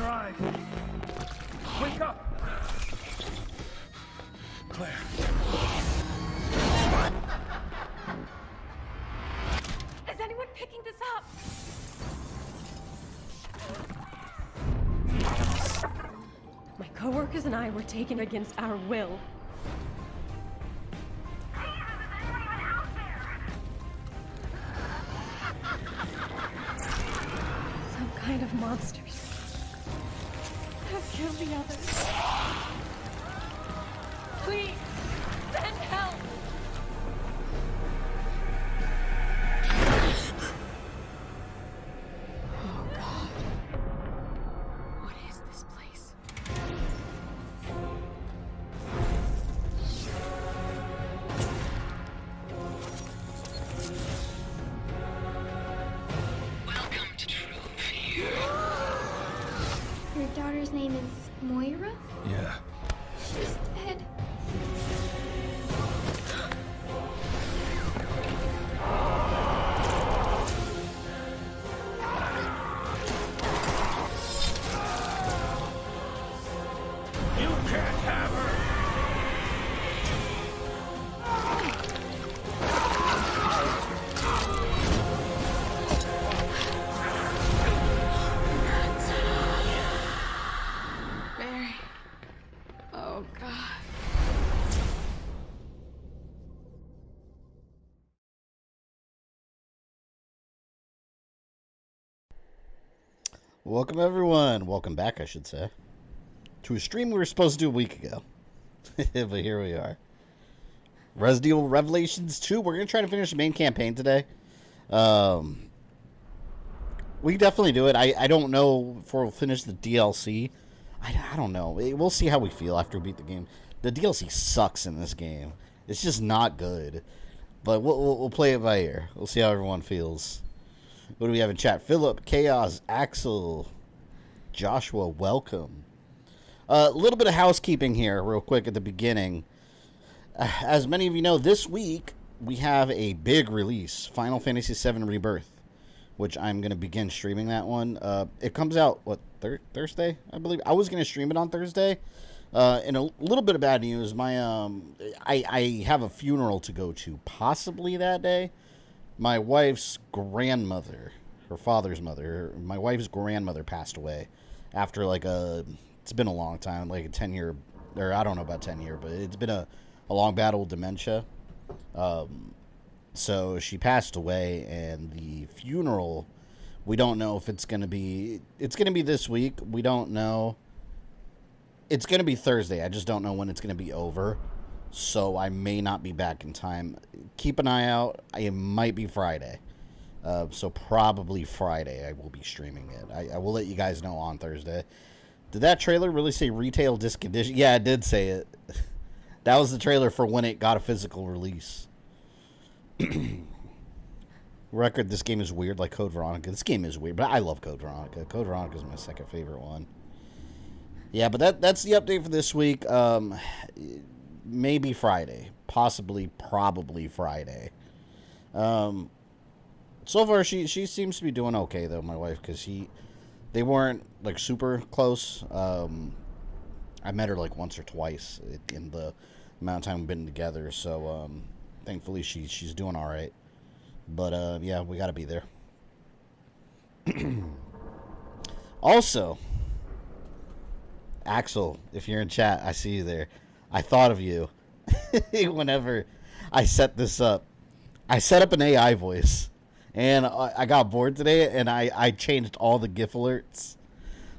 your eyes. Wake up! Claire. Is anyone picking this up? My coworkers and I were taken against our will. Some kind of monsters have killed the others. Please, send help! Oh God. What is this place? Welcome to True Fear. Your daughter's name is Moira? Yeah. She's dead. You can't have her! Mary. Oh, God. Welcome everyone. Welcome back, I should say, to a stream we were supposed to do a week ago. But here we are. Resident Evil Revelations 2. We're going to try to finish the main campaign today. We can definitely do it. I don't know if we'll finish the DLC. I don't know. We'll see how we feel after we beat the game. The DLC sucks in this game. It's just not good. But we'll play it by ear. We'll see how everyone feels. What do we have in chat? Philip, Chaos, Axel, Joshua, welcome. A little bit of housekeeping here real quick at the beginning. As many of you know, this week we have a big release, Final Fantasy VII Rebirth, which I'm going to begin streaming that one. It comes out, what, Thursday, I believe? I was going to stream it on Thursday. And a little bit of bad news. I have a funeral to go to, possibly that day. My wife's grandmother, her father's mother, my wife's grandmother passed away after it's been a long time, like a 10-year, or I don't know about 10-year, but it's been a long battle with dementia. So she passed away, and the funeral, we don't know if it's going to be this week. We don't know. It's going to be Thursday. I just don't know when it's going to be over. So I may not be back in time. Keep an eye out. It might be Friday. So probably Friday I will be streaming it. I will let you guys know on Thursday. Did that trailer really say retail disc condition? Yeah, it did say it. That was the trailer for when it got a physical release. Record, this game is weird like Code Veronica. This game is weird, but I love Code Veronica. Code Veronica is my second favorite one. Yeah, but that's the update for this week. Maybe Friday, probably Friday. So far she seems to be doing okay though, my wife, because they weren't like super close. I met her like once or twice in the amount of time we've been together, so thankfully she's doing all right. But yeah, we got to be there. Also, Axel, if you're in chat, I see you there. I thought of you whenever I set this up. I set up an AI voice, and I got bored today, and I changed all the GIF alerts.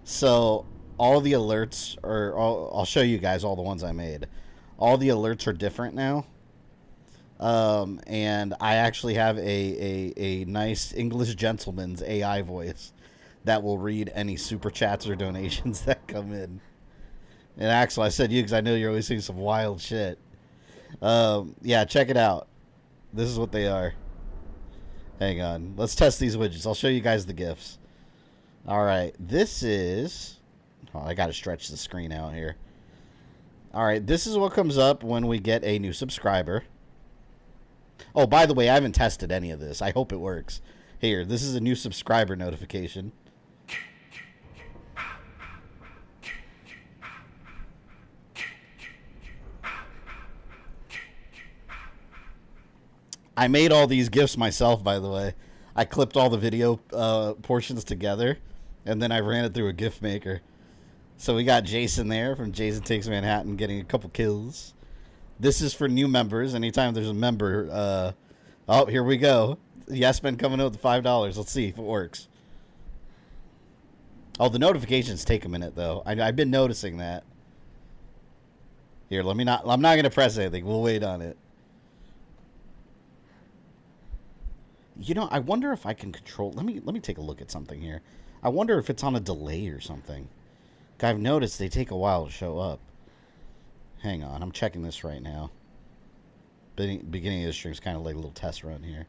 So all the alerts I'll show you guys all the ones I made. All the alerts are different now. And I actually have a nice English gentleman's AI voice that will read any super chats or donations that come in. And Axel, I said you because I know you're always seeing some wild shit. Yeah, check it out. This is what they are. Hang on. Let's test these widgets. I'll show you guys the GIFs. Alright, this is... Oh, I gotta stretch the screen out here. Alright, this is what comes up when we get a new subscriber. Oh, by the way, I haven't tested any of this. I hope it works. Here, this is a new subscriber notification. I made all these GIFs myself, by the way. I clipped all the video portions together, and then I ran it through a GIF maker. So we got Jason there from Jason Takes Manhattan getting a couple kills. This is for new members. Anytime there's a member, oh, here we go. Yes Men coming out with $5. Let's see if it works. Oh, the notifications take a minute though. I've been noticing that. Here, I'm not gonna press anything. We'll wait on it. You know, I wonder if I can control. Let me take a look at something here. I wonder if it's on a delay or something. I've noticed they take a while to show up. Hang on, I'm checking this right now. Beginning of the stream is kind of like a little test run here.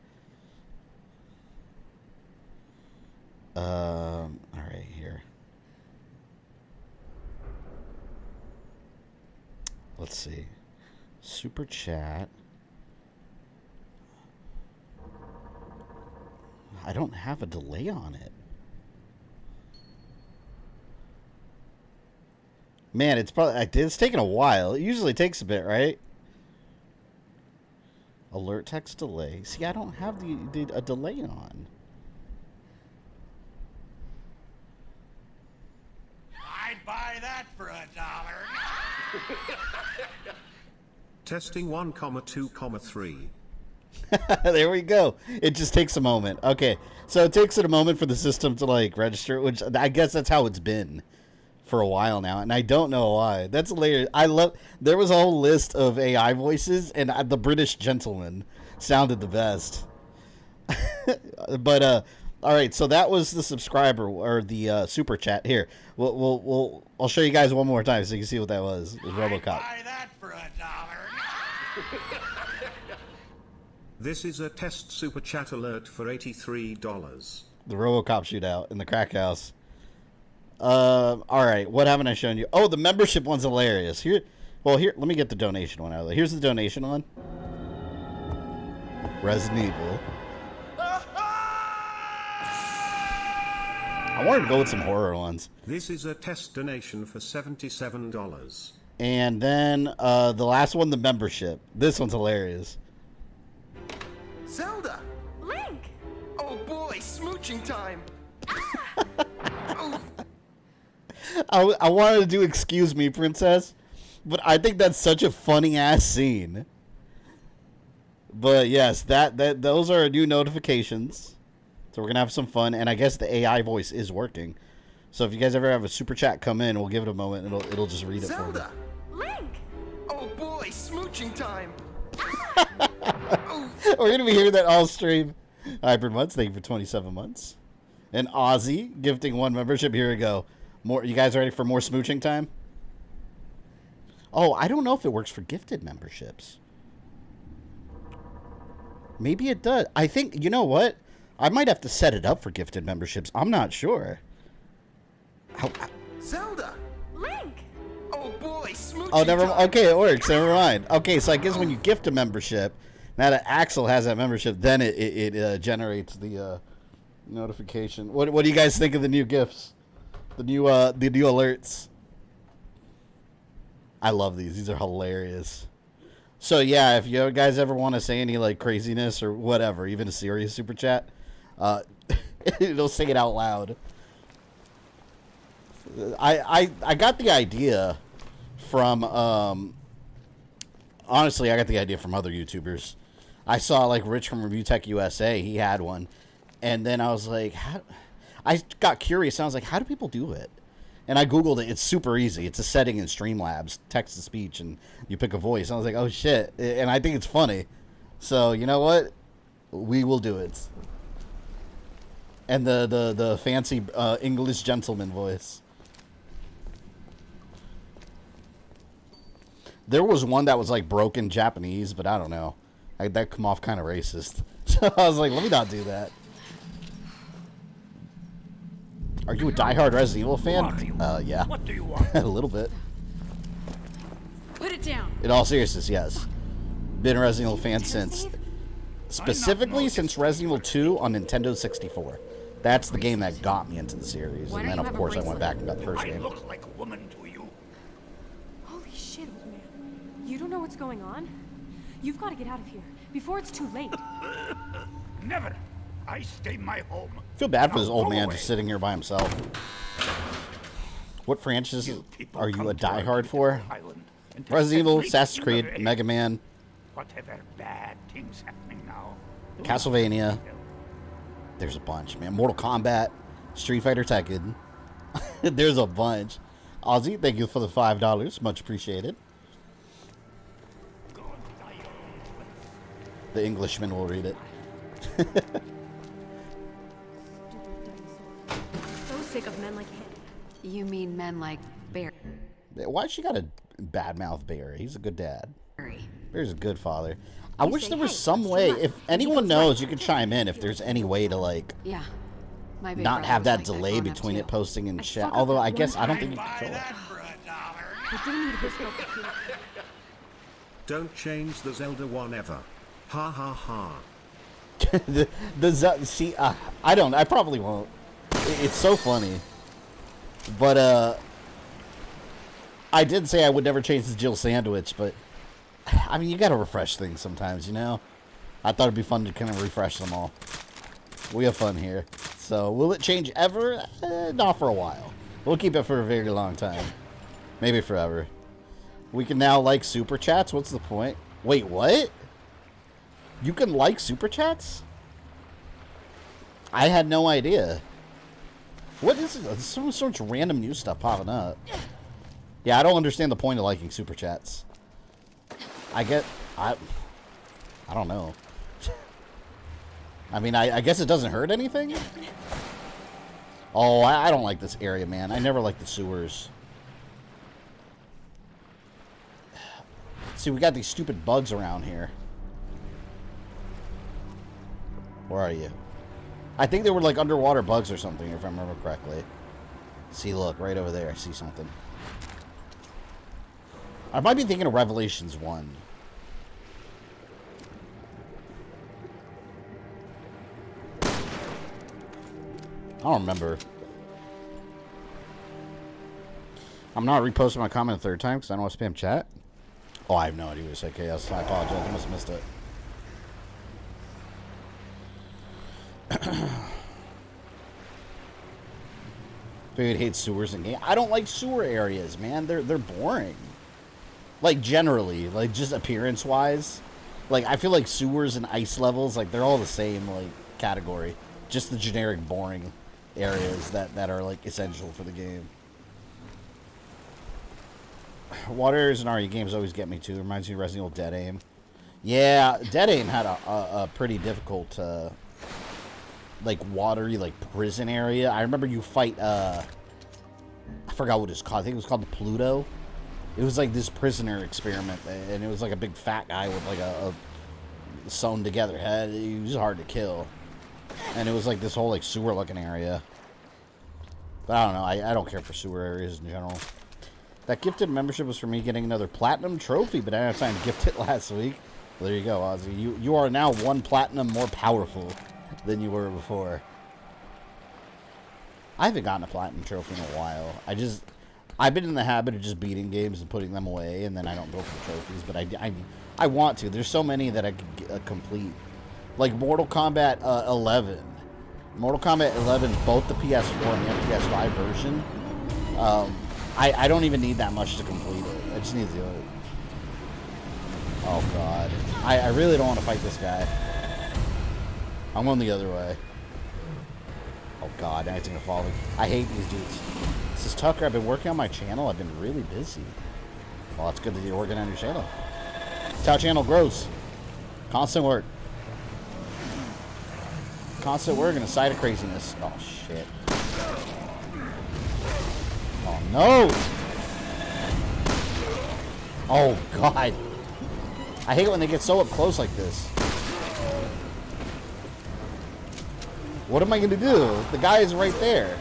All right, here. Let's see. Super chat. I don't have a delay on it. Man, it's taking a while. It usually takes a bit, right? Alert text delay. See, I don't have a delay on. I'd buy that for $1. Testing 1,2,3. There we go. It just takes a moment. Okay, so it takes it a moment for the system to like register, which I guess that's how it's been for a while now, and I don't know why. That's hilarious. There was a whole list of AI voices, and the British gentleman sounded the best. But all right, so that was the subscriber or the super chat. Here, I'll show you guys one more time so you can see what that was. It was RoboCop. Buy that for $1. This is a test super chat alert for $83. The RoboCop shootout in the crack house. All right, what haven't I shown you? Oh, the membership one's hilarious. Here, let me get the donation one out of there. Here's the donation one. Resident Evil. I wanted to go with some horror ones. This is a test donation for $77. And then the last one, the membership. This one's hilarious. Zelda! Link! Oh boy, smooching time! I wanted to do "Excuse Me, Princess," but I think that's such a funny ass scene. But yes, those are new notifications, so we're gonna have some fun. And I guess the AI voice is working. So if you guys ever have a super chat come in, we'll give it a moment. And it'll just read it Zelda! for you. Link! Oh boy, smooching time! We're gonna be hearing that all stream. Hybrid Months, thank you for 27 months. And Ozzy gifting 1 membership. Here we go. More. You guys ready for more smooching time? Oh, I don't know if it works for gifted memberships. Maybe it does. I think, you know what? I might have to set it up for gifted memberships. I'm not sure. Zelda! Link! Oh boy, smooching Oh, never. time! Okay, it works. Never mind. Okay, so I guess when you gift a membership, now that Axel has that membership, then it generates the notification. What do you guys think of the new gifts? The new alerts. I love these. These are hilarious. So yeah, if you guys ever want to say any like craziness or whatever, even a serious super chat, it'll say it out loud. I got the idea from honestly, I got the idea from other YouTubers. I saw like Rich from Review Tech USA, he had one, and then I was like, I got curious. And I was like, how do people do it? And I Googled it. It's super easy. It's a setting in Streamlabs, text to speech, and you pick a voice. And I was like, oh shit. And I think it's funny. So you know what? We will do it. And the fancy English gentleman voice. There was one that was like broken Japanese, but I don't know. That come off kind of racist. So I was like, let me not do that. Are you a diehard Resident Evil fan? Yeah. What do you want? A little bit. Put it down. In all seriousness, yes. Been a Resident Evil fan since, specifically since Resident Evil 2 on Nintendo 64. That's the game that got me into the series. Why And then, don't you of have a course, I went bracelet? back and got the first I game. look like a woman to you. Holy shit, old man. You don't know what's going on? You've got to get out of here before it's too late. Never. I stay my home. I feel bad for this Now old go man away. just sitting here by himself. What franchise People are you come a to our diehard little for? island and Resident Evil, take Assassin's everything Creed, away. Mega Man, Whatever bad things happening now. Castlevania. There's a bunch, man. Mortal Kombat, Street Fighter, Tekken. There's a bunch. Ozzy, thank you for the $5. Much appreciated. The Englishman will read it. So sick of men like him. You mean men like Barry? Why she got a badmouth Barry? He's a good dad. Barry's a good father. I wish say, there was "Hey, some let's way, relax." if anyone knows, you could chime in if there's any way to, like, Yeah. My big not brother have was that like delay growing up, between too. it posting and I chat. fuck up Although that I guess one I don't time. think you can Buy control it. that for $1. I didn't need his help to feel it. Don't change the Zelda one ever. Ha ha ha. See, I probably won't. It's so funny. But, I did say I would never change the Jill sandwich, but, I mean, you gotta refresh things sometimes, you know? I thought it'd be fun to kind of refresh them all. We have fun here. So, will it change ever? Not for a while. We'll keep it for a very long time. Maybe forever. We can now like super chats? What's the point? Wait, what? You can like super chats? I had no idea. What is it? There's so much random new stuff popping up. Yeah, I don't understand the point of liking super chats. I don't know. I mean, I guess it doesn't hurt anything? Oh, I don't like this area, man. I never liked the sewers. See, we got these stupid bugs around here. Where are you? I think they were like underwater bugs or something, if I remember correctly. See, look, right over there. I see something. I might be thinking of Revelations 1. I don't remember. I'm not reposting my comment a third time because I don't want to spam chat. Oh, I have no idea what you said, Chaos. I apologize. I must have missed it. Dude hates sewers in game. I don't like sewer areas, man. They're boring. Like, generally. Like, just appearance-wise. Like, I feel like sewers and ice levels, like, they're all the same, like, category. Just the generic boring areas that are, like, essential for the game. Water areas in RE games always get me, too. It reminds me of Resident Evil Dead Aim. Yeah, Dead Aim had a pretty difficult, like, watery, like, prison area. I remember you fight, I forgot what it's called. I think it was called the Pluto. It was like this prisoner experiment, and it was like a big fat guy with like a sewn together head. He was hard to kill, and it was like this whole like sewer looking area. But I don't know. I don't care for sewer areas in general. That gifted membership was for me getting another platinum trophy, but I didn't have time to gift it last week. Well, there you go, Ozzy. You are now 1 platinum more powerful than you were before. I haven't gotten a platinum trophy in a while. I've been in the habit of just beating games and putting them away, and then I don't go for the trophies, but I want to. There's so many that I could complete. Like Mortal Kombat 11. Mortal Kombat 11, both the PS4 and the PS5 version. I don't even need that much to complete it. I just need to do it. Oh, God. I really don't want to fight this guy. I'm going the other way. Oh, God. Now he's going to follow me. I hate these dudes. This is Tucker. I've been working on my channel. I've been really busy. Well, it's good that you're working on your channel. It's how channel grows. Constant work. Constant work and a side of craziness. Oh, shit. Oh, no! Oh, God. I hate it when they get so up close like this. What am I going to do? The guy is right there.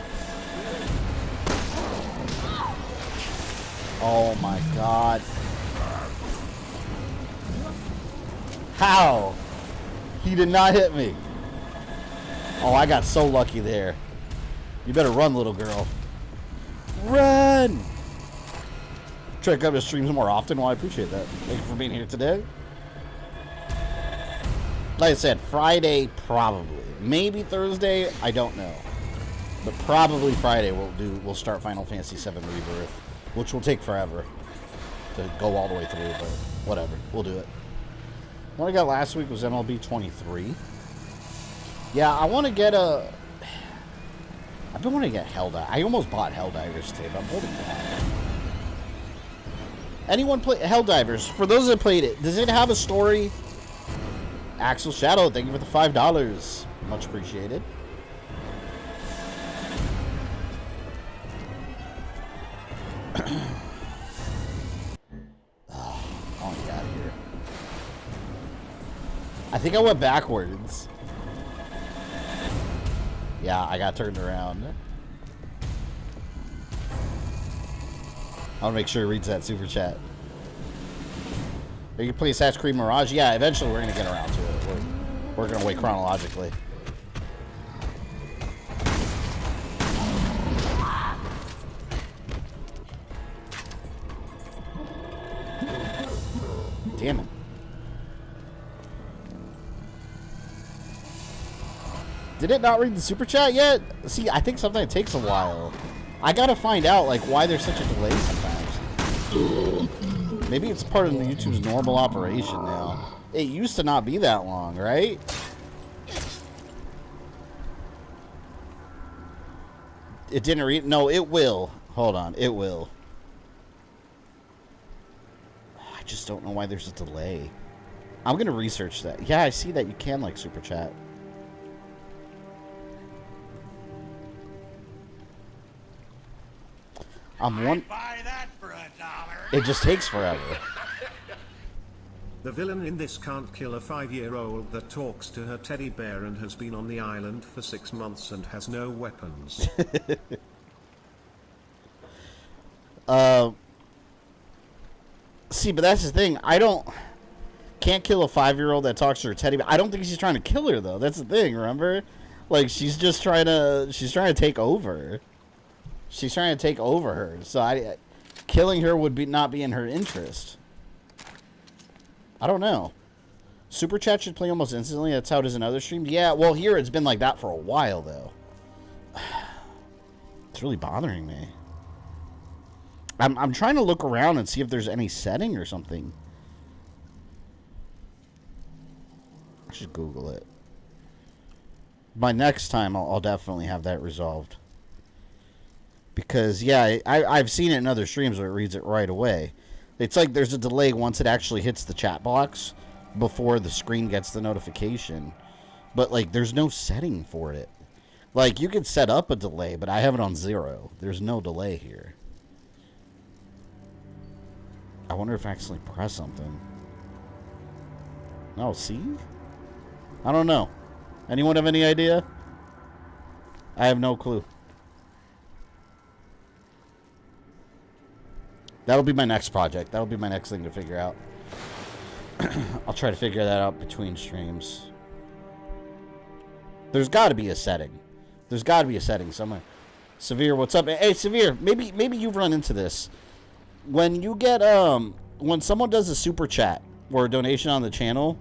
Oh my God. How? He did not hit me. Oh, I got so lucky there. You better run, little girl. Run! Try to come to streams more often. Well, I appreciate that. Thank you for being here today. Like I said, Friday probably. Maybe Thursday, I don't know. But probably Friday we'll start Final Fantasy VII Rebirth, which will take forever to go all the way through, but whatever. We'll do it. What I got last week was MLB 23. Yeah, I want to get a... I've been wanting to get Helldivers. I almost bought Helldivers today, but I'm holding back. Anyone play Helldivers? For those that played it, does it have a story? Axel Shadow, thank you for the $5. Much appreciated. Oh, I want to get out of here. I think I went backwards. Yeah, I got turned around. I want to make sure he reads that super chat. Are you play Assassin's Creed Mirage? Yeah, eventually we're going to get around to it. We're going to wait chronologically. Damn it. Did it not read the super chat yet? See, I think sometimes it takes a while. I gotta find out, like, why there's such a delay sometimes. Maybe it's part of the YouTube's normal operation now. It used to not be that long, right? It didn't read... No, it will. Hold on, it will. I just don't know why there's a delay. I'm gonna research that. Yeah, I see that you can, like, super chat. I'd buy that for $1. It just takes forever. The villain in this can't kill a 5-year-old that talks to her teddy bear and has been on the island for 6 months and has no weapons. See, but that's the thing. Can't kill a 5-year-old that talks to her teddy bear. I don't think she's trying to kill her though. That's the thing. Remember, like she's just trying to take over. She's trying to take over her. So killing her would not be in her interest. I don't know. Super chat should play almost instantly. That's how it is in other streams. Yeah, well, here it's been like that for a while, though. It's really bothering me. I'm trying to look around and see if there's any setting or something. I should Google it. By next time, I'll definitely have that resolved. Because, yeah, I've seen it in other streams where it reads it right away. It's like there's a delay once it actually hits the chat box before the screen gets the notification. But, like, there's no setting for it. Like, you could set up a delay, but I have it on 0. There's no delay here. I wonder if I actually press something. Oh, see? I don't know. Anyone have any idea? I have no clue. That'll be my next project. That'll be my next thing to figure out. I'll try to figure that out between streams. There's got to be a setting. There's got to be a setting somewhere. Severe, what's up? Hey, Severe, maybe you've run into this. When you get when someone does a super chat or a donation on the channel,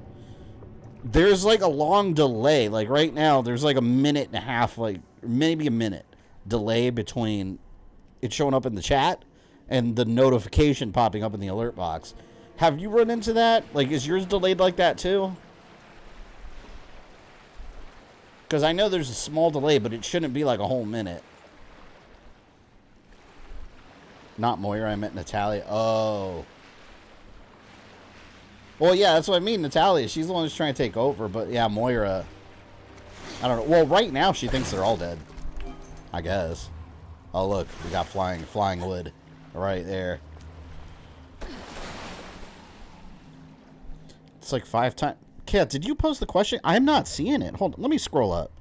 there's like a long delay. Like right now, there's like a minute and a half, like maybe a minute delay between it showing up in the chat and the notification popping up in the alert box. Have you run into that? Like, is yours delayed like that too? Because I know there's a small delay, but it shouldn't be like a whole minute. Not Moira, I meant Natalia. Oh. Well, yeah, that's what I mean, Natalia. She's the one who's trying to take over, but yeah, Moira. I don't know. Well, right now she thinks they're all dead. I guess. Oh, look, we got flying wood right there. It's like 5 times. Kat, did you post the question? I'm not seeing it. Hold on, let me scroll up.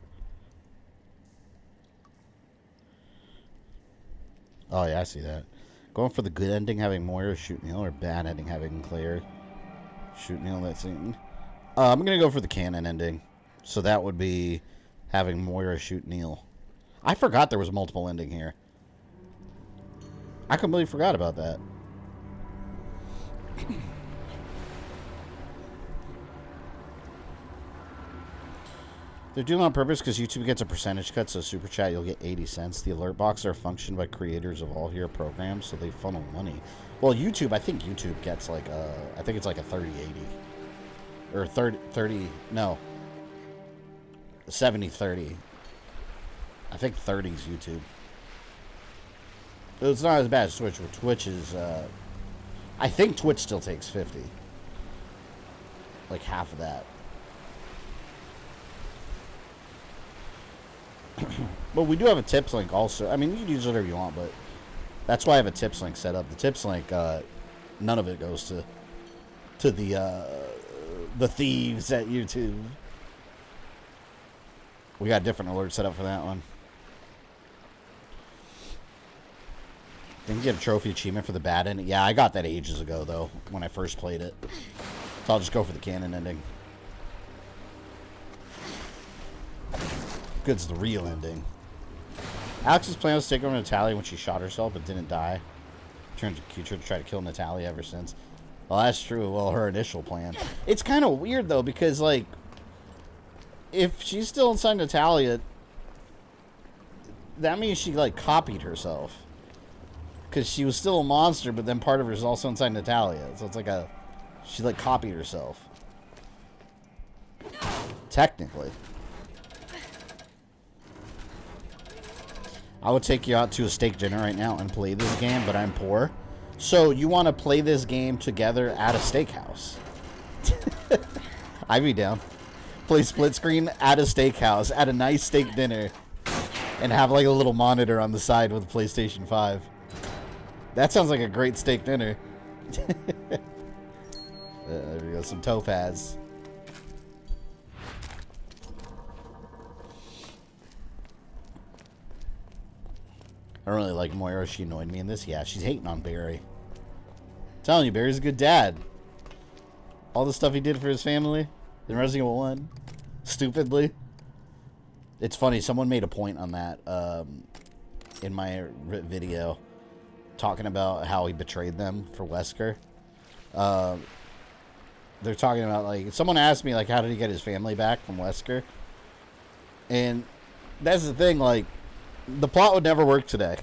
Oh, yeah, I see that. Going for the good ending, having Moira shoot Neil, or bad ending, having Claire shoot Neil. That scene. I'm going to go for the canon ending. So that would be having Moira shoot Neil. I forgot there was a multiple ending here. I completely forgot about that. They're doing it on purpose because YouTube gets a percentage cut, so Super Chat, you'll get 80 cents. The alert boxes are functioned by creators of all here programs, so they funnel money. Well, YouTube, I think YouTube gets like a, I think it's like a 30-80. Or 30, no. 70-30. I think 30 is YouTube. It's not as bad as Twitch, where Twitch is, I think Twitch still takes 50. Like half of that. But we do have a tips link also. I mean, you can use whatever you want, but that's why I have a tips link set up. The tips link, none of it goes to the thieves at YouTube. We got a different alert set up for that one. Didn't get a trophy achievement for the bad ending. Yeah, I got that ages ago, though, when I first played it. So I'll just go for the canon ending. Good's the real ending. Alex's plan was to take over Natalia when she shot herself but didn't die. Turned to Kucher to try to kill Natalia ever since. Well, that's true. Well, her initial plan. It's kind of weird, though, because, like, if she's still inside Natalia, that means she, like, copied herself. Because she was still a monster, but then part of her is also inside Natalia. So it's like a... She, like, copied herself. Technically. I would take you out to a steak dinner right now and play this game, but I'm poor. So you want to play this game together at a steakhouse. I'd be down. Play split screen at a steakhouse, at a nice steak dinner, and have like a little monitor on the side with a PlayStation 5. That sounds like a great steak dinner. There we go, some topaz. I don't really like Moira. She annoyed me in this. Yeah, she's hating on Barry. I'm telling you, Barry's a good dad. All the stuff he did for his family in Resident Evil 1. Stupidly. It's funny. Someone made a point on that in my video. Talking about how he betrayed them for Wesker. They're talking about, like... Someone asked me, like, how did he get his family back from Wesker? And that's the thing, like... The plot would never work today.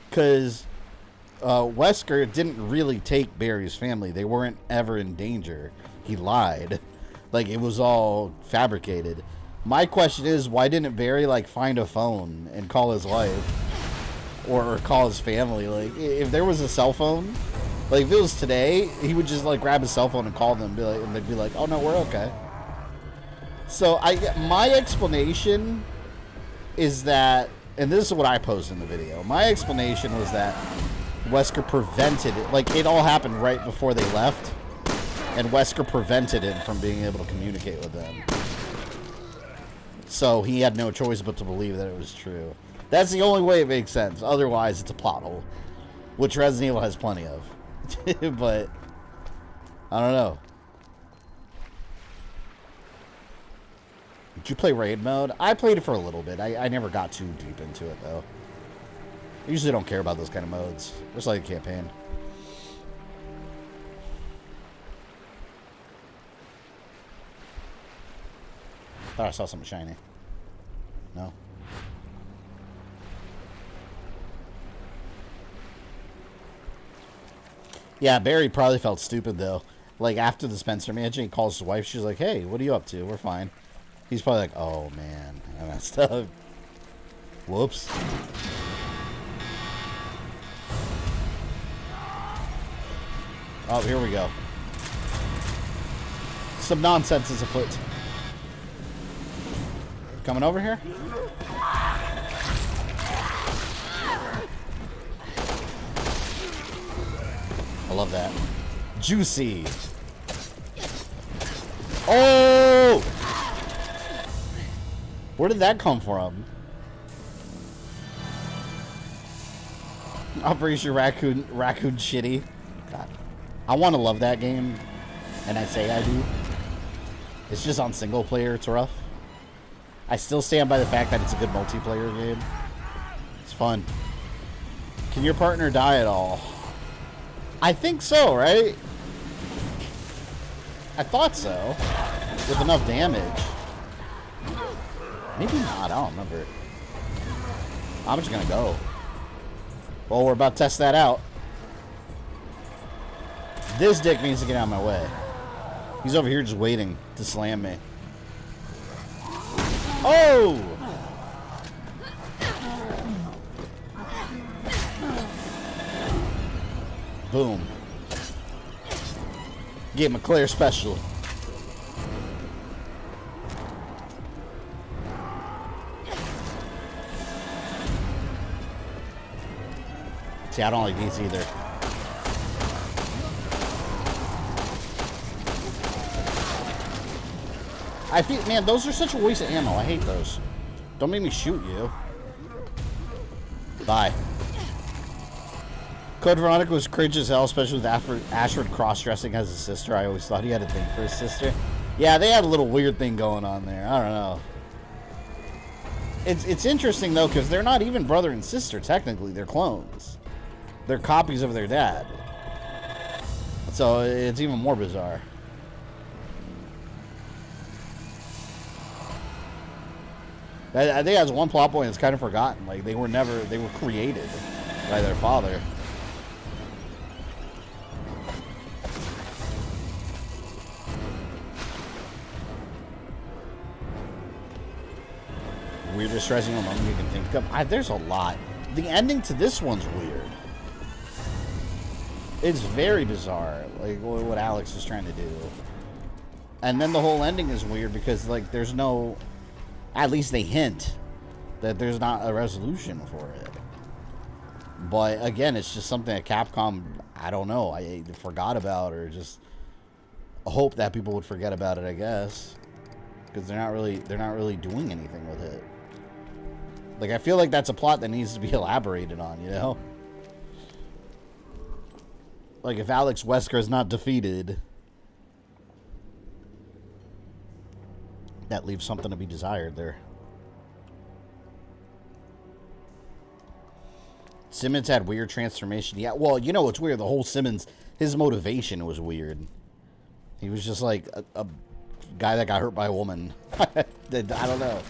Because Wesker didn't really take Barry's family. They weren't ever in danger. He lied. Like, it was all fabricated. My question is, why didn't Barry, like, find a phone and call his wife? Or call his family? Like, if there was a cell phone, like, if it was today, he would just, like, grab his cell phone and call them and, be like, and they'd be like, oh, no, we're okay. So, my explanation... is that, and this is what I posed in the video, my explanation was that Wesker prevented it, like, it all happened right before they left, and Wesker prevented him from being able to communicate with them. So he had no choice but to believe that it was true. That's the only way it makes sense. Otherwise, it's a plot hole, which Resident Evil has plenty of. But, I don't know. Did you play raid mode? I played it for a little bit. I never got too deep into it, though. I usually don't care about those kind of modes. Just like a campaign. Thought I saw something shiny. No? Yeah, Barry probably felt stupid, though. Like, after the Spencer mansion, he calls his wife. She's like, hey, what are you up to? We're fine. He's probably like, oh, man, I messed up. Whoops. Oh, here we go. Some nonsense is afoot. Coming over here? I love that. Juicy. Oh! Where did that come from? Operation Raccoon Shitty. God. I want to love that game, and I say I do. It's just on single player, it's rough. I still stand by the fact that it's a good multiplayer game. It's fun. Can your partner die at all? I think so, right? I thought so. With enough damage. Maybe not. I don't remember. I'm just gonna go. Well, we're about to test that out. This dick needs to get out of my way. He's over here just waiting to slam me. Oh! Boom. Gave him a clear special. See, I don't like these either. I feel, man, those are such a waste of ammo. I hate those. Don't make me shoot you. Bye. Code Veronica was cringe as hell, especially with Ashford cross-dressing as his sister. I always thought he had a thing for his sister. Yeah, they had a little weird thing going on there. I don't know. It's interesting, though, because they're not even brother and sister, technically. They're clones. They're copies of their dad. So it's even more bizarre. I think that's one plot point that's kind of forgotten. Like, they were created by their father. Weirdest Resident Evil moment you can think of? There's a lot. The ending to this one's weird. It's very bizarre, like what Alex is trying to do. And then the whole ending is weird because, like, there's no... At least they hint that there's not a resolution for it. But, again, it's just something that Capcom, I don't know, I forgot about, or just hope that people would forget about it, I guess. Because they're not really doing anything with it. Like, I feel like that's a plot that needs to be elaborated on, you know? Like, if Alex Wesker is not defeated, that leaves something to be desired there. Simmons had weird transformation. Yeah, well, you know what's weird? The whole Simmons, his motivation was weird. He was just like a guy that got hurt by a woman. I don't know.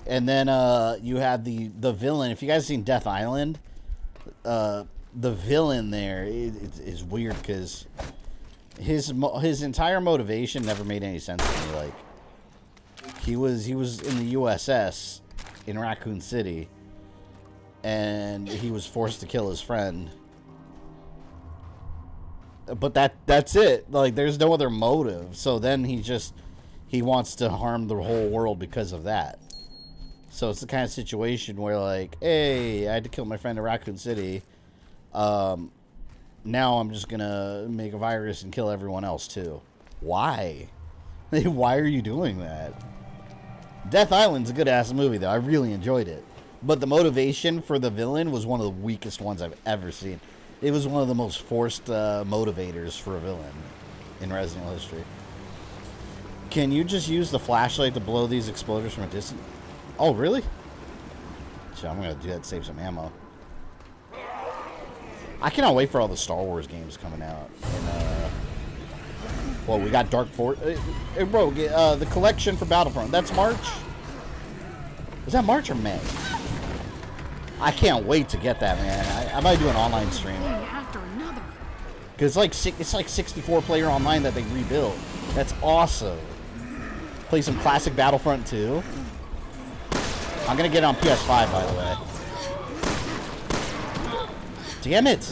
And then you had the villain. If you guys seen Death Island, the villain there is weird because his entire motivation never made any sense to me. Like, he was in the USS in Raccoon City, and he was forced to kill his friend. But that's it. Like, there's no other motive. So then he wants to harm the whole world because of that. So it's the kind of situation where, like, hey, I had to kill my friend in Raccoon City. Now I'm just gonna make a virus and kill everyone else too. Why? Why are you doing that? Death Island's a good ass movie though. I really enjoyed it. But the motivation for the villain was one of the weakest ones I've ever seen. It was one of the most forced motivators for a villain in Resident Evil history. Can you just use the flashlight to blow these exploders from a distance? Oh, really? So I'm going to do that to save some ammo. I cannot wait for all the Star Wars games coming out. And, well, we got Dark Force. Bro, the collection for Battlefront. That's March? Is that March or May? I can't wait to get that, man. I might do an online stream. Because it's like 64 player online that they rebuilt. That's awesome. Play some classic Battlefront 2. I'm going to get it on PS5, by the way. Damn it!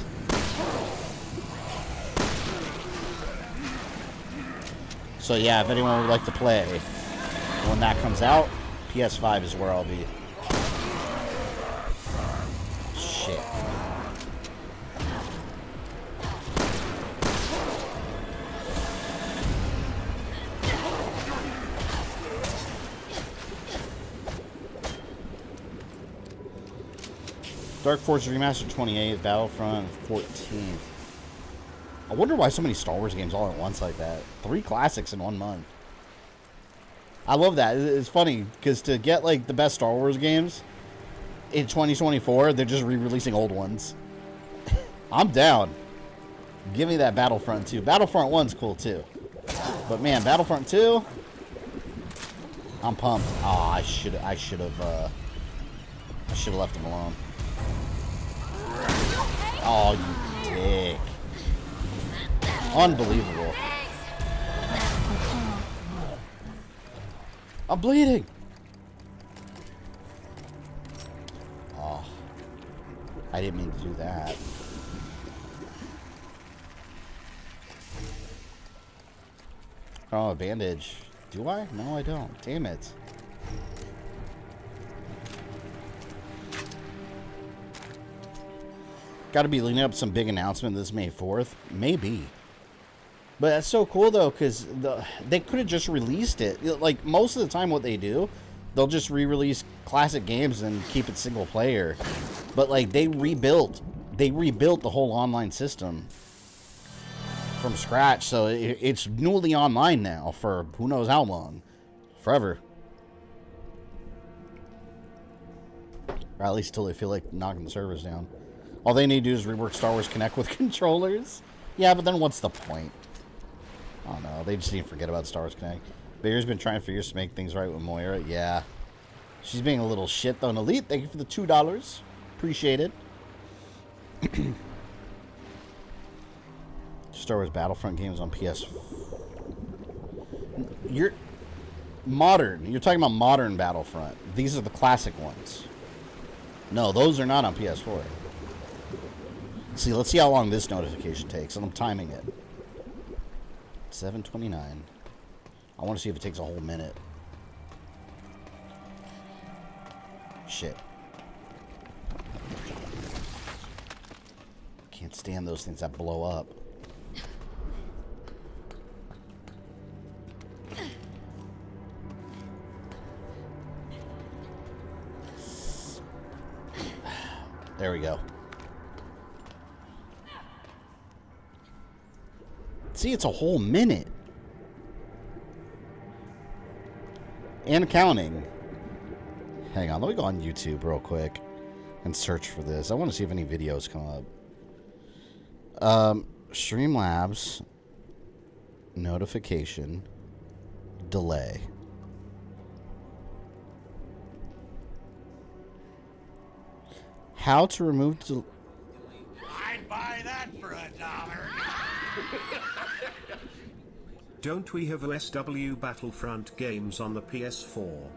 So yeah, if anyone would like to play, when that comes out, PS5 is where I'll be. Shit. Dark Force Remastered 28th, Battlefront 14th. I wonder why so many Star Wars games all at once like that. 3 classics in 1 month. I love that. It's funny, because to get, like, the best Star Wars games in 2024, they're just re-releasing old ones. I'm down. Give me that Battlefront 2. Battlefront 1's cool, too. But, man, Battlefront 2... I'm pumped. Oh, I should have left him alone. Oh, you dick. Unbelievable. I'm bleeding. Oh. I didn't mean to do that. Oh, a bandage. Do I? No, I don't. Damn it. Got to be leading up to some big announcement this May 4th. Maybe. But that's so cool, though, because they could have just released it. Like, most of the time what they do, they'll just re-release classic games and keep it single player. But, like, they rebuilt the whole online system from scratch. So it's newly online now for who knows how long. Forever. Or at least until they feel like knocking the servers down. All they need to do is rework Star Wars Connect with controllers. Yeah, but then what's the point? I don't know. They just need to forget about Star Wars Connect. Bear's been trying for years to make things right with Moira. Yeah. She's being a little shit, though. And Elite, thank you for the $2. Appreciate it. Star Wars Battlefront games on PS. You're modern. You're talking about modern Battlefront. These are the classic ones. No, those are not on PS4. See, let's see how long this notification takes. And I'm timing it. 7:29. I want to see if it takes a whole minute. Shit. Can't stand those things that blow up. There we go. See, it's a whole minute. And counting. Hang on, let me go on YouTube real quick and search for this. I want to see if any videos come up. Streamlabs notification delay. How to remove I'd buy that for $1. Don't we have SW Battlefront games on the PS4?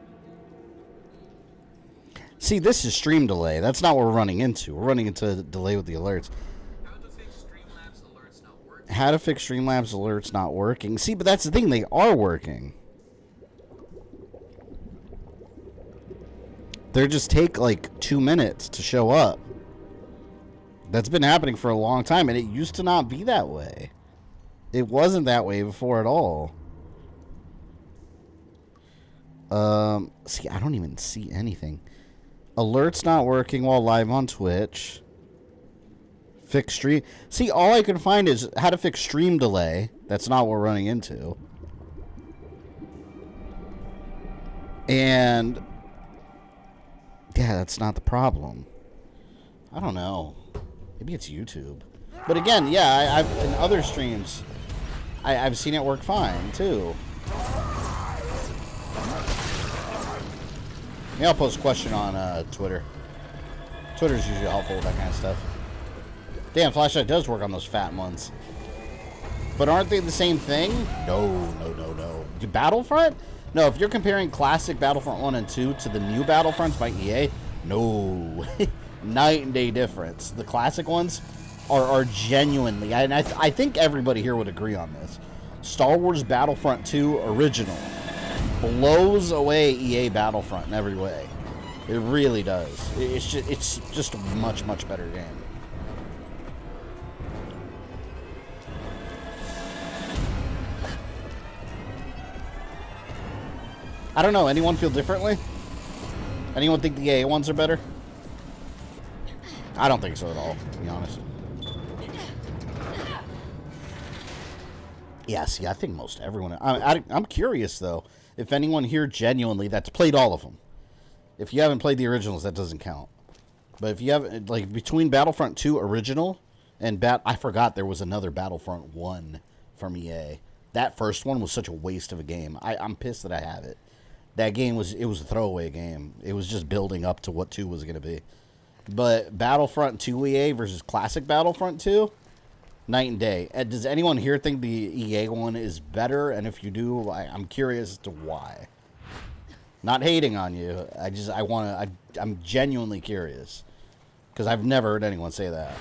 See, this is stream delay. That's not what we're running into. We're running into a delay with the alerts. How to fix Streamlabs alerts not working. See, but that's the thing. They are working. They just take like 2 minutes to show up. That's been happening for a long time, and it used to not be that way. It wasn't that way before at all. See, I don't even see anything. Alerts not working while live on Twitch. Fix stream. See, all I can find is how to fix stream delay. That's not what we're running into. And yeah, that's not the problem. I don't know. Maybe it's YouTube. But again, yeah, I've in other streams, I've seen it work fine too. Yeah, I'll post a question on Twitter. Twitter's usually helpful with that kind of stuff. Damn, Flashlight does work on those fat ones. But aren't they the same thing? No. Battlefront? No, if you're comparing classic Battlefront 1 and 2 to the new Battlefronts by EA, no. Night and day difference. The classic ones are genuinely, and I think everybody here would agree on this. Star Wars Battlefront 2 original blows away EA Battlefront in every way. It really does. It's just a much better game. I don't know. Anyone feel differently? Anyone think the EA ones are better? I don't think so at all, to be honest. Yeah, see, I think most everyone... I'm curious, though, if anyone here genuinely that's played all of them. If you haven't played the originals, that doesn't count. But if you have, like, between Battlefront 2 original and I forgot there was another Battlefront 1 from EA. That first one was such a waste of a game. I'm pissed that I have it. that game was a throwaway game. It was just building up to what 2 was going to be. But Battlefront 2 EA versus classic Battlefront 2, night and day. Does anyone here think the EA one is better? And if you do, I'm curious as to why. Not hating on you. I'm genuinely curious. Because I've never heard anyone say that.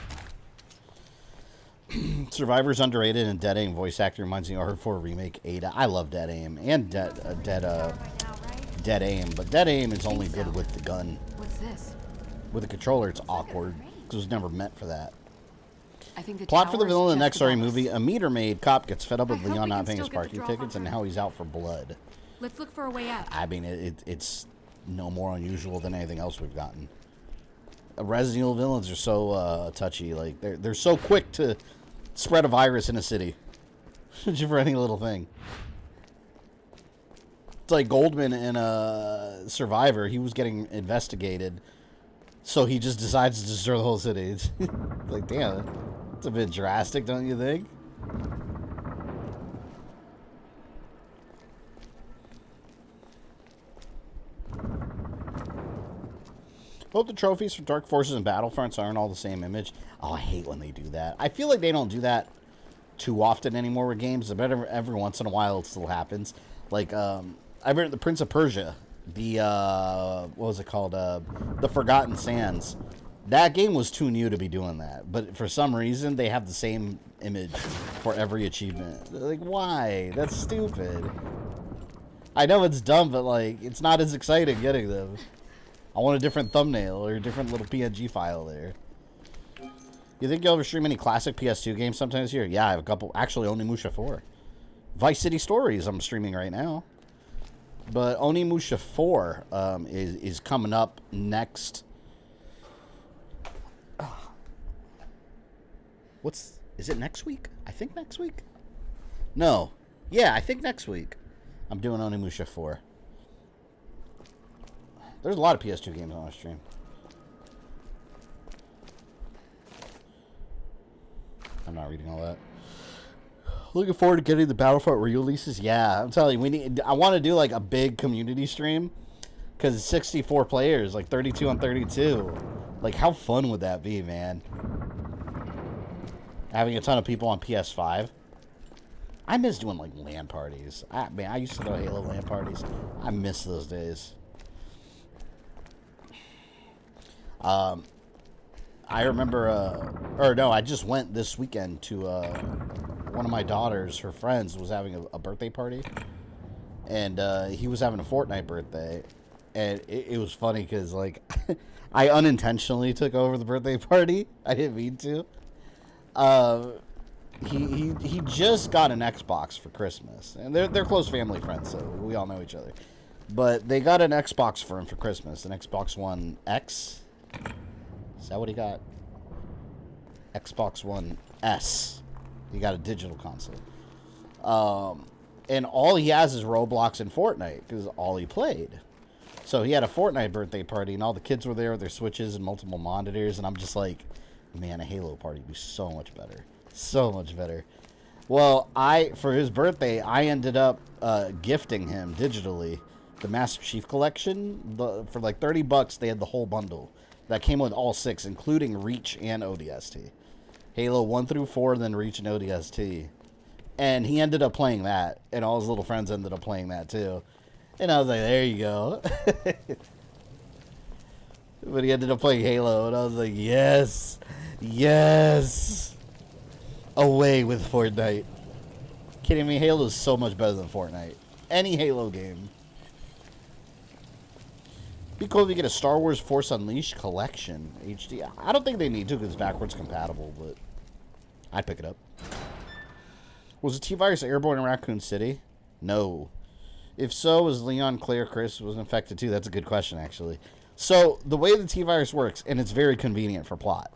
Survivor's underrated, and Dead Aim voice actor reminds me of R4 remake Ada. I love Dead Aim and Dead Aim, but Dead Aim is only good with the gun. What's this? With the controller, it's awkward because it was never meant for that. I think the Plot for the tower's villain in the next just story above us. movie: a meter maid cop gets fed up with I hope Leon we not can paying his still get the parking draw tickets, and hunter. now he's out for blood. Let's look for a way out. I mean, it's no more unusual than anything else we've gotten. Resident Evil villains are so touchy. Like they're so quick to spread a virus in a city just for any little thing. It's like Goldman in Survivor. He was getting investigated, so he just decides to destroy the whole city. It's like, damn, it's a bit drastic, don't you think? Hope the trophies for Dark Forces and Battlefronts aren't all the same image. Oh, I hate when they do that. I feel like they don't do that too often anymore with games. But every once in a while it still happens. Like, I remember the Prince of Persia. The, what was it called? The Forgotten Sands. That game was too new to be doing that. But for some reason, they have the same image for every achievement. Like, why? That's stupid. I know it's dumb, but, like, it's not as exciting getting them. I want a different thumbnail or a different little PNG file there. You think you'll ever stream any classic PS2 games sometimes here? Yeah, I have a couple. Actually, Onimusha 4. Vice City Stories I'm streaming right now. But Onimusha 4 is coming up next. Is it next week? I think next week. No. Yeah, I think next week. I'm doing Onimusha 4. There's a lot of PS2 games on our stream. I'm not reading all that. Looking forward to getting the Battlefront re-releases. Yeah, I'm telling you, I want to do like a big community stream because it's 64 players, like 32 on 32. Like, how fun would that be, man? Having a ton of people on PS5. I miss doing like LAN parties. Man, I used to do Halo LAN parties. I miss those days. I remember, I just went this weekend to, one of my daughters, her friends, was having a birthday party, and, he was having a Fortnite birthday, and it was funny, because, like, I unintentionally took over the birthday party. I didn't mean to. He just got an Xbox for Christmas, and they're close family friends, so we all know each other, but they got an Xbox for him for Christmas, an Xbox One X. Is that what he got? Xbox One S. He got a digital console. And all he has is Roblox and Fortnite, because all he played. So he had a Fortnite birthday party, and all the kids were there with their Switches and multiple monitors, and I'm just like, man, a Halo party would be so much better. So much better. Well, for his birthday, I ended up gifting him digitally the Master Chief Collection. For like $30, they had the whole bundle. That came with all 6, including Reach and ODST. Halo 1 through 4, then Reach and ODST. And he ended up playing that, and all his little friends ended up playing that too. And I was like, there you go. But he ended up playing Halo, and I was like, yes, yes. Away with Fortnite. Kidding me? Halo is so much better than Fortnite. Any Halo game. Be cool if you get a Star Wars Force Unleashed collection HD. I don't think they need to because it's backwards compatible, but I'd pick it up. Was the T-Virus airborne in Raccoon City? No. If so, was Leon, Claire, Chris was infected too? That's a good question, actually. So, the way the T-Virus works, and it's very convenient for plot,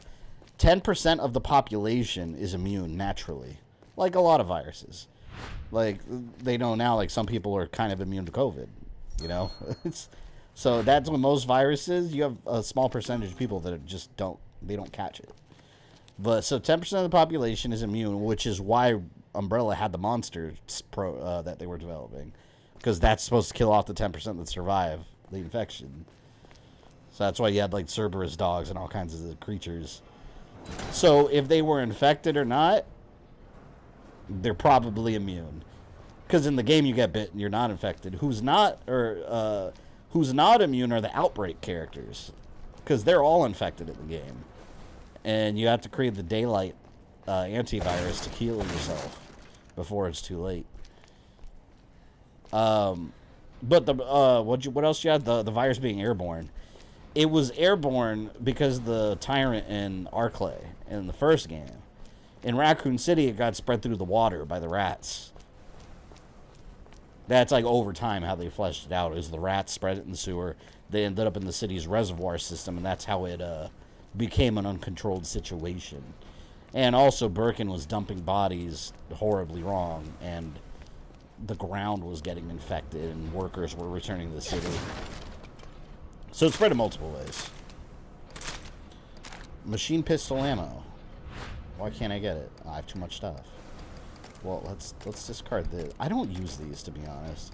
10% of the population is immune naturally, like a lot of viruses. Like, they know now, like, some people are kind of immune to COVID, you know? So that's when most viruses, you have a small percentage of people that just don't catch it. But so 10% of the population is immune, which is why Umbrella had the monsters that they were developing. because that's supposed to kill off the 10% that survive the infection. So that's why you had like Cerberus dogs and all kinds of creatures. So if they were infected or not, they're probably immune. Because in the game you get bit and you're not infected. Who's not immune are the outbreak characters, because they're all infected in the game, and you have to create the daylight antivirus to heal yourself before it's too late. But the what else you had? The virus being airborne. It was airborne because the tyrant in Arclay in the first game. In Raccoon City, it got spread through the water by the rats. That's like over time how they fleshed it out. Is the rats spread it in the sewer. They ended up in the city's reservoir system, and that's how it became an uncontrolled situation. And also, Birkin was dumping bodies horribly wrong, and the ground was getting infected, and workers were returning to the city. So it spread in multiple ways. Machine pistol ammo. Why can't I get it? Oh, I have too much stuff. Well, let's discard this. I don't use these, to be honest.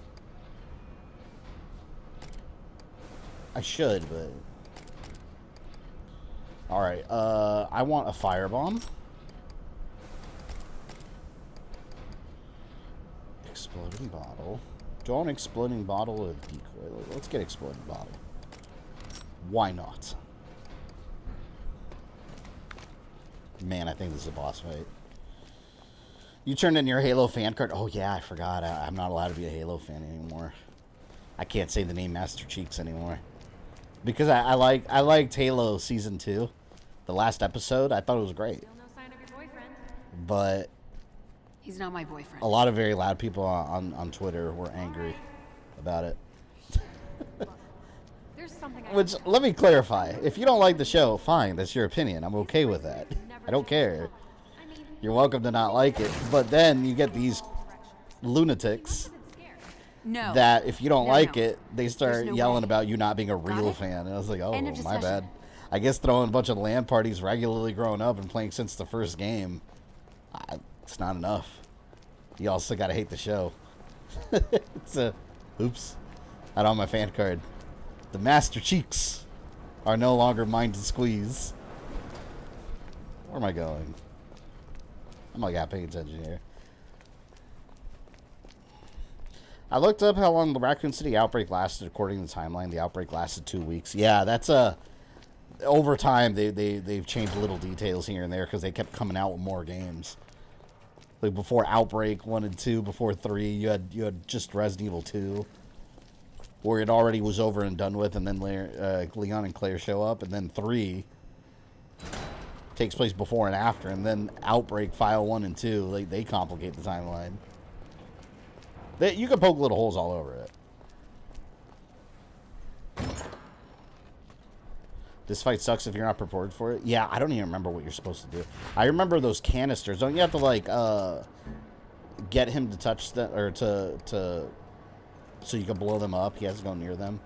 I should, but... Alright, I want a firebomb. Exploding bottle. Do I want an exploding bottle or decoy? Let's get exploding bottle. Why not? Man, I think this is a boss fight. You turned in your Halo fan card. Oh, yeah, I forgot. I'm not allowed to be a Halo fan anymore. I can't say the name Master Cheeks anymore. Because I liked Halo Season 2. The last episode, I thought it was great. Still no sign of your boyfriend. But He's not my boyfriend. a lot of very loud people on Twitter were angry about it. There's something Which, let me clarify. If you don't like the show, fine. That's your opinion. I'm okay with that. I don't care. You're welcome to not like it. But then you get these lunatics No. that if you don't No, like no. it, they start There's no yelling way. about you not being a real it? fan. And I was like, oh, End of my discussion. bad. I guess throwing a bunch of LAN parties regularly growing up and playing since the first game, it's not enough. You also got to hate the show. It's a, oops. I don't have my fan card. The Master Cheeks are no longer mine to squeeze. Where am I going? I'm not paying attention here. I looked up how long the Raccoon City outbreak lasted according to the timeline. The outbreak lasted 2 weeks. Yeah, that's over time they've changed little details here and there because they kept coming out with more games. Like before Outbreak 1 and 2, before 3, you had just Resident Evil 2, where it already was over and done with, and then Leon and Claire show up, and then 3 takes place before and after, and then Outbreak File 1 and 2, they complicate the timeline. You can poke little holes all over it. This fight sucks if you're not prepared for it. Yeah, I don't even remember what you're supposed to do. I remember those canisters. Don't you have to, like, get him to touch them, or to so you can blow them up? He has to go near them.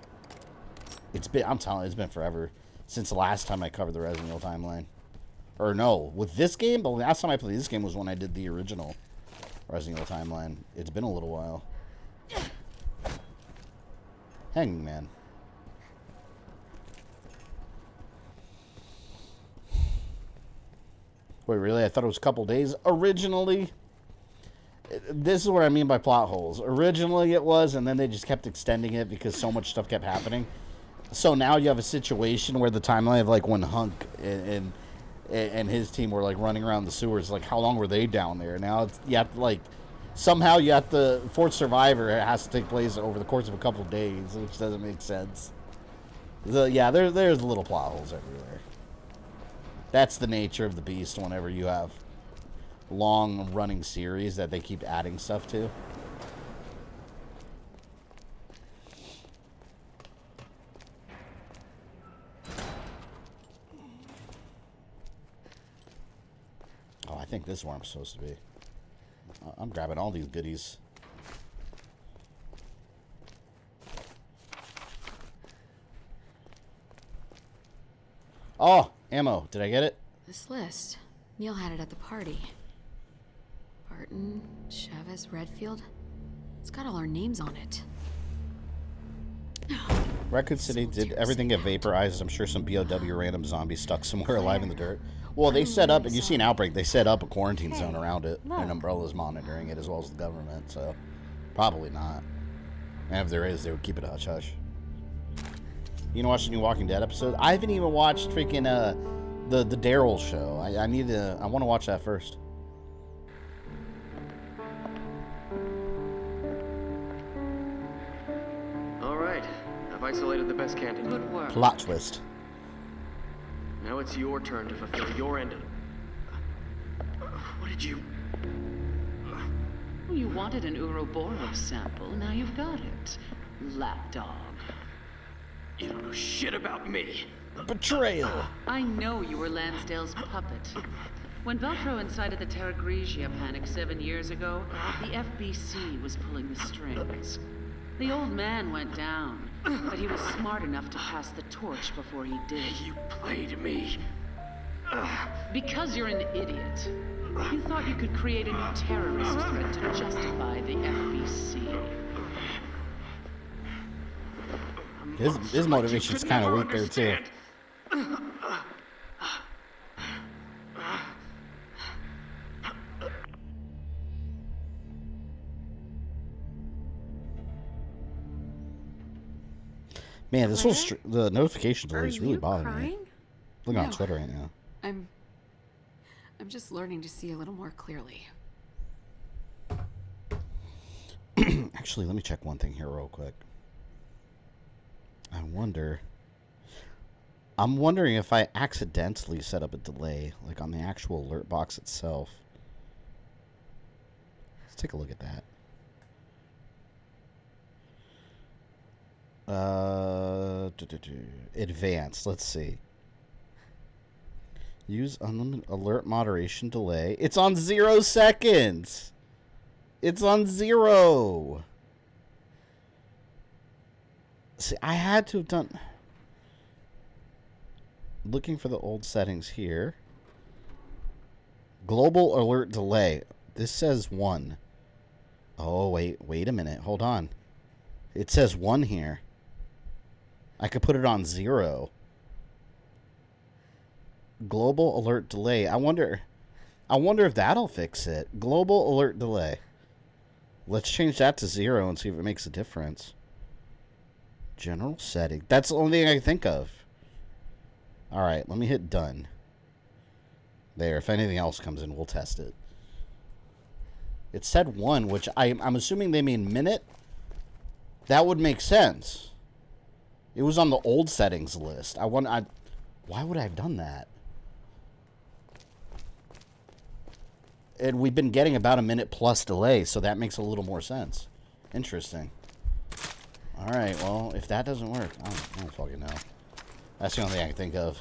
I'm telling you, it's been forever since the last time I covered the Resident Evil timeline. Or no, with this game, the last time I played this game was when I did the original Resident Evil timeline. It's been a little while. Hanging Man. Wait, really? I thought it was a couple days. Originally, this is what I mean by plot holes. Originally it was, and then they just kept extending it because so much stuff kept happening. So now you have a situation where the timeline of, like, when Hunk and his team were, like, running around the sewers, like, how long were they down there? Now you have to, like, somehow you have to, Fourth Survivor has to take place over the course of a couple of days, which doesn't make sense. Yeah, there's little plot holes everywhere. That's the nature of the beast whenever you have long-running series that they keep adding stuff to. Oh, I think this is where I'm supposed to be. I'm grabbing all these goodies. Oh, ammo. Did I get it? This list. Neil had it at the party. Barton, Chavez, Redfield. It's got all our names on it. Raccoon City, did everything get vaporized? I'm sure some BOW random zombie stuck somewhere alive in the dirt. Well, they set up, and you see an outbreak, they set up a quarantine zone around it, and Umbrella's monitoring it as well as the government, so probably not. And if there is, they would keep it hush-hush. You know, watch the new Walking Dead episode? I haven't even watched freaking, the Daryl show. I want to watch that first. All right, I've isolated the best candidate. Good work. Plot twist. Now it's your turn to fulfill your end of... What did you... You wanted an Ouroboros sample, now you've got it. Lapdog. You don't know shit about me. Betrayal. I know you were Lansdale's puppet. When Velcro incited the Terra Grigia panic 7 years ago, the FBC was pulling the strings. The old man went down, but he was smart enough to pass the torch before he did. You played me. Because you're an idiot. You thought you could create a new terrorist threat to justify the FBC. His motivation's kind of weak there, too. Man, this whole the notification delay is really bothering me. Look on Twitter right now. I'm just learning to see a little more clearly. Actually, let me check one thing here real quick. I'm wondering if I accidentally set up a delay, like on the actual alert box itself. Let's take a look at that. Advanced, let's see. Use unlimited alert moderation delay. It's on 0 seconds. It's on 0. See, I had to have done... Looking for the old settings here. Global alert delay. This says 1. Oh, wait a minute. Hold on. It says 1 here. I could put it on 0. Global alert delay. I wonder if that'll fix it. Global alert delay. Let's change that to 0 and see if it makes a difference. General setting. That's the only thing I can think of. Alright, let me hit done. There, if anything else comes in, we'll test it. It said 1, which I'm assuming they mean minute. That would make sense. It was on the old settings list. Why would I have done that? And we've been getting about a minute plus delay, so that makes a little more sense. Interesting. Alright, well, if that doesn't work, I don't fucking know. That's the only thing I can think of.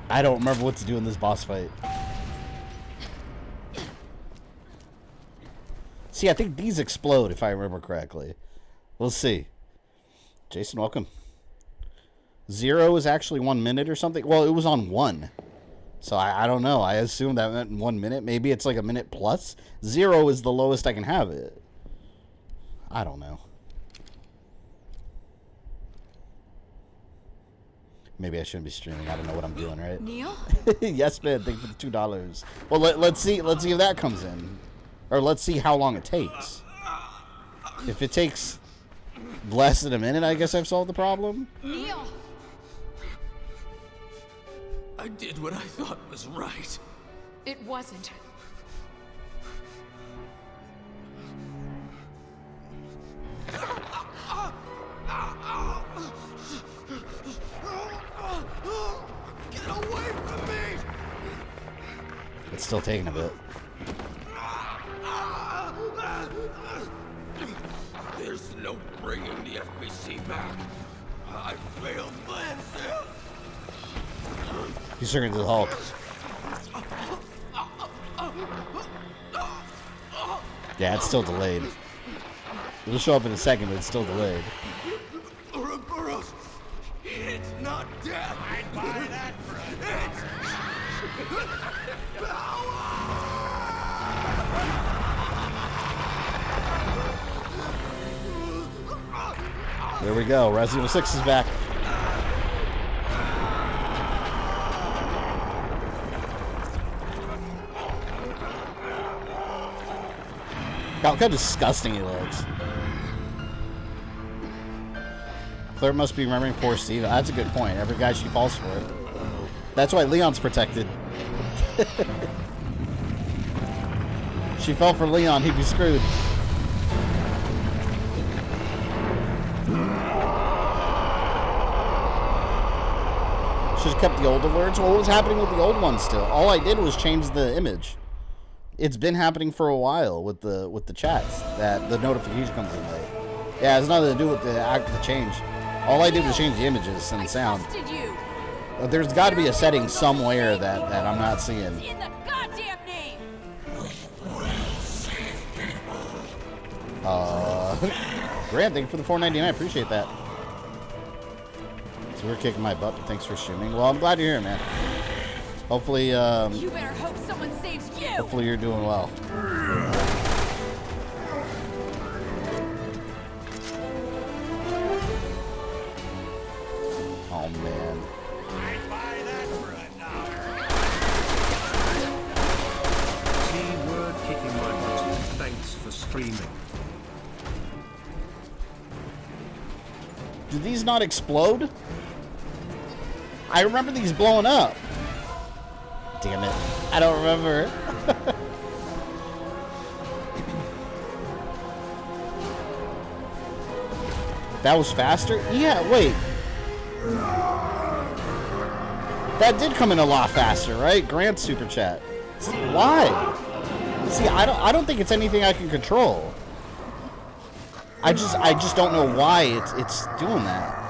I don't remember what to do in this boss fight. See, I think these explode, if I remember correctly. We'll see. Jason, welcome. 0 is actually 1 minute or something. Well, it was on 1. So I don't know. I assume that meant 1 minute. Maybe it's like a minute plus. 0 is the lowest I can have it. I don't know. Maybe I shouldn't be streaming. I don't know what I'm doing, right? Neil? Yes, man. Thank you for the $2. Well, let's see if that comes in. Or let's see how long it takes. If it takes less than a minute, I guess I've solved the problem. Neil! I did what I thought was right. It wasn't. Get away from me! It's still taking a bit. There's no bringing the FBC back. I failed Lansdale. He's turning into the Hulk. Yeah, it's still delayed. It'll show up in a second, but it's still delayed. Ouroboros, it's not death. I'd buy that for There we go. Resident Evil 6 is back. Look how disgusting he looks. Claire must be remembering poor Steve. That's a good point. Every guy she falls for. That's why Leon's protected. She fell for Leon, he'd be screwed. Should have kept the old alerts. What was happening with the old one still? All I did was change the image. It's been happening for a while with the chats that the notification comes in late. Yeah, it has nothing to do with the change. All I did was change the images and the sound. There's got to be a setting somewhere that I'm not seeing. In the goddamn name. Grant, thank you for the $4.99. Appreciate that. So we're kicking my butt, but thanks for streaming. Well, I'm glad you're here, man. Hopefully, You better hope someone saves you. hopefully you're doing well. Oh man. I'd buy that for $1. T-word kicking my butt. Thanks for streaming. Do these not explode? I remember these blowing up. Damn it. I don't remember. That was faster? Yeah, wait. That did come in a lot faster, right? Grant super chat. Why? See, I don't think it's anything I can control. I just don't know why it's doing that.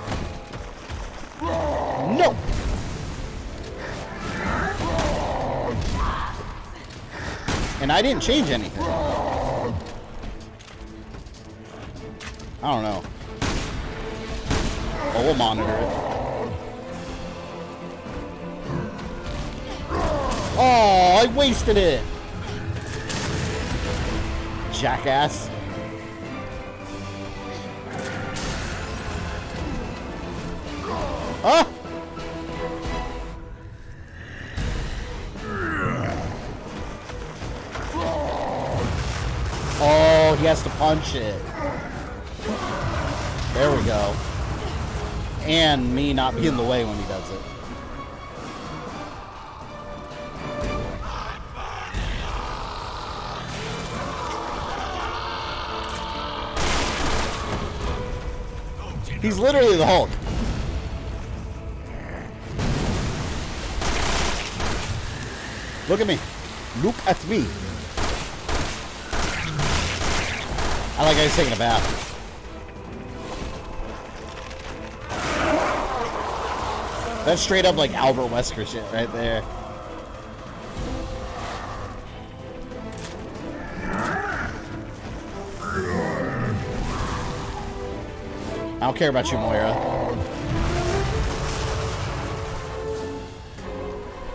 No. And I didn't change anything. I don't know. Oh, we'll monitor it. Oh, I wasted it. Jackass. Ah! Oh, he has to punch it. There we go. And me not be in the way when he does it. He's literally the Hulk. Look at me. Look at me. I like how he's taking a bath. That's straight up like Albert Wesker shit right there. I don't care about you, Moira.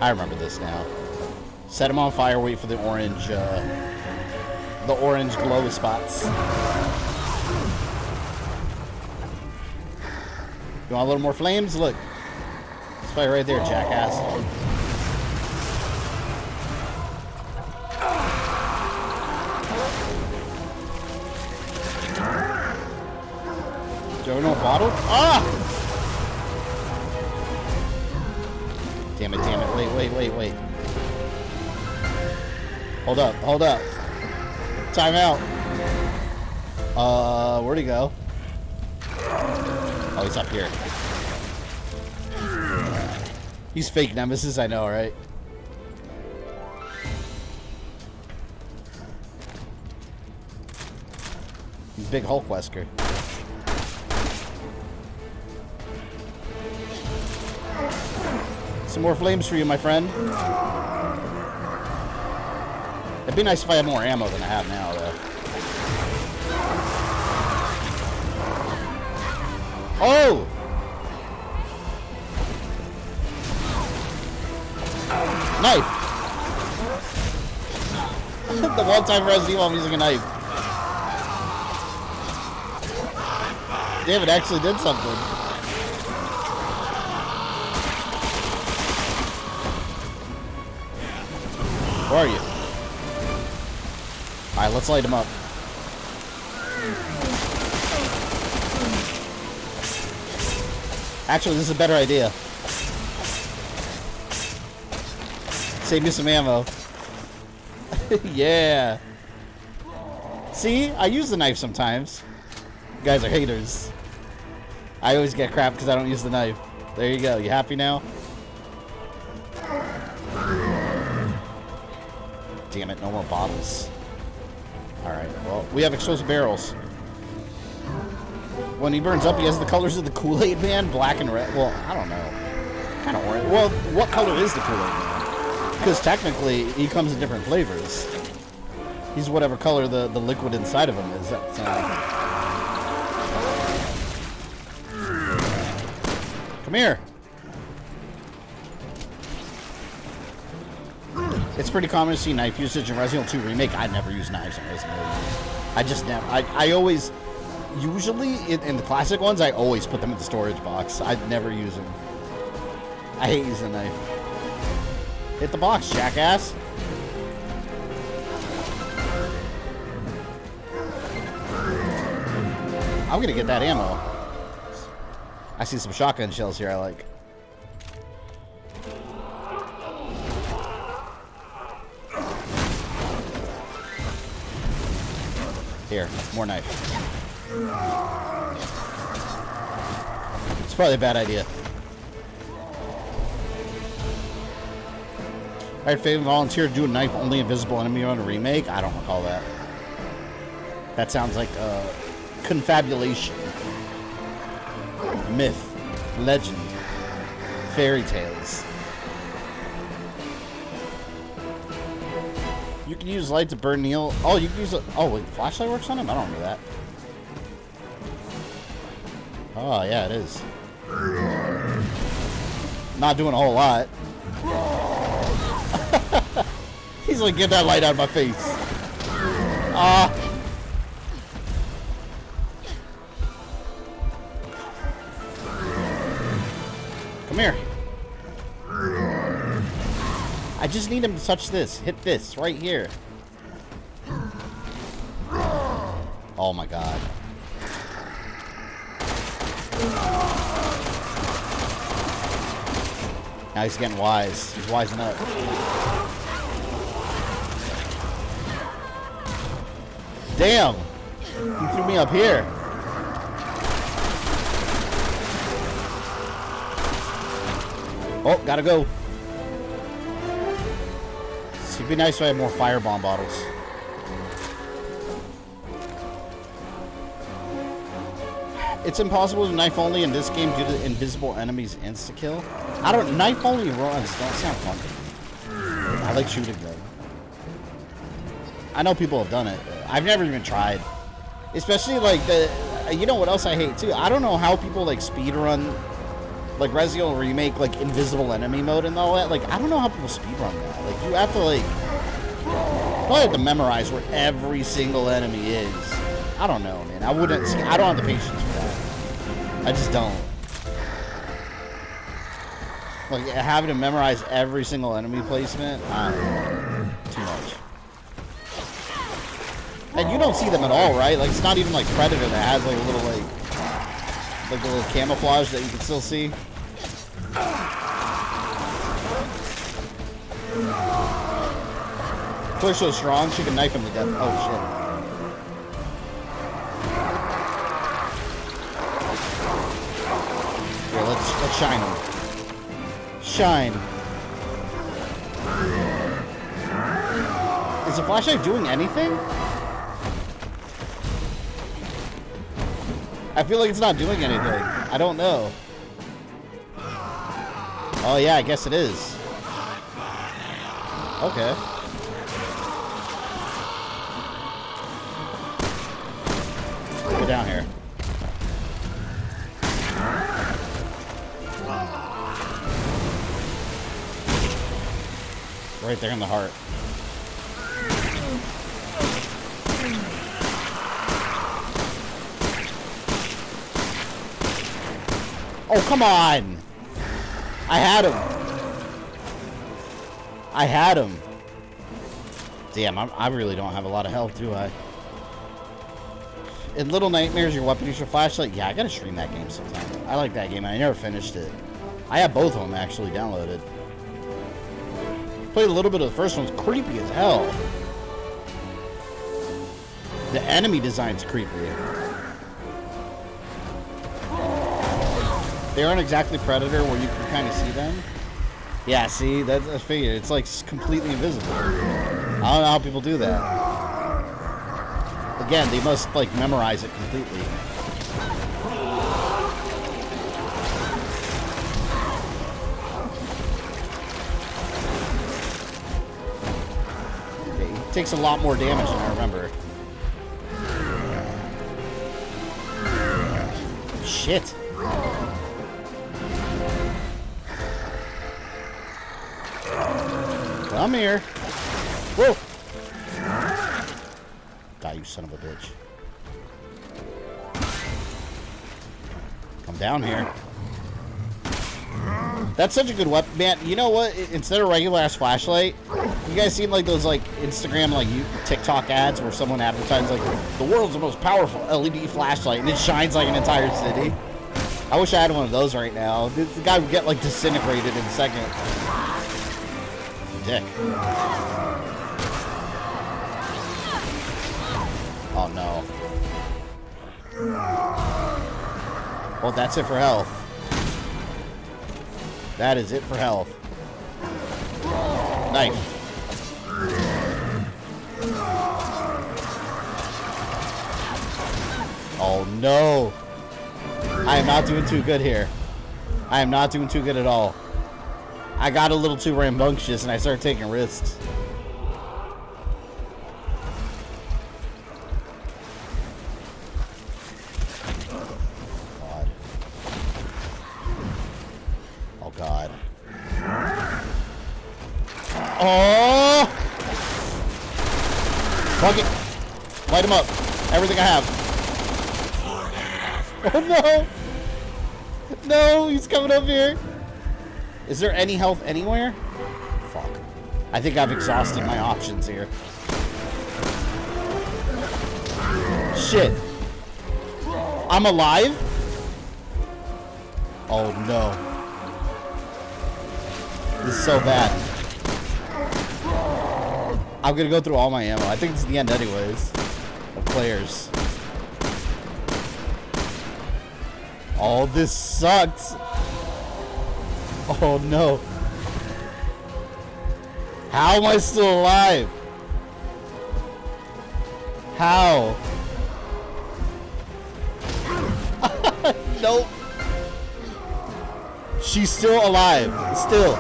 I remember this now. Set him on fire, wait for the orange glow spots. You want a little more flames? Look. It's fire right there, jackass. Joe, no bottle? Ah! Damn it, damn it. Wait. Hold up. Time out. Where'd he go? Oh, he's up here. He's fake Nemesis, I know, right? He's big Hulk Wesker. Some more flames for you, my friend. It'd be nice if I had more ammo than I have now, though. Oh! Knife! The one time Resident Evil I'm using a knife. Damn, it actually did something. Where are you? Alright, let's light him up. Actually, this is a better idea. Save me some ammo. Yeah. See? I use the knife sometimes. You guys are haters. I always get crap because I don't use the knife. There you go. You happy now? Damn it, no more bottles. Alright, well, we have explosive barrels. When he burns up, he has the colors of the Kool-Aid Man, black and red. Well, I don't know. Kind of orange. Well, what color is the Kool-Aid Man? Because technically, he comes in different flavors. He's whatever color the liquid inside of him is. Come here. It's pretty common to see knife usage in Resident Evil 2 Remake. I never use knives in Resident Evil. I just never. I always, usually in the classic ones, I always put them in the storage box. I never use them. I hate using a knife. Hit the box, jackass. I'm gonna get that ammo. I see some shotgun shells here I like. Here, more knife. It's probably a bad idea. Alright, Faven volunteer to do a knife only invisible enemy on a remake? I don't recall that. That sounds like confabulation. Myth. Legend. Fairy tales. You can use light to burn Neil. Oh, you can use a... Oh, wait, flashlight works on him? I don't remember that. Oh, yeah, it is. Not doing a whole lot. He's like, get that light out of my face. Come here. I just need him to touch this. Hit this right here. Oh my god. Now he's getting wise. He's wising up. Damn! He threw me up here. Oh, gotta go. It'd be nice if I had more firebomb bottles. It's impossible to knife only in this game due to invisible enemies insta-kill. I don't... Knife only runs don't sound fun. I like shooting them. I know people have done it. I've never even tried. Especially like the... You know what else I hate too? I don't know how people like speedrun like Resident Evil Remake, like invisible enemy mode and all that. Like, I don't know how people speedrun that. Like, you have to like... You have to memorize where every single enemy is. I don't know, man. I wouldn't... I don't have the patience for that. I just don't. Like, having to memorize every single enemy placement, too much. And you don't see them at all, right? Like, it's not even like Predator that has like a little like a little camouflage that you can still see. Claire's so strong, she can knife him to death. Oh shit. Here, let's shine him. Shine. Is the flashlight doing anything? I feel like it's not doing anything. I don't know. Oh yeah, I guess it is. Okay. Get down here. Right there in the heart. Oh, come on! I had him. I had him. Damn, I really don't have a lot of health, do I? In Little Nightmares, your weapon is your flashlight. Yeah, I gotta stream that game sometime. I like that game. I never finished it. I have both of them actually downloaded. Played a little bit of the first one. It's creepy as hell. The enemy design's creepy. They aren't exactly Predator where you can kind of see them. Yeah, see, that's a figure. It's like completely invisible. I don't know how people do that. Again, they must like memorize it completely. Okay, it takes a lot more damage than I remember. Shit. Come here. Whoa. Die, you son of a bitch. Come down here. That's such a good weapon, man. You know what? Instead of regular ass flashlight, you guys seen like those like Instagram, like TikTok ads where someone advertises like the world's most powerful LED flashlight and it shines like an entire city? I wish I had one of those right now. The guy would get like disintegrated in a second. Dick. Oh no. Well, that's it for health. That is it for health. Knife. Oh no. I am not doing too good here. I am not doing too good at all. I got a little too rambunctious and I started taking risks. Oh God. Oh! Fuck it. Light him up. Everything I have. Oh no! No, he's coming up here. Is there any health anywhere? Fuck. I think I've exhausted my options here. Shit. I'm alive? Oh no. This is so bad. I'm gonna go through all my ammo. I think this is the end anyways. Of players. Oh, this sucks. Oh no. How am I still alive? How? Nope. She's still alive. Still.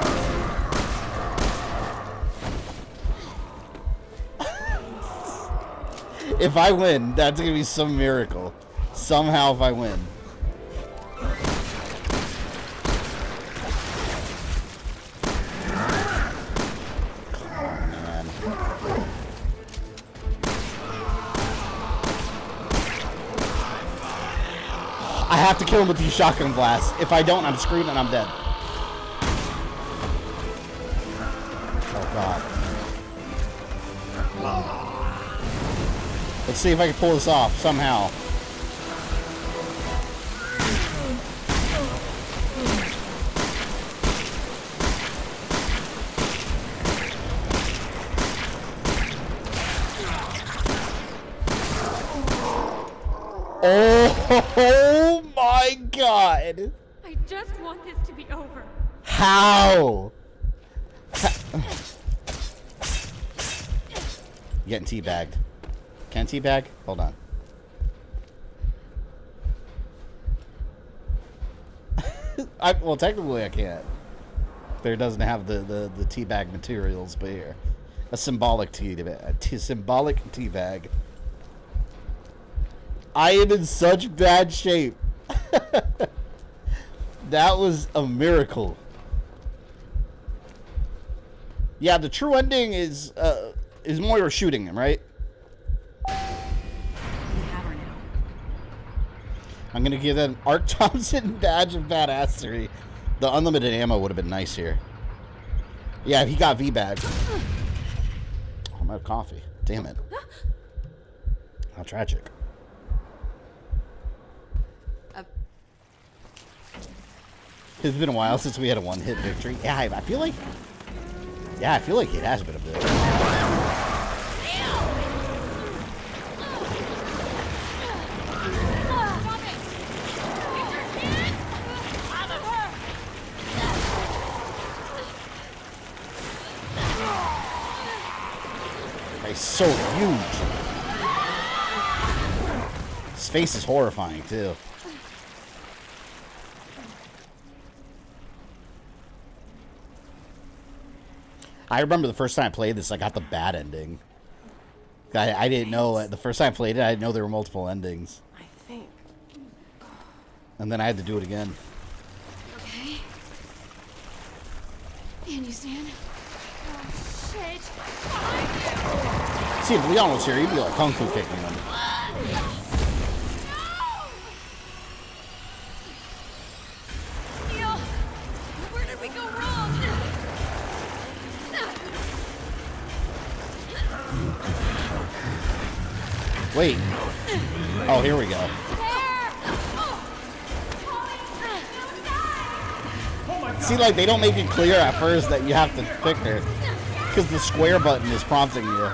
If I win, that's gonna be some miracle. Somehow if I win. I have to kill him with these shotgun blasts. If I don't, I'm screwed and I'm dead. Oh God. Let's see if I can pull this off somehow. Oh my God! I just want this to be over. How? Getting teabagged. Can teabag? Hold on. Well, technically I can't. There doesn't have the teabag materials, but here. A symbolic symbolic teabag. I am in such bad shape. That was a miracle. Yeah, the true ending is Moira shooting him, right? We have her now. I'm going to give that an Art Thompson badge of badassery. The unlimited ammo would have been nice here. Yeah, he got V-bagged. Oh, I'm out of coffee. Damn it. How tragic. It's been a while since we had a one-hit victory. Yeah, I feel like... Yeah, I feel like it has been a bit. He's so huge. His face is horrifying, too. I remember the first time I played this, I got the bad ending. I didn't know, the first time I played it, I didn't know there were multiple endings. I think. And then I had to do it again. Okay. And you stand. Oh, shit. See, if Leon was here, he'd be like kung fu kicking him. Neil, where did we go wrong? Wait. Oh, here we go. See, like, they don't make it clear at first that you have to pick her. Because the square button is prompting you.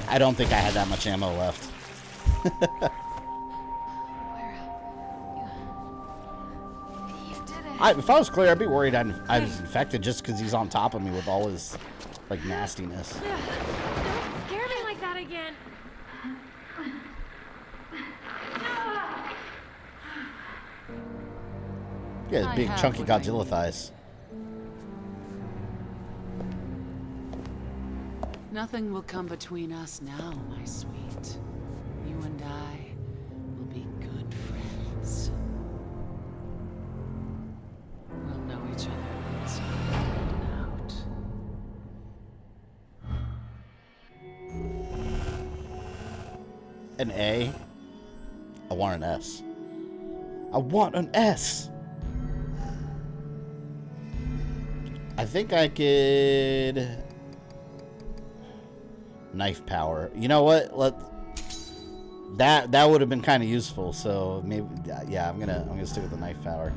I don't think I had that much ammo left. If I was clear, I'd be worried I was infected just because he's on top of me with all his, like, nastiness. Don't scare me like that again. Yeah, big chunky Godzilla thighs. Nothing will come between us now, my sweet. You and I will be good friends. We'll know each other inside and out. An A? I want an S. I want an S! I think I could... Knife power. You know what? That would have been kind of useful. So maybe, yeah, I'm gonna stick with the knife power.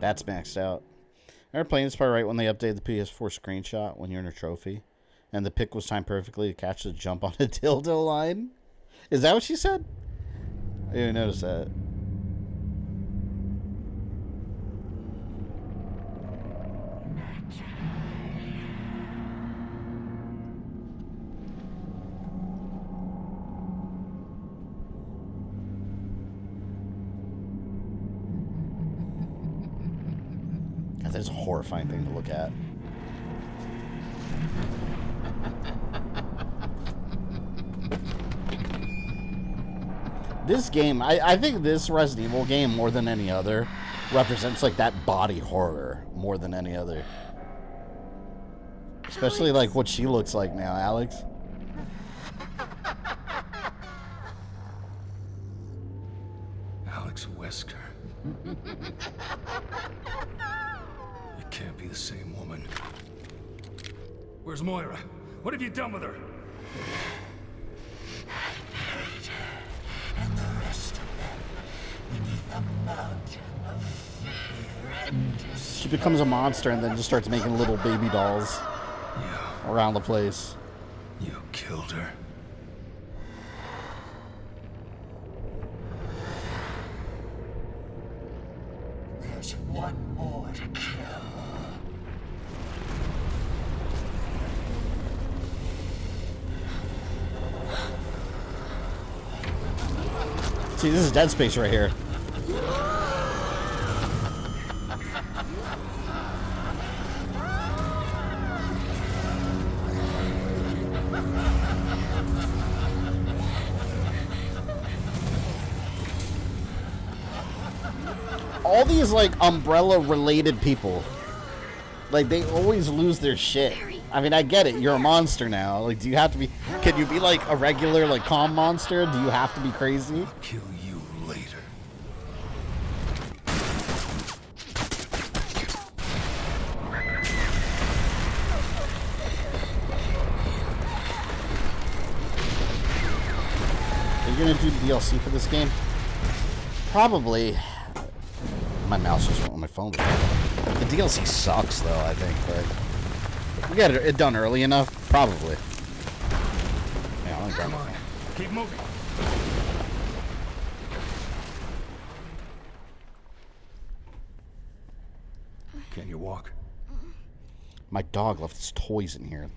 That's maxed out. I remember playing this part right when they updated the PS4 screenshot when you're in a trophy, and the pick was timed perfectly to catch the jump on a dildo line. Is that what she said? I didn't notice that. That is a horrifying thing to look at. This game, I think this Resident Evil game, more than any other, represents like that body horror more than any other. Especially Alex. Like what she looks like now, Alex. Alex Wesker. You can't be the same woman. Where's Moira? What have you done with her? And the rest of them beneath the mountain of fear and despair. She becomes a monster and then just starts making little baby dolls around the place. You killed her. There's one more to kill. See, this is Dead Space right here. all these like Umbrella-related people, like they always lose their shit. I mean, I get it. You're a monster now. Like, do you have to be? Can you be like a regular, like calm monster? Do you have to be crazy? I'll kill you later. Are you gonna do DLC for this game? Probably. My mouse just went on my phone. The DLC sucks, though, I think, but if we get it done early enough, probably. Yeah, Come on, keep moving. Can you walk? My dog left his toys in here.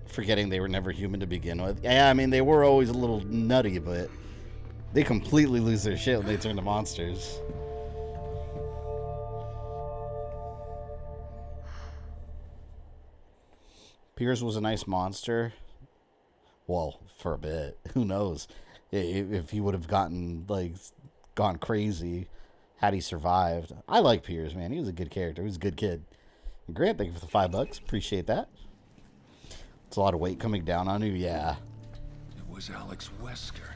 Forgetting they were never human to begin with. Yeah, I mean, they were always a little nutty, but they completely lose their shit when they turn to monsters. Piers was a nice monster. Well, for a bit. Who knows? If he would have gone crazy had he survived. I like Piers, man. He was a good character. He was a good kid. And Grant, thank you for the $5. Appreciate that. It's a lot of weight coming down on you, yeah. It was Alex Wesker.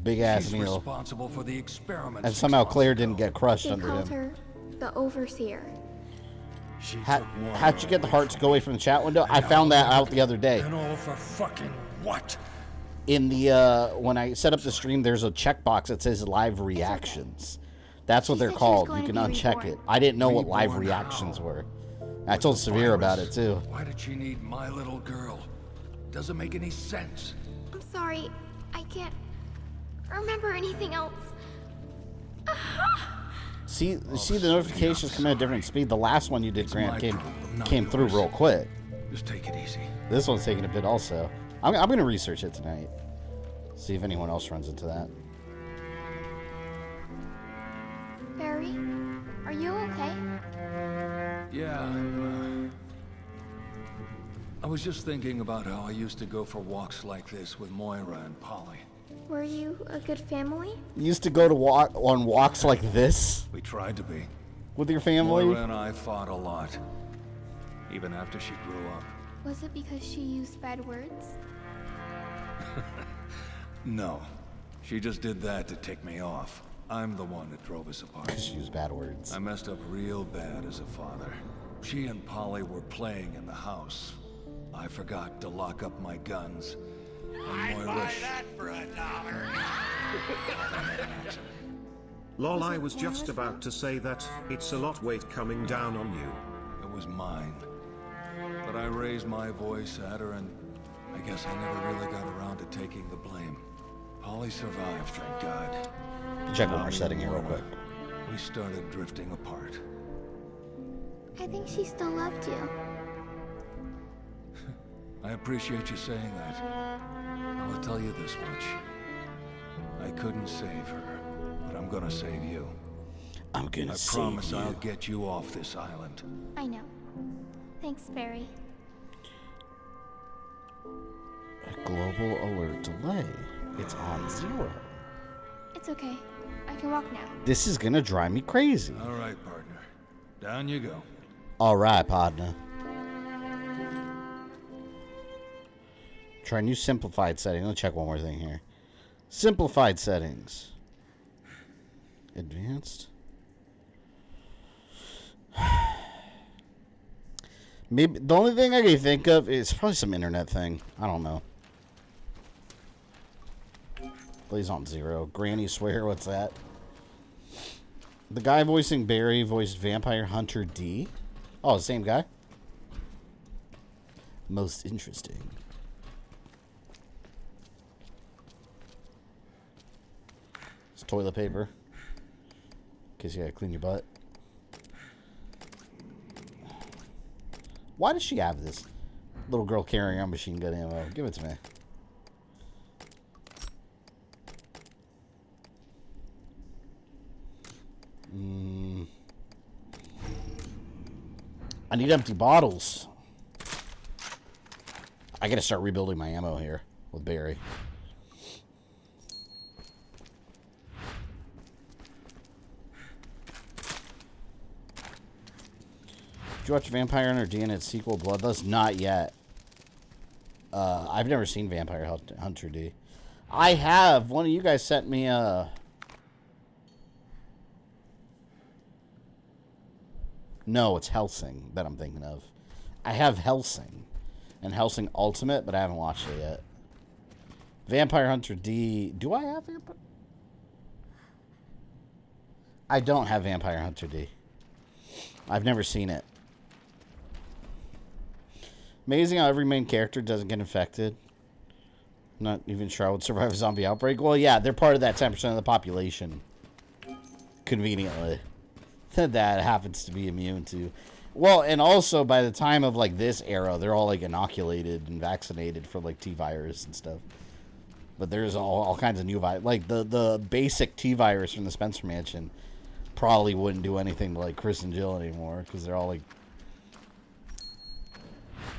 Big ass She's meal. responsible for the experiment. And somehow Claire didn't get crushed They under called him. her the Overseer. How'd you get the hearts to go away from the chat window? I found that out the other day. And all for fucking what? In the when I set up the stream, there's a checkbox that says live reactions. That's what they're called. You can uncheck it. I didn't know what live reactions were. I told Severe about it too. Why did she need my little girl? Doesn't make any sense. I'm sorry, I can't remember anything else. See the notifications come at a different speed. The last one you did, Grant, came through real quick. Just take it easy. This one's taking a bit also. I'm gonna research it tonight. See if anyone else runs into that. Barry, are you okay? Yeah, I was just thinking about how I used to go for walks like this with Moira and Polly. Were you a good family? You used to go to on walks like this? We tried to be. With your family? Moira and I fought a lot. Even after she grew up. Was it because she used bad words? No. She just did that to tick me off. I'm the one that drove us apart. She used bad words. I messed up real bad as a father. She and Polly were playing in the house. I forgot to lock up my guns. I'd buy that for $1. Lol, I was just about to say that it's a lot weight coming down on you. It was mine. But I raised my voice at her and I guess I never really got around to taking the blame. Polly survived, thank God. Check one more setting here real quick. We started drifting apart. I think she still loved you. I appreciate you saying that. I'll tell you this much. I couldn't save her, but I'm gonna save you. I'm gonna save you. I promise I'll get you off this island. I know. Thanks, Barry. A global alert delay. It's on 0. It's okay. I can walk now. This is gonna drive me crazy. All right, partner. Down you go. All right, partner. Try new simplified setting. Let's check one more thing here. Simplified settings. Advanced. Maybe the only thing I can think of is probably some internet thing. I don't know. Plays on 0. Granny swear, what's that? The guy voicing Barry voiced Vampire Hunter D. Oh, same guy? Most interesting. It's toilet paper. In case you gotta clean your butt. Why does she have this? Little girl carrying on machine gun ammo. Give it to me. I need empty bottles. I gotta start rebuilding my ammo here. with Barry. Did you watch Vampire Hunter D and its sequel, Bloodlust? Not yet. I've never seen Vampire Hunter D. I have. One of you guys sent me a... No, it's Hellsing that I'm thinking of. I have Hellsing and Hellsing Ultimate, but I haven't watched it yet. Vampire Hunter D. Do I have Vampire? I don't have Vampire Hunter D. I've never seen it. Amazing how every main character doesn't get infected. Not even sure I would survive a zombie outbreak. Well, yeah, they're part of that 10% of the population. Conveniently. That happens to be immune to. Well, and also by the time of like this era, they're all like inoculated and vaccinated for like T-virus and stuff. But there's all kinds of new virus. Like the basic T-virus from the Spencer Mansion probably wouldn't do anything to like Chris and Jill anymore because they're all like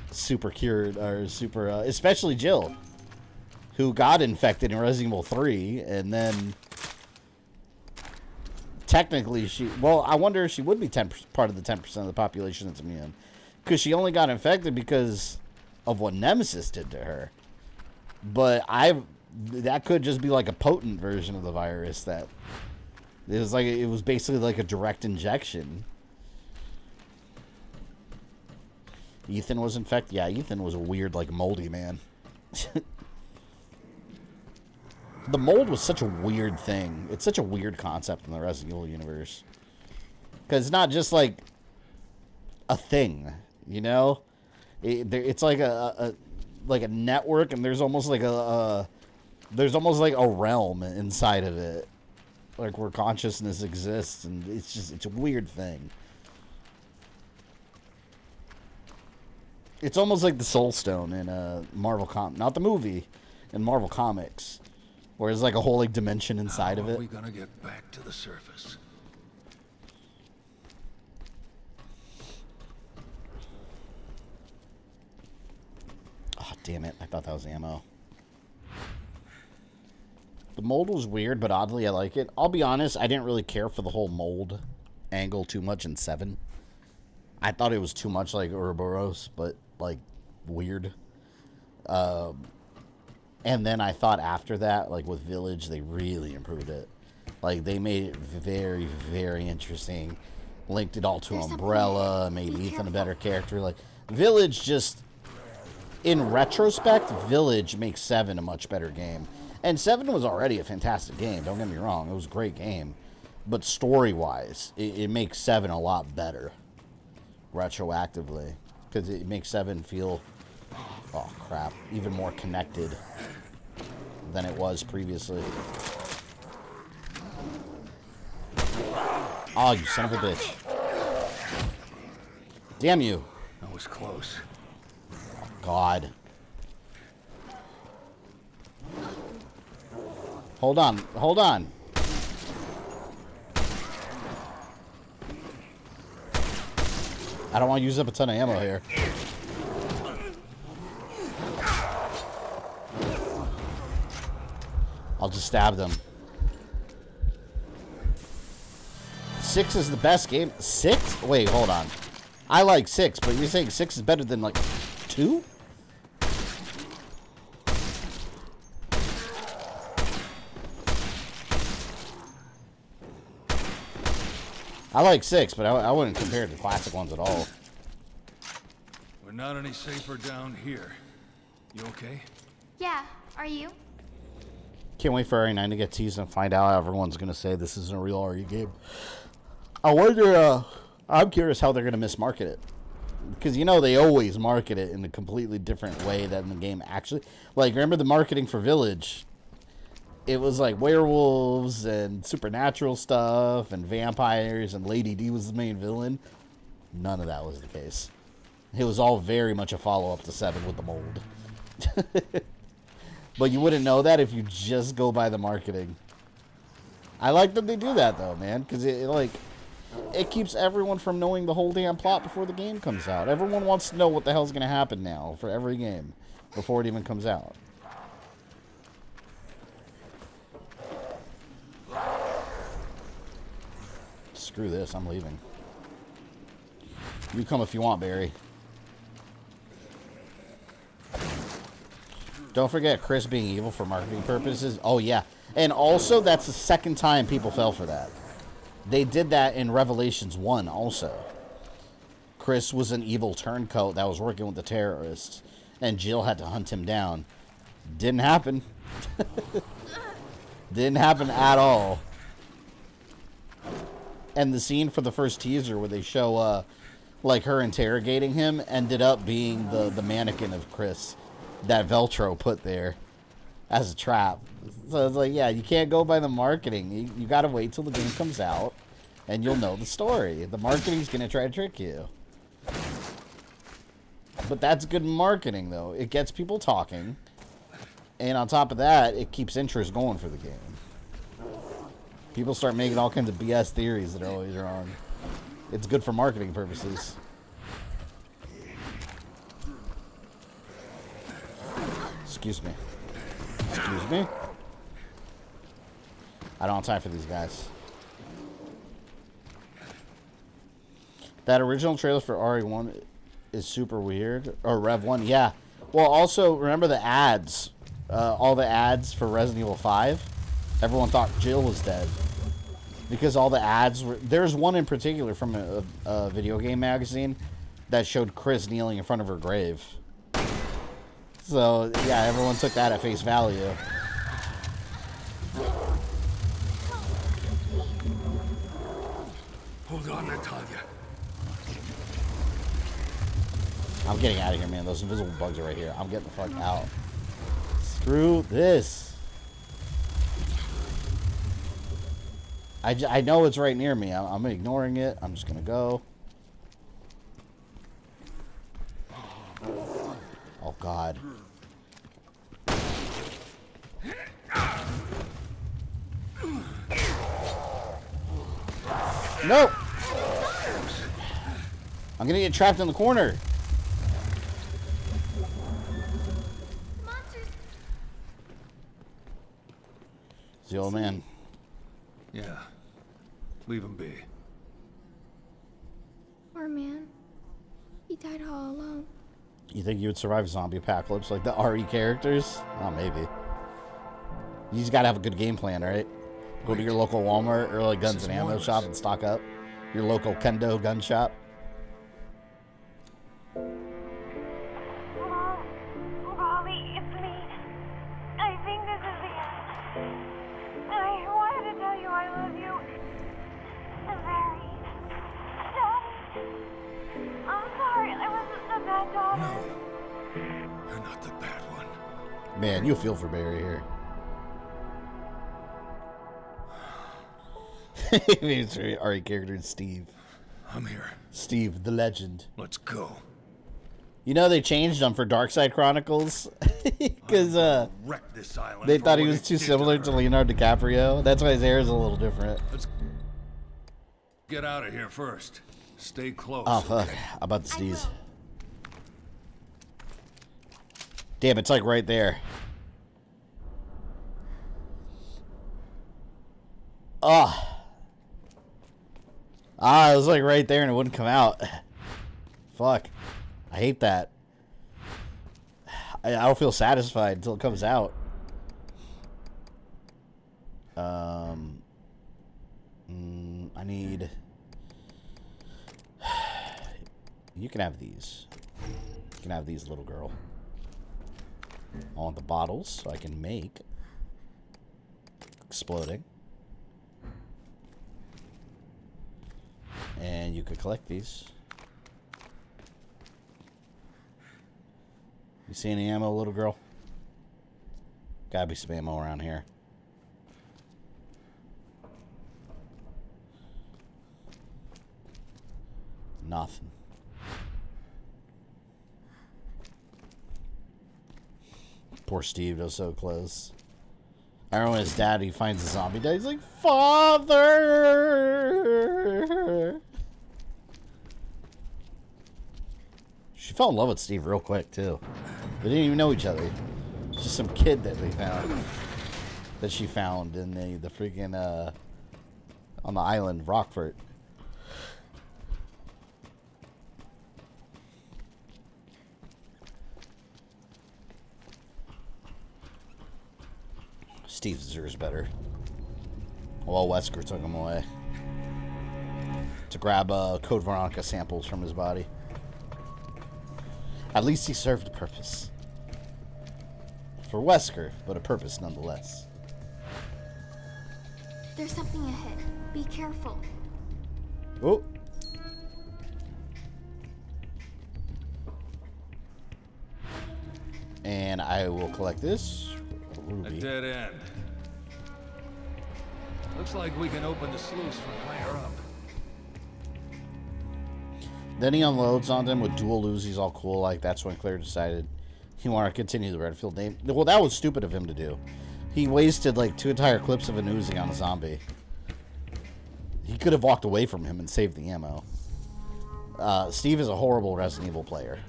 super cured or super, especially Jill, who got infected in Resident Evil 3 and then. Technically, well, I wonder if she would be part of the 10% of the population that's immune. Because she only got infected because of what Nemesis did to her. But that could just be like a potent version of the virus that... It was basically like a direct injection. Ethan was infected? Yeah, Ethan was a weird, like, moldy man. The mold was such a weird thing. It's such a weird concept in the Resident Evil universe. Because it's not just like a thing, you know? It's like a network, and there's almost like a realm inside of it, like where consciousness exists, and it's a weird thing. It's almost like the Soul Stone in Marvel not the movie, in Marvel Comics. Where there's like a whole like dimension inside of it. How are we gonna get back to the surface? Oh, damn it. I thought that was ammo. The mold was weird, but oddly I like it. I'll be honest, I didn't really care for the whole mold angle too much in 7. I thought it was too much like Ouroboros, but like weird. And then I thought after that, like with Village, they really improved it. Like they made it very, very interesting. Linked it all to Umbrella, made Ethan a better character. Like Village just, in retrospect, Village makes 7 a much better game. And 7 was already a fantastic game, don't get me wrong. It was a great game. But story-wise, it makes 7 a lot better. Retroactively. Because it makes 7 feel... Oh, crap. Even more connected than it was previously. Oh, you son of a bitch. Damn you. That was close. God. Hold on. Hold on. I don't want to use up a ton of ammo here. I'll just stab them. 6 is the best game. 6? Wait, hold on. I like 6, but you're saying 6 is better than, like, 2? I like 6, but I wouldn't compare it to classic ones at all. We're not any safer down here. You okay? Yeah, are you? Can't wait for RE9 to get teased and find out how everyone's going to say this isn't a real RE game. I wonder, I'm curious how they're going to mismarket it. Because, you know, they always market it in a completely different way than the game actually. Like, remember the marketing for Village? It was like werewolves and supernatural stuff and vampires and Lady D was the main villain. None of that was the case. It was all very much a follow-up to 7 with the mold. But you wouldn't know that if you just go by the marketing. I like that they do that, though, man. Because it keeps everyone from knowing the whole damn plot before the game comes out. Everyone wants to know what the hell's going to happen now for every game before it even comes out. Screw this, I'm leaving. You come if you want, Barry. Don't forget Chris being evil for marketing purposes. Oh, yeah. And also, that's the second time people fell for that. They did that in Revelations 1 also. Chris was an evil turncoat that was working with the terrorists, and Jill had to hunt him down. Didn't happen. Didn't happen at all. And the scene for the first teaser where they show, like, her interrogating him ended up being the mannequin of Chris that Veltro put there as a trap. So it's like, yeah, you can't go by the marketing. You got to wait till the game comes out, and you'll know the story. The marketing's going to try to trick you. But that's good marketing, though. It gets people talking, and on top of that, it keeps interest going for the game. People start making all kinds of BS theories that are always wrong. It's good for marketing purposes. Excuse me. Excuse me? I don't have time for these guys. That original trailer for RE1 is super weird. Or Rev 1, yeah. Well, also, remember the ads? All the ads for Resident Evil 5? Everyone thought Jill was dead. Because all the ads were... There's one in particular from a video game magazine that showed Chris kneeling in front of her grave. So, yeah, everyone took that at face value. Hold on, Natalia. I'm getting out of here, man. Those invisible bugs are right here. I'm getting the fuck out. Screw this. I know it's right near me. I'm ignoring it. I'm just gonna go. Oh, God. No! I'm gonna get trapped in the corner. Monsters. It's the old man. Yeah. Leave him be. Poor man. He died all alone. You think you would survive a zombie apocalypse like the RE characters? Oh, maybe. You just gotta have a good game plan, right? Go to your local Walmart or like guns and ammo shop and stock up. Your local Kendo gun shop. Bobby, it's me. I think this is the end. I wanted to tell you I love you. Very. Daddy. I'm sorry, I wasn't the bad daughter. No. You're not the bad one. Man, you feel for Barry here. His RE character is Steve. I'm here. Steve, the legend. Let's go. You know they changed him for Darkside Chronicles because they thought he was too similar to Leonardo DiCaprio. That's why his hair is a little different. Let's get out of here first. Stay close. Oh fuck! Okay? How about the sneeze? Damn, it's like right there. Ah. It was like right there and it wouldn't come out. Fuck. I hate that. I don't feel satisfied until it comes out. I need... You can have these. You can have these, little girl. I want the bottles so I can make exploding. And you could collect these. You see any ammo, little girl? Gotta be some ammo around here. Nothing. Poor Steve, was so close. I remember when his dad, he finds a zombie dead, he's like, Father! She fell in love with Steve real quick, too. They didn't even know each other. Just some kid that they found. That she found in the freaking, on the island, Rockfort. Steve deserves better. Well, Wesker took him away to grab Code Veronica samples from his body. At least he served a purpose. For Wesker, but a purpose nonetheless. There's something ahead. Be careful. Oh. And I will collect this. Ruby. A dead end. Looks like we can open the sluice from higher up. Then he unloads on them with dual Uzis, all cool. Like, that's when Claire decided he wanted to continue the Redfield name. Well, that was stupid of him to do. He wasted like 2 entire clips of an Uzi on a zombie. He could have walked away from him and saved the ammo. Steve is a horrible Resident Evil player.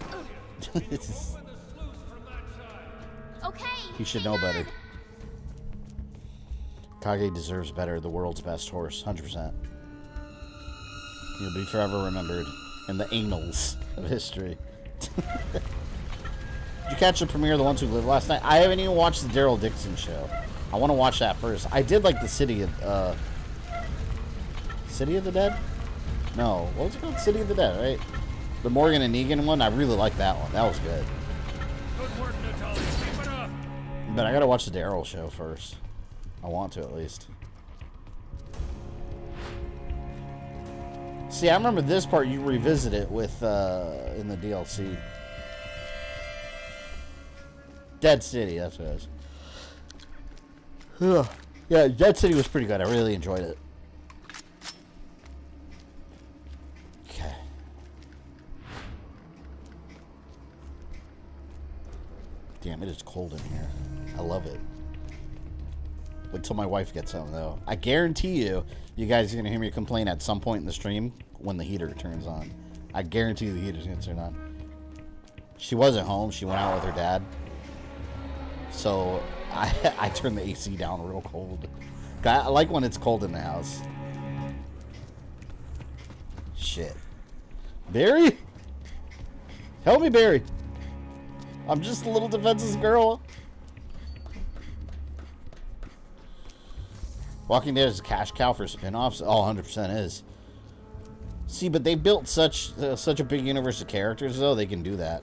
Okay. He should know better. Kage deserves better. The world's best horse, 100%. He'll be forever remembered in the annals of history. Did you catch the premiere of The Ones Who Lived last night? I haven't even watched the Daryl Dixon show. I want to watch that first. I did like the City of the Dead? No, what was it called? City of the Dead, right? The Morgan and Negan one. I really liked that one. That was good. Good work, Natalia. Keep it up. But I gotta watch the Daryl show first. I want to, at least. See, I remember this part. You revisit it with in the DLC. Dead City, that's what it is. Yeah, Dead City was pretty good. I really enjoyed it. Okay. Damn, it is cold in here. I love it. Wait till my wife gets home, though. I guarantee you, you guys are going to hear me complain at some point in the stream when the heater turns on. I guarantee you the heater's going to turn on. She wasn't home. She went out with her dad. So, I turned the AC down real cold. I like when it's cold in the house. Shit. Barry? Help me, Barry. I'm just a little defenseless girl. Walking Dead is a cash cow for spin-offs? Oh, 100% is. See, but they built such a big universe of characters, though, they can do that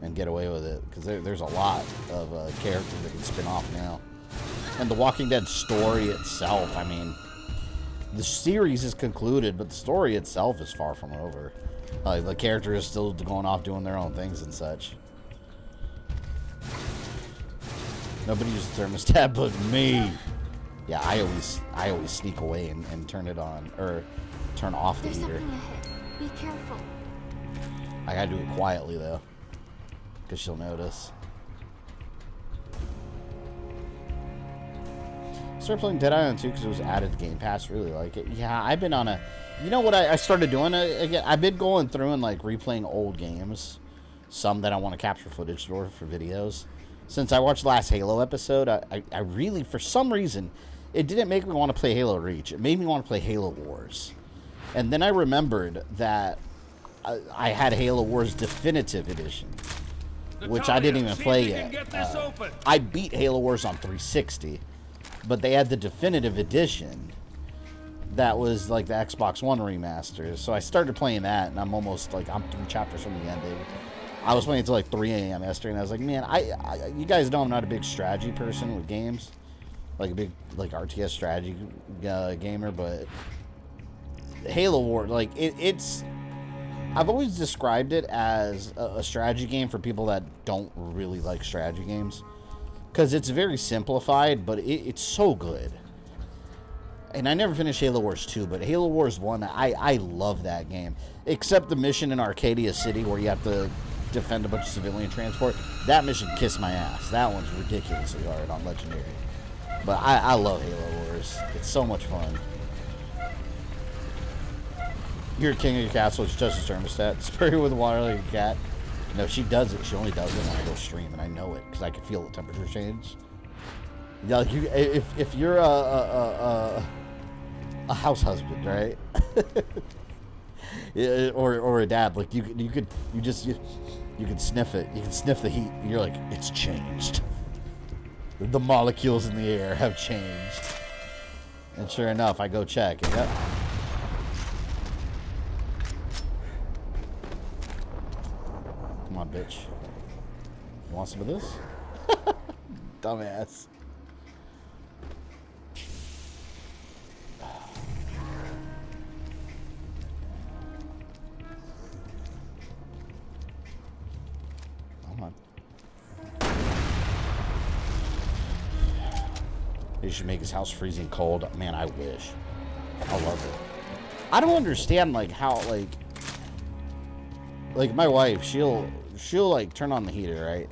and get away with it. Because there's a lot of characters that can spin off now. And the Walking Dead story itself, I mean, the series is concluded, but the story itself is far from over. The characters are still going off doing their own things and such. Nobody uses the thermostat but me. Yeah, I always sneak away and turn it on, or turn off the heater. Be careful. I gotta do it quietly though, because she'll notice. Started playing Dead Island 2 because it was added to Game Pass. Really like it. Yeah, I've been on a. You know what I started doing again? I've been going through and like replaying old games, some that I want to capture footage for videos. Since I watched the last Halo episode, I really, for some reason, it didn't make me want to play Halo Reach. It made me want to play Halo Wars. And then I remembered that I had Halo Wars Definitive Edition, which I didn't even play yet. I beat Halo Wars on 360, but they had the Definitive Edition that was like the Xbox One remaster. So I started playing that, and I'm almost like, I'm 3 chapters from the ending. I was playing until like 3 a.m. yesterday, and I was like, man, you guys know I'm not a big strategy person with games. Like a big RTS strategy gamer, but Halo War, like it's I've always described it as a strategy game for people that don't really like strategy games, because it's very simplified, but it's so good. And I never finished Halo Wars 2, but Halo Wars 1, I love that game, except the mission in Arcadia City where you have to defend a bunch of civilian transport. That mission kissed my ass. That one's ridiculously hard on Legendary. But I love Halo Wars. It's so much fun. You're a king of your castle. She touches thermostat. Spray her with water like a cat. No, she does it. She only does it when I go stream, and I know it because I can feel the temperature change. Yeah, like if you're a house husband, right? or a dad. Like you could sniff it. You can sniff the heat. And you're like, it's changed. The molecules in the air have changed. And sure enough, I go check. And yep. Come on, bitch. You want some of this? Dumbass. Come on. They should make his house freezing cold. Man, I wish. I love it. I don't understand, like, how, like my wife, she'll like turn on the heater, right?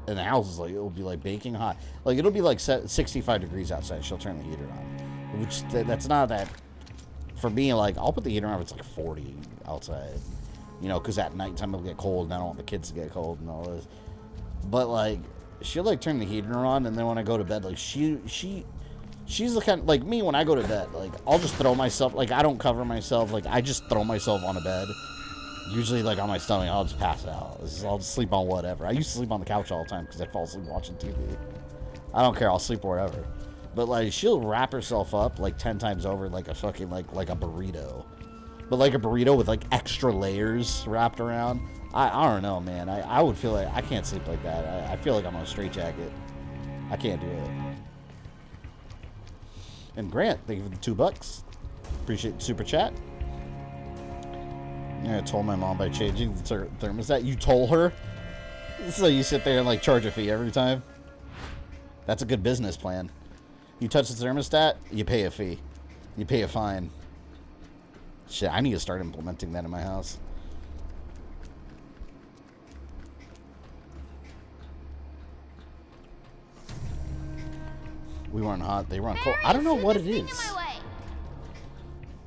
And the house is like, it'll be like baking hot. Like, it'll be like 65 degrees outside. She'll turn the heater on. Which, that's not that, for me, like, I'll put the heater on if it's like 40 outside. You know, because at nighttime it'll get cold, and I don't want the kids to get cold and all this. But, like, she'll, like, turn the heater on, and then when I go to bed, like, she's the kind, like, me, when I go to bed, like, I'll just throw myself, like, I don't cover myself, like, I just throw myself on a bed. Usually, like, on my stomach, I'll just pass out. I'll just sleep on whatever. I used to sleep on the couch all the time because I fall asleep watching TV. I don't care. I'll sleep wherever. But, like, she'll wrap herself up, like, 10 times over like a fucking, like a burrito. But, like, a burrito with, like, extra layers wrapped around. I don't know, man. I would feel like I can't sleep like that. I feel like I'm on a straitjacket. I can't do it. And Grant, thank you for the $2. Appreciate the super chat. Yeah, I told my mom by changing the thermostat. You told her? So you sit there and, like, charge a fee every time? That's a good business plan. You touch the thermostat, you pay a fee. You pay a fine. Shit, I need to start implementing that in my house. We run hot, they run cold. I don't know what it is.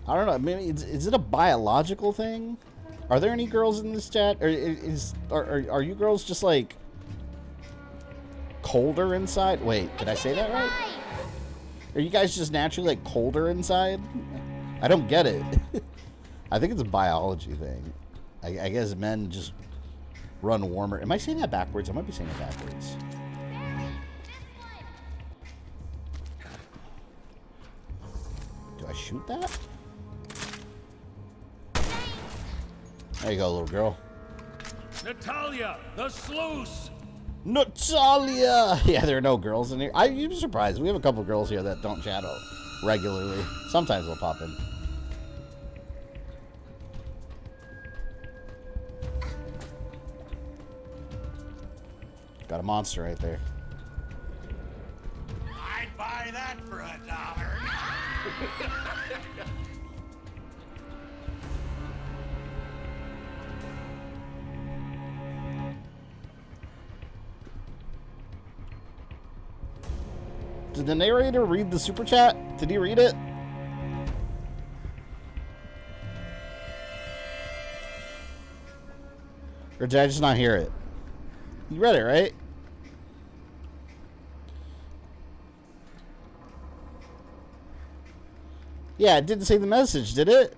I don't know. Maybe is it a biological thing? Are there any girls in this chat? Or are you girls just like colder inside? Wait, did I say that right? Are you guys just naturally like colder inside? I don't get it. I think it's a biology thing. I guess men just run warmer. Am I saying that backwards? I might be saying it backwards. Do I shoot that? There you go, little girl. Natalia, the sluice! Natalia! Yeah, there are no girls in here. You'd be surprised. We have a couple girls here that don't chat regularly. Sometimes they'll pop in. Got a monster right there. I'd buy that for $1. Did the narrator read the super chat? Did he read it? Or did I just not hear it? You read it, right? Yeah, it didn't say the message, did it?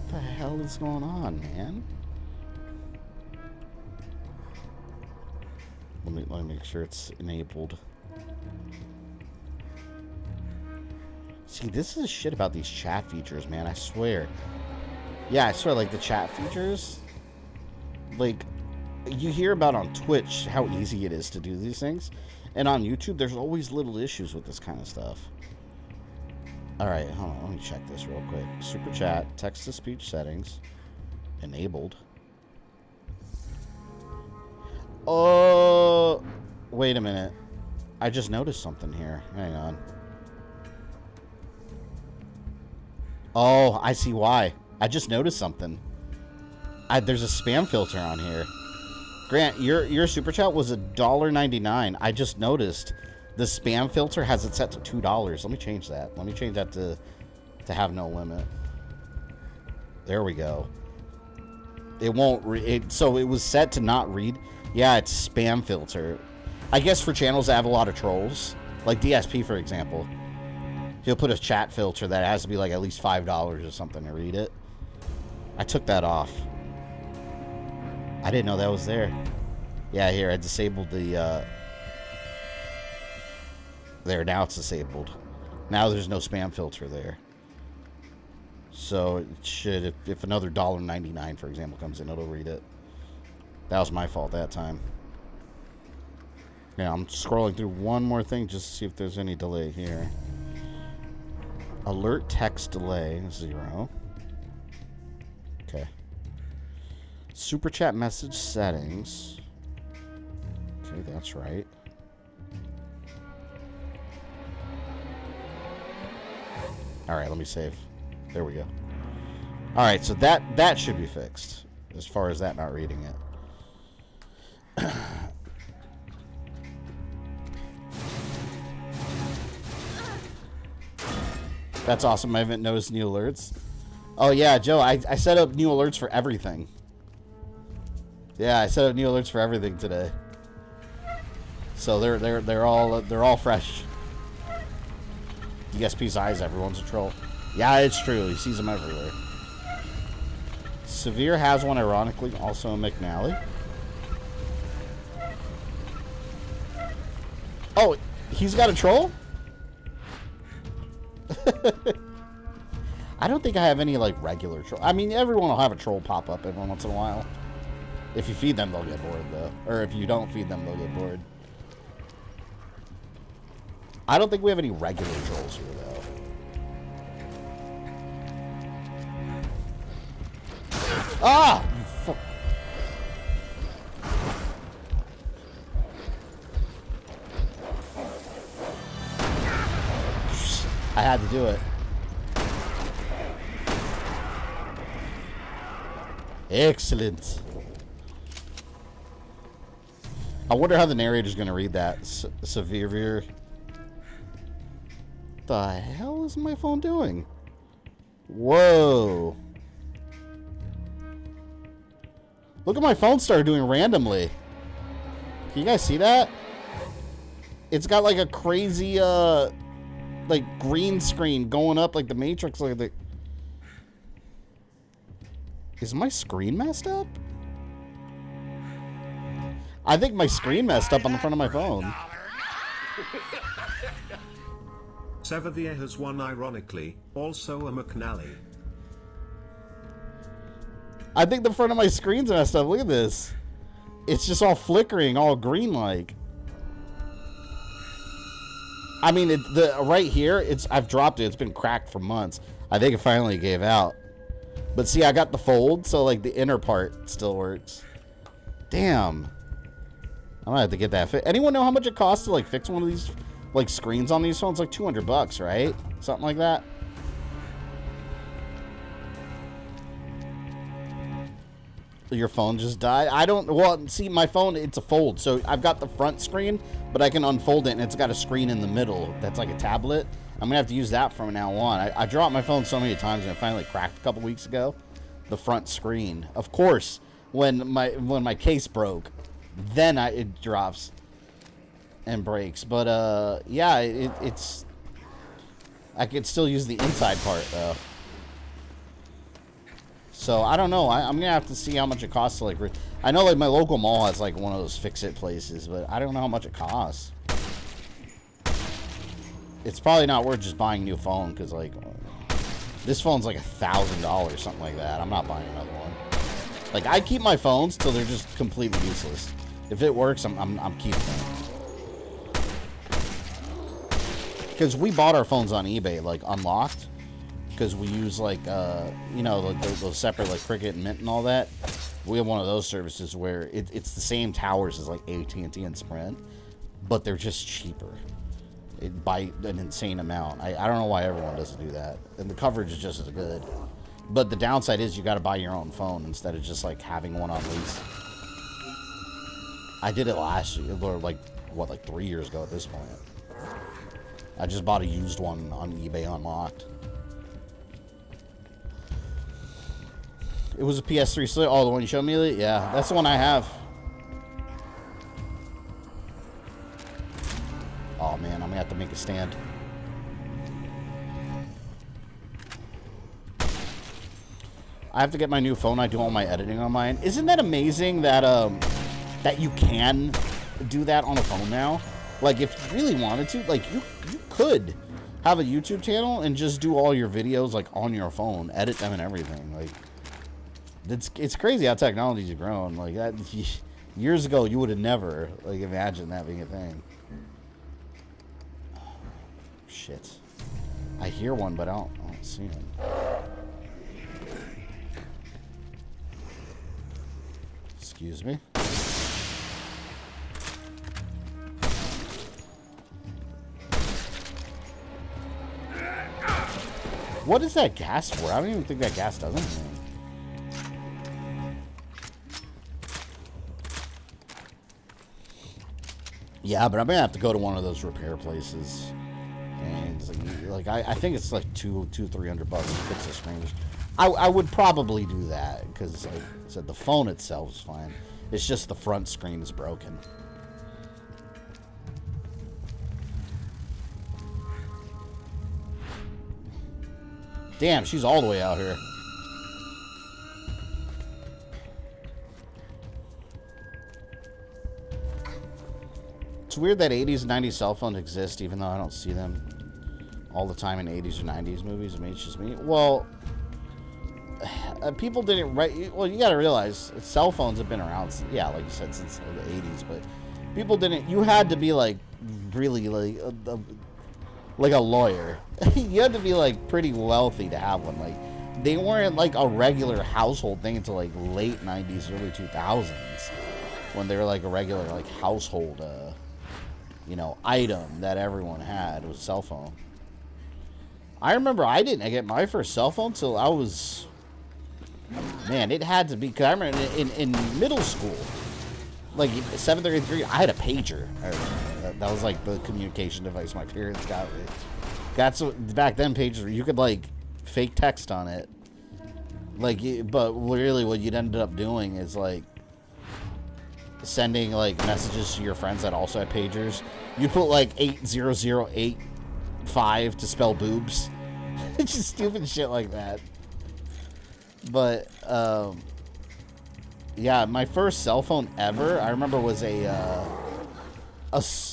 What the hell is going on, man? Let me make sure it's enabled. See, this is shit about these chat features, man. I swear. Yeah, I swear, like, the chat features, like, you hear about on Twitch how easy it is to do these things. And on YouTube, there's always little issues with this kind of stuff. Alright, hold on. Let me check this real quick. Super chat, text-to-speech settings, enabled. Oh, wait a minute. I just noticed something here. Hang on. Oh, I see why. I just noticed something. There's a spam filter on here. Grant, your super chat was $1.99. I just noticed the spam filter has it set to $2. Let me change that. Let me change that to have no limit. There we go. It won't so it was set to not read. Yeah, it's a spam filter. I guess for channels that have a lot of trolls, like DSP, for example. He'll put a chat filter that has to be like at least $5 or something to read it. I took that off. I didn't know that was there. Yeah, here, I disabled the, there, now it's disabled. Now there's no spam filter there. So it should, if another $1.99, for example, comes in, it'll read it. That was my fault that time. Yeah, I'm scrolling through one more thing just to see if there's any delay here. Alert text delay, 0. Okay. Super chat message settings. Okay, that's right. Alright, let me save. There we go. Alright, so that should be fixed. As far as that not reading it. That's awesome. I haven't noticed new alerts. Oh yeah, Joe, I set up new alerts for everything. Yeah, I set up new alerts for everything today. So they're all fresh. ESP's eyes, everyone's a troll. Yeah, it's true. He sees them everywhere. Severe has one, ironically, also in McNally. Oh, he's got a troll? I don't think I have any, like, regular troll. I mean, everyone will have a troll pop up every once in a while. If you feed them, they'll get bored, though. Or if you don't feed them, they'll get bored. I don't think we have any regular trolls here, though. Ah! You fuck. I had to do it. Excellent. I wonder how the narrator's going to read that. Severe. The hell is my phone doing? Whoa. Look at my phone started doing randomly. Can you guys see that? It's got like a crazy like green screen going up like the Matrix, like the... Is my screen messed up? I think my screen messed up on the front of my phone. Severier has one, ironically, also a McNally. I think the front of my screen's messed up. Look at this. It's just all flickering, all green-like. I mean, right here, I've dropped it. It's been cracked for months. I think it finally gave out. But see, I got the fold, so like the inner part still works. Damn. I'm gonna have to get that fit. Anyone know how much it costs to like fix one of these like screens on these phones? Like $200, right? Something like that. Your phone just died? I don't... Well, see, my phone, it's a fold. So I've got the front screen, but I can unfold it, and it's got a screen in the middle that's like a tablet. I'm going to have to use that from now on. I dropped my phone so many times, and it finally cracked a couple weeks ago. The front screen. Of course, when my case broke, then it drops and breaks. But, yeah, it's... I could still use the inside part, though. So, I don't know. I'm going to have to see how much it costs to, like... I know, like, my local mall has, like, one of those fix-it places, but I don't know how much it costs. It's probably not worth just buying a new phone, because, like... This phone's, like, $1,000, something like that. I'm not buying another one. Like, I keep my phones till they're just completely useless. If it works, I'm keeping them. Because we bought our phones on eBay, like, unlocked. Because we use, like, you know, those separate, like, Cricket and Mint and all that. We have one of those services where it's the same towers as, like, AT&T and Sprint, but they're just cheaper by an insane amount. I don't know why everyone doesn't do that. And the coverage is just as good. But the downside is you got to buy your own phone instead of just, like, having one on lease. I did it last year, or, like, what, like 3 years ago at this point. I just bought a used one on eBay unlocked. It was a PS3 Slim. Oh, the one you showed me? Yeah, that's the one I have. Oh, man, I'm going to have to make a stand. I have to get my new phone. I do all my editing on mine. Isn't that amazing that that you can do that on a phone now? Like, if you really wanted to, like, you could have a YouTube channel and just do all your videos, like, on your phone, edit them and everything. Like, it's crazy how technology's grown. Like, that, years ago, you would have never, like, imagined that being a thing. Shit. I hear one, but I don't see him. Excuse me. What is that gas for? I don't even think that gas does anything. Yeah, but I'm gonna have to go to one of those repair places, and like I think it's like $300 to fix the screen. I would probably do that because, like I said, the phone itself is fine. It's just the front screen is broken. Damn, she's all the way out here. It's weird that 80s and 90s cell phones exist, even though I don't see them all the time in 80s or 90s movies. I mean, it's just me. Well, people didn't write. Well, you got to realize cell phones have been around. Yeah, like you said, since the 80s. But people didn't. You had to be like really like a lawyer. You had to be like pretty wealthy to have one. Like, they weren't like a regular household thing until like late 90s, early 2000s, when they were like a regular like household, you know, item that everyone had was a cell phone. I remember I didn't get my first cell phone till I was, man, it had to be, because I remember in middle school, like 7th or 8th grade, I had a pager. That was like the communication device my parents got me. That's what, back then, pagers, you could like fake text on it. Like, but really what you'd ended up doing is like sending like messages to your friends that also had pagers. You put like 80085 to spell boobs. It's just stupid shit like that. But yeah, my first cell phone ever, I remember, was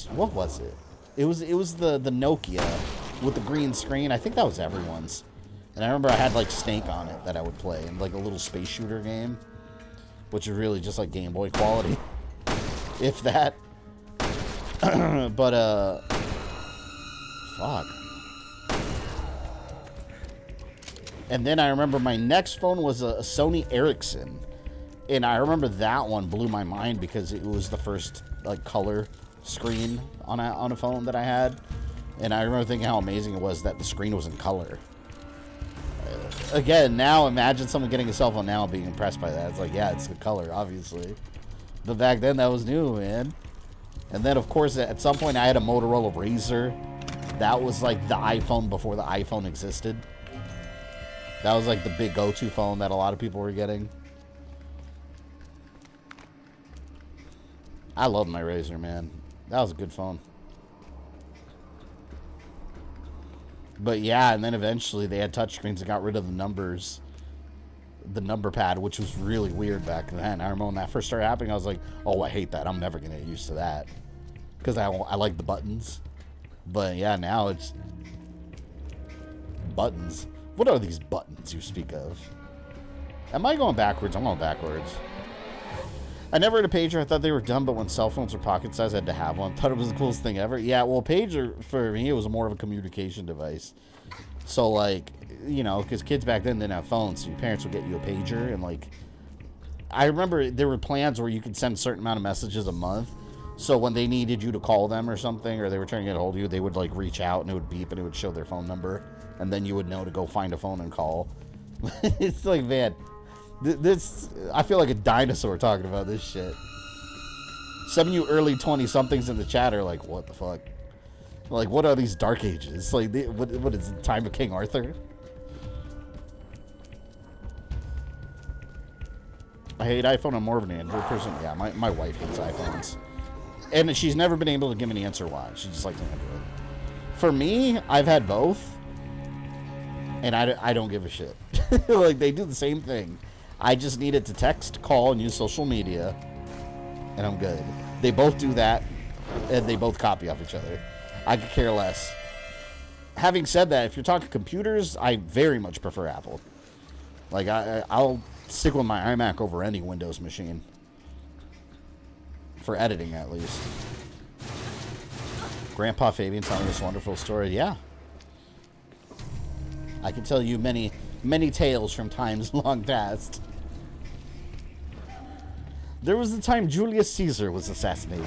what was it? It was the Nokia with the green screen. I think that was everyone's. And I remember I had like Snake on it that I would play in like a little space shooter game, which is really just like Game Boy quality, if that. But fuck. And then I remember my next phone was a Sony Ericsson, and I remember that one blew my mind because it was the first like color screen on a phone that I had, and I remember thinking how amazing it was that the screen was in color. Again, now imagine someone getting a cell phone now and being impressed by that. It's like, yeah, it's the color, obviously, but back then that was new, man. And then of course at some point I had a Motorola Razr. That was like the iPhone before the iPhone existed. That was like the big go-to phone that a lot of people were getting. I loved my Razr, man. That was a good phone. But yeah, and then eventually they had touchscreens and got rid of the numbers. The number pad, which was really weird back then. I remember when that first started happening, I was like, oh, I hate that. I'm never going to get used to that. Because I like the buttons. But yeah, now it's buttons. What are these buttons you speak of? Am I going backwards? I'm going backwards. I never had a pager. I thought they were dumb, but when cell phones were pocket size, I had to have one. Thought it was the coolest thing ever. Yeah, well, pager, for me, it was more of a communication device. So, like, you know, because kids back then didn't have phones, so your parents would get you a pager, and, like, I remember there were plans where you could send a certain amount of messages a month, so when they needed you to call them or something, or they were trying to get a hold of you, they would, like, reach out, and it would beep, and it would show their phone number, and then you would know to go find a phone and call. It's like, man, this, I feel like a dinosaur talking about this shit. Some of you early 20-somethings in the chat are like, what the fuck? Like, what are these dark ages? Like, what is the time of King Arthur? I hate iPhone. I'm more of an Android person. Yeah, my wife hates iPhones. And she's never been able to give me an answer why. She just likes Android. For me, I've had both. And I don't give a shit. Like, they do the same thing. I just needed to text, call, and use social media, and I'm good. They both do that, and they both copy off each other. I could care less. Having said that, if you're talking computers, I very much prefer Apple. Like, I'll stick with my iMac over any Windows machine. For editing, at least. Grandpa Fabian telling this wonderful story. Yeah. I can tell you many, many tales from times long past. There was the time Julius Caesar was assassinated.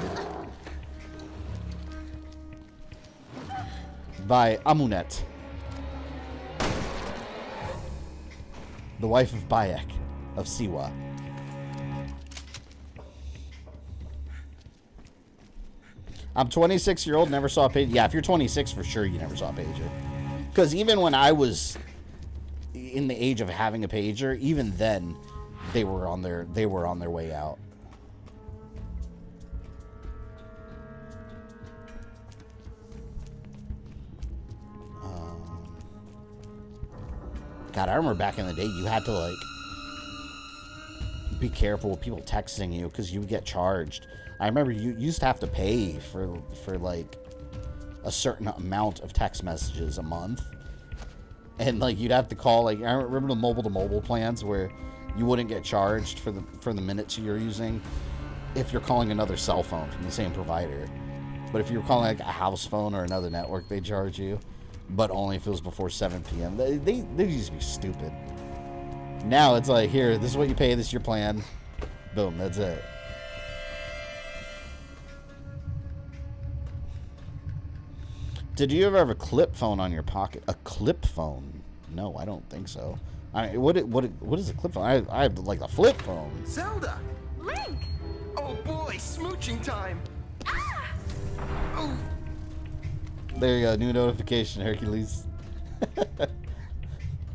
By Amunet, the wife of Bayek of Siwa. I'm 26-year-old, never saw a pager. Yeah, if you're 26, for sure you never saw a pager. Because even when I was in the age of having a pager, even then they were on their way out. God, I remember back in the day, you had to, like, be careful with people texting you because you would get charged. I remember you used to have to pay for like, a certain amount of text messages a month. And, like, you'd have to call, like, I remember the mobile-to-mobile plans where you wouldn't get charged for the minutes you're using if you're calling another cell phone from the same provider. But if you're calling, like, a house phone or another network, they charge you. But only if it was before 7 p.m. They used to be stupid. Now it's like, here, this is what you pay, this is your plan. Boom, that's it. Did you ever have a clip phone on your pocket? A clip phone? No, I don't think so. What is a clip phone? I have, like, a flip phone. Zelda! Link! Oh boy, smooching time! Ah! Oh. There you go, new notification, Hercules.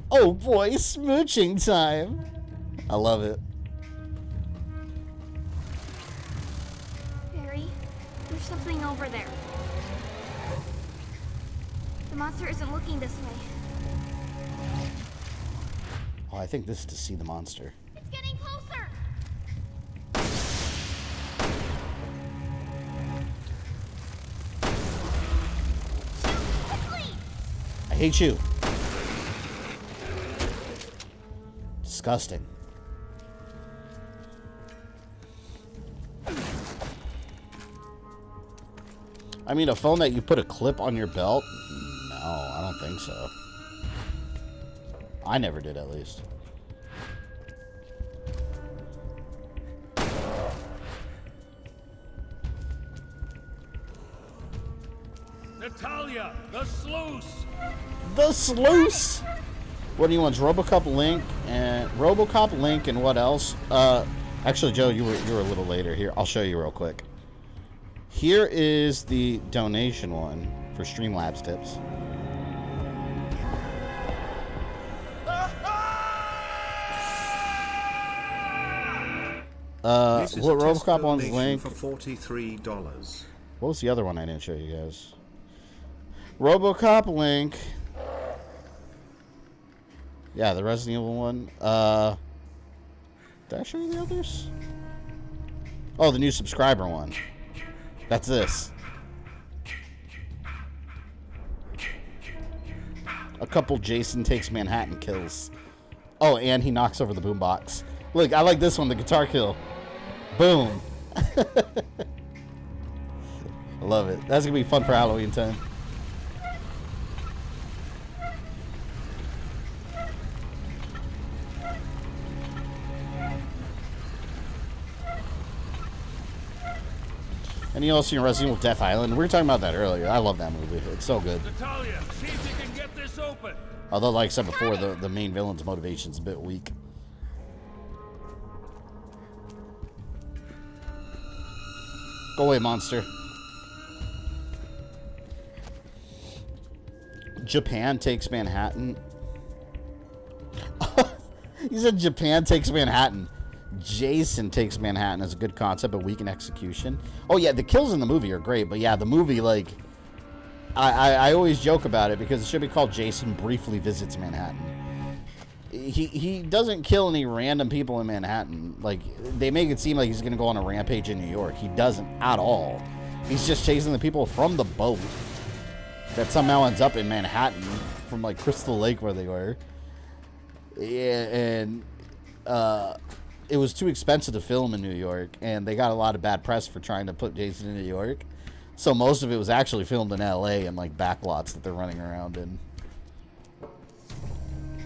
Oh boy, smooching time. I love it. Barry, there's something over there. The monster isn't looking this way. Oh, I think this is to see the monster. It's getting closer! I hate you. Disgusting. I mean, a phone that you put a clip on your belt? No, I don't think so. I never did, at least. Natalia, the sluice! The sluice! What do you want? RoboCop Link and what else? Actually, Joe, you were a little later. Here, I'll show you real quick. Here is the donation one for Streamlabs tips. What RoboCop one's link? For $43. What was the other one I didn't show you guys? RoboCop Link. Yeah, the Resident Evil one. Did I show you the others? Oh, the new subscriber one. That's this. A couple Jason Takes Manhattan kills. Oh, and he knocks over the boombox. Look, I like this one, the guitar kill. Boom. I love it. That's going to be fun for Halloween time. And you also seen Resident Evil Death Island. We were talking about that earlier. I love that movie. It's so good. Natalia, see if you can get this open. Although, like I said before, the main villain's motivation's a bit weak. Go away, monster. Japan Takes Manhattan. He said Japan Takes Manhattan. Jason Takes Manhattan is a good concept, but weak in execution. Oh yeah, the kills in the movie are great, but yeah, the movie, like, I always joke about it because it should be called Jason Briefly Visits Manhattan. he doesn't kill any random people in Manhattan. Like, they make it seem like he's gonna go on a rampage in New York. He doesn't at all. He's just chasing the people from the boat that somehow ends up in Manhattan from like Crystal Lake where they were. Yeah, and it was too expensive to film in New York, and they got a lot of bad press for trying to put Jason in New York. So most of it was actually filmed in LA and like backlots that they're running around in.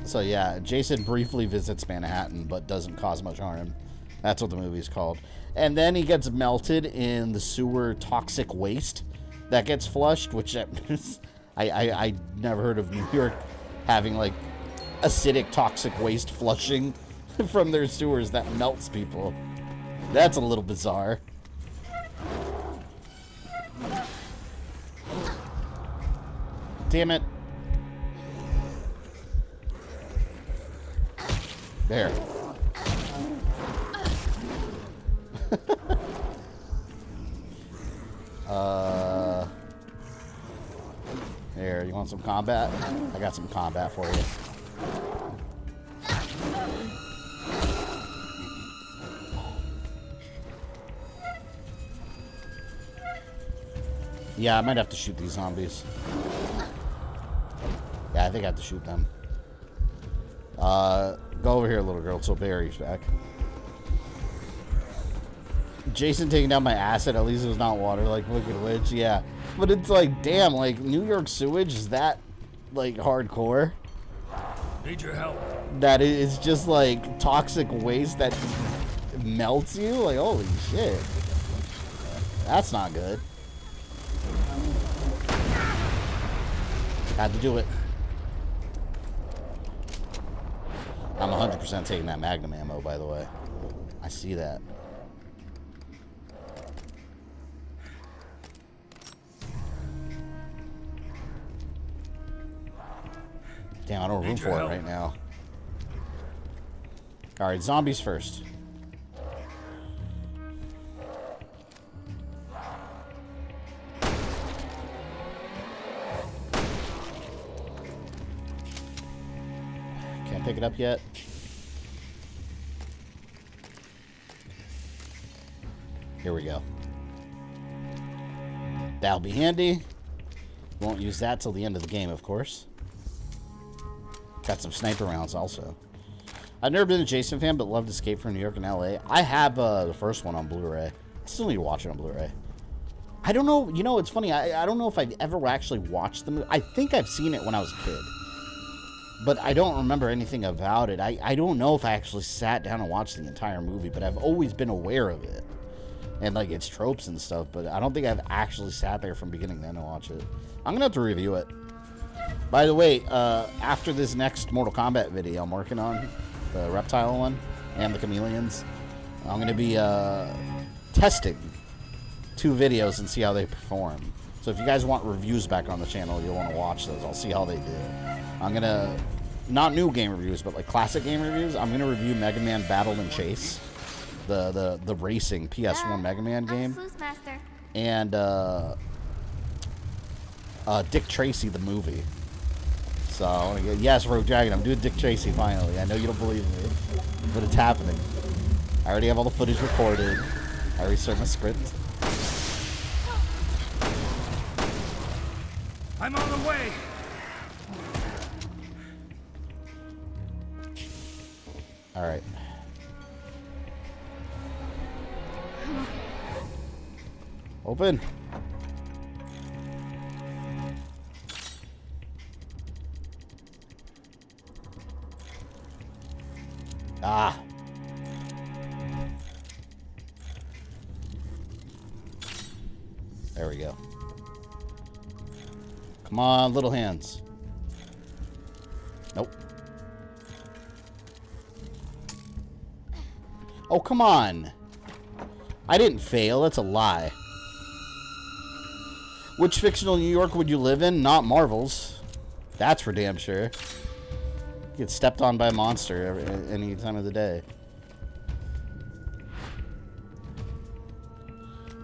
So yeah, Jason briefly visits Manhattan, but doesn't cause much harm. That's what the movie's called. And then he gets melted in the sewer toxic waste that gets flushed, which I never heard of New York having like acidic toxic waste flushing from their sewers that melts people. That's a little bizarre. Damn it. There. There, you want some combat? I got some combat for you. Yeah, I might have to shoot these zombies. Yeah, I think I have to shoot them. Go over here, little girl, till Barry's back. Jason taking down my acid, at least it was not water like Wicked Witch, yeah. But it's like, damn, like, New York sewage is that, like, hardcore? Need your help. That is just, like, toxic waste that melts you? Like, holy shit. That's not good. Had to do it. I'm 100% taking that Magnum ammo, by the way. I see that. Damn, I don't have room for it right now. Alright, zombies first. Can't pick it up yet. Here we go. That'll be handy. Won't use that till the end of the game, of course. Got some sniper rounds also. I've never been a Jason fan, but loved Escape from New York and LA. I have the first one on Blu-ray. I still need to watch it on Blu-ray. I don't know. You know, it's funny. I don't know if I've ever actually watched the movie. I think I've seen it when I was a kid. But I don't remember anything about it. I don't know if I actually sat down and watched the entire movie, but I've always been aware of it. And, like, its tropes and stuff. But I don't think I've actually sat there from beginning to end to watch it. I'm going to have to review it. By the way, after this next Mortal Kombat video I'm working on, the reptile one, and the chameleons, I'm going to be testing 2 videos and see how they perform. So if you guys want reviews back on the channel, you'll want to watch those. I'll see how they do. I'm going to, not new game reviews, but like classic game reviews. I'm going to review Mega Man Battle and Chase, the racing PS1 Mega Man game. And Dick Tracy, the movie. So, yes, Rogue Dragon, I'm doing Dick Tracy finally. I know you don't believe me, but it's happening. I already have all the footage recorded. I already started my script. I'm on the way. All right. Open. Ah. There we go. Come on, little hands. Nope. Oh, come on. I didn't fail. That's a lie. Which fictional New York would you live in? Not Marvel's. That's for damn sure. You get stepped on by a monster any time of the day.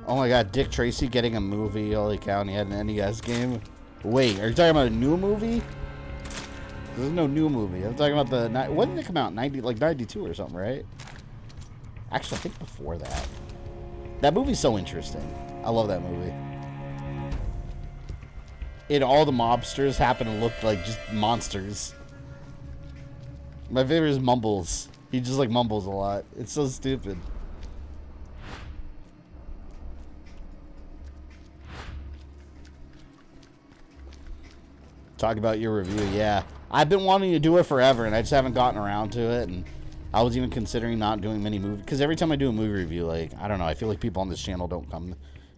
Oh my god, Dick Tracy getting a movie. Holy cow, and he had an NES game. Wait, are you talking about a new movie? There's no new movie. I'm talking about the... When did it come out? 92 or something, right? Actually, I think before that. That movie's so interesting. I love that movie. And all the mobsters happen to look like just monsters. My favorite is Mumbles. He just like mumbles a lot. It's so stupid. Talk about your review. Yeah. I've been wanting to do it forever, and I just haven't gotten around to it. And I was even considering not doing many movies. Because every time I do a movie review, like, I don't know, I feel like people on this channel don't come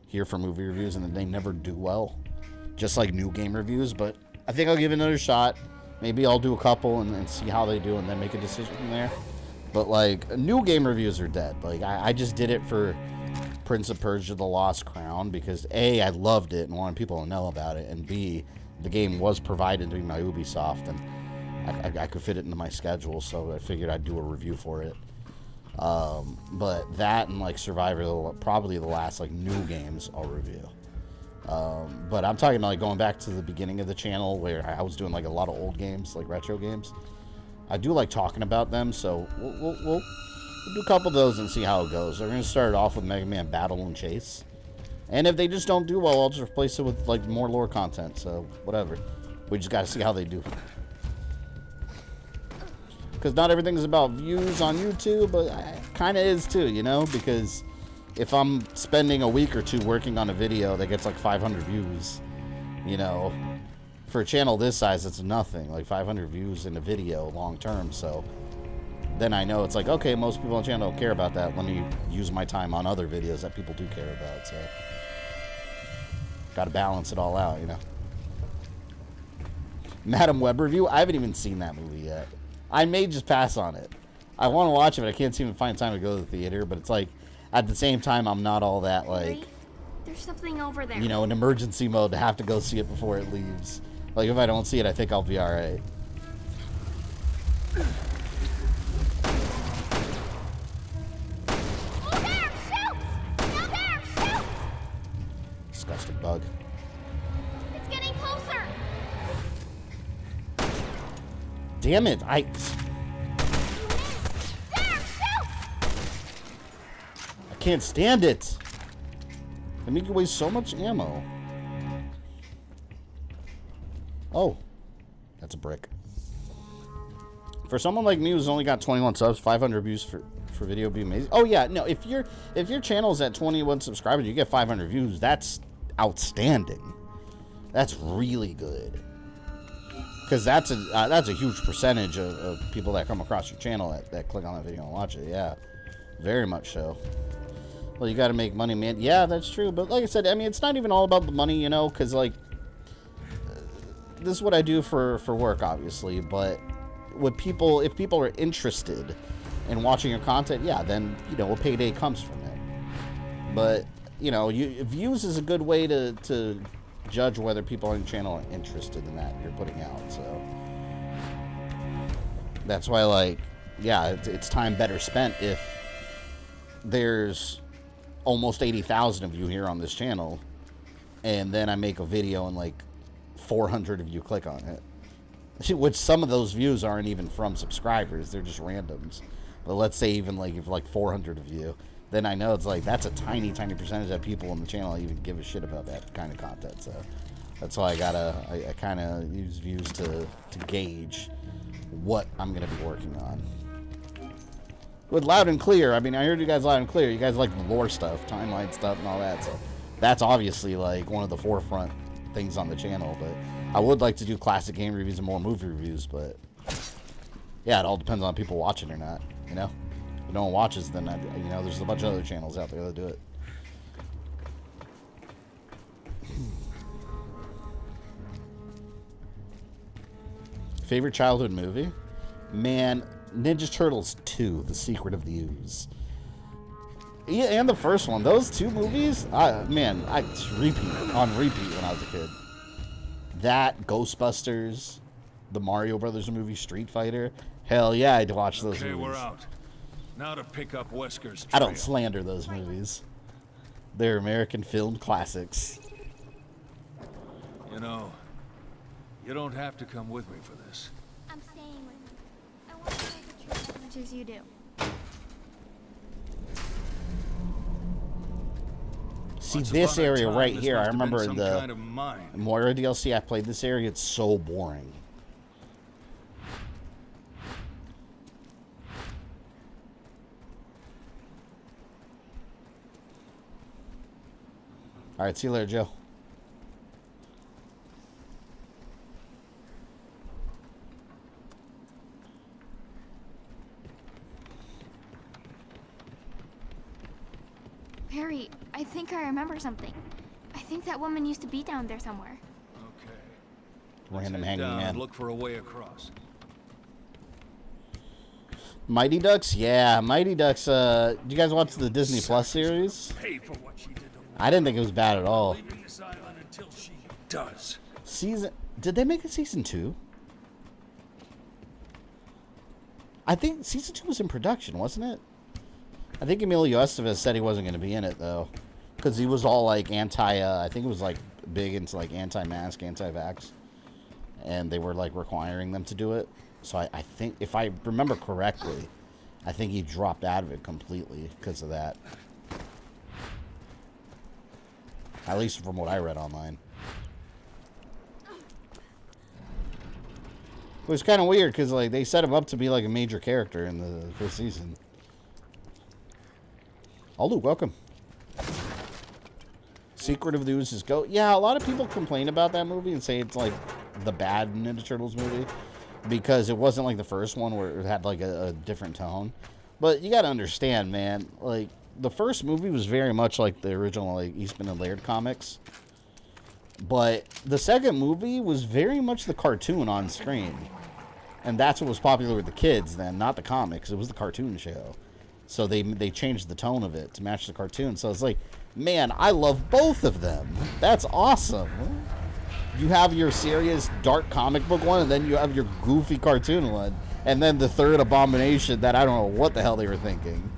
here for movie reviews, and they never do well. Just like new game reviews. But I think I'll give it another shot. Maybe I'll do a couple and see how they do and then make a decision from there. But, like, new game reviews are dead. Like, I just did it for Prince of Persia: The Lost Crown because, A, I loved it and wanted people to know about it, and B, the game was provided to me by Ubisoft, and I could fit it into my schedule, so I figured I'd do a review for it. But that and, like, Survivor, probably the last, like, new games I'll review. But I'm talking about, like, going back to the beginning of the channel where I was doing, like, a lot of old games, like retro games. I do like talking about them, so we'll do a couple of those and see how it goes. We're going to start off with Mega Man Battle and Chase. And if they just don't do well, I'll just replace it with, like, more lore content, so whatever. We just got to see how they do. Because not everything's about views on YouTube, but it kind of is too, you know? Because if I'm spending a week or two working on a video that gets like 500 views, you know, for a channel this size, it's nothing. Like 500 views in a video long term, so then I know it's like, okay, most people on the channel don't care about that. Let me use my time on other videos that people do care about, so got to balance it all out, you know. Madam Web review? I haven't even seen that movie yet. I may just pass on it. I want to watch it, but I can't seem to find time to go to the theater. But it's like, at the same time, I'm not all that, like, there's something over there. You know, in emergency mode to have to go see it before it leaves. Like, if I don't see it, I think I'll be alright. Oh, there! Shoot! Down there! Shoot! Disgusting bug. It's getting closer! Damn it! There! Shoot! I can't stand it! They make you waste so much ammo. Oh. That's a brick. For someone like me who's only got 21 subs, 500 views for video would be amazing. Oh yeah, no, if your channel's at 21 subscribers, you get 500 views, that's outstanding. That's really good. Because that's a huge percentage of people that come across your channel that click on that video and watch it. Yeah, very much so. Well, you got to make money, man. Yeah, that's true. But like I said, I mean, it's not even all about the money, you know, because like this is what I do for work, obviously. But if people are interested in watching your content, yeah, then you know a payday comes from it. But you know, views is a good way to judge whether people on your channel are interested in that you're putting out, so that's why, like, yeah, it's time better spent if there's almost 80,000 of you here on this channel and then I make a video and like 400 of you click on it, which some of those views aren't even from subscribers, they're just randoms. But let's say even like if like 400 of you, then I know it's like that's a tiny percentage of people on the channel even give a shit about that kind of content. So that's why I kind of use views to gauge what I'm gonna be working on. With loud and clear, I mean, I heard you guys loud and clear. You guys like the lore stuff, timeline stuff, and all that. So that's obviously like one of the forefront things on the channel. But I would like to do classic game reviews and more movie reviews. But yeah, it all depends on people watching or not. You know. If no one watches, then you know there's a bunch of other channels out there that do it. Favorite childhood movie? Man, Ninja Turtles 2: The Secret of the Ooze. Yeah, and the first one. Those two movies, man, I repeat when I was a kid. That, Ghostbusters, the Mario Brothers movie, Street Fighter. Hell yeah, I'd watch those movies. Okay, we're out. Now to pick up Wesker's trail. I don't slander those movies. They're American film classics. You know, you don't have to come with me for this. much as you do. See this area right here. I remember in the Moira DLC, I played this area. It's so boring. All right, see you later, Joe. Perry, I think I remember something. I think that woman used to be down there somewhere. Okay. Random Let's head hanging down man. and look for a way across. Mighty Ducks? Yeah, Mighty Ducks. Do you guys watch the Disney Plus series? Pay for what she did to I didn't think it was bad at all. leaving this island until she does. Did they make a season 2? I think season 2 was in production, wasn't it? I think Emilio Estevez said he wasn't going to be in it, though. Because he was all, like, I think it was, like, big into, like, anti-mask, anti-vax. And they were, like, requiring them to do it. So I think, if I remember correctly, I think he dropped out of it completely because of that. At least from what I read online. It was kind of weird because, like, they set him up to be, like, a major character in the first season. Olu, welcome. Secret of the Ooz's Goat. Yeah, a lot of people complain about that movie and say it's, like, the bad Ninja Turtles movie. Because it wasn't like the first one where it had, like, a different tone. But you gotta understand, man. Like, the first movie was very much like the original, like, Eastman and Laird comics. But the second movie was very much the cartoon on screen. And that's what was popular with the kids then, not the comics. It was the cartoon show. So they changed the tone of it to match the cartoon. So it's like, man, I love both of them. That's awesome. You have your serious dark comic book one, and then you have your goofy cartoon one. And then the third abomination that I don't know what the hell they were thinking.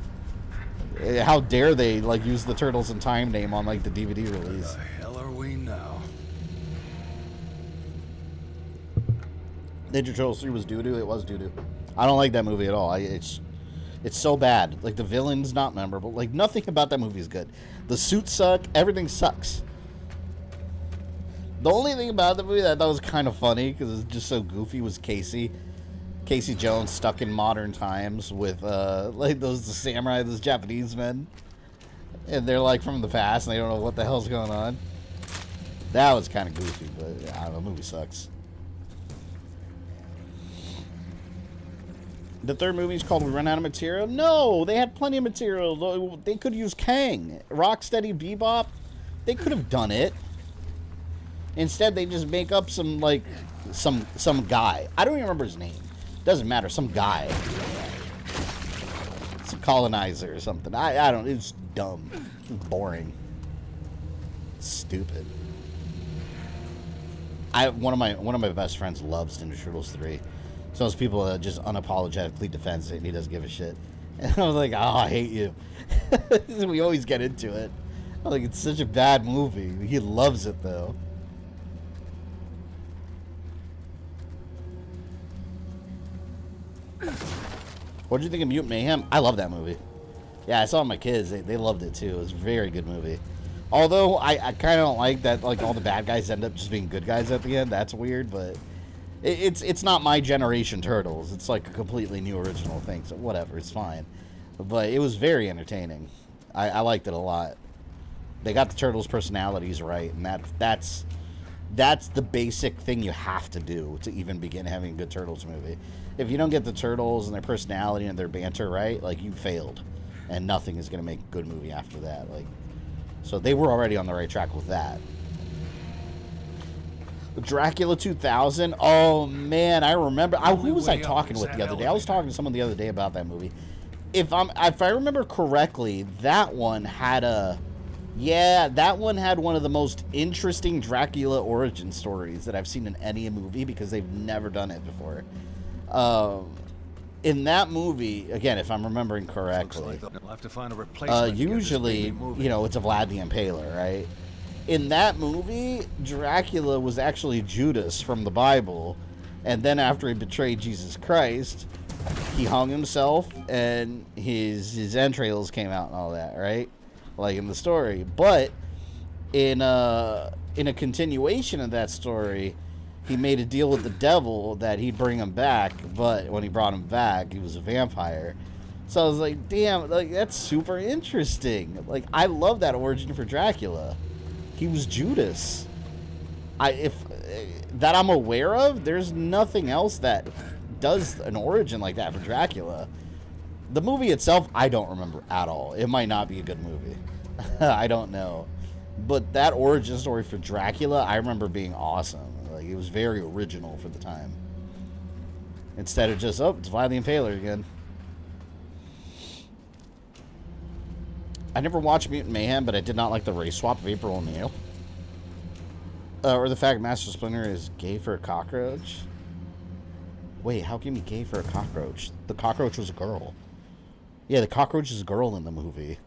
How dare they, like, use the Turtles in Time name on, like, the DVD release. Where the hell are we now? Ninja Turtles 3 was doo-doo. It was doo-doo. I don't like that movie at all. It's so bad. Like, the villain's not memorable. Like, nothing about that movie is good. The suits suck. Everything sucks. The only thing about the movie that I thought was kind of funny, because it's just so goofy, was Casey. Casey Jones stuck in modern times with, like, the samurai, those Japanese men. And they're, like, from the past, and they don't know what the hell's going on. That was kind of goofy, but, I don't know, the movie sucks. The third movie's called We Run Out of Material? No, they had plenty of material. They could use Kang. Rocksteady Bebop. They could have done it. Instead, they just make up some, like, some guy. I don't even remember his name. Doesn't matter. Some guy. Some colonizer or something. I don't. It's dumb. It's boring. Stupid. One of my best friends loves Ninja Turtles 3. So those people that just unapologetically defends it, and he doesn't give a shit. And I was like, oh, I hate you. We always get into it. I'm like, it's such a bad movie. He loves it, though. What did you think of Mutant Mayhem? I love that movie. Yeah, I saw it with my kids. They loved it, too. It was a very good movie. Although, I kind of don't like that, like, all the bad guys end up just being good guys at the end. That's weird, but... It's not my generation Turtles. It's like a completely new original thing, so whatever, it's fine. But it was very entertaining. I liked it a lot. They got the Turtles' personalities right, and that's the basic thing you have to do to even begin having a good Turtles movie. If you don't get the Turtles and their personality and their banter right, like, you failed. And nothing is going to make a good movie after that. Like, so they were already on the right track with that. Dracula 2000. Oh man, I remember. Who was I talking with the other day? I was talking to someone the other day about that movie. If I remember correctly, that one had one of the most interesting Dracula origin stories that I've seen in any movie, because they've never done it before. In that movie, again, if I'm remembering correctly, We'll have to find a replacement usually, you know, it's a Vlad the Impaler, right? In that movie, Dracula was actually Judas from the Bible, and then after he betrayed Jesus Christ, he hung himself and his entrails came out and all that, right? Like in the story. But in a continuation of that story, he made a deal with the devil that he'd bring him back, but when he brought him back, he was a vampire. So I was like, damn, like that's super interesting. Like I love that origin for Dracula. He was Judas. That I'm aware of, there's nothing else that does an origin like that for Dracula. The movie itself, I don't remember at all. It might not be a good movie. I don't know. But that origin story for Dracula, I remember being awesome. Like it was very original for the time. Instead of just, oh, it's Vlad the Impaler again. I never watched Mutant Mayhem, but I did not like the race swap of April O'Neil. Or the fact Master Splinter is gay for a cockroach. Wait, how can he be gay for a cockroach? The cockroach was a girl. Yeah, the cockroach is a girl in the movie.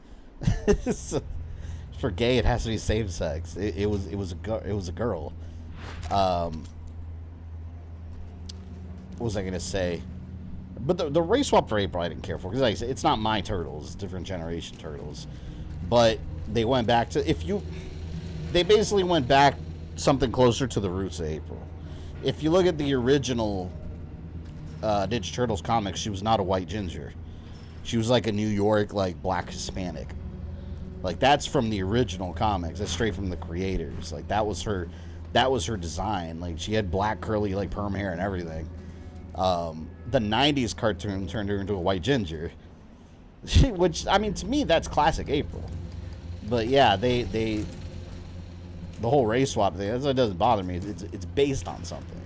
So, for gay, it has to be same sex. It was a girl. What was I gonna say? But the race swap for April I didn't care for because like I said, it's not my turtles, it's different generation turtles. But they went back to they basically went back something closer to the roots of April. If you look at the original Ninja Turtles comics, she was not a white ginger. She was like a New York like black Hispanic. Like that's from the original comics. That's straight from the creators. Like that was her design. Like she had black curly like perm hair and everything. The 90s cartoon turned her into a white ginger. Which, I mean, to me, that's classic April. But yeah, the whole race swap thing, that doesn't bother me. It's based on something.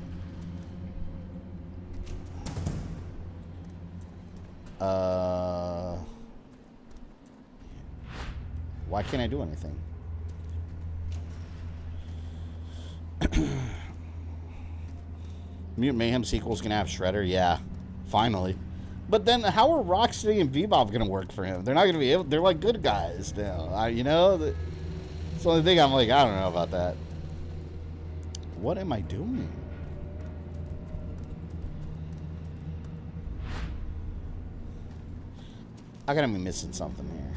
Why can't I do anything? Mutant Mayhem sequel's gonna have Shredder, yeah. Finally. But then how are Rocksteady and Bebop gonna work for him? They're not gonna be able, they're like good guys now. You know? It's the only thing I'm like, I don't know about that. What am I doing? I gotta be missing something here.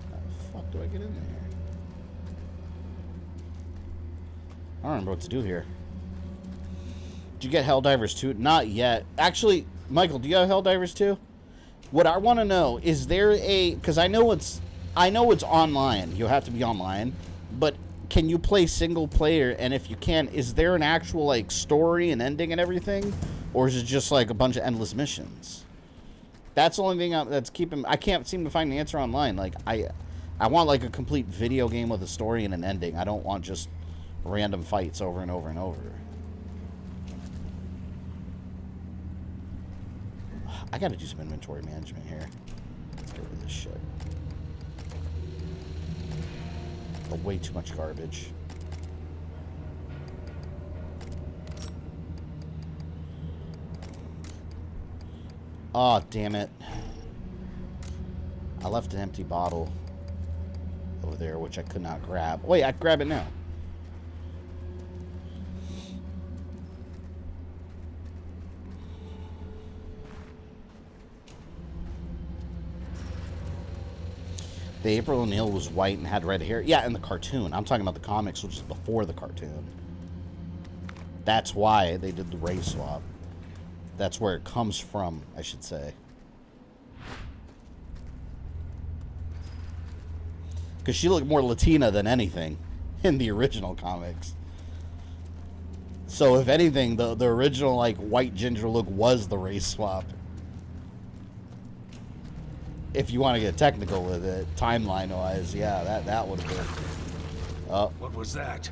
How the fuck do I get in there? I don't remember what to do here. Did you get Helldivers 2? Not yet. Actually, Michael, do you have Helldivers 2? What I want to know is there a, because I know it's online. You'll have to be online, but can you play single player? And if you can, is there an actual like story and ending and everything, or is it just like a bunch of endless missions? That's the only thing that's keeping. I can't seem to find the answer online. Like I want like a complete video game with a story and an ending. I don't want just random fights over and over and over. I gotta do some inventory management here. Let's get rid of this shit. Way too much garbage. Oh, damn it. I left an empty bottle over there, which I could not grab. Wait, I can grab it now. The April O'Neil was white and had red hair. Yeah, in the cartoon. I'm talking about the comics, which is before the cartoon. That's why they did the race swap. That's where it comes from, I should say. Because she looked more Latina than anything in the original comics. So if anything, the original like white ginger look was the race swap. If you want to get technical with it, timeline-wise, yeah, that would have been. Oh, what was that?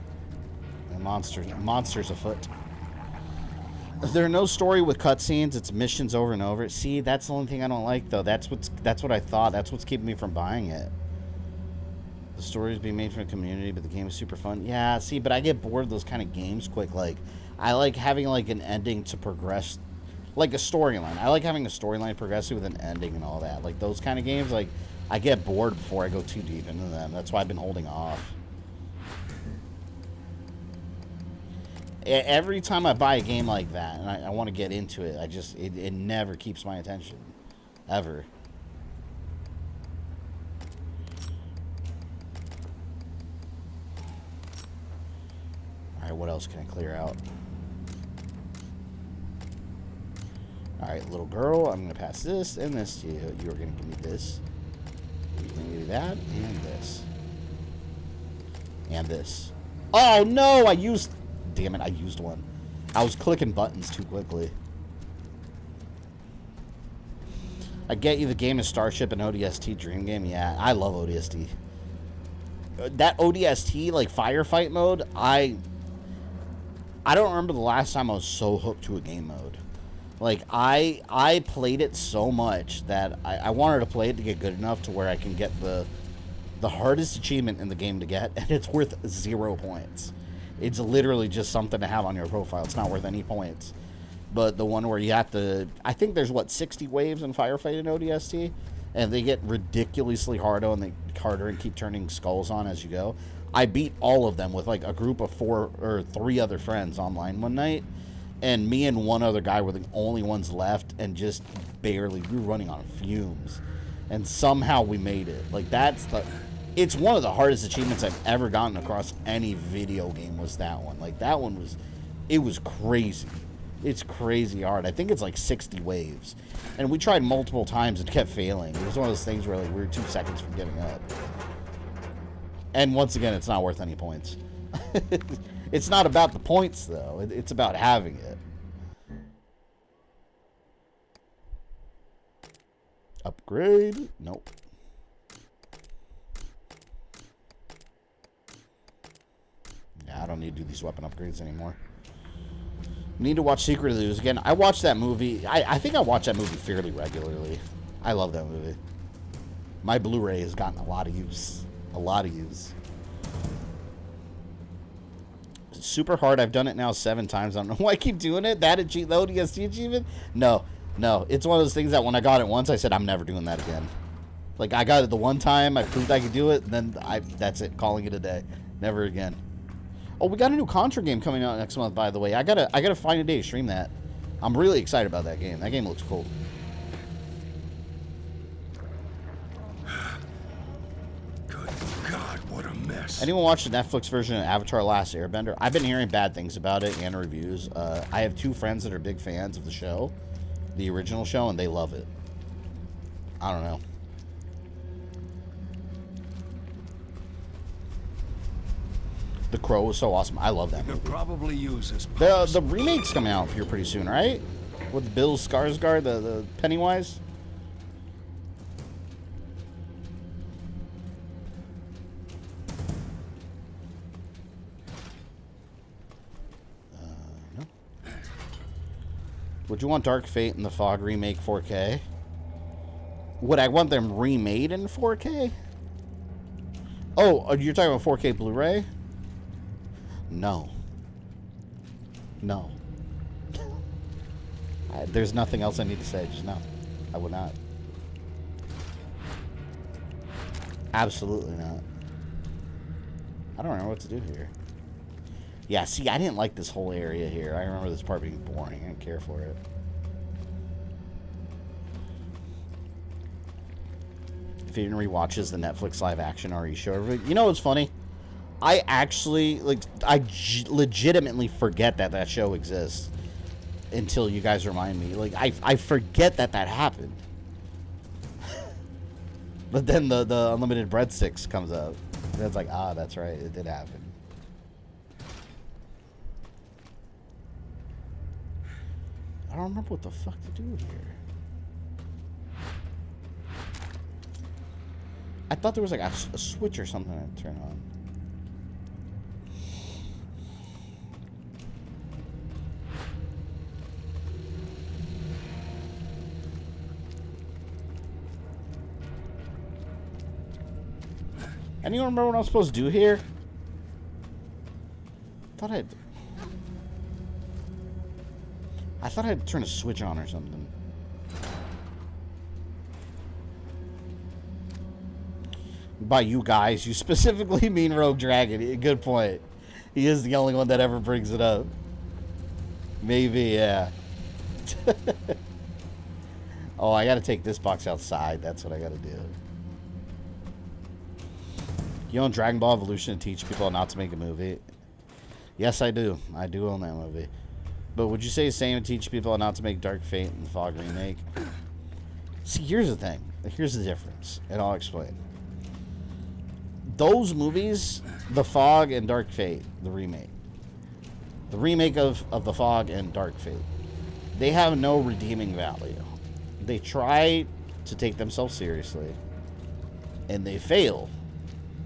Monsters afoot. There are no story with cutscenes. It's missions over and over. See, that's the only thing I don't like, though. That's what I thought. That's what's keeping me from buying it. The story is being made for the community, but the game is super fun. Yeah, see, but I get bored of those kind of games quick. Like, I like having like an ending to progress. Like a storyline. I like having a storyline progressive with an ending and all that. Like those kind of games, like I get bored before I go too deep into them. That's why I've been holding off. every time I buy a game like that and I want to get into it, it never keeps my attention. Ever. Alright, what else can I clear out? Alright, little girl, I'm going to pass this and this to you. You're going to give me this. You're going to give me that and this. And this. Oh, no! Damn it, I used one. I was clicking buttons too quickly. I get you, the game is Starship and ODST Dream Game. Yeah, I love ODST. That ODST, like, firefight mode, I don't remember the last time I was so hooked to a game mode. Like, I played it so much that I wanted to play it to get good enough to where I can get the hardest achievement in the game to get, and it's worth 0 points. It's literally just something to have on your profile. It's not worth any points. But the one where you have to, I think there's, what, 60 waves in Firefight in ODST? And they get ridiculously harder and keep turning skulls on as you go. I beat all of them with, like, a group of 4 or 3 other friends online one night. And me and one other guy were the only ones left, and just barely, we were running on fumes. And somehow we made it. Like, it's one of the hardest achievements I've ever gotten across any video game, was that one. Like, that one was crazy. It's crazy hard. I think it's like 60 waves. And we tried multiple times and kept failing. It was one of those things where, like, we were 2 seconds from giving up. And once again, it's not worth any points. It's not about the points, though. It's about having it. Upgrade? Nope. Yeah, I don't need to do these weapon upgrades anymore. Need to watch Secret of the Ooze again. I watched that movie. I think I watch that movie fairly regularly. I love that movie. My Blu-ray has gotten a lot of use. A lot of use. It's super hard. I've done it now 7 times. I don't know why I keep doing it. The ODST achievement? No. It's one of those things that when I got it once, I said, I'm never doing that again. Like, I got it the one time. I proved I could do it. And then that's it. Calling it a day. Never again. Oh, we got a new Contra game coming out next month, by the way. I gotta find a day to stream that. I'm really excited about that game. That game looks cool. Good God, what a mess. Anyone watch the Netflix version of Avatar: Last Airbender? I've been hearing bad things about it and reviews. I have 2 friends that are big fans of the show, the original show, and they love it. I don't know. The Crow was so awesome. I love that movie. Probably use this. The remake's coming out here pretty soon, right? With Bill Skarsgård, the Pennywise. No. Would you want Dark Fate and the Fog remake 4K? Would I want them remade in 4K? Oh, you're talking about 4K Blu-ray? No. There's nothing else I need to say. Just no. I would not. Absolutely not. I don't remember what to do here. Yeah, see, I didn't like this whole area here. I remember this part being boring. I didn't care for it. If you didn't rewatches the Netflix live action RE show, you know what's funny? I actually, like, legitimately forget that show exists until you guys remind me. Like, I forget that happened. But then the unlimited breadsticks comes up. And it's like, ah, that's right, it did happen. I don't remember what the fuck to do here. I thought there was like a switch or something to turn on. Anyone remember what I was supposed to do here? I thought I'd turn a switch on or something. By you guys, you specifically mean Rogue Dragon. Good point. He is the only one that ever brings it up. Maybe, yeah. Oh, I gotta take this box outside. That's what I gotta do. You own Dragon Ball Evolution to teach people not to make a movie? Yes, I do. I do own that movie. But would you say the same to teach people not to make Dark Fate and the Fog remake? See, here's the thing. Here's the difference, and I'll explain. Those movies, The Fog and Dark Fate, the remake of The Fog and Dark Fate, they have no redeeming value. They try to take themselves seriously, and they fail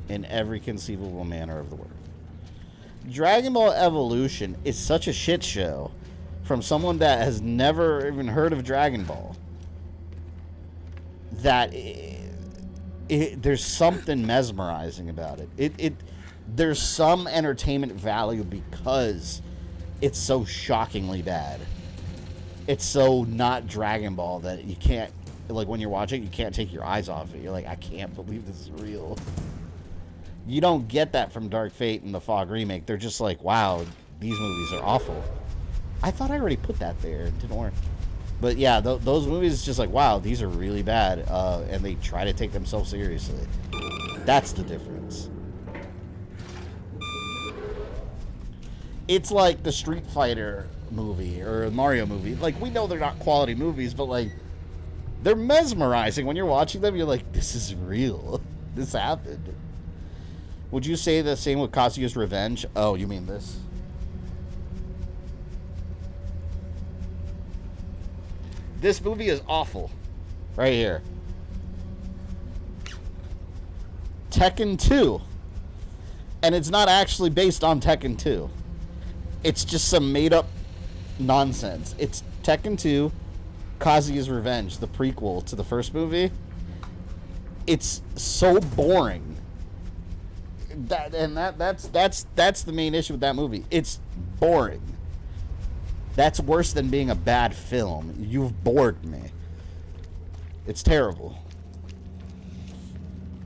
in every conceivable manner of the word. Dragon Ball Evolution is such a shit show from someone that has never even heard of Dragon Ball that there's something mesmerizing about it. There's some entertainment value because it's so shockingly bad. It's so not Dragon Ball that you can't, like, when you're watching, you can't take your eyes off it. You're like, I can't believe this is real. You don't get that from Dark Fate and the Fog remake. They're just like, wow, these movies are awful. I thought I already put that there. It didn't work. But yeah, those movies, just like, wow, these are really bad. And they try to take themselves seriously. That's the difference. It's like the Street Fighter movie or a Mario movie. Like, we know they're not quality movies, but like, they're mesmerizing when you're watching them. You're like, this is real. This happened. Would you say the same with Kazuya's Revenge? Oh, you mean this? This movie is awful. Right here. Tekken 2. And it's not actually based on Tekken 2. It's just some made-up nonsense. It's Tekken 2, Kazuya's Revenge, the prequel to the first movie. It's so boring. That's the main issue with that movie. It's boring. That's worse than being a bad film. You've bored me. It's terrible.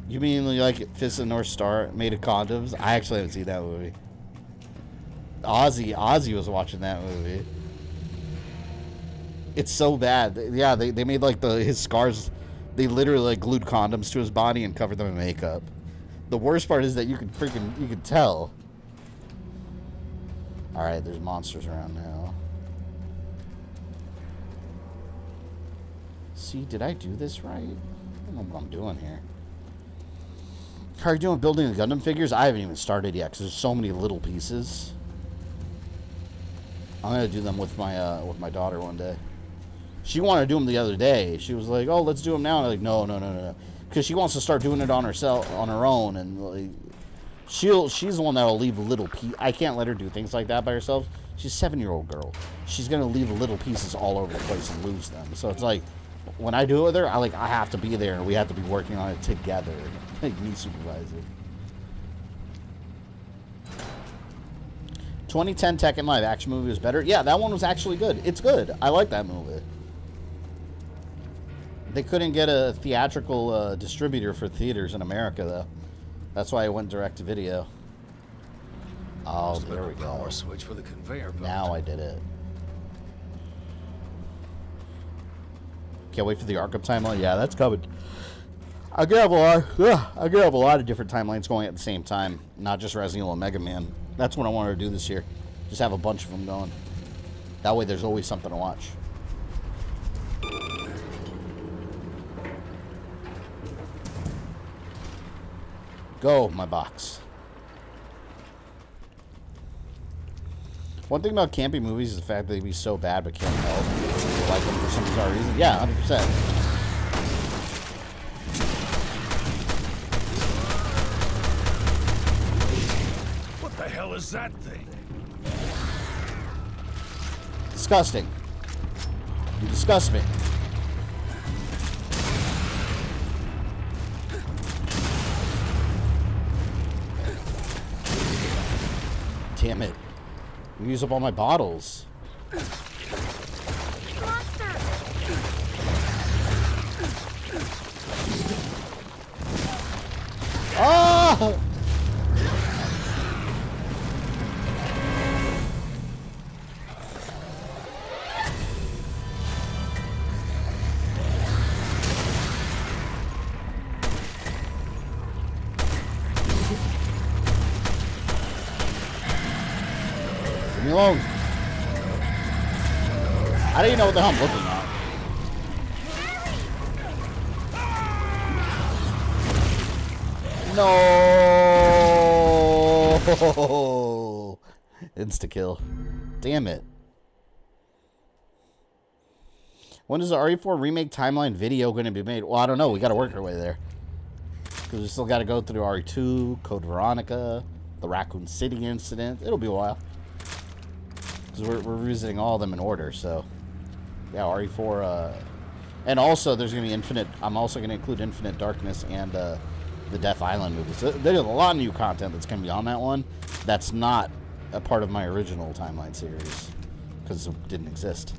You mean like Fist of the North Star made of condoms? I actually haven't seen that movie. Ozzy was watching that movie. It's so bad. Yeah, they made like his scars. They literally like glued condoms to his body and covered them in makeup. The worst part is that you could tell. All right, there's monsters around now. See, did I do this right? I don't know what I'm doing here. How are you doing building the Gundam figures? I haven't even started yet because there's so many little pieces. I'm gonna do them with my daughter one day. She wanted to do them the other day. She was like, "Oh, let's do them now." And I'm like, no, because she wants to start doing it on her own, and like, she's the one that'll leave little pieces. I can't let her do things like that by herself. She's a 7-year-old girl. She's gonna leave little pieces all over the place and lose them. So it's like, when I do it with her, I have to be there, and we have to be working on it together. Like, me supervising. 2010 Tekken live action movie was better. Yeah, that one was actually good. It's good. I like that movie. They couldn't get a theatrical distributor for theaters in America, though. That's why I went direct to video. Oh, there we go. Power switch for the conveyor belt. Now I did it. Can't wait for the Arkham timeline. Yeah, that's coming. I could have a lot of different timelines going at the same time, not just Resident Evil and Mega Man. That's what I wanted to do this year. Just have a bunch of them going. That way there's always something to watch. Go, my box. One thing about campy movies is the fact that they'd be so bad but can't help. You like them for some bizarre reason. Yeah, 100%. What the hell is that thing? Disgusting. You disgust me. Damn it. You use up all my bottles. Oh! me alone. I don't even know what the hell I'm looking at. No! Insta-kill. Damn it. When is the RE4 remake timeline video going to be made? Well, I don't know. We got to work our way there. Because we still got to go through RE2, Code Veronica, the Raccoon City incident. It'll be a while. Because we're revisiting all of them in order, so... Yeah, RE4, and also there's going to be Infinite... I'm also going to include Infinite Darkness and, the Death Island movies. So there's a lot of new content that's going to be on that one. That's not a part of my original timeline series. Because it didn't exist.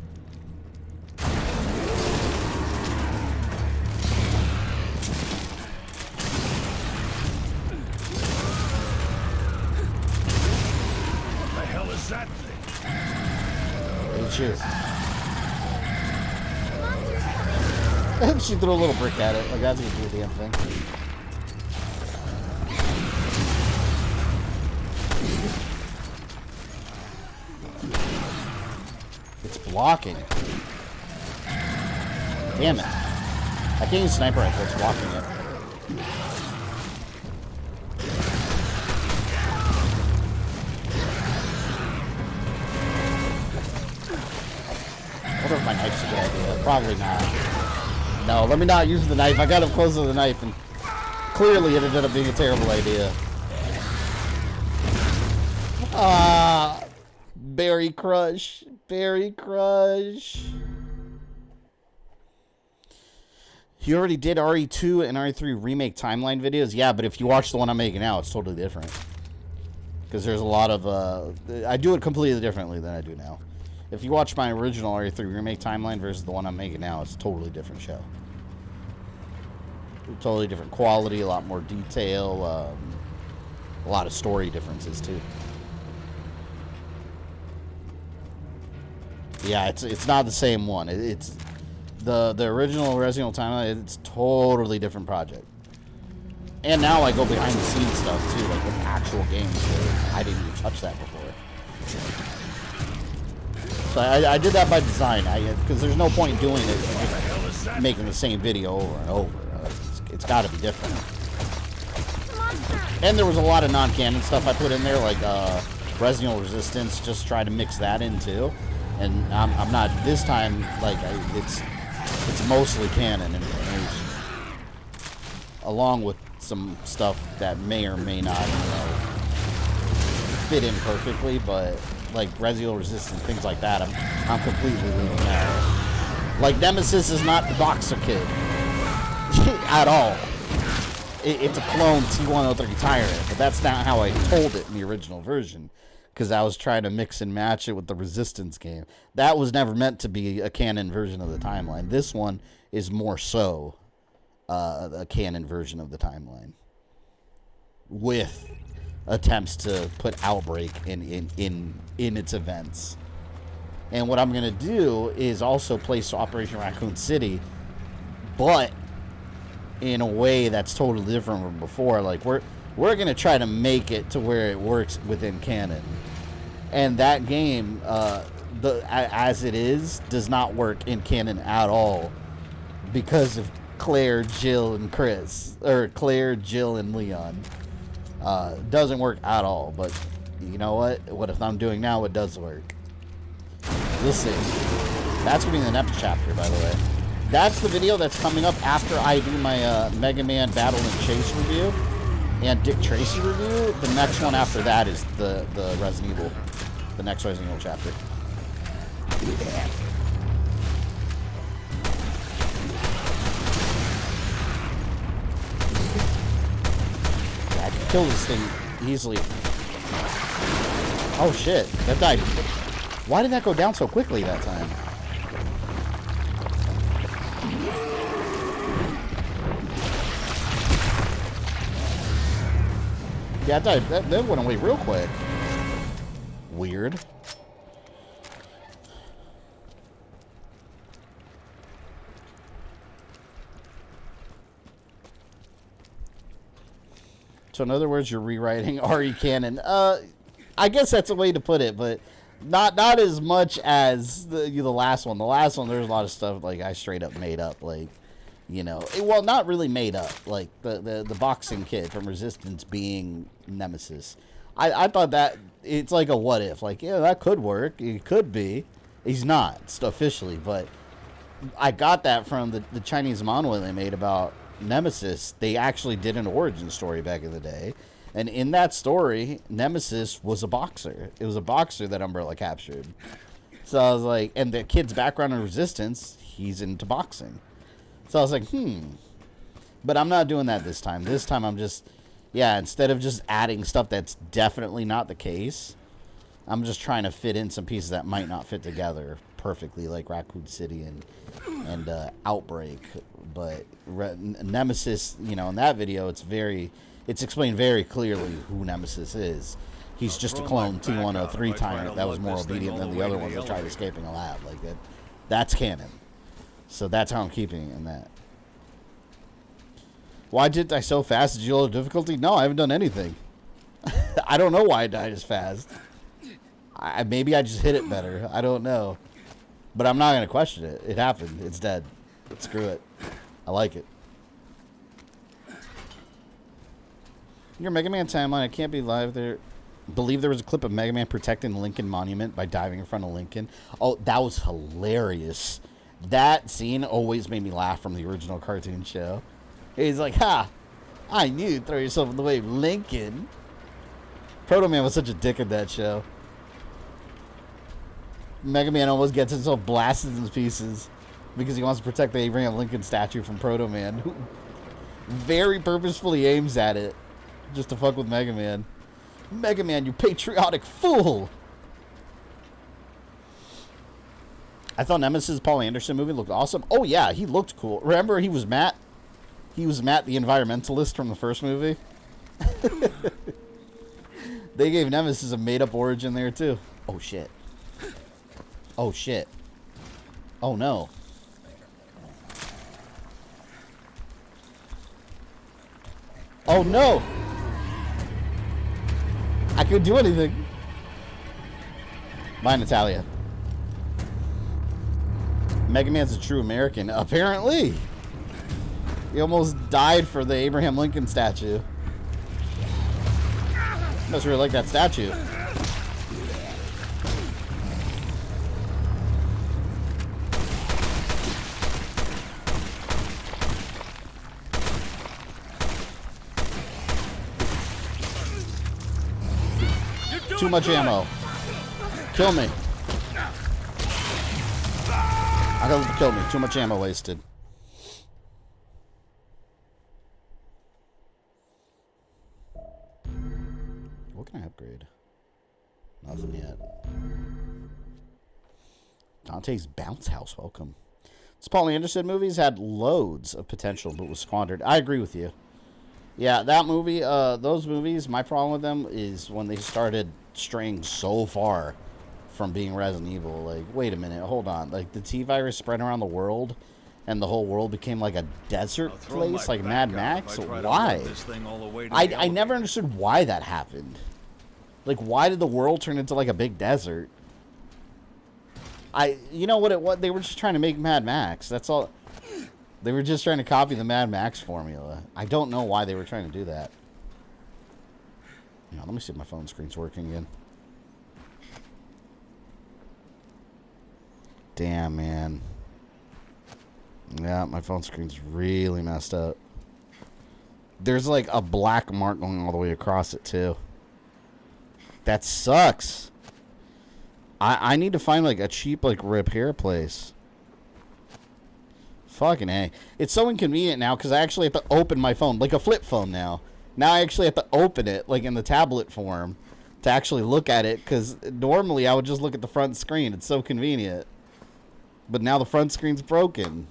What the hell is that thing? Hey, cheers. She threw a little brick at it. Like, that's gonna do the damn thing. It's blocking. Damn it. I can't use sniper rifle. It's blocking it. I wonder if my knife's a good idea. Probably not. No, let me not use the knife. I got him close to the knife, and clearly it ended up being a terrible idea. Ah, Berry Crush. Berry Crush. You already did RE2 and RE3 remake timeline videos? Yeah, but if you watch the one I'm making now, it's totally different. Because there's a lot of... I do it completely differently than I do now. If you watch my original RE3 remake timeline versus the one I'm making now, it's a totally different show. Totally different quality, a lot more detail, a lot of story differences too. Yeah, it's not the same one. It's the original Resident Evil timeline. It's totally different project. And now I go behind the scenes stuff too, like with actual games where I didn't even touch that before. So I did that by design, because there's no point in doing it, just making the same video over and over. It's got to be different. And there was a lot of non-canon stuff I put in there, like Resident Evil Resistance, just try to mix that in too. And I'm not, this time, like, it's mostly canon information. Along with some stuff that may or may not, fit in perfectly, but... like Resident Evil Resistance, things like that, I'm completely leaving out. Like, Nemesis is not the Boxer Kid. At all. It's a clone T-103 Tyrant, but that's not how I told it in the original version. Because I was trying to mix and match it with the Resistance game. That was never meant to be a canon version of the timeline. This one is more so a canon version of the timeline. With... attempts to put Outbreak in its events. And what I'm gonna do is also place Operation Raccoon City, but in a way that's totally different from before. Like we're gonna try to make it to where it works within canon. And that game, as it is, does not work in canon at all because of Claire, Jill, and Chris, or Claire, Jill, and Leon. Doesn't work at all, but you know what if I'm doing now, it does work. We'll see. That's gonna be the next chapter, by the way. That's the video that's coming up after I do my Mega Man Battle and Chase review and Dick Tracy review. The next one after that is the Resident Evil, the next Resident Evil chapter. Yeah. I can kill this thing easily. Oh shit, that died. Why did that go down so quickly that time? Yeah, that went away real quick. Weird. So in other words, you're rewriting RE canon. I guess that's a way to put it, but Not as much as the last one. The last one, there's a lot of stuff like I straight up made up, like, you know, well, not really made up, like the boxing kid from Resistance being Nemesis. I thought that it's like a what if, like, yeah, that could work. It could be. He's not officially, but I got that from the Chinese manga they made about Nemesis. They actually did an origin story back in the day. And in that story, Nemesis was a boxer. It was a boxer that Umbrella captured. So I was like, and the kid's background in Resistance, he's into boxing. So I was like, But I'm not doing that this time. This time I'm just, instead of just adding stuff that's definitely not the case, I'm just trying to fit in some pieces that might not fit together perfectly, like Raccoon City and Outbreak. But Nemesis, you know, in that video, it's explained very clearly who Nemesis is. He's just a clone T-103 tyrant that was more obedient than the other ones that tried escaping a lab. Like that, that's canon. So that's how I'm keeping it in that. Why did I so fast? Did you lower difficulty? No, I haven't done anything. I don't know why I died as fast. Maybe I just hit it better. I don't know. But I'm not going to question it. It happened. It's dead. Screw it. I like it. Your Mega Man timeline, I can't be live there. Believe there was a clip of Mega Man protecting the Lincoln Monument by diving in front of Lincoln. Oh, that was hilarious. That scene always made me laugh from the original cartoon show. He's like, ha! I knew you'd throw yourself in the way of Lincoln. Proto Man was such a dick in that show. Mega Man almost gets himself blasted into pieces because he wants to protect the Abraham Lincoln statue from Proto Man, who very purposefully aims at it just to fuck with Mega Man. Mega Man, you patriotic fool! I thought Nemesis' Paul Anderson movie looked awesome. Oh yeah, he looked cool. Remember, he was Matt? He was Matt the environmentalist from the first movie. They gave Nemesis a made-up origin there too. Oh shit. Oh shit. Oh no. Oh no! I couldn't do anything. Bye, Natalia. Mega Man's a true American. Apparently. He almost died for the Abraham Lincoln statue. Must really like that statue. Too much ammo. Kill me. I got to kill me. Too much ammo wasted. What can I upgrade? Nothing yet. Dante's Bounce House. Welcome. This Paul Anderson movies had loads of potential, but was squandered. I agree with you. Yeah, that movie, those movies, my problem with them is when they started straying so far from being Resident Evil. Like, wait a minute, hold on. Like, the T-Virus spread around the world, and the whole world became like a desert place, like Mad Max? Why? I never understood why that happened. Like, why did the world turn into like a big desert? You know what they were just trying to make Mad Max. That's all. They were just trying to copy the Mad Max formula. I don't know why they were trying to do that. Let me see if my phone screen's working again. Damn, man. Yeah, my phone screen's really messed up. There's like a black mark going all the way across it, too. That sucks. I need to find like a cheap like repair place. Fucking A. It's so inconvenient now because I actually have to open my phone, like a flip phone now. Now I actually have to open it, like in the tablet form, to actually look at it, because normally I would just look at the front screen. It's so convenient. But now the front screen's broken.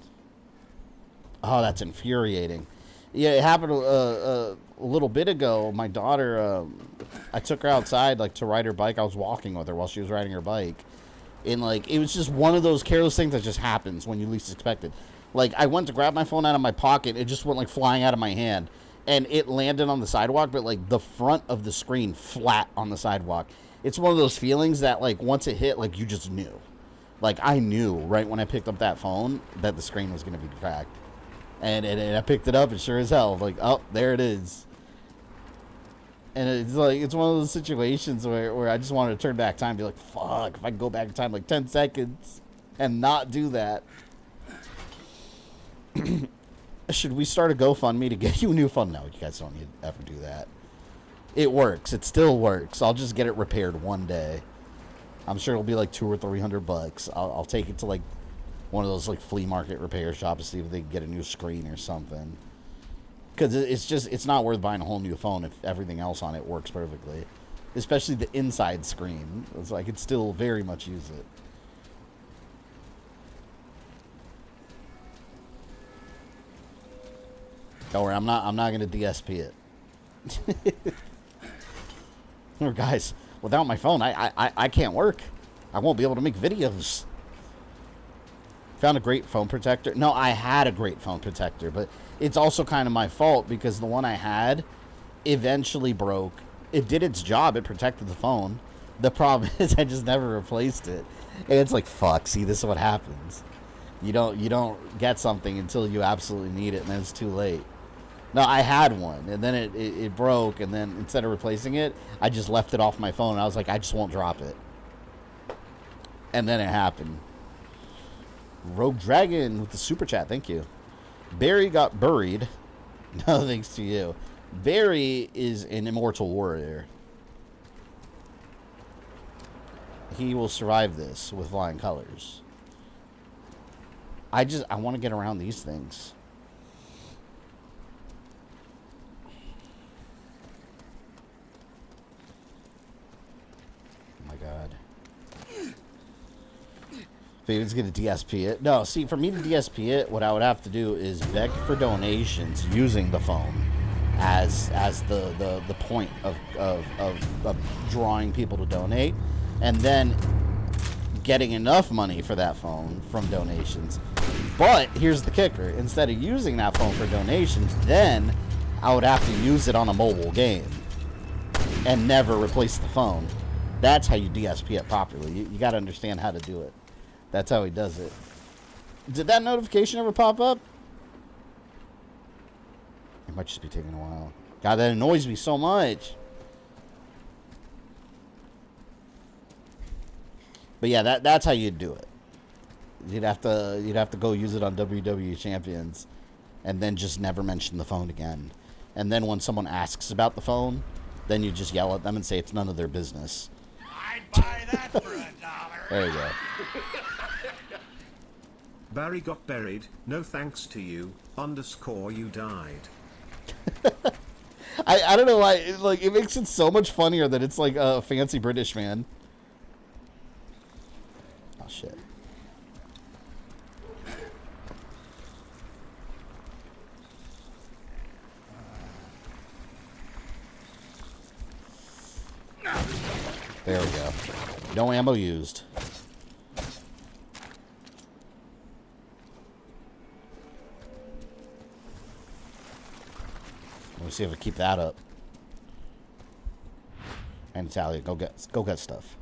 Oh, that's infuriating. Yeah, it happened a little bit ago. My daughter, I took her outside like to ride her bike. I was walking with her while she was riding her bike. And like, it was just one of those careless things that just happens when you least expect it. Like, I went to grab my phone out of my pocket. It just went, like, flying out of my hand. And it landed on the sidewalk, but, like, the front of the screen flat on the sidewalk. it's one of those feelings that, like, once it hit, like, you just knew. Like, I knew right when I picked up that phone that the screen was going to be cracked. And I picked it up, and sure as hell, like, oh, there it is. And it's like, it's one of those situations where I just wanted to turn back time and be like, fuck, if I can go back in time like 10 seconds and not do that. Should we start a GoFundMe to get you a new phone? No, you guys don't need to ever do that. It works. It still works. I'll just get it repaired one day. I'm sure it'll be like $200 or $300. I'll take it to like one of those like flea market repair shops to see if they can get a new screen or something. Because it's not worth buying a whole new phone if everything else on it works perfectly. Especially the inside screen. So I could still very much use it. Don't worry, I'm not gonna DSP it. Or guys, without my phone, I can't work. I won't be able to make videos. Found a great phone protector. No, I had a great phone protector, but it's also kind of my fault because the one I had eventually broke. It did its job. It protected the phone. The problem is I just never replaced it. And it's like, fuck, see, this is what happens. You don't get something until you absolutely need it, and then it's too late. No, I had one, and then it broke, and then instead of replacing it, I just left it off my phone, and I was like, I just won't drop it. And then it happened. Rogue Dragon with the super chat, thank you. Barry got buried. No, thanks to you. Barry is an immortal warrior. He will survive this with flying colors. I want to get around these things. Oh my god. Favor's gonna DSP it. No, see, for me to DSP it, what I would have to do is beg for donations using the phone as the point of drawing people to donate, and then getting enough money for that phone from donations. But here's the kicker: instead of using that phone for donations, then I would have to use it on a mobile game and never replace the phone. That's how you DSP it properly. You got to understand how to do it. That's how he does it. Did that notification ever pop up? It might just be taking a while. God, that annoys me so much. But yeah, that's how you'd do it. You'd have to go use it on WWE Champions, and then just never mention the phone again. And then when someone asks about the phone, then you just yell at them and say it's none of their business. I'd buy that for $1. There you go. Barry got buried. No thanks to you. _ you died. I don't know why. Like, it makes it so much funnier that it's like a fancy British man. Oh shit. There we go. No ammo used. Let me see if I keep that up. And Natalia, go get stuff.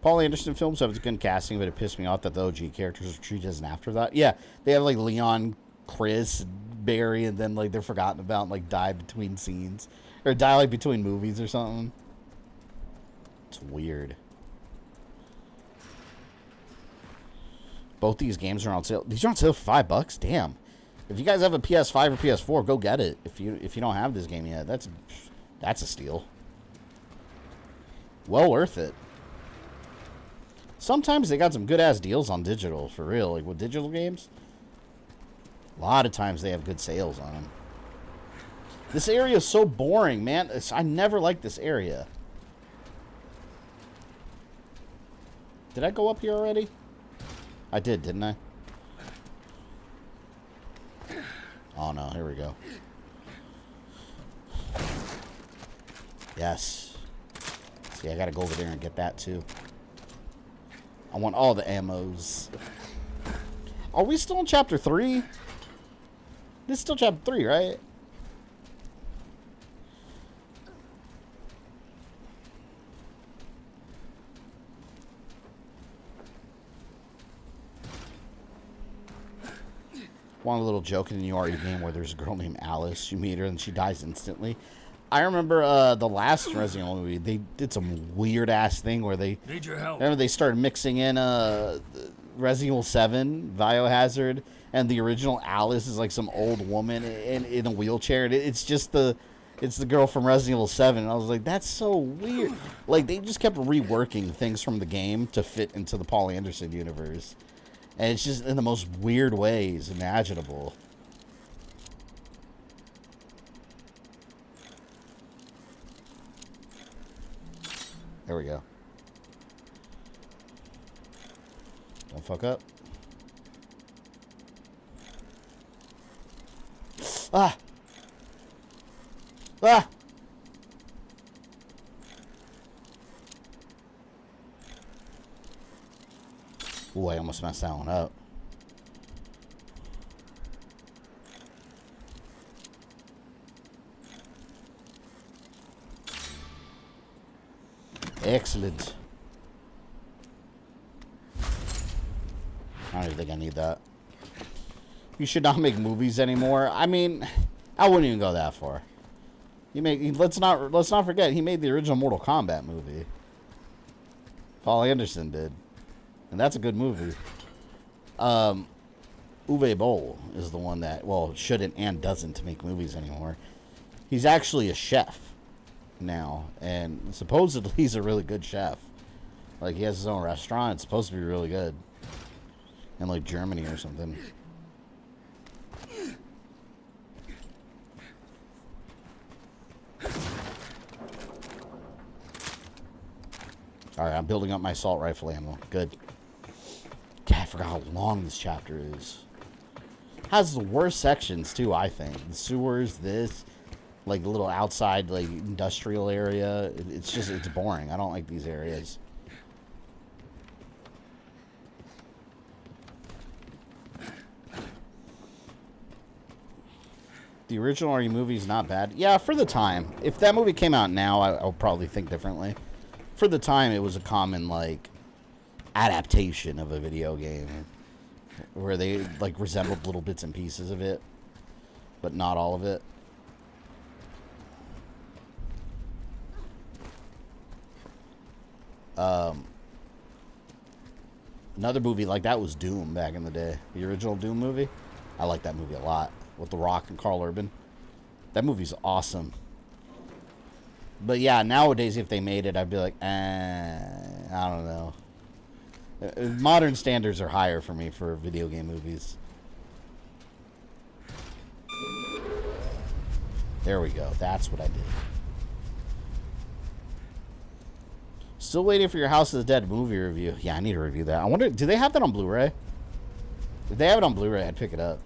Paul Anderson films have good casting, but it pissed me off that the OG characters are treated as an afterthought. Yeah, they have like Leon, Chris, Barry, and then like they're forgotten about and like die between scenes. Or die like between movies or something. It's weird. Both these games are on sale. These are on sale for $5. Damn. If you guys have a PS5 or PS4, go get it. If you don't have this game yet, that's a steal. Well worth it. Sometimes they got some good ass deals on digital, for real. Like with digital games, a lot of times they have good sales on them. This area is so boring, man. I never liked this area. Did I go up here already? I did, didn't I? Oh no, here we go. Yes. See, I gotta go over there and get that too. I want all the ammos. Are we still in chapter 3? This is still chapter 3, right? one little joke in the new RE game where there's a girl named Alice. You meet her and she dies instantly. I remember the last Resident Evil movie, they did some weird-ass thing where they... Need your help. Remember they started mixing in Resident Evil 7, Biohazard, and the original Alice is like some old woman in a wheelchair. And it's just it's the girl from Resident Evil 7. And I was like, that's so weird. Like, they just kept reworking things from the game to fit into the Paul Anderson universe. And it's just in the most weird ways imaginable. There we go. Don't fuck up. Ah! Ah! Ooh, I almost messed that one up. Excellent. I don't even think I need that. You should not make movies anymore. I mean, I wouldn't even go that far. Let's not forget he made the original Mortal Kombat movie. Paul Anderson did. And that's a good movie. Uwe Boll is the one that, well, shouldn't and doesn't make movies anymore. He's actually a chef now, and supposedly he's a really good chef. Like, he has his own restaurant. It's supposed to be really good. In, like, Germany or something. Alright, I'm building up my assault rifle ammo. Good. God, I forgot how long this chapter is. Has the worst sections, too, I think. The sewers, this, like, the little outside, like, industrial area. It's just, it's boring. I don't like these areas. The original RE movie is not bad. Yeah, for the time. If that movie came out now, I'll probably think differently. For the time, it was a common, like, adaptation of a video game. Where they, like, resembled little bits and pieces of it. But not all of it. Another movie like that was Doom back in the day. The original Doom movie. I like that movie a lot. With The Rock and Carl Urban. That movie's awesome. But yeah, nowadays if they made it, I'd be like, I don't know. Modern standards are higher for me for video game movies. There we go. That's what I did. Still waiting for your House of the Dead movie review. Yeah, I need to review that. I wonder, do they have that on Blu-ray? If they have it on Blu-ray, I'd pick it up.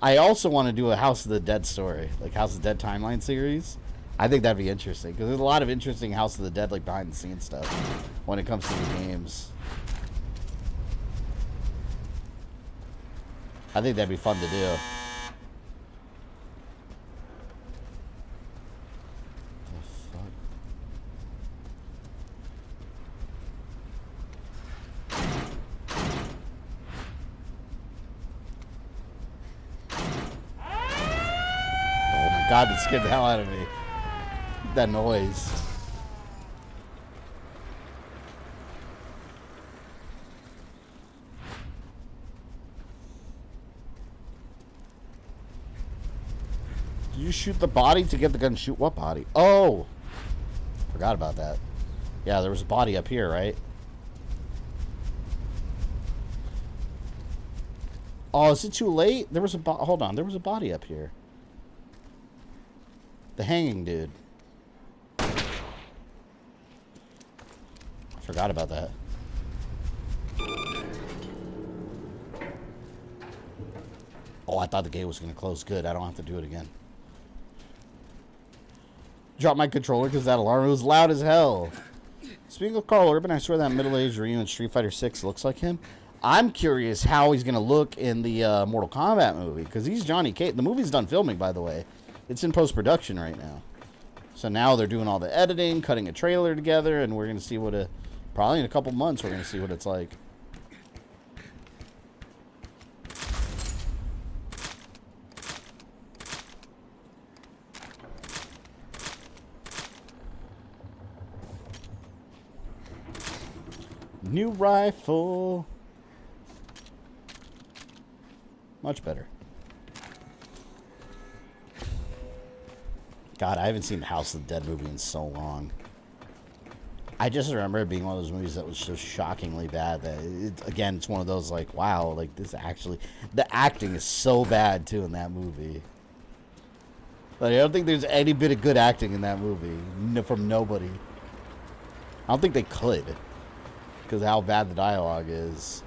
I also want to do a House of the Dead story, like House of the Dead timeline series. I think that'd be interesting because there's a lot of interesting House of the Dead, like behind the scenes stuff when it comes to the games. I think that'd be fun to do. God, that scared the hell out of me. That noise. Do you shoot the body to get the gun? Shoot what body? Oh! Forgot about that. Yeah, there was a body up here, right? Oh, is it too late? There was a hold on, there was a body up here. The hanging dude. I forgot about that. Oh, I thought the gate was going to close. Good, I don't have to do it again. Drop my controller because that alarm was loud as hell. Speaking of Carl Urban, I swear that middle-aged Ryu in Street Fighter 6 looks like him. I'm curious how he's going to look in the Mortal Kombat movie because he's Johnny Cage. The movie's done filming, by the way. It's in post-production right now. So now they're doing all the editing, cutting a trailer together, and we're going to see what probably in a couple months, we're going to see what it's like. New rifle. Much better. God, I haven't seen the House of the Dead movie in so long. I just remember it being one of those movies that was so shockingly bad that, again, it's one of those, like, wow, like, this actually... The acting is so bad, too, in that movie. Like, I don't think there's any bit of good acting in that movie. From nobody. I don't think they could. Because of how bad the dialogue is.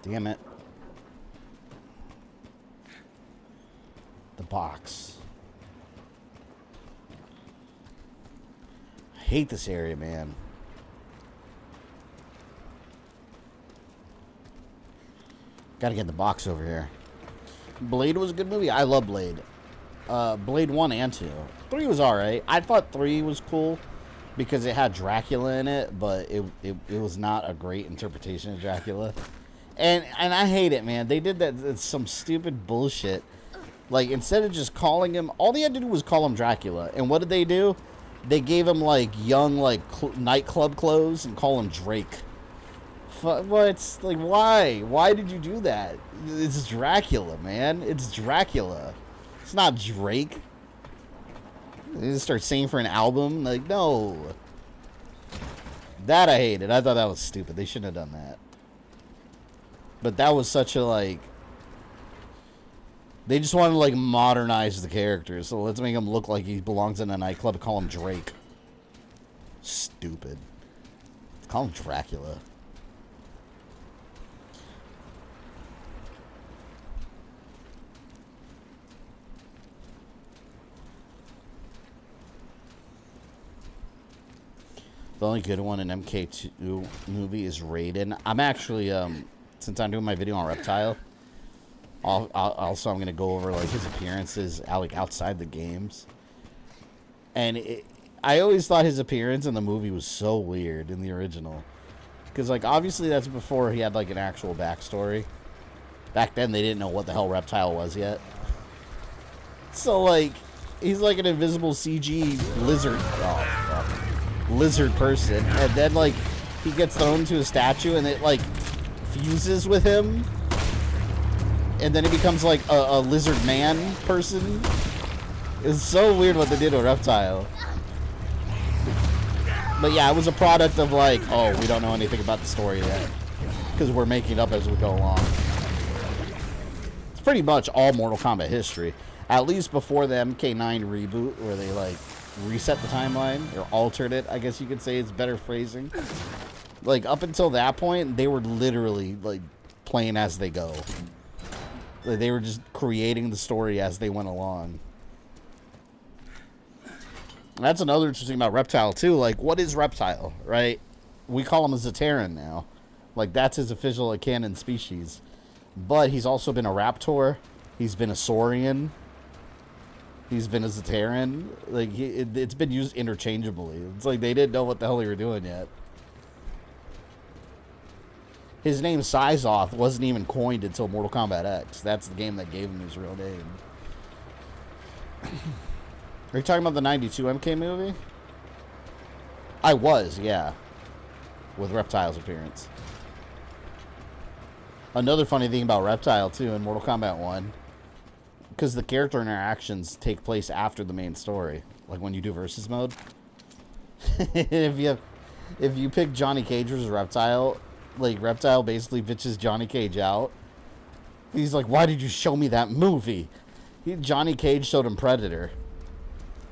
Damn it. The box. I hate this area, man. Gotta get the box over here. Blade was a good movie. I love Blade. Blade 1 and 2. 3 was alright. I thought 3 was cool because it had Dracula in it, but it was not a great interpretation of Dracula. And I hate it, man. They did that some stupid bullshit. Like, instead of just calling him... All they had to do was call him Dracula. And what did they do? They gave him, like, young, like, nightclub clothes and call him Drake. What? Like, why? Why did you do that? It's Dracula, man. It's Dracula. It's not Drake. They just start singing for an album? Like, no. That I hated. I thought that was stupid. They shouldn't have done that. But that was such a, like... They just wanted to, like, modernize the character. So let's make him look like he belongs in a nightclub and call him Drake. Stupid. Call him Dracula. The only good one in MK2 movie is Raiden. I'm actually, since I'm doing my video on Reptile, I'm going to go over, like, his appearances, like, outside the games. And I always thought his appearance in the movie was so weird in the original. Because, like, obviously that's before he had, like, an actual backstory. Back then, they didn't know what the hell Reptile was yet. So, like, he's like an invisible CG lizard. Oh, fuck. Lizard person, and then, like, he gets thrown to a statue and it, like, fuses with him, and then he becomes like a lizard man person. It's so weird what they did to Reptile. But yeah, it was a product of, like, oh, we don't know anything about the story yet because we're making it up as we go along. It's pretty much all Mortal Kombat history, at least before the MK9 reboot where they, like, reset the timeline, or altered it, I guess you could say. It's better phrasing. Like, up until that point, they were literally, like, playing as they go. Like, they were just creating the story as they went along. That's another interesting about Reptile, too. Like, what is Reptile, right? We call him a Zaterran now. Like, that's his official, like, canon species. But he's also been a Raptor. He's been a Saurian. He's been a Zaterran. Like, it's been used interchangeably. It's like they didn't know what the hell they were doing yet. His name Syzoth wasn't even coined until Mortal Kombat X. That's the game that gave him his real name. Are you talking about the 92 MK movie? I was, yeah. With Reptile's appearance. Another funny thing about Reptile, too, in Mortal Kombat 1... Because the character interactions take place after the main story, like when you do versus mode. if you pick Johnny Cage versus Reptile, like, Reptile basically bitches Johnny Cage out. He's like, "Why did you show me that movie?" Johnny Cage showed him Predator,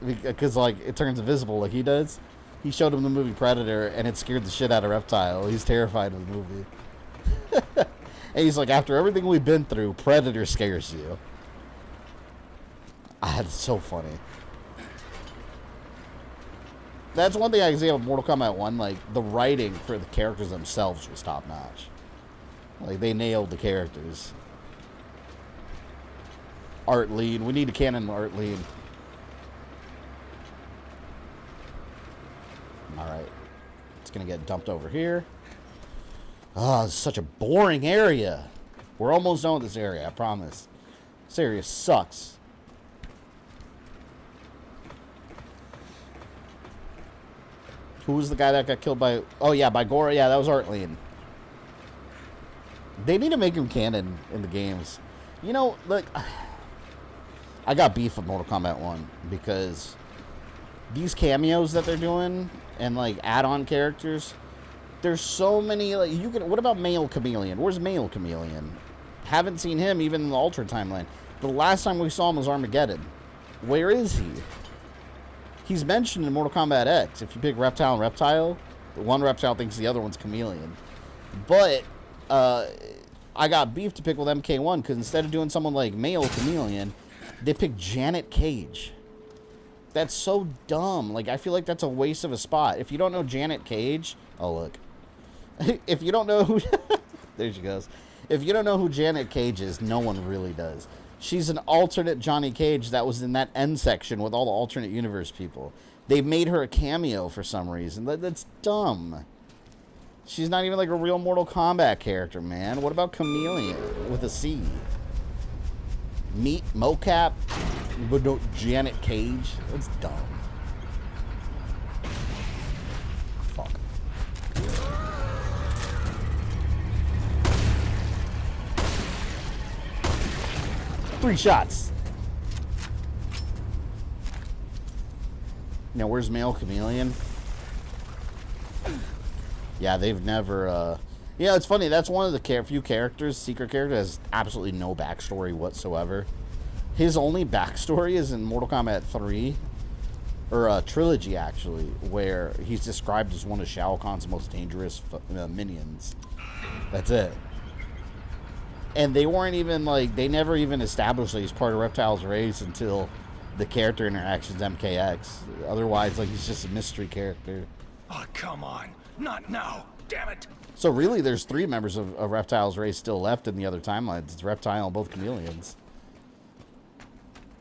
because, like, it turns invisible like he does. He showed him the movie Predator, and it scared the shit out of Reptile. He's terrified of the movie. And he's like, "After everything we've been through, Predator scares you." Ah, that's so funny. That's one thing I can say about Mortal Kombat 1. Like, the writing for the characters themselves was top notch. Like, they nailed the characters. Art lead. We need a canon art lead. Alright. It's gonna get dumped over here. Oh, it's such a boring area. We're almost done with this area, I promise. This area sucks. Who was the guy that got killed by... Oh, yeah, by Gora. Yeah, that was Artline. They need to make him canon in the games. You know, look... I got beef with Mortal Kombat 1 because these cameos that they're doing and, like, add-on characters, there's so many... Like, you can... What about Male Chameleon? Where's Male Chameleon? Haven't seen him even in the Ultra timeline. The last time we saw him was Armageddon. Where is he? He's mentioned in Mortal Kombat X. If you pick Reptile and Reptile, the one Reptile thinks the other one's Chameleon. But I got beef to pick with MK1 because instead of doing someone like Male Chameleon, they picked Janet Cage. That's so dumb. Like, I feel like that's a waste of a spot. If you don't know Janet Cage... Oh, look. If you don't know who... There she goes. If you don't know who Janet Cage is, no one really does. She's an alternate Johnny Cage that was in that end section with all the alternate universe people. They made her a cameo for some reason. That's dumb. She's not even like a real Mortal Kombat character, man. What about Chameleon with a C? Meet Mocap, but no Janet Cage. That's dumb. Fuck. 3 shots. Now, where's Male Chameleon? Yeah, they've never, Yeah, it's funny. That's one of the few characters, secret character, has absolutely no backstory whatsoever. His only backstory is in Mortal Kombat 3, or Trilogy, actually, where he's described as one of Shao Kahn's most dangerous minions. That's it. And they weren't even, like, they never even established that he's part of Reptile's race until the character interactions MKX. Otherwise, like, he's just a mystery character. Oh, come on. Not now. Damn it. So really, there's 3 members of Reptile's race still left in the other timelines. It's Reptile and both Chameleons.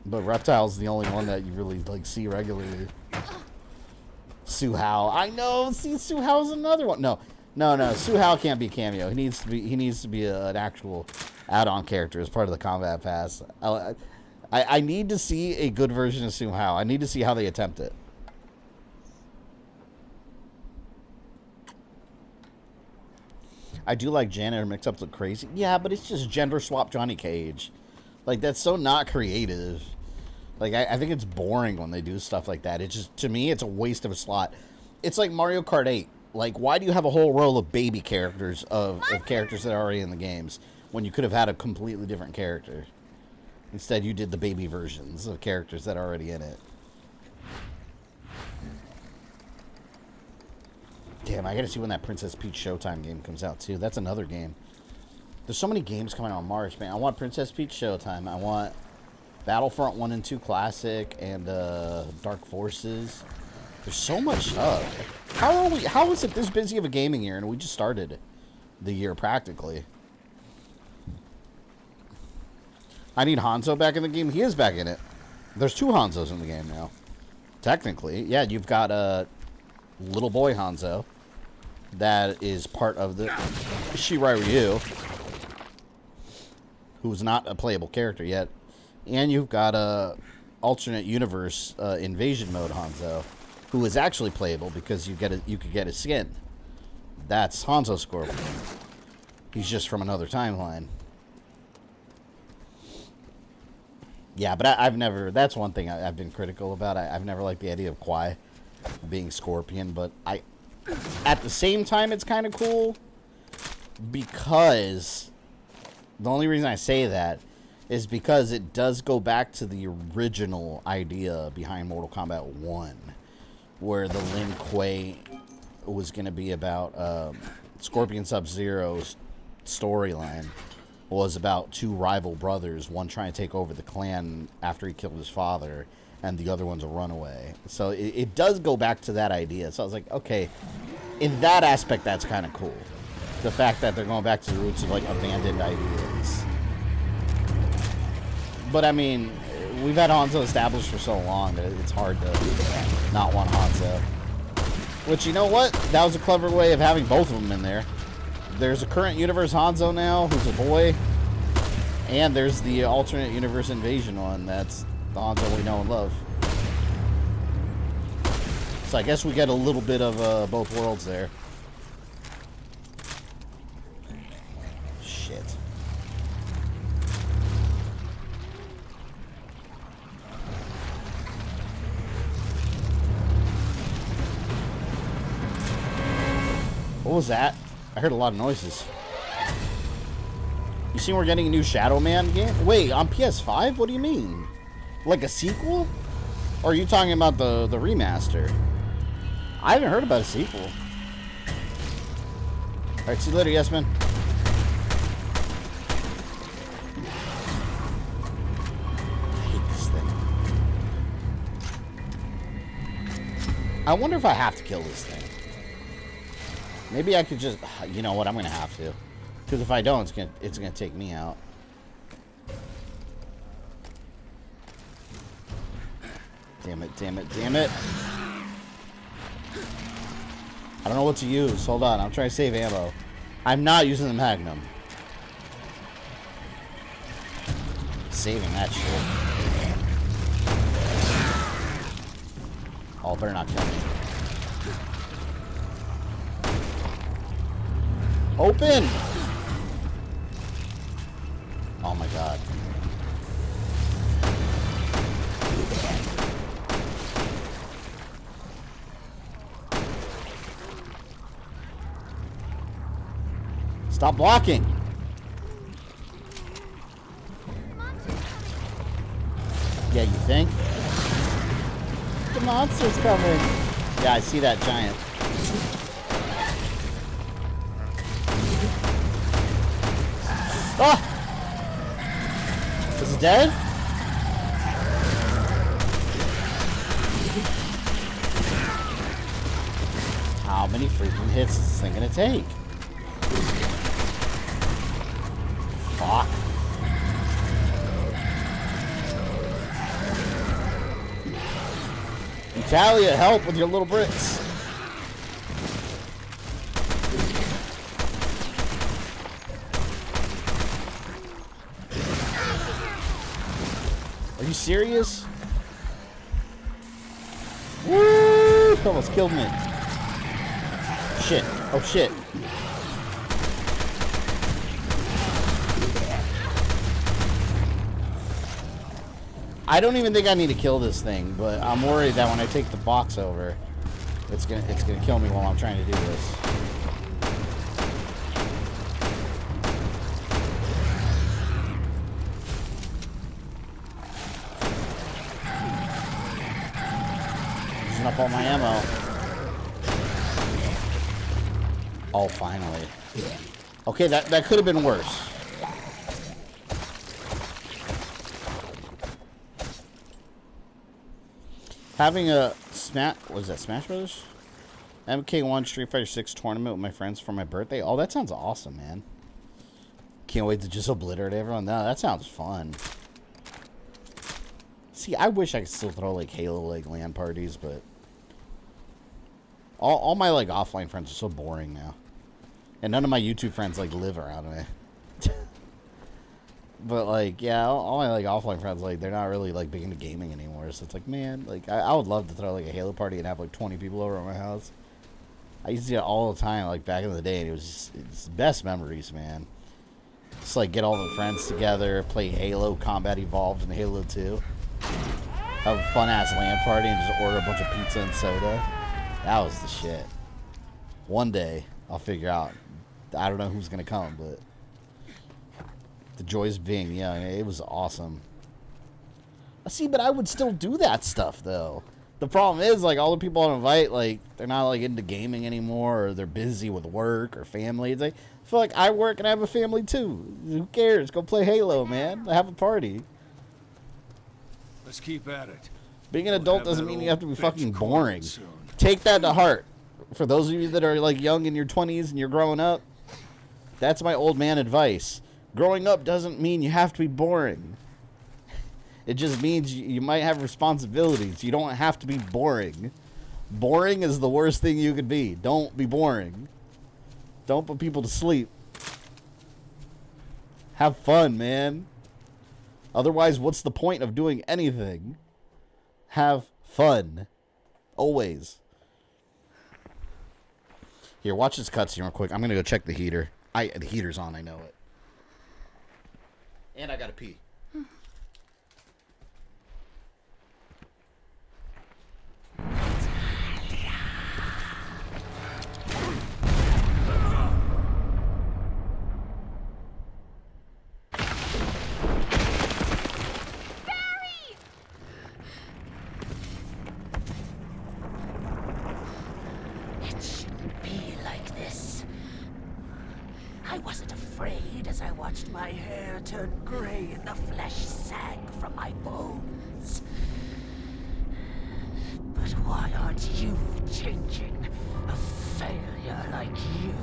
But Reptile's the only one that you really, like, see regularly. Su Hao. I know. See, Su Hao's another one. No. Su Hao can't be cameo. He needs to be an actual add-on character as part of the combat pass. I need to see a good version of Su Hao. I need to see how they attempt it. I do like Janet. Her mix-ups look crazy. Yeah, but it's just gender swap Johnny Cage. Like, that's so not creative. Like, I think it's boring when they do stuff like that. It just, to me, it's a waste of a slot. It's like Mario Kart 8. Like, why do you have a whole row of baby characters of characters that are already in the games when you could have had a completely different character? Instead, you did the baby versions of characters that are already in it. Damn, I gotta see when that Princess Peach Showtime game comes out, too. That's another game. There's so many games coming out in March, man. I want Princess Peach Showtime. I want Battlefront 1 and 2 Classic and Dark Forces. There's so much stuff. How is it this busy of a gaming year and we just started the year practically? I need Hanzo back in the game. He is back in it. There's 2 Hanzos in the game now. Technically. Yeah, you've got little boy Hanzo that is part of the Shirai Ryu, who's not a playable character yet. And you've got a alternate universe invasion mode Hanzo, who is actually playable because you could get his skin. That's Hanzo Scorpion. He's just from another timeline. Yeah, but I've never... That's one thing I've been critical about. I've never liked the idea of Kwai being Scorpion, but at the same time, it's kind of cool because... The only reason I say that is because it does go back to the original idea behind Mortal Kombat 1, where the Lin Kuei was going to be about Scorpion Sub-Zero's storyline was about 2 rival brothers, one trying to take over the clan after he killed his father, and the other one's a runaway. So it does go back to that idea. So I was like, okay, in that aspect, that's kind of cool. The fact that they're going back to the roots of, like, abandoned ideas. But, I mean, we've had Hanzo established for so long that it's hard to not want Hanzo. Which, you know what? That was a clever way of having both of them in there. There's a current universe Hanzo now, who's a boy, And there's the alternate universe invasion one. That's the Hanzo we know and love. So I guess we get a little bit of both worlds there. Shit. What was that? I heard a lot of noises. You see we're getting a new Shadow Man game? Wait, on PS5? What do you mean? Like a sequel? Or are you talking about the remaster? I haven't heard about a sequel. Alright, see you later, yes man. I hate this thing. I wonder if I have to kill this thing. Maybe I could just... You know what? I'm going to have to. Because if I don't, it's gonna take me out. Damn it, damn it, damn it. I don't know what to use. Hold on, I'm trying to save ammo. I'm not using the Magnum. Saving that shit. Oh, better not kill me. Open! Oh my god. Stop blocking! Yeah, you think? The monster's coming! Yeah, I see that giant. Ah! Is it dead? How many freaking hits is this thing gonna take? Fuck. Italia, help with your little bricks. Are you serious? Woo! Almost killed me. Shit. Oh shit. I don't even think I need to kill this thing, but I'm worried that when I take the box over, it's gonna kill me while I'm trying to do this. Using up all my ammo. Oh, finally. Okay, that could have been worse. Having a what is that, Smash Brothers? MK1 Street Fighter 6 tournament with my friends for my birthday. Oh, that sounds awesome, man. Can't wait to just obliterate everyone. No, that sounds fun. See, I wish I could still throw like Halo like LAN parties, but all my like offline friends are so boring now. And none of my YouTube friends like live around me. But like, yeah, all my like offline friends, like, they're not really like big into gaming anymore. So it's like, man, like I would love to throw like a Halo party and have like 20 people over at my house. I used to do it all the time, like back in the day, and it's the best memories, man. Just like get all the friends together, play Halo, Combat Evolved and Halo 2. Have a fun ass LAN party and just order a bunch of pizza and soda. That was the shit. One day I'll figure out. I don't know who's gonna come, but the joys of being young, it was awesome. See, but I would still do that stuff though. The problem is, like, all the people I invite, like, they're not like into gaming anymore, or they're busy with work or family. It's like, I feel like I work and I have a family too. Who cares? Go play Halo, man. Have a party. Let's keep at it. Being an adult doesn't mean you have to be fucking boring. Take that to heart. For those of you that are like young in your 20s and you're growing up, that's my old man advice. Growing up doesn't mean you have to be boring. It just means you might have responsibilities. You don't have to be boring. Boring is the worst thing you could be. Don't be boring. Don't put people to sleep. Have fun, man. Otherwise, what's the point of doing anything? Have fun. Always. Here, watch this cutscene real quick. I'm going to go check the heater. The heater's on, I know it. And I got to pee. It shouldn't be like this. I wasn't afraid as I watched my hair turn gray and the flesh sag from my bones. But why aren't you changing? A failure like you.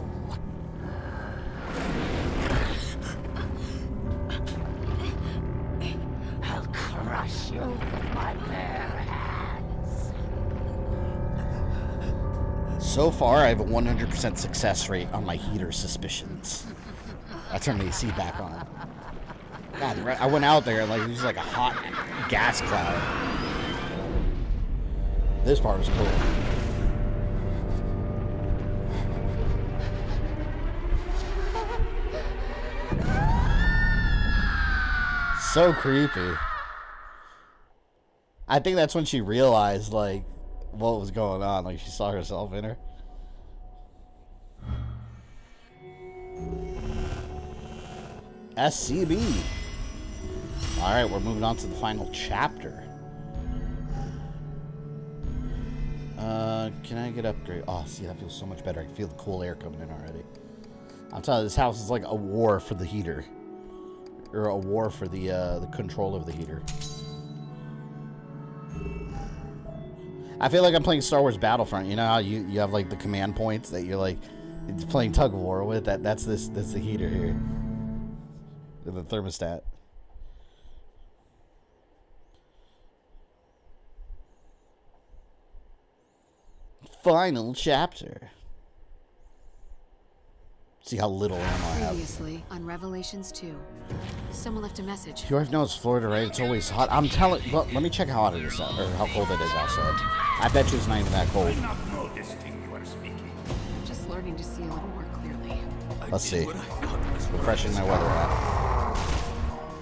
I'll crush you with my bare hands. So far, I have a 100% success rate on my heater suspicions. I turned the AC back on. God, I went out there like it was like a hot gas cloud. This part was cool. So creepy. I think that's when she realized, like, what was going on. Like, she saw herself in her. SCB. Alright, we're moving on to the final chapter. Can I get upgrade? Oh, see, that feels so much better. I can feel the cool air coming in already. I'm telling you, this house is like a war for the heater. Or a war for the control of the heater. I feel like I'm playing Star Wars Battlefront. You know how you have like the command points that you're like playing tug of war with? That's the heater here. The thermostat. Final chapter. See how little ammo I have. Previously on Revelations 2, someone left a message. You already know it's Florida, right? It's always hot. I'm telling. Well, let me check how hot it is, or how cold it is outside. I bet you it's not even that cold. I'm just learning to see a little more clearly. Let's see. Refreshing my weather app.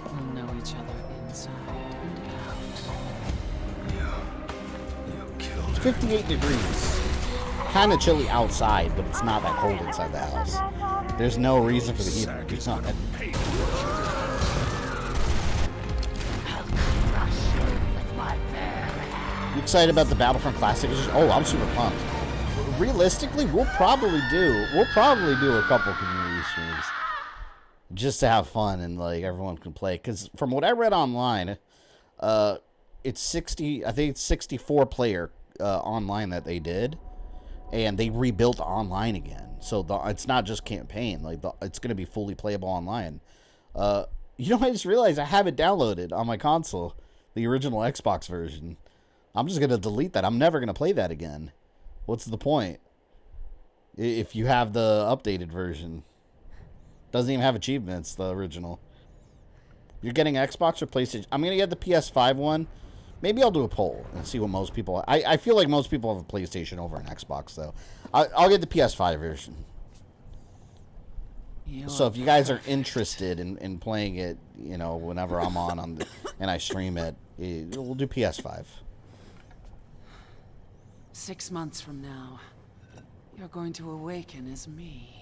We'll know each other inside and out. 58 degrees. Kind of chilly outside, but it's not that cold inside the house. There's no reason for the heater to do something. You excited about the Battlefront Classic? Oh, I'm super pumped. Realistically, we'll probably do a couple community streams just to have fun and like everyone can play. Because from what I read online, it's 60. I think it's 64 player online that they did. And they rebuilt online again, so it's not just campaign. Like it's gonna be fully playable online. You know, I just realized I have it downloaded on my console, the original Xbox version. I'm just gonna delete that. I'm never gonna play that again. What's the point? If you have the updated version, doesn't even have achievements. The original. You're getting Xbox or PlayStation? I'm gonna get the PS5 one. Maybe I'll do a poll and see what most people... I feel like most people have a PlayStation over an Xbox, though. I'll get the PS5 version. So if you guys are interested in playing it, you know, whenever I'm on and I stream it, we'll do PS5. 6 months from now, you're going to awaken as me.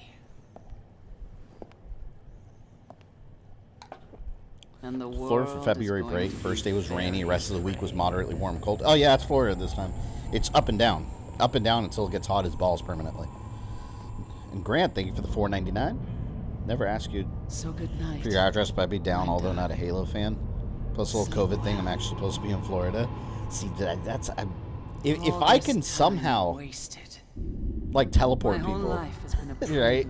And the Florida for February break. First day was rainy. Rest of the week was moderately warm and cold. Oh, yeah, it's Florida this time. It's up and down. Up and down until it gets hot as balls permanently. And Grant, thank you for the $4.99. Never asked you good night for your address, but I'd be down, although not a Halo fan. Plus a little COVID thing. I'm actually supposed to be in Florida. See, that's... If I can somehow, like, teleport people, right?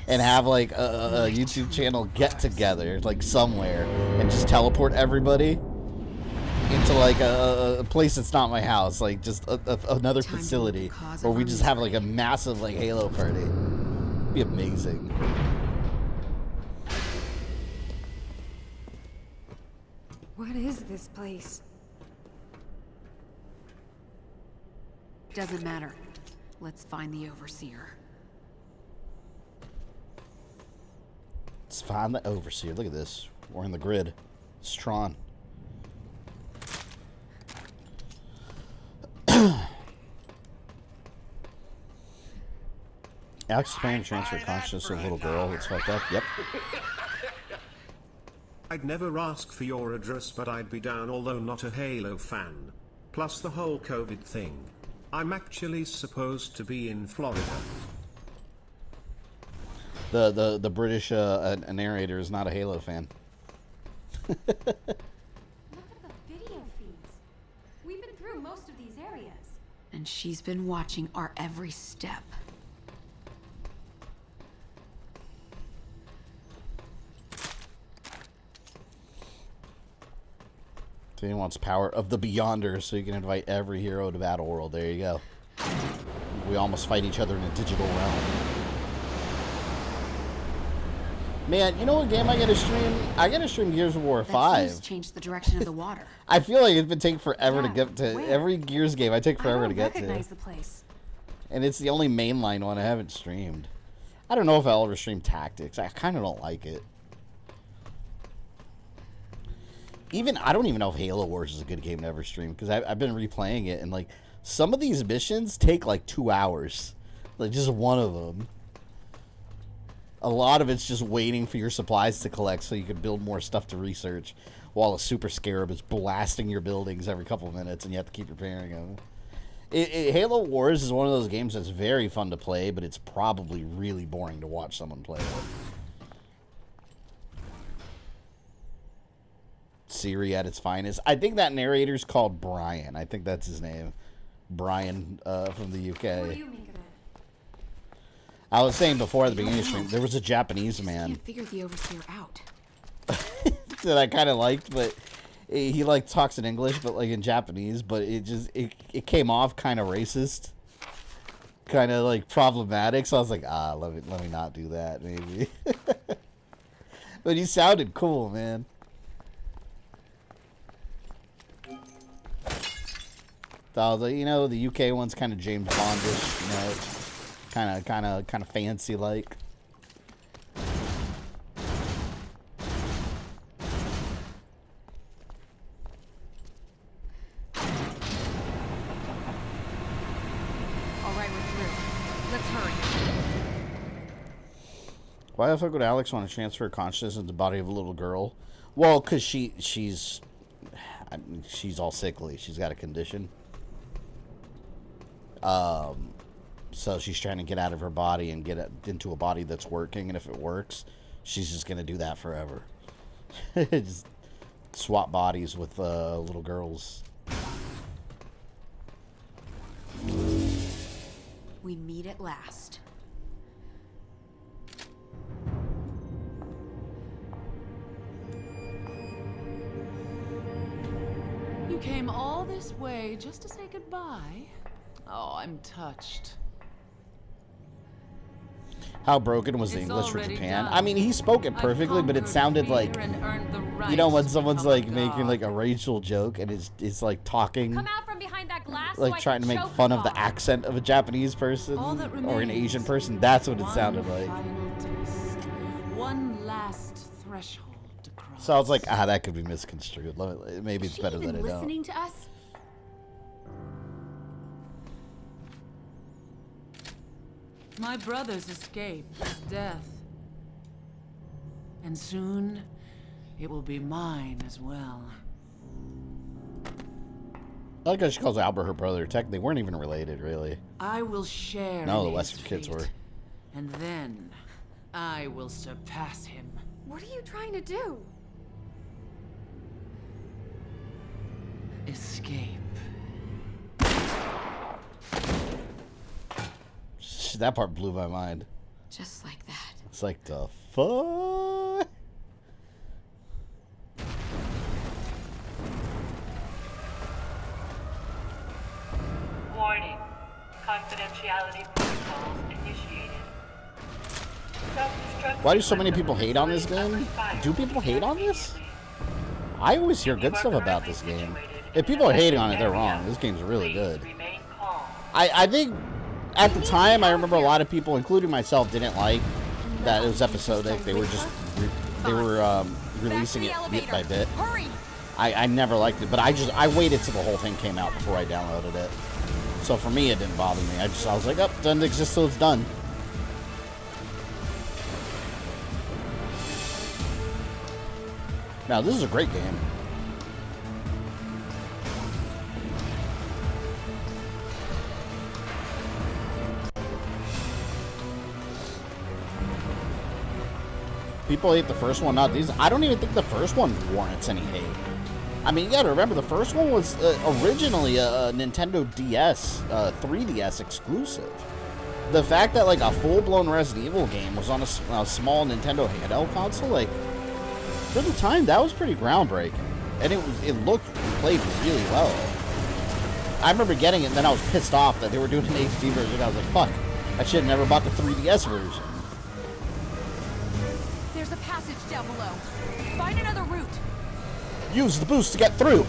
And have like a YouTube channel get together like somewhere and just teleport everybody into like a place that's not my house, like just another facility where we just have like a massive like Halo party. It'd be amazing. What is this place? Doesn't matter. Let's find the Overseer. Let's find the Overseer. Look at this. We're in the grid. It's Tron. Alex is planning to transfer consciousness to a little girl. It's fucked up. Yep. I'd never ask for your address, but I'd be down, although not a Halo fan. Plus the whole COVID thing. I'm actually supposed to be in Florida. The British narrator is not a Halo fan. Look at the video feeds. We've been through most of these areas. And she's been watching our every step. So he wants power of the Beyonders, so you can invite every hero to Battle World. There you go. We almost fight each other in a digital realm. Man, you know what game I gotta stream? I gotta stream Gears of War 5. Changed the direction of the water. I feel like it's been taking forever to get to every Gears game. I take forever to get to. The place. And it's the only mainline one I haven't streamed. I don't know if I'll ever stream Tactics. I kind of don't like it. I don't even know if Halo Wars is a good game to ever stream, because I've been replaying it, and like some of these missions take like 2 hours, like just one of them. A lot of it's just waiting for your supplies to collect so you can build more stuff to research, while a super scarab is blasting your buildings every couple of minutes, and you have to keep repairing them. Halo Wars is one of those games that's very fun to play, but it's probably really boring to watch someone play it. Siri at its finest. I think that narrator's called Brian. I think that's his name. Brian from the UK. What do you make of it? I was saying before at the beginning of the stream, there was a Japanese man Can't figure the Overseer out. that I kind of liked, but he like talks in English, but like in Japanese, but it came off kind of racist, kind of like problematic. So I was like, let me not do that, maybe. But he sounded cool, man. So I was like, you know, the UK one's kind of James Bondish, you know, kind of fancy like. All right, we're through. Let's hurry. Why the fuck would Alex want to transfer consciousness into the body of a little girl? Well, because she's all sickly. She's got a condition. So she's trying to get out of her body and get into a body that's working, and if it works, she's just gonna do that forever. Just swap bodies with little girls. We meet at last. You came all this way just to say goodbye? Oh, I'm touched. How broken was the English for Japan? I mean, he spoke it perfectly, but it sounded like, you know, when someone's like making like a racial joke and it's like talking, Come out from behind that glass like trying to make fun of the accent of a Japanese person or an Asian person. That's what it sounded like. One last threshold to cross. So I was like, that could be misconstrued. Maybe it's better that I don't. Listening to us? My brother's escape is death. And soon, it will be mine as well. I like how she calls Albert her brother. Technically, they weren't even related, really. I will share. No, the his Western kids fate, were. And then, I will surpass him. What are you trying to do? Escape. That part blew my mind. Just like that. It's like, the fuck? Warning. Confidentiality protocols initiated. Why do so many people hate on this game? Do people hate on this? I always hear good stuff about this game. If people are hating on it, they're wrong. This game's really good. I think at the time, I remember a lot of people, including myself, didn't like that it was episodic. They were just releasing it bit by bit. I never liked it, but I waited till the whole thing came out before I downloaded it. So for me, it didn't bother me. I was like, oh, it doesn't exist, so it's done. Now, this is a great game. People hate the first one, not these. I don't even think the first one warrants any hate. I mean, you gotta remember, the first one was originally a Nintendo DS, 3DS exclusive. The fact that, like, a full-blown Resident Evil game was on a small Nintendo handheld console, like, for the time, that was pretty groundbreaking. And it looked and played really well. I remember getting it, and then I was pissed off that they were doing an HD version. I was like, fuck, I should have never bought the 3DS version. There's a passage down below. Find another route. Use the boost to get through.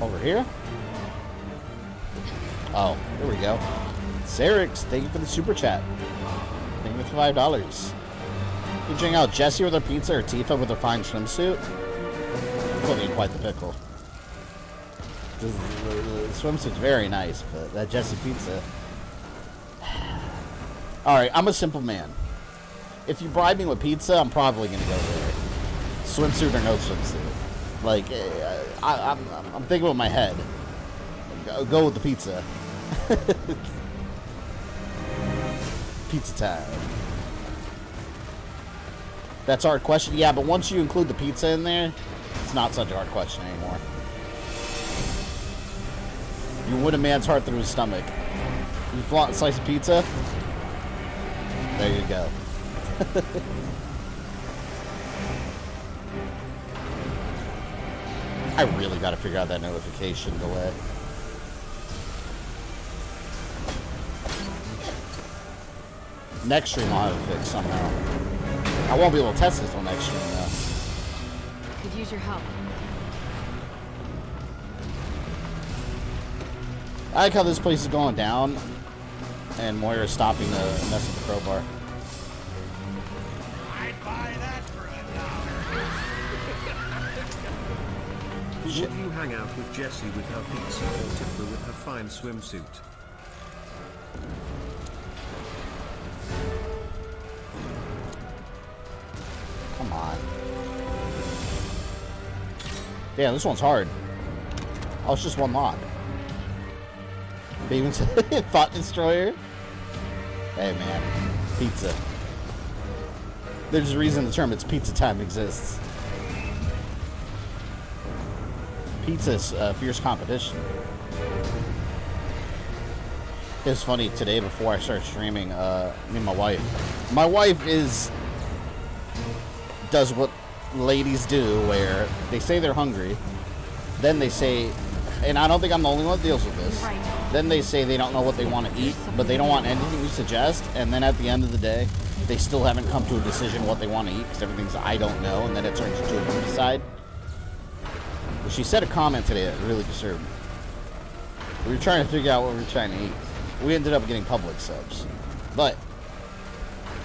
Over here? Oh, here we go. Sarix, thank you for the super chat. Thank you for $5. You check out Jessie with her pizza or Tifa with her fine swimsuit? Put me in quite the pickle. The swimsuit's very nice, but that Jessie pizza. Alright, I'm a simple man. If you bribe me with pizza, I'm probably gonna go there. Swimsuit or no swimsuit. Like, I'm thinking with my head. Go with the pizza. Pizza time. That's a hard question. Yeah, but once you include the pizza in there, it's not such a hard question anymore. You win a man's heart through his stomach. You flaunt a slice of pizza? There you go. I really got to figure out that notification delay. Next stream I'll have it fixed somehow. I won't be able to test this till next stream though. Could use your help. I like how this place is going down and Moira's stopping to mess with the crowbar. I'd buy that for $1. Would you hang out with Jessie with her pizza or Tifa with her fine swimsuit? Come on. Yeah, this one's hard. Oh, it's just one lock. They even said Thought Destroyer. Hey man, pizza. There's a reason the term "it's pizza time" exists. Pizza's fierce competition. It was funny today before I started streaming. Me and my wife does what ladies do, where they say they're hungry, then they say, and I don't think I'm the only one that deals with this. Then they say they don't know what they want to eat, but they don't want anything you suggest, and then at the end of the day, they still haven't come to a decision what they want to eat because everything's I don't know, and then it turns into a you decide. But she said a comment today that really disturbed me. We were trying to figure out what we were trying to eat. We ended up getting Publix subs, but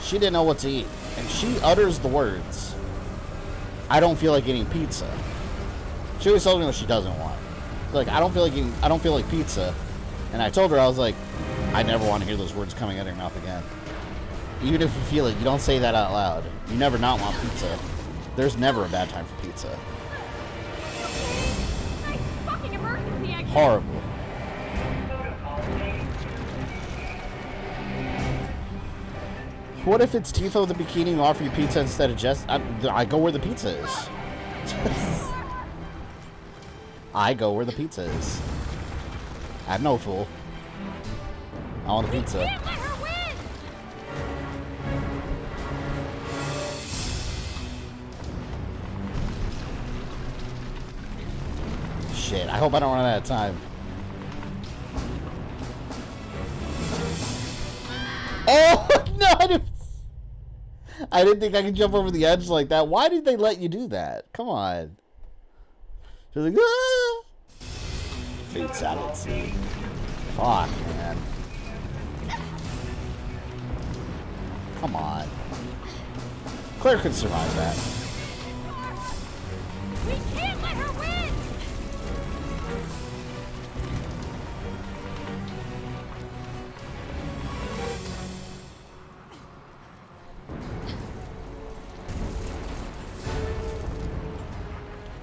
she didn't know what to eat, and she utters the words, "I don't feel like eating pizza." She always tells me what she doesn't want. Like, I don't feel like pizza. And I told her, I was like, I never want to hear those words coming out of your mouth again. Even if you feel it, you don't say that out loud. You never not want pizza. There's never a bad time for pizza. Fucking emergency exit. Horrible. What if it's T-Pho the bikini who offer you pizza instead of just... I go where the pizza is. I go where the pizza is. I'm no fool. I want a pizza. Can't let her win. shit. I hope I don't run out of time. Oh, no! I didn't think I could jump over the edge like that. Why did they let you do that? Come on. They're like, ah! Fatality. Fuck, man. Come on. Claire could survive that. We can't let her win!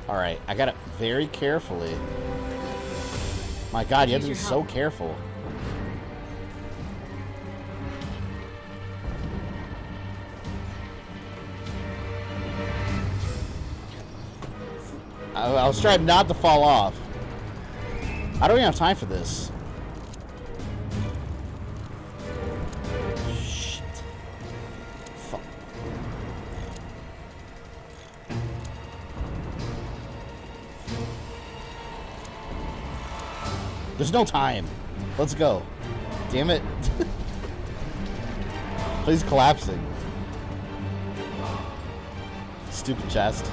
Alright, I got it very carefully. My god, you have to be so careful. I was trying not to fall off. I don't even have time for this. Shit. Fuck. There's no time. Let's go. Damn it. Please collapsing. Stupid chest.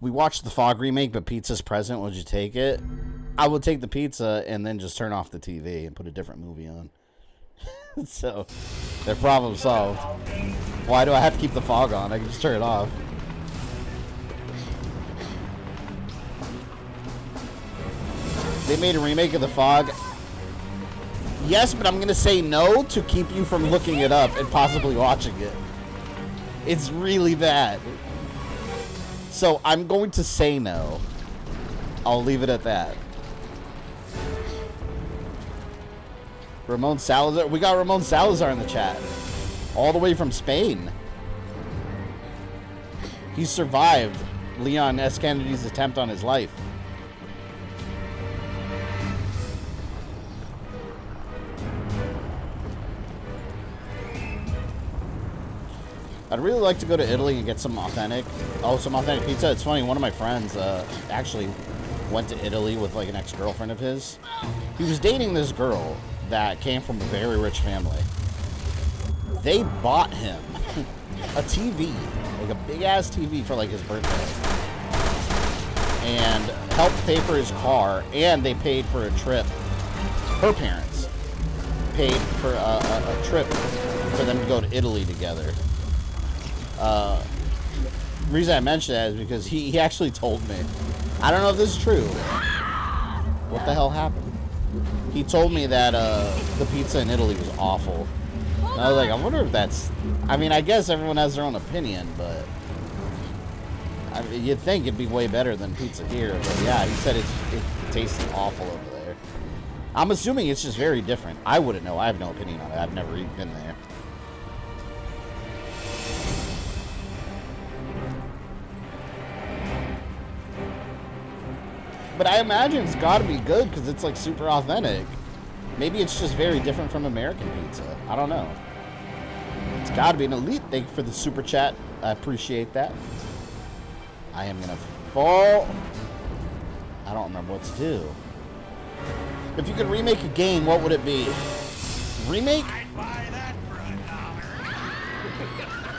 We watched the Fog remake, but pizza's present. Would you take it? I would take the pizza and then just turn off the TV and put a different movie on. So, their problem solved. Why do I have to keep the Fog on? I can just turn it off. They made a remake of the Fog. Yes, but I'm going to say no to keep you from looking it up and possibly watching it. It's really bad. So I'm going to say no. I'll leave it at that. Ramon Salazar. We got Ramon Salazar in the chat. All the way from Spain. He survived Leon S. Kennedy's attempt on his life. I'd really like to go to Italy and get some authentic pizza. It's funny, one of my friends actually went to Italy with like an ex-girlfriend of his. He was dating this girl that came from a very rich family. They bought him a TV, like a big-ass TV for like his birthday. And helped pay for his car, and they paid for a trip. Her parents paid for a trip for them to go to Italy together. The reason I mention that is because he actually told me. I don't know if this is true. What the hell happened? He told me that the pizza in Italy was awful. And I was like, I wonder if that's... I mean, I guess everyone has their own opinion, but... I mean, you'd think it'd be way better than pizza here. But yeah, he said it tasted awful over there. I'm assuming it's just very different. I wouldn't know. I have no opinion on it. I've never even been there. But I imagine it's got to be good because it's like super authentic. Maybe it's just very different from American pizza. I don't know. It's got to be an elite. Thank you for the super chat. I appreciate that. I am going to fall. I don't remember what to do. If you could remake a game, what would it be? Remake? I'd buy that for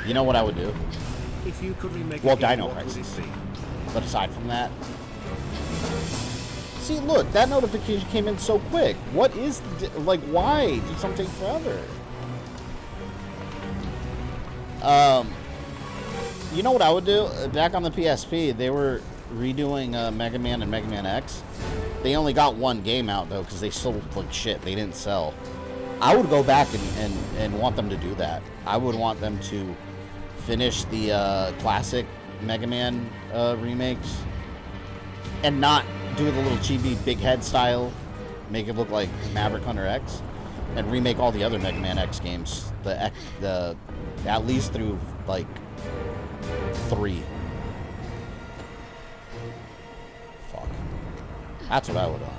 $1. You know what I would do? If you could remake well, a game, Dino what would it Crisis. be? But aside from that... See, look, that notification came in so quick. What is like, why did something take forever? You know what I would do? Back on the PSP, they were redoing Mega Man and Mega Man X. They only got one game out, though, because they sold like shit. They didn't sell. I would go back and want them to do that. I would want them to finish the classic Mega Man remakes and not do the little chibi big head style, make it look like Maverick Hunter X, and remake all the other Mega Man X games, the at least through like 3. Fuck. That's what I would want.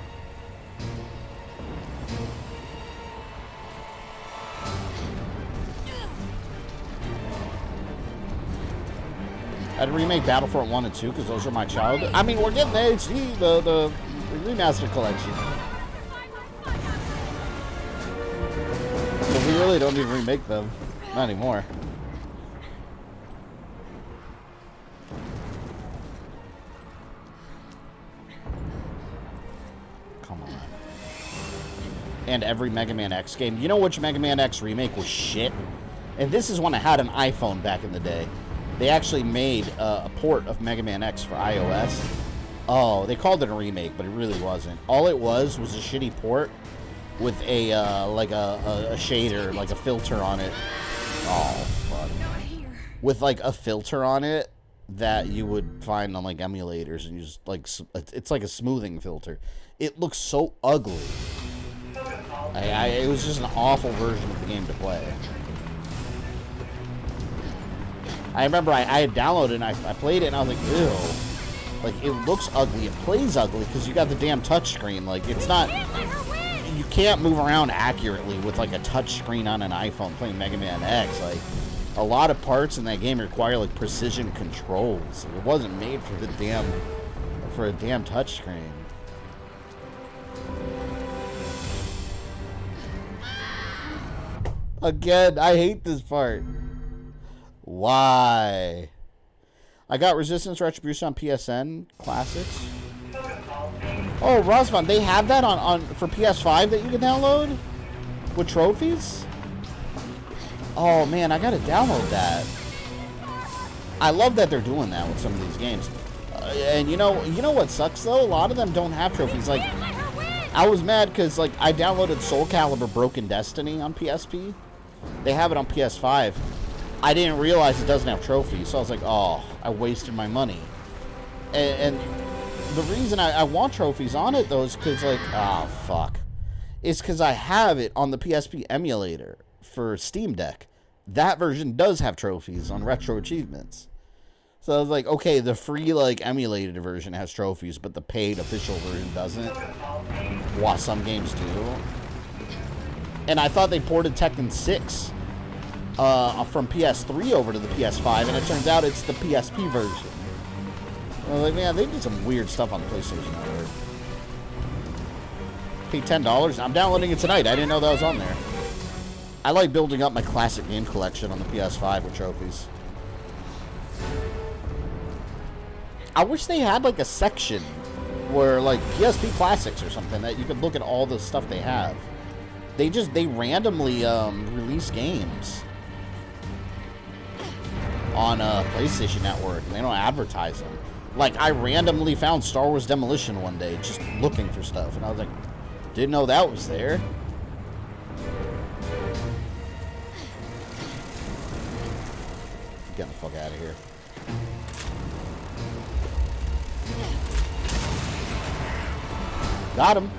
I'd remake Battlefront 1 and 2 because those are my childhood. I mean, we're getting the HD, the remastered collection. But we really don't even remake them. Not anymore. Come on. And every Mega Man X game. You know which Mega Man X remake was shit? And this is when I had an iPhone back in the day. They actually made a port of Mega Man X for iOS. Oh, they called it a remake, but it really wasn't. All it was a shitty port with a like a shader, like a filter on it. Oh, fuck. With like a filter on it that you would find on like emulators, and you just like it's like a smoothing filter. It looks so ugly. It was just an awful version of the game to play. I remember I had downloaded it and I played it and I was like, ew. Like, it looks ugly. It plays ugly because you got the damn touchscreen. Like, it's not... You can't move around accurately with, like, a touchscreen on an iPhone playing Mega Man X. Like, a lot of parts in that game require, like, precision controls. It wasn't made for the damn... for a damn touchscreen. Again, I hate this part. Why? I got Resistance Retribution on PSN Classics. Oh, Rosvan, they have that on for PS5 that you can download with trophies? Oh man, I gotta download that. I love that they're doing that with some of these games. And you know what sucks though? A lot of them don't have trophies. Like, I was mad because like I downloaded Soul Calibur Broken Destiny on PSP. They have it on PS5. I didn't realize it doesn't have trophies, so I was like, oh, I wasted my money. And the reason I want trophies on it, though, is because, like, oh, fuck. Is because I have it on the PSP emulator for Steam Deck. That version does have trophies on Retro Achievements. So I was like, okay, the free, like, emulated version has trophies, but the paid official version doesn't. Wow, some games do. And I thought they ported Tekken 6 from PS3 over to the PS5, and it turns out it's the PSP version. I was like, man, they did some weird stuff on the PlayStation Network. Paid $10. I'm downloading it tonight. I didn't know that was on there. I like building up my classic game collection on the PS5 with trophies. I wish they had like a section where like PSP Classics or something that you could look at all the stuff they have. They randomly release games on PlayStation Network, and they don't advertise them. Like, I randomly found Star Wars Demolition one day just looking for stuff, and I was like, didn't know that was there. Get the fuck out of here. Got him.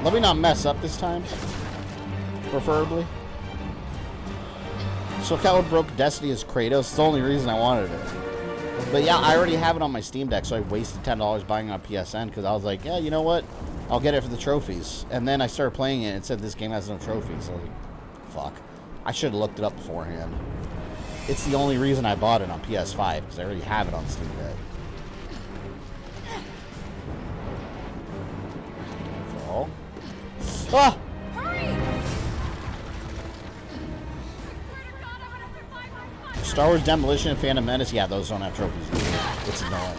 Let me not mess up this time. Preferably. So Calibur Broken Destiny is Kratos. It's the only reason I wanted it. But yeah, I already have it on my Steam Deck, so I wasted $10 buying it on PSN because I was like, yeah, you know what? I'll get it for the trophies. And then I started playing it and it said this game has no trophies. So I was like, fuck. I should have looked it up beforehand. It's the only reason I bought it on PS5 because I already have it on Steam Deck. Oh. Ah! Star Wars Demolition and Phantom Menace, yeah, those don't have trophies either. It's annoying.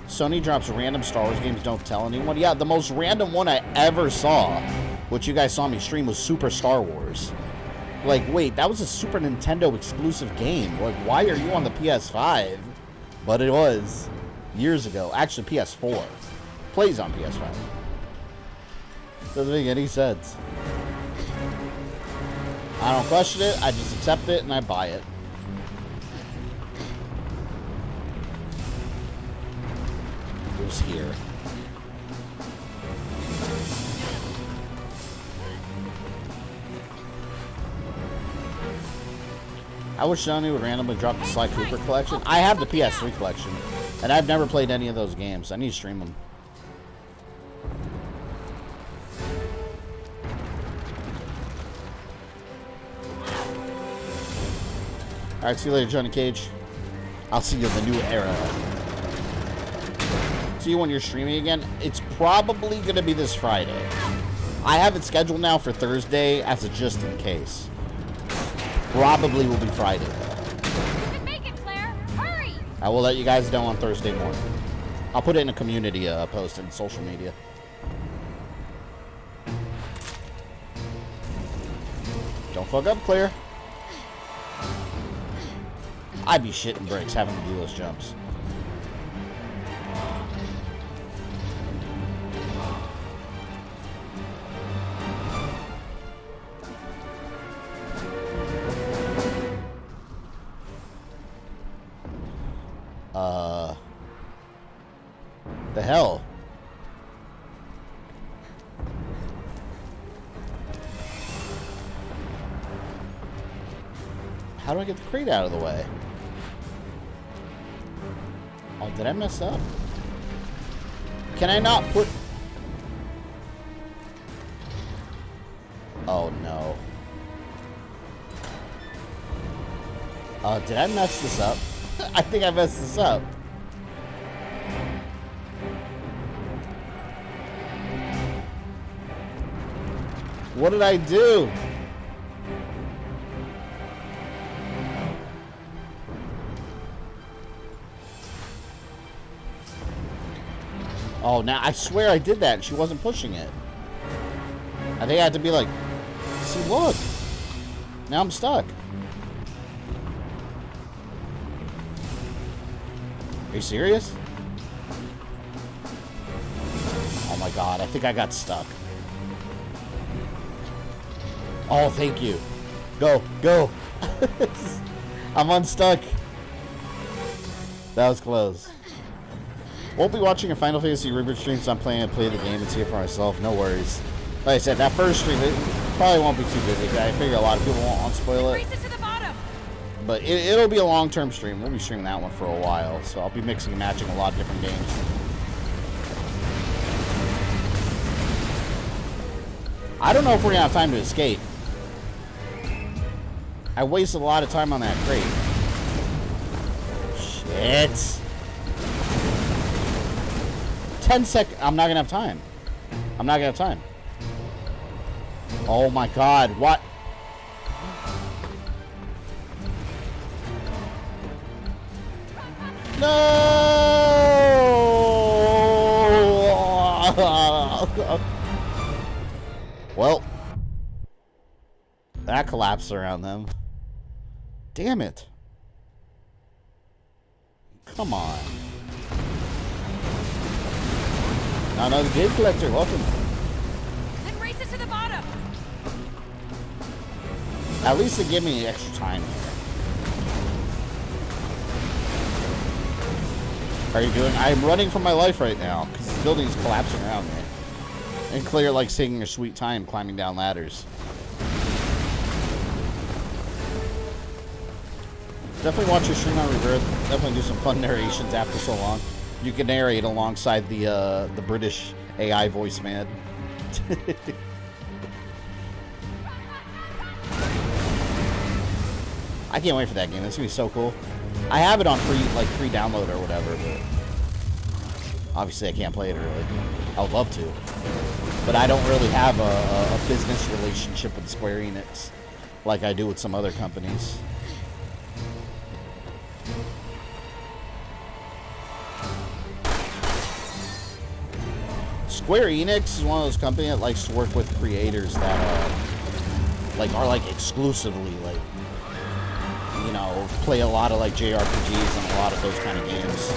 Sony drops random Star Wars games, don't tell anyone. Yeah, the most random one I ever saw, which you guys saw me stream, was Super Star Wars. Like, wait, that was a Super Nintendo exclusive game. Like, why are you on the PS5? But it was. Years ago. Actually, PS4. Plays on PS5. Doesn't make any sense. I don't question it, I just accept it and I buy it. It was here. I wish Sony would randomly drop the Sly Cooper collection. I have the PS3 collection, and I've never played any of those games. I need to stream them. Alright, see you later, Johnny Cage. I'll see you in the new era. See you when you're streaming again. It's probably going to be this Friday. I have it scheduled now for Thursday as a just in case. Probably will be Friday, though. You can make it, Claire! Hurry! I will let you guys know on Thursday morning. I'll put it in a community post in social media. Don't fuck up, Claire. I'd be shitting bricks having to do those jumps. The hell? How do I get the crate out of the way? Oh, did I mess up? Can I not put... Oh, no. Did I mess this up? I think I messed this up. What did I do? Oh, now I swear I did that and she wasn't pushing it. I think I had to be like, see, look. Now I'm stuck. Are you serious? Oh my god, I think I got stuck. Oh, thank you. Go, go. I'm unstuck. That was close. Won't be watching a Final Fantasy Reboot stream, so I'm planning to play the game and see it for myself. No worries. Like I said, that first stream, it probably won't be too busy. I figure a lot of people won't unspoil it. But it'll be a long-term stream. We'll be streaming that one for a while, so I'll be mixing and matching a lot of different games. I don't know if we're gonna have time to escape. I wasted a lot of time on that crate. Shit. 10 seconds. I'm not gonna have time. I'm not gonna have time. Oh my god, what? No! Well, that collapsed around them. Damn it. Come on. Another game collector, welcome. Then race it to the bottom. At least they give me extra time here. How are you doing? I'm running for my life right now because this building is collapsing around me. And Claire likes taking her sweet time climbing down ladders. Definitely watch your stream on Rebirth. Definitely do some fun narrations after so long. You can narrate alongside the British AI voice man. I can't wait for that game. It's gonna be so cool. I have it on free download or whatever, but obviously I can't play it early. I would love to, but I don't really have a business relationship with Square Enix like I do with some other companies. Square Enix is one of those companies that likes to work with creators that are like exclusively like, you know, play a lot of like JRPGs and a lot of those kind of games.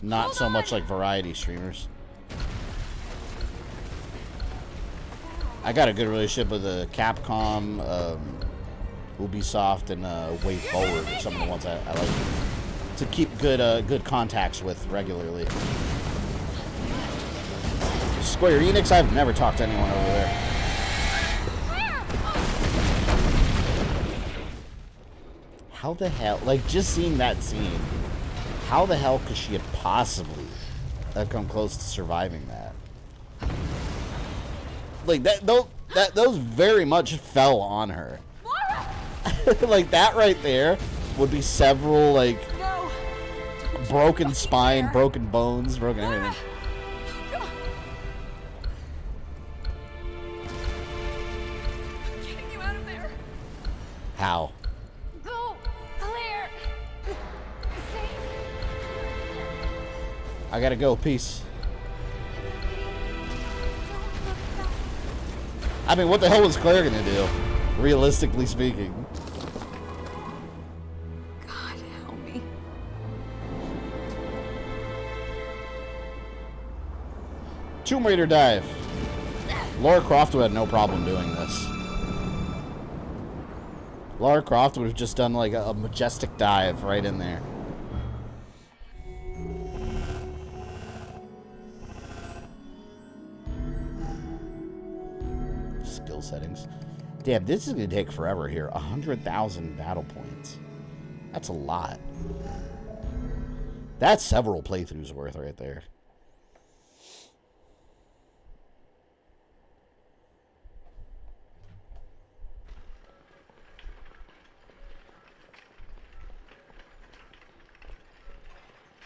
Not so much like variety streamers. I got a good relationship with Capcom, Ubisoft, and Way Forward are some of the ones I like to keep good contacts with regularly. Square Enix, I've never talked to anyone over there. How the hell, like, just seeing that scene, how the hell could she have possibly come close to surviving that? Like, those very much fell on her. Like, that right there would be several, like, broken spine, broken bones, broken everything. Getting you out of there. How? Go, Claire. Safe. I gotta go. Peace. I mean, what the hell was Claire gonna do? Realistically speaking. God help me. Tomb Raider dive. Lara Croft would have no problem doing this. Lara Croft would have just done like a majestic dive right in there. Skill settings. Damn, this is going to take forever here. 100,000 battle points. That's a lot. That's several playthroughs worth right there.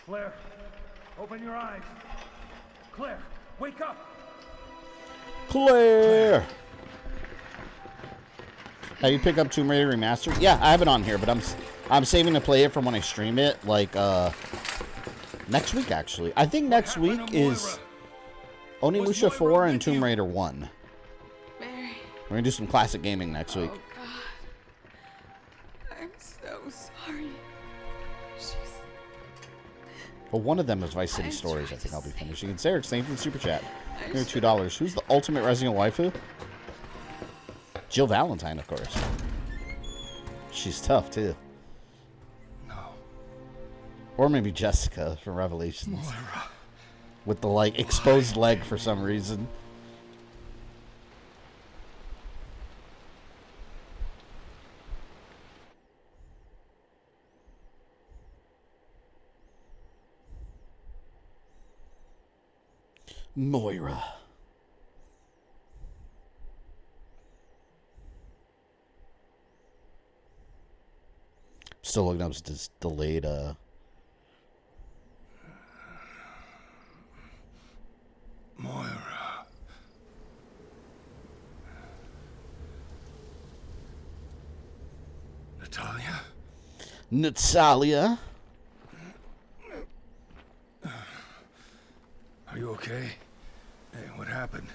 Claire, open your eyes. Claire, wake up. Claire! How you pick up Tomb Raider Remastered? Yeah, I have it on here, but I'm saving to play it from when I stream it, like next week actually. I think next week is Onimusha 4 and Tomb Raider 1. Mary. We're gonna do some classic gaming next week. Oh, God. I'm so sorry. She's... Well, one of them is Vice City Stories. I think I'll be finishing. And Sarah, thank you for the super chat. Here, $2. Who's the ultimate Resident waifu? Jill Valentine, of course. She's tough too. No. Or maybe Jessica from Revelations. Moira. With the like exposed leg for some reason. Moira. Still looking up this delayed Moira. Natalia? Natalia? Are you okay? Hey, what happened?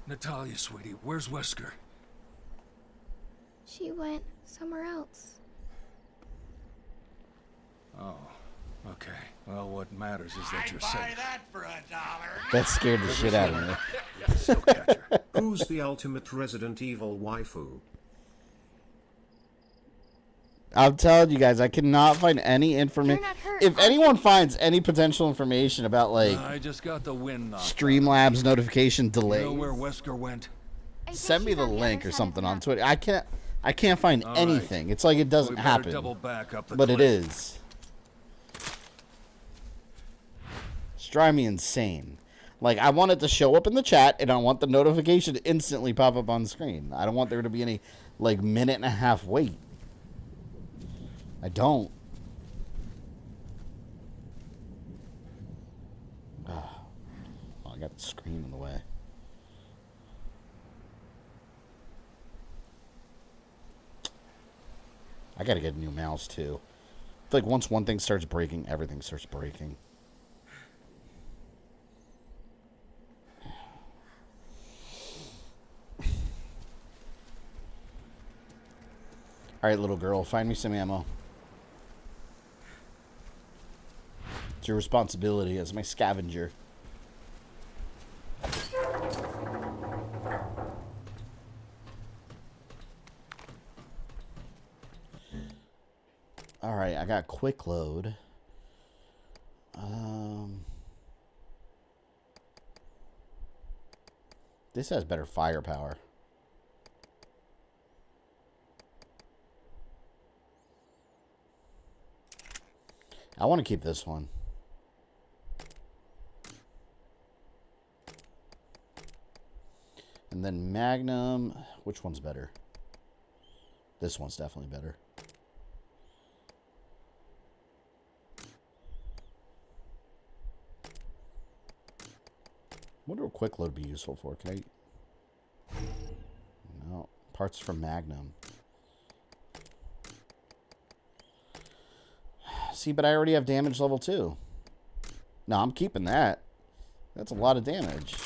Natalia, sweetie, where's Wesker? She went somewhere else. Oh, okay. Well, what matters is that you're safe. That for $1. That scared the shit out of me. Who's the ultimate Resident Evil waifu? I'm telling you guys, I cannot find any information. If anyone finds any potential information about like I just got the wind knocked. Streamlabs notification delay, You know where Wesker went? send me the link or something on Twitter. I can't find anything. It's like it doesn't happen, double back up the but it cliff. is. It's driving me insane. Like, I want it to show up in the chat, and I want the notification to instantly pop up on screen. I don't want there to be any like minute and a half wait. I don't. Oh, I got the screen in the way. I gotta get a new mouse too. I feel like once one thing starts breaking, everything starts breaking. Alright, little girl, find me some ammo. It's your responsibility as my scavenger. Alright, I got quick load. This has better firepower. I want to keep this one. And then Magnum, which one's better? This one's definitely better. What would a quick load be useful for? Can I... No. Parts from Magnum. See, but I already have damage level 2. No, I'm keeping that. That's a lot of damage.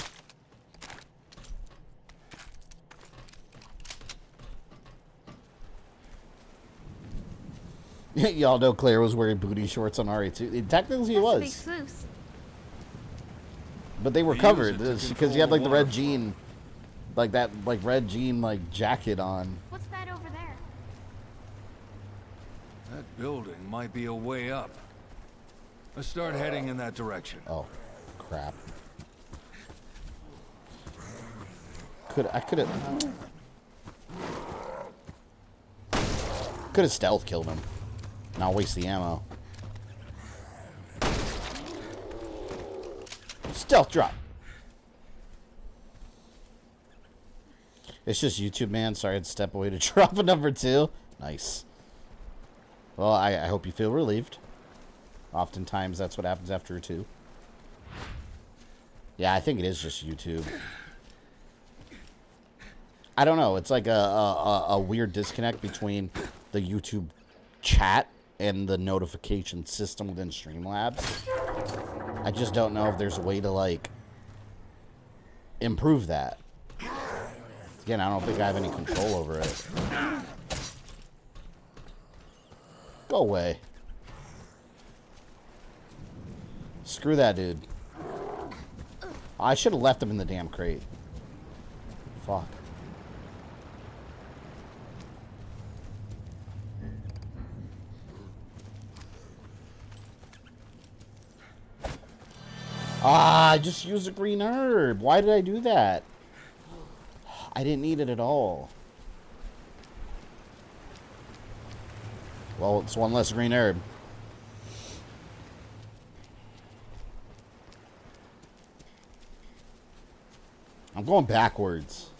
Y'all know Claire was wearing booty shorts on RE2. Technically he was. But they were covered because he had like the red jean, like that, like red jean like jacket on. What's that over there? That building might be a way up. Let's start heading in that direction. Oh, crap. I could have stealth killed him. Not waste the ammo. Stealth drop. It's just YouTube, man. Sorry, I had to step away to drop a number 2. Nice. Well, I hope you feel relieved. Oftentimes, that's what happens after a 2. Yeah, I think it is just YouTube. I don't know. It's like a weird disconnect between the YouTube chat and the notification system within Streamlabs. I just don't know if there's a way to, like, improve that. Again, I don't think I have any control over it. Go away. Screw that dude. I should have left him in the damn crate. Fuck. Ah, I just used a green herb. Why did I do that? I didn't need it at all. Well, it's one less green herb. I'm going backwards.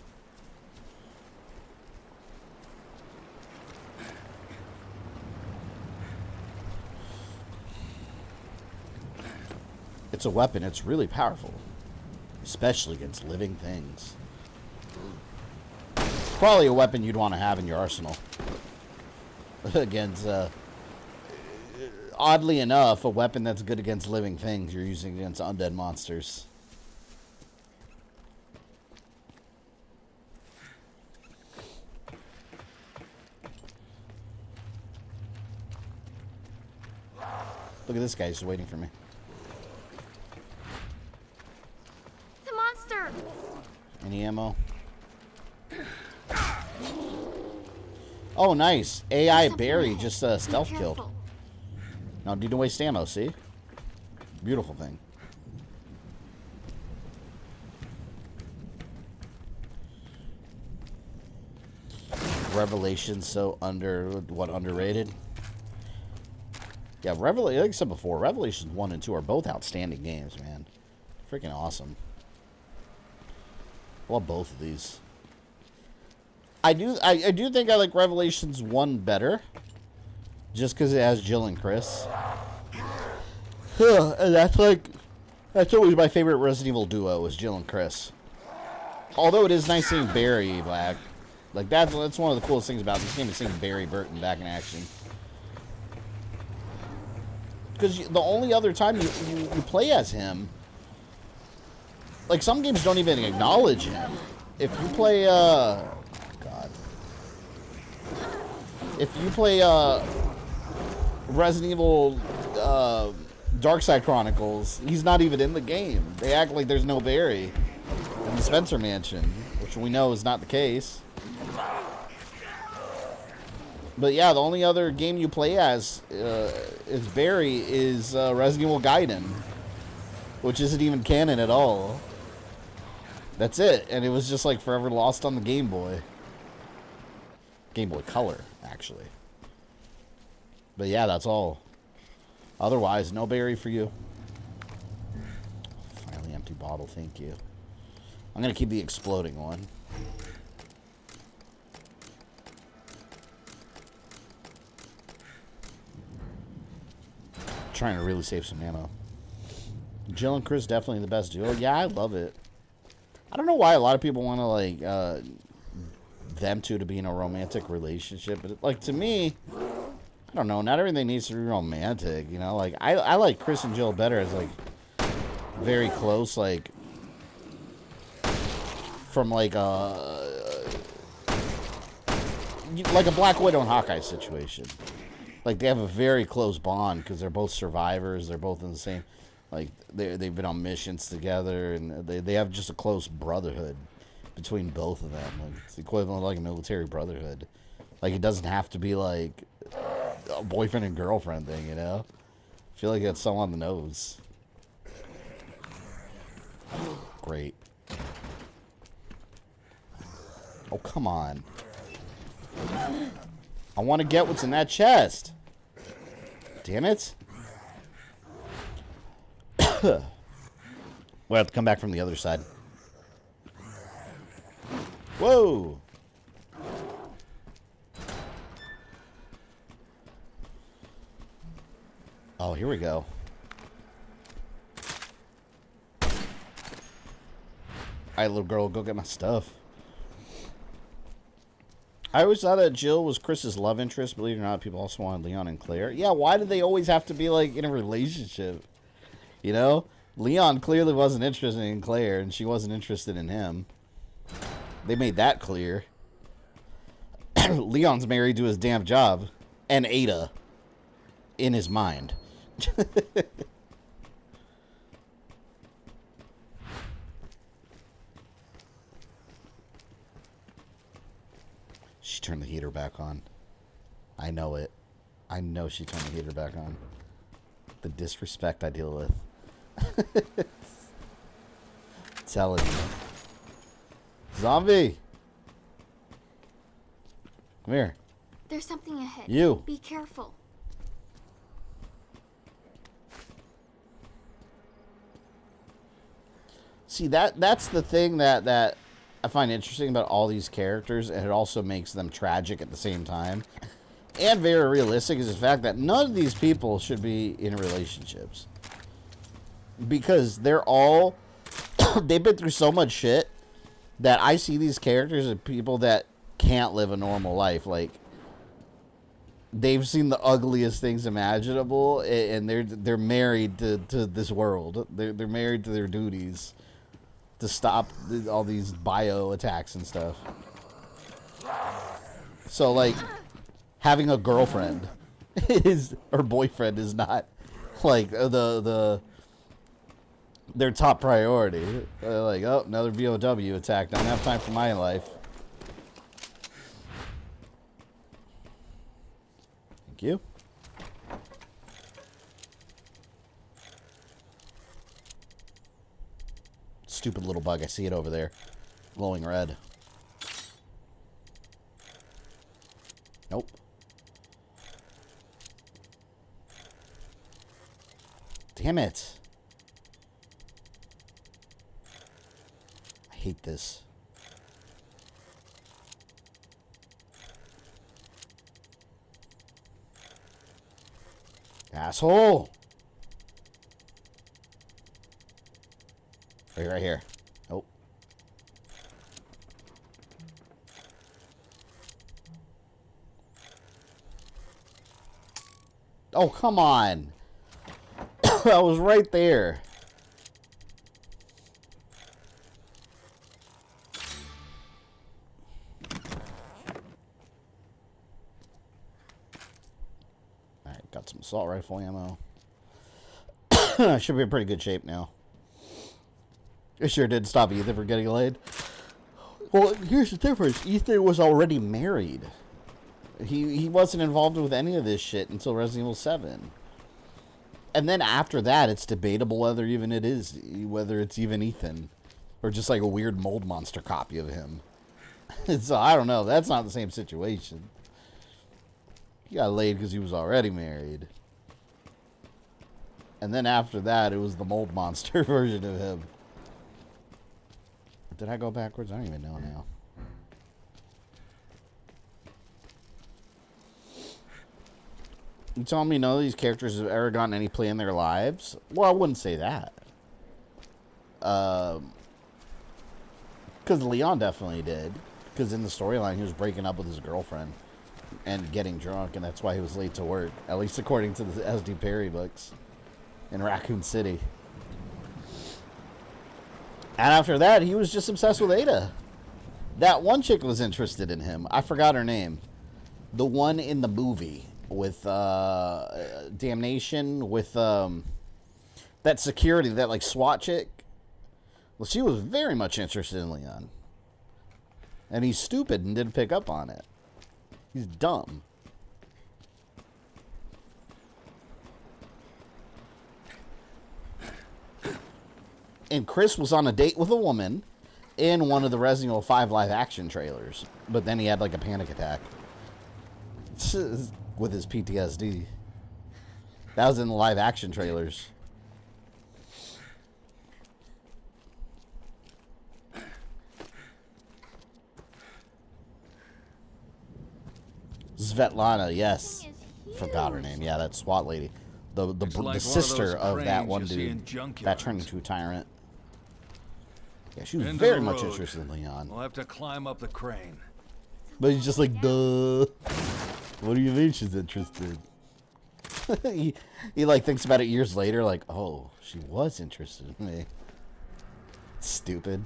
It's a weapon. It's really powerful. Especially against living things. It's probably a weapon you'd want to have in your arsenal. Against, oddly enough, a weapon that's good against living things you're using against undead monsters. Look at this guy, he's waiting for me. The monster! Any ammo? Oh, nice. AI Barry just stealth killed. No, didn't waste ammo, see? Beautiful thing. Revelation's so underrated? Yeah, like I said before, Revelations 1 and 2 are both outstanding games, man. Freaking awesome. I love both of these. I do think I like Revelations 1 better. Just because it has Jill and Chris. And that's always my favorite Resident Evil duo is Jill and Chris. Although it is nice seeing Barry back. Like that's one of the coolest things about this game is seeing Barry Burton back in action. Because the only other time you play as him, like some games don't even acknowledge him. If you play, if you play Resident Evil Darkside Chronicles, he's not even in the game. They act like there's no Barry in the Spencer Mansion, which we know is not the case. But yeah, the only other game you play as is Barry is Resident Evil Gaiden, which isn't even canon at all. That's it, and it was just like forever lost on the Game Boy. Game Boy Color, actually. But yeah, that's all. Otherwise, no Barry for you. Finally empty bottle, thank you. I'm gonna keep the exploding one. trying to really save some ammo. Jill and Chris definitely the best duo. Yeah, I love it. I don't know why a lot of people want to like them two to be in a romantic relationship, but like to me, I don't know. Not everything needs to be romantic, you know. Like I like Chris and Jill better as like very close, like from like a Black Widow and Hawkeye situation. Like they have a very close bond because they're both survivors. They're both in the same, like they've been on missions together, and they have just a close brotherhood between both of them. Like it's the equivalent of like a military brotherhood. Like it doesn't have to be like a boyfriend and girlfriend thing, you know. I feel like that's so on the nose. Great. Oh come on. I want to get what's in that chest. Damn it. We'll have to come back from the other side. Whoa. Oh, here we go. Alright, little girl, go get my stuff. I always thought that Jill was Chris's love interest. Believe it or not, people also wanted Leon and Claire. Yeah, why did they always have to be, like, in a relationship? You know? Leon clearly wasn't interested in Claire, and she wasn't interested in him. They made that clear. Leon's married to his damn job. And Ada. In his mind. She turned the heater back on. I know it. I know she turned the heater back on. The disrespect I deal with. Telling you. Zombie! Come here. There's something ahead. You. Be careful. See, that's the thing that I find interesting about all these characters, and it also makes them tragic at the same time. And very realistic is the fact that none of these people should be in relationships. Because they're all... they've been through so much shit that I see these characters as people that can't live a normal life. Like, they've seen the ugliest things imaginable, and they're married to this world. They're married to their duties to stop all these bio attacks and stuff. So, like, having a girlfriend or boyfriend is not, like, their top priority. They're like, oh, another BOW attack. Don't have time for my life. Thank you. Stupid little bug. I see it over there. Glowing red. Nope. Damn it. I hate this. Asshole! Right here. Oh. Oh, come on. I was right there. Alright, got some assault rifle ammo. Should be in pretty good shape now. It sure did stop Ethan from getting laid. Well, here's the difference. Ethan was already married. He wasn't involved with any of this shit until Resident Evil 7. And then after that, it's debatable whether it's even Ethan. Or just like a weird mold monster copy of him. So, I don't know. That's not the same situation. He got laid because he was already married. And then after that, it was the mold monster version of him. Did I go backwards? I don't even know now. You telling me none of these characters have ever gotten any play in their lives? Well, I wouldn't say that. Because Leon definitely did. Because in the storyline, he was breaking up with his girlfriend and getting drunk, and that's why he was late to work. At least according to the S.D. Perry books in Raccoon City. And after that, he was just obsessed with Ada. That one chick was interested in him. I forgot her name. The one in the movie with Damnation, with that security, that like SWAT chick. Well, she was very much interested in Leon. And he's stupid and didn't pick up on it. He's dumb. And Chris was on a date with a woman in one of the Resident Evil 5 live action trailers. But then he had like a panic attack. With his PTSD. That was in the live action trailers. Svetlana, yes. Forgot her name. Yeah, that SWAT lady. The sister of that one dude that turned into a tyrant. Yeah, she was very much interested in Leon. We'll have to climb up the crane. But he's just like, duh. What do you mean she's interested? he like thinks about it years later, like, oh, she was interested in me. Stupid.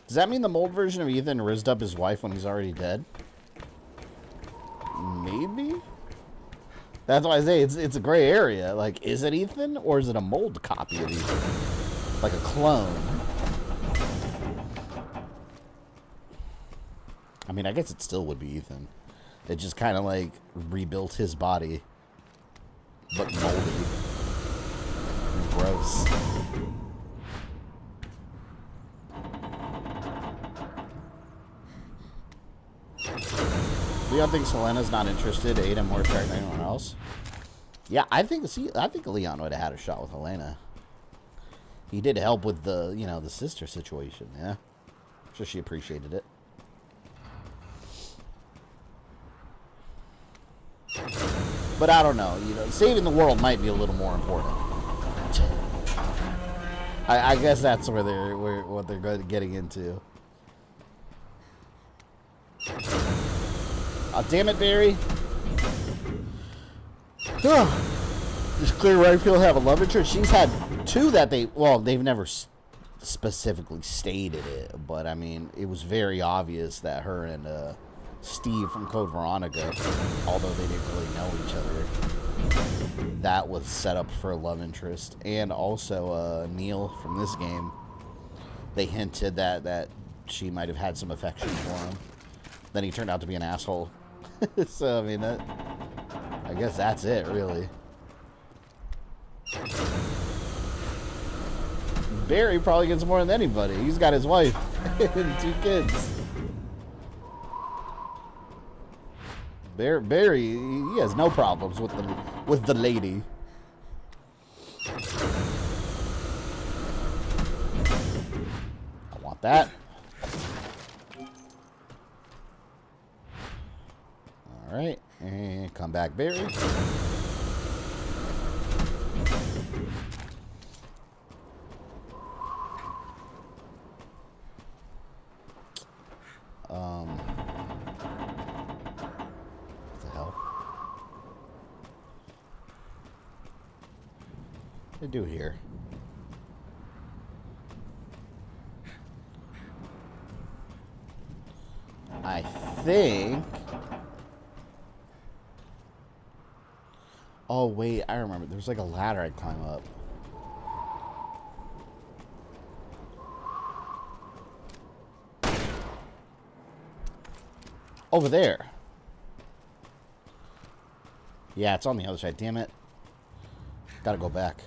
Does that mean the mold version of Ethan rizzed up his wife when he's already dead? Maybe? That's why I say it's a gray area. Like, is it Ethan or is it a mold copy of Ethan? Like a clone. I mean, I guess it still would be Ethan. It just kind of like rebuilt his body. But moldy. And gross. Leon thinks Helena's not interested. Ada more attracted than anyone else. Yeah, I think Leon would have had a shot with Helena. He did help with the, you know, the sister situation. Yeah, I'm sure she appreciated it. But I don't know. You know, saving the world might be a little more important. I guess that's where what they're getting into. Oh, damn it, Barry. Does Clear Rayfield have a love interest? She's had two that they've never specifically stated it, but I mean, it was very obvious that her and Steve from Code Veronica, although they didn't really know each other, that was set up for a love interest. And also Neil from this game, they hinted that she might have had some affection for him. Then he turned out to be an asshole. So, I mean, I guess that's it, really. Barry probably gets more than anybody. He's got his wife and 2 kids. Barry, he has no problems with the lady. I want that. All right, and come back, Barry. What the hell? What do I do here? I think. Oh, wait, I remember. There was like a ladder I'd climb up. Over there. Yeah, it's on the other side. Damn it. Gotta go back.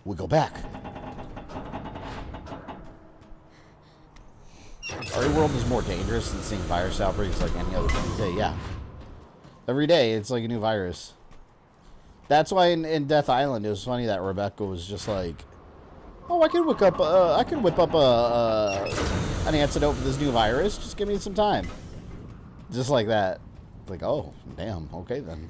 We go back. Our world is more dangerous than seeing virus outbreaks like any other day. Yeah. Every day, it's like a new virus. That's why in Death Island, it was funny that Rebecca was just like, "Oh, I can whip up an antidote for this new virus. Just give me some time." Just like that. Like, oh, damn. Okay, then.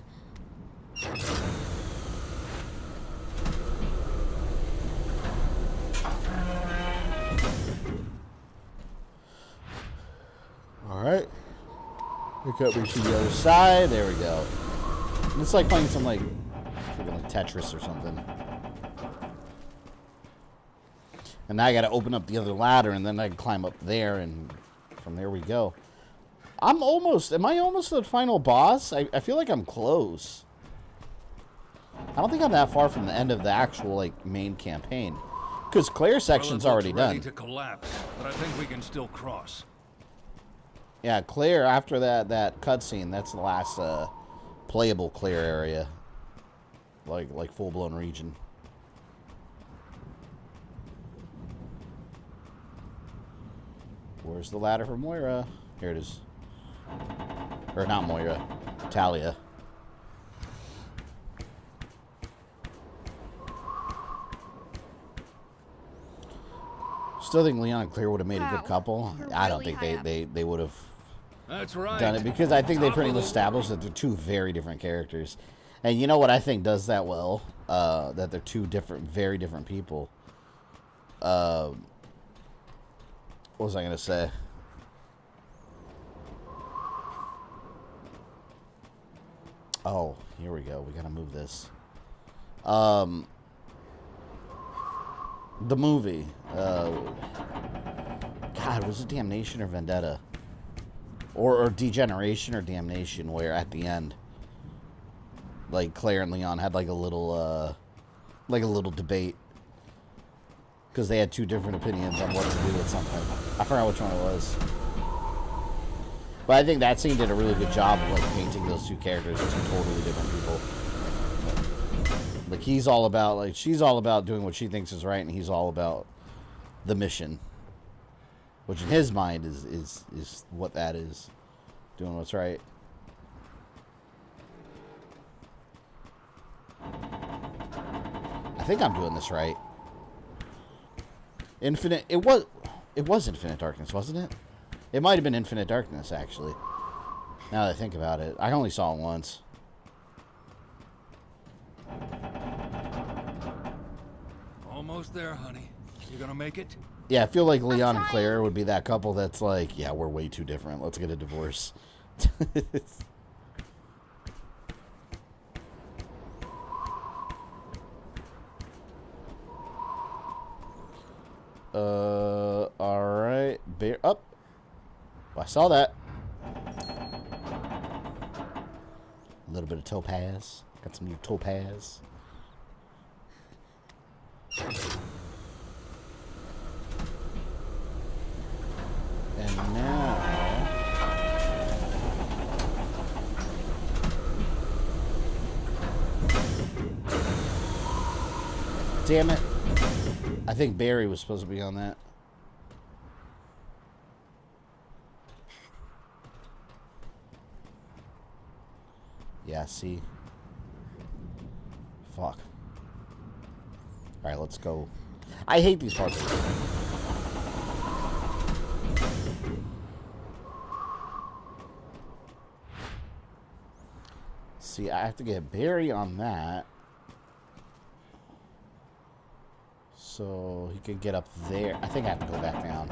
Alright. Pick up me to the other side. There we go. And it's like playing some, like, freaking like Tetris or something. And now I gotta open up the other ladder, and then I can climb up there, and from there we go. Am I almost the final boss? I feel like I'm close. I don't think I'm that far from the end of the actual, like, main campaign. Because Claire's section's already done. Ready to collapse, but I think we can still cross. Yeah, Claire, after that cutscene, that's the last playable Claire area. Like full-blown region. Where's the ladder for Moira? Here it is. Or not Moira. Talia. Still think Leon and Claire would have made a good couple. I don't think they would have done it, because I think they pretty much established that they're two very different characters. And you know what I think does that well? That they're two very different people. What was I going to say? Oh, here we go. We got to move this. The movie. God, was it Damnation or Vendetta? Or Degeneration or Damnation, where at the end, like, Claire and Leon had like a little debate. Because they had two different opinions on what to do with something. I forgot which one it was. But I think that scene did a really good job of, like, painting those two characters as two totally different people. Like, he's all about, like, she's all about doing what she thinks is right, and he's all about the mission. Which in his mind is what that is. Doing what's right. I think I'm doing this right. Infinite, it was Infinite Darkness, wasn't it? It might have been Infinite Darkness, actually. Now that I think about it. I only saw it once. Almost there, honey. You gonna make it? Yeah, I feel like Leon and Claire would be that couple that's like, yeah, we're way too different. Let's get a divorce. Alright. Bear up. Oh, I saw that. A little bit of topaz. Got some new topaz. And now... Damn it. I think Barry was supposed to be on that. Yeah, see? Fuck. Alright, let's go. I hate these parts. See, I have to get Barry on that. So he can get up there. I think I have to go back down.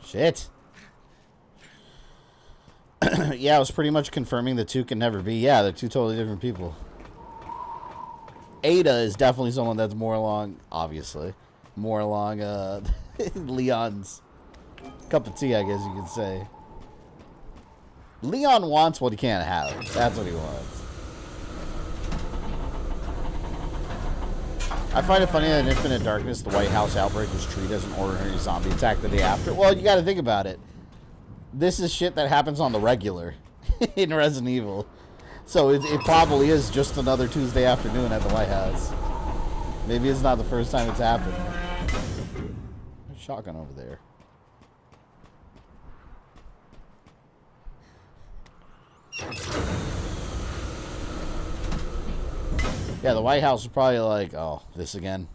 Shit. Yeah, it was pretty much confirming the two can never be. Yeah, they're two totally different people. Ada is definitely someone that's more along, obviously, more along Leon's cup of tea, I guess you could say. Leon wants what he can't have. That's what he wants. I find it funny that in Infinite Darkness, the White House outbreak was treated as an ordinary zombie attack the day after. Well, you gotta think about it. This is shit that happens on the regular in Resident Evil. So it probably is just another Tuesday afternoon at the White House. Maybe it's not the first time it's happened. There's a shotgun over there. Yeah, the White House was probably like, oh, this again?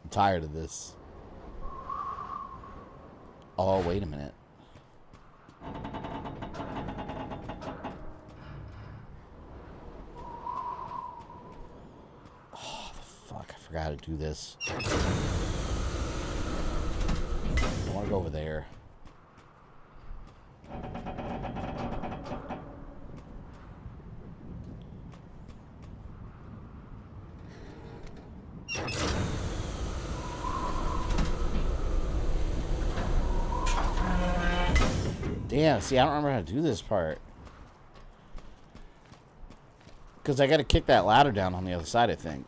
I'm tired of this. Oh, wait a minute. Oh, fuck, I forgot to do this. I want to go over there. Damn, see, I don't remember how to do this part. Because I got to kick that ladder down on the other side, I think.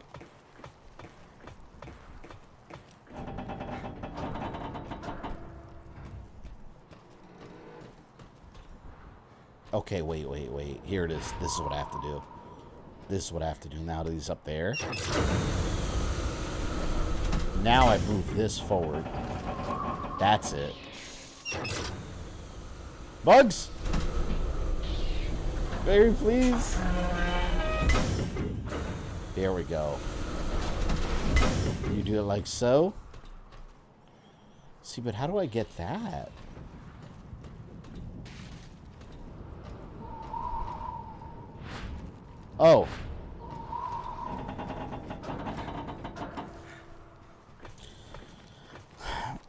Okay, wait. Here it is. This is what I have to do. This is what I have to do. Now that he's up there. Now I move this forward. That's it. Bugs! Very please. There we go. You do it like so. See, but how do I get that? Oh.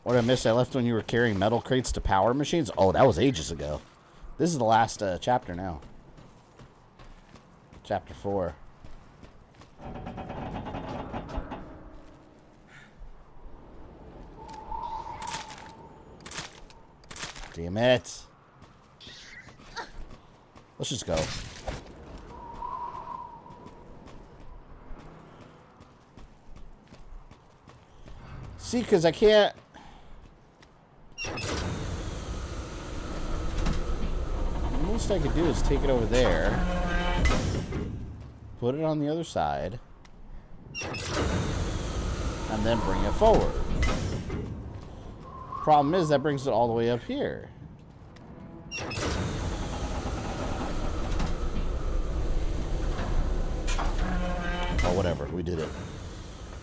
What did I miss? I left when you were carrying metal crates to power machines? Oh, that was ages ago. This is the last chapter now. Chapter 4. Damn it. Let's just go. See, because I can't... The most I could do is take it over there. Put it on the other side. And then bring it forward. Problem is, that brings it all the way up here. Oh, whatever. We did it.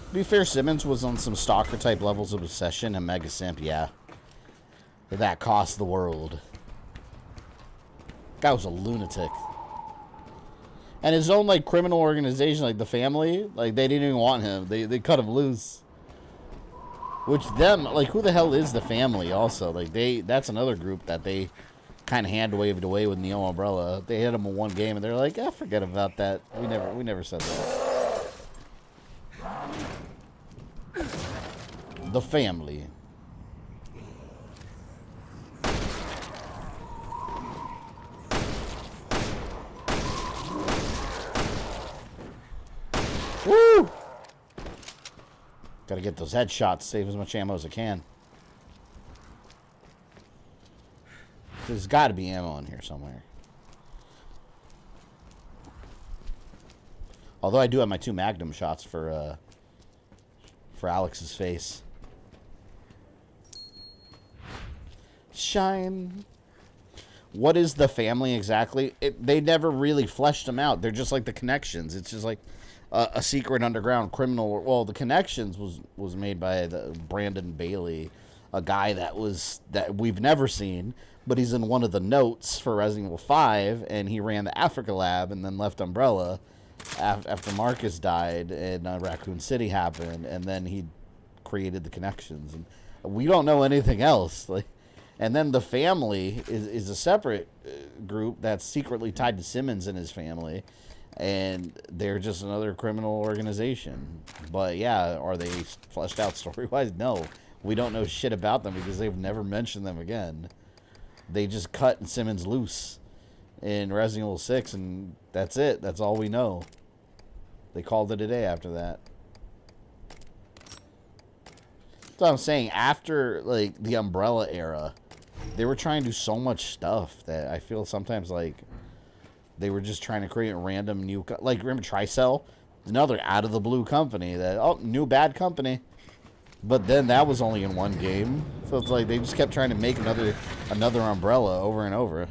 To be fair, Simmons was on some stalker type levels of obsession and mega simp, yeah. That cost the world. Guy was a lunatic. And his own, like, criminal organization, like the family, like, they didn't even want him. They cut him loose. Which them, like, who the hell is the family also? Like, that's another group that they kind of hand-waved away with Neo Umbrella. They hit him in one game, and they're like, ah, forget about that. We never said that. The family. Woo! Gotta get those headshots, save as much ammo as I can. There's gotta be ammo in here somewhere. Although I do have my 2 Magnum shots for Alex's face. Shine. What is the family exactly? They never really fleshed them out. They're just like the Connections. It's just like a secret underground criminal. Well, the Connections was made by the Brandon Bailey, a guy that we've never seen, but he's in one of the notes for Resident Evil 5, and he ran the Africa lab and then left Umbrella after Marcus died and Raccoon City happened, and then he created the Connections, and we don't know anything else. Like, and then the family is a separate group that's secretly tied to Simmons and his family. And they're just another criminal organization. But yeah, are they fleshed out story-wise? No. We don't know shit about them because they've never mentioned them again. They just cut Simmons loose in Resident Evil 6, and that's it. That's all we know. They called it a day after that. So I'm saying, after like the Umbrella era, they were trying to do so much stuff that I feel sometimes like they were just trying to create random new... Like, remember Tricell? Another out-of-the-blue company that... Oh, new bad company. But then that was only in one game. So it's like they just kept trying to make another Umbrella over and over.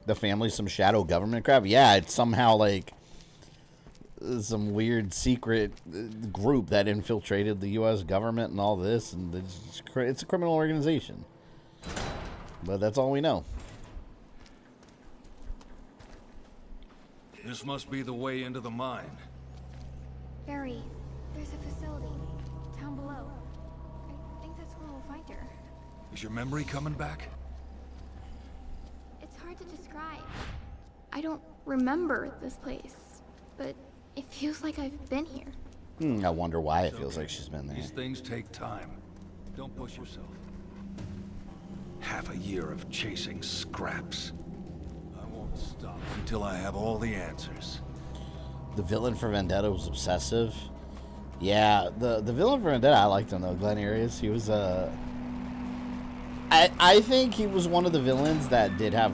The family, some shadow government crap? Yeah, it's somehow like... some weird secret group that infiltrated the U.S. government and all this, and it's a criminal organization. But that's all we know. This must be the way into the mine. Barry, there's a facility down below. I think that's where we'll find her. Is your memory coming back? It's hard to describe. I don't remember this place, but it feels like I've been here. I wonder why it feels like she's been there. These things take time. Don't push yourself. Half a year of chasing scraps. I won't stop until I have all the answers. The villain for Vendetta was obsessive. Yeah, the villain for Vendetta, I liked him though. Glenn Arias, he was I think he was one of the villains that did have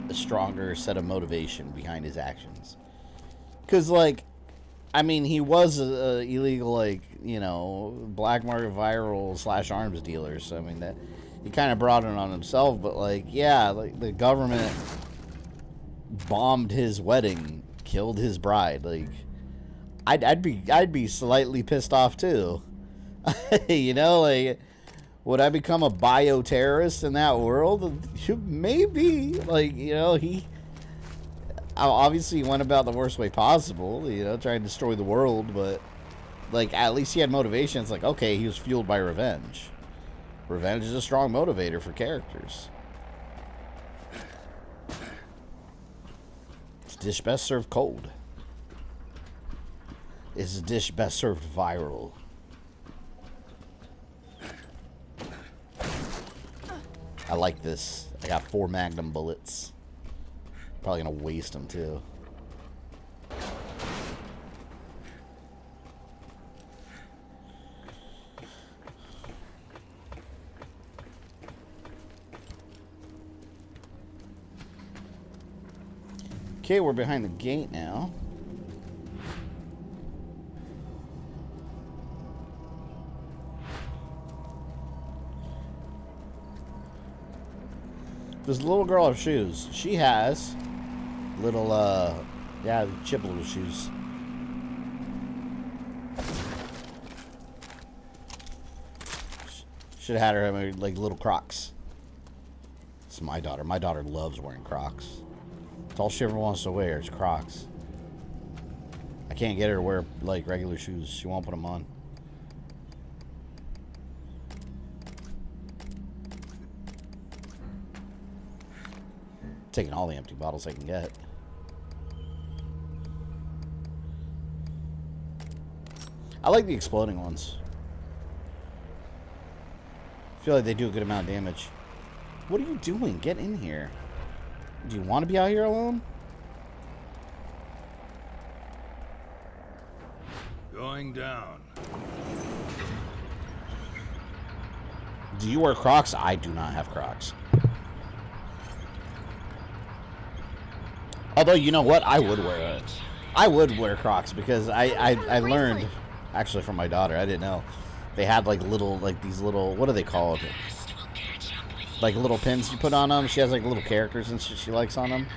a stronger set of motivation behind his actions. Because, like, I mean, he was a illegal, like, you know, black market viral / arms dealer. So, I mean, that he kind of brought it on himself. But, like, yeah, like, the government bombed his wedding, killed his bride. Like, I'd be slightly pissed off, too. You know, like, would I become a bioterrorist in that world? Maybe. Like, you know, he obviously went about the worst way possible, you know, trying to destroy the world, but, like, at least he had motivation. It's like, okay, he was fueled by revenge. Revenge is a strong motivator for characters. It's a dish best served cold. It's a dish best served viral. I like this. I got 4 Magnum bullets. Probably gonna waste them too. Okay, we're behind the gate now. Does the little girl have shoes? She has little, yeah, chip little shoes. Should have had her have like little Crocs. It's my daughter. My daughter loves wearing Crocs. It's all she ever wants to wear is Crocs. I can't get her to wear like regular shoes. She won't put them on. Taking all the empty bottles I can get. I like the exploding ones. I feel like they do a good amount of damage. What are you doing? Get in here. Do you want to be out here alone? Going down. Do you wear Crocs? I do not have Crocs. Although, you know what? I would wear it. I would wear Crocs because I learned, actually from my daughter, I didn't know. They had like little, like these little, what are they called? Like little pins you put on them. She has like little characters and shit she likes on them.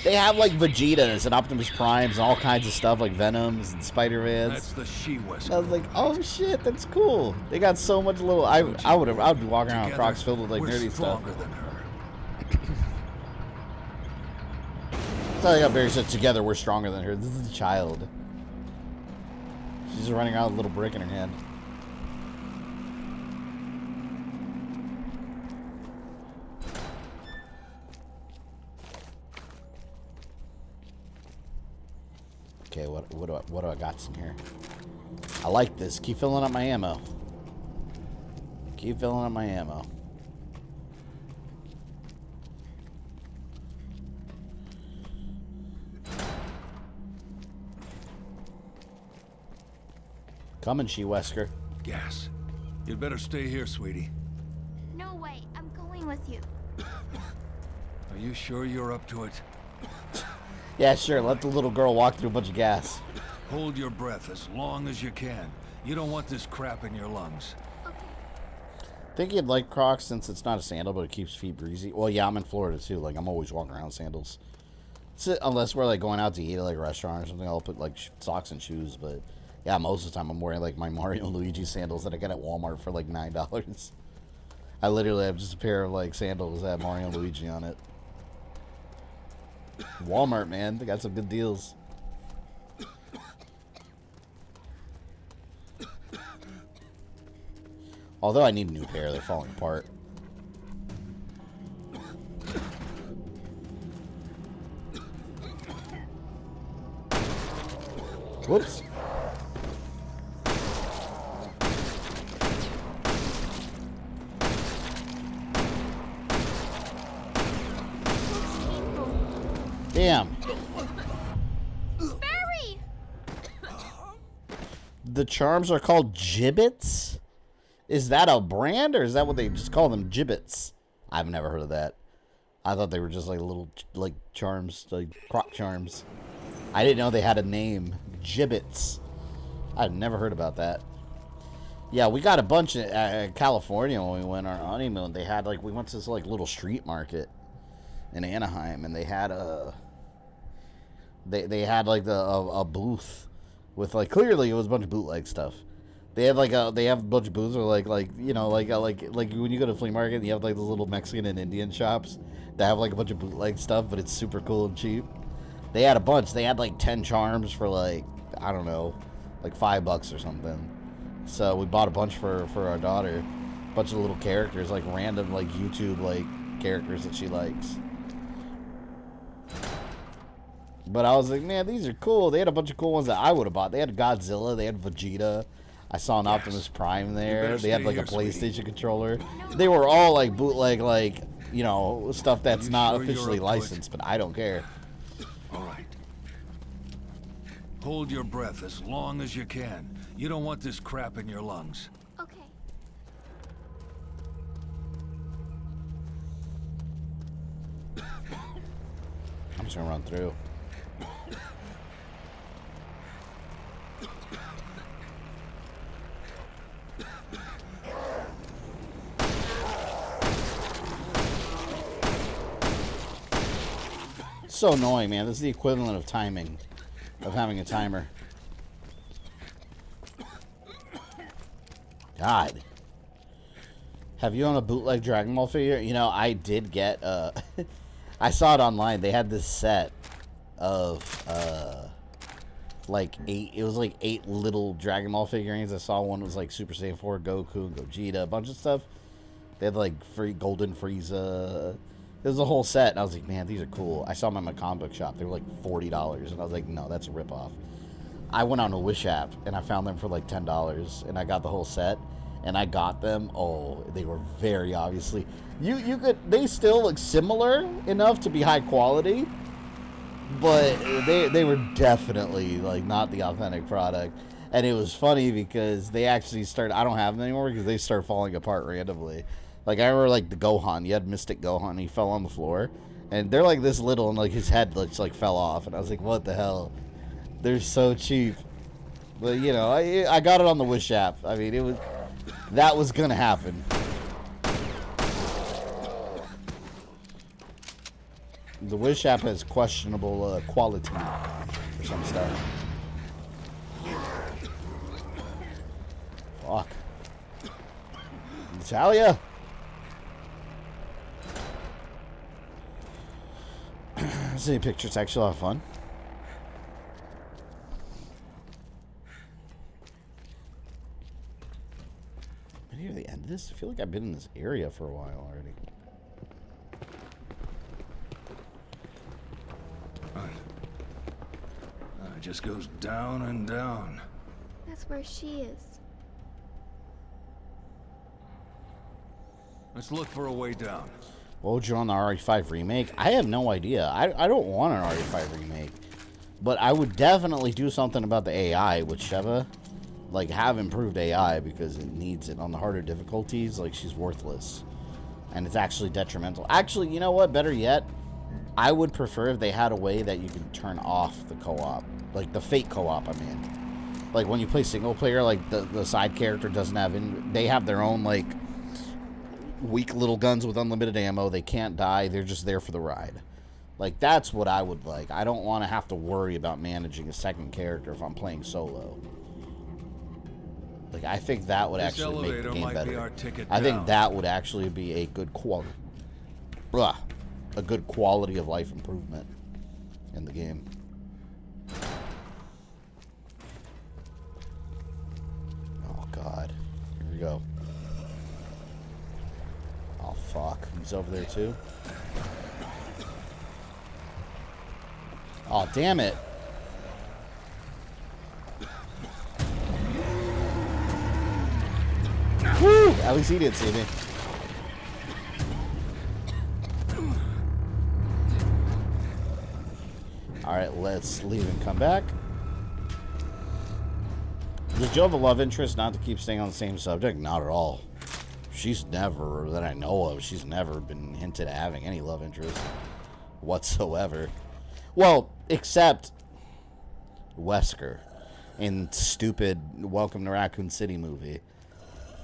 They have like Vegetas and Optimus Primes and all kinds of stuff like Venoms and Spider-Mans. That's the She-Wesker. I was like, oh shit, that's cool. They got so much little, I would be walking around with Crocs filled with like nerdy stuff. Than her. I got Barry said together we're stronger than her. This is a child. She's running around with a little brick in her hand. Okay, what do I got in here? I like this. Keep filling up my ammo. Keep filling up my ammo. Coming, She-Wesker. Gas. You'd better stay here, sweetie. No way, I'm going with you. Are you sure you're up to it? Yeah, sure. Let the little girl walk through a bunch of gas. Hold your breath as long as you can. You don't want this crap in your lungs. Okay. I think you'd like Crocs since it's not a sandal, but it keeps feet breezy. Well, yeah, I'm in Florida too. Like, I'm always walking around in sandals. So, unless we're like going out to eat at like a restaurant or something, I'll put like socks and shoes. But yeah, most of the time I'm wearing like my Mario and Luigi sandals that I get at Walmart for like $9. I literally have just a pair of like sandals that have Mario and Luigi on it. Walmart, man, they got some good deals. Although I need a new pair, they're falling apart. Whoops. Damn. Barry! The charms are called gibbets? Is that a brand or is that what they just call them, gibbets? I've never heard of that. I thought they were just like little like charms, like croc charms. I didn't know they had a name. Gibbets. I've never heard about that. Yeah, we got a bunch in California when we went on our honeymoon. They had like, we went to this like little street market in Anaheim, and they had a they had like a booth with like, clearly it was a bunch of bootleg stuff. They had like they have a bunch of booths where like you know like when you go to a flea market and you have like the little Mexican and Indian shops that have like a bunch of bootleg stuff, but it's super cool and cheap. They had a bunch. They had like 10 charms for like, I don't know, like $5 or something. So we bought a bunch for our daughter, a bunch of little characters, like random like YouTube like characters that she likes. But I was like, man, these are cool. They had a bunch of cool ones that I would have bought. They had Godzilla, they had Vegeta. I saw an Optimus Prime there. They had like a PlayStation controller. They were all like bootleg, like, you know, stuff that's not officially licensed, but I don't care. All right. Hold your breath as long as you can. You don't want this crap in your lungs. Okay. I'm just gonna run through. So annoying, man. This is the equivalent of timing, of having a timer. God. Have you owned a bootleg Dragon Ball figure? You know, I did get, I saw it online. They had this set of, like 8, it was like 8 little Dragon Ball figurines. I saw one was like Super Saiyan 4, Goku, and Gogeta, a bunch of stuff. They had like Golden Frieza. It was a whole set, and I was like, man, these are cool. I saw them at my comic book shop. They were like $40, and I was like, no, that's a ripoff. I went on a Wish app, and I found them for like $10, and I got the whole set, and I got them. Oh, they were very obviously... You could... They still look similar enough to be high quality, but they were definitely, like, not the authentic product. And it was funny because they actually started... I don't have them anymore because they started falling apart randomly. Like, I remember, like, the Gohan. You had Mystic Gohan, and he fell on the floor. And they're, like, this little, and, like, his head looks like, fell off. And I was like, what the hell? They're so cheap. But, you know, I got it on the Wish app. I mean, it was... That was gonna happen. The Wish app has questionable quality for some stuff. Fuck. Natalia! See pictures, actually a lot of fun. Am I near the end of this? I feel like I've been in this area for a while already. It just goes down and down. That's where she is. Let's look for a way down. What would you on the RE5 remake? I have no idea. I don't want an RE5 remake. But I would definitely do something about the AI with Sheva. Like, have improved AI because it needs it. On the harder difficulties, like, she's worthless. And it's actually detrimental. Actually, you know what? Better yet, I would prefer if they had a way that you could turn off the co-op. Like, the fake co-op, I mean. Like, when you play single player, like, the side character doesn't have... They have their own, like... weak little guns with unlimited ammo. They can't die. They're just there for the ride. Like, that's what I would like. I don't want to have to worry about managing a second character if I'm playing solo. Like, I think that would actually make the game better. I think that would actually be a good quality. A good quality of life improvement in the game. Oh, God. Here we go. Oh, fuck. He's over there, too? Oh, damn it. Woo! At least he did see me. Alright, let's leave and come back. Does Jill have a love interest? Not to keep staying on the same subject? Not at all. She's never, that I know of, she's never been hinted at having any love interest whatsoever. Well, except Wesker in stupid Welcome to Raccoon City movie.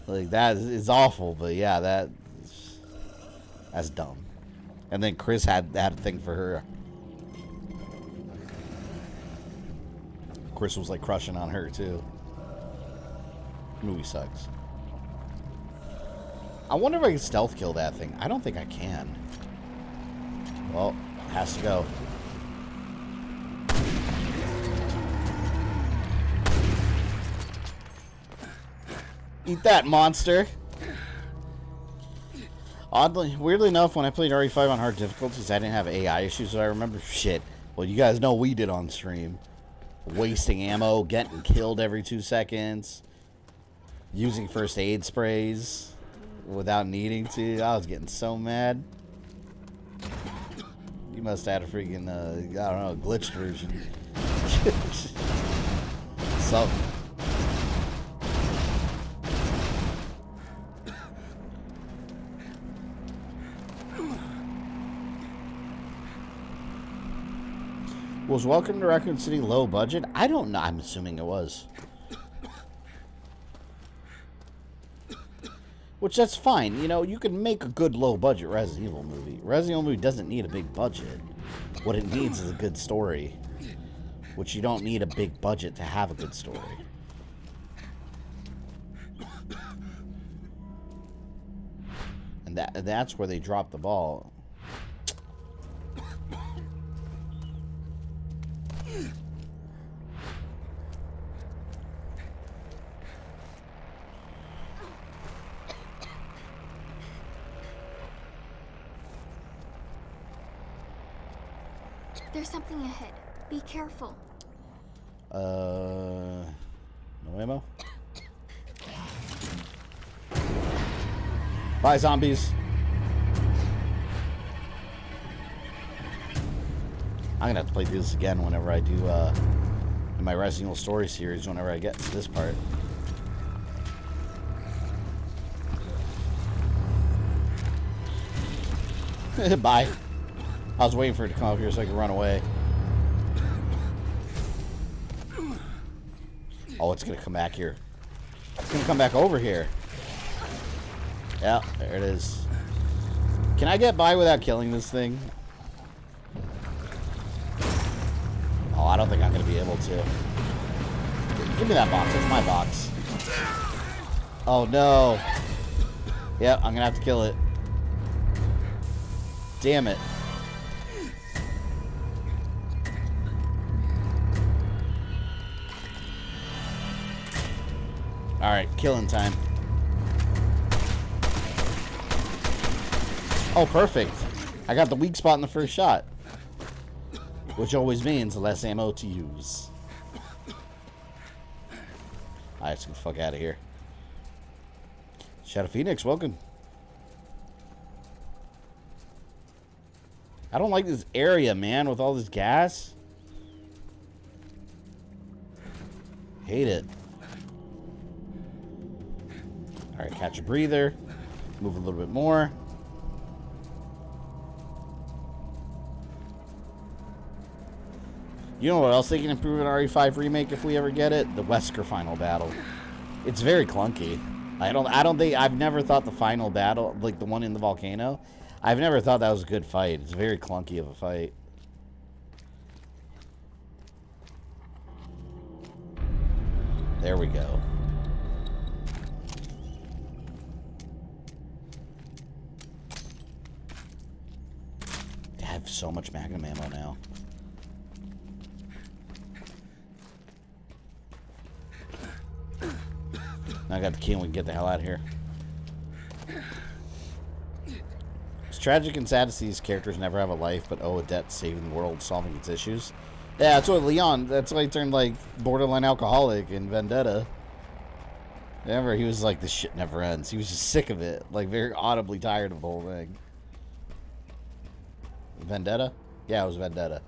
Like, that is awful, but yeah, that's dumb. And then Chris had a thing for her. Chris was like crushing on her too. Movie sucks. I wonder if I can stealth kill that thing. I don't think I can. Well, has to go. Eat that, monster. Oddly, weirdly enough, when I played RE5 on hard difficulties, I didn't have AI issues, so I remember shit. Well, you guys know we did on stream. Wasting ammo, getting killed every 2 seconds, using first aid sprays without needing to. I was getting so mad. You must have had a freaking, I don't know, glitched version. So. Was Welcome to Raccoon City low budget? I don't know. I'm assuming it was. Which, that's fine. You know, you can make a good low budget Resident Evil movie. Resident Evil movie doesn't need a big budget. What it needs is a good story. Which you don't need a big budget to have a good story. And that's where they dropped the ball. There's something ahead. Be careful. No ammo? Bye, zombies. I'm gonna have to play this again whenever I do, in my Resident Evil story series, whenever I get to this part. Bye. I was waiting for it to come up here so I could run away. Oh, it's gonna come back here. It's gonna come back over here. Yeah, there it is. Can I get by without killing this thing? Oh, I don't think I'm gonna be able to. Give me that box. That's my box. Oh, no. Yep, I'm gonna have to kill it. Damn it. Alright, killing time. Oh, perfect. I got the weak spot in the first shot. Which always means less ammo to use. Alright, let's get the fuck out of here. Shadow Phoenix, welcome. I don't like this area, man, with all this gas. Hate it. Alright, catch a breather. Move a little bit more. You know what else they can improve in RE5 Remake if we ever get it? The Wesker final battle. It's very clunky. I've never thought the final battle, like the one in the volcano, I've never thought that was a good fight. It's very clunky of a fight. There we go. I have so much Magnum ammo now. Now I got the key and we can get the hell out of here. It's tragic and sad to see these characters never have a life, but owe a debt to saving the world, solving its issues. Yeah, that's what Leon, that's why he turned like borderline alcoholic in Vendetta. Remember, he was like, this shit never ends. He was just sick of it. Like, very audibly tired of the whole thing. Vendetta? Yeah, it was Vendetta.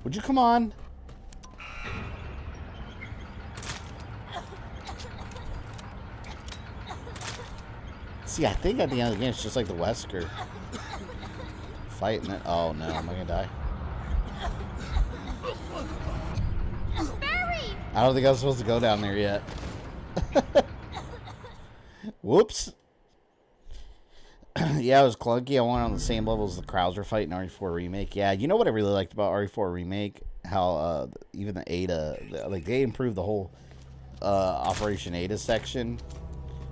Would you come on? See, I think at the end of the game, it's just like the Wesker. Fighting it. Oh no, am I gonna die? Barry! I don't think I was supposed to go down there yet. Whoops. Yeah, it was clunky. I went on the same level as the Krauser fight in RE4 Remake. Yeah, you know what I really liked about RE4 Remake? How even the Ada, like they improved the whole Operation Ada section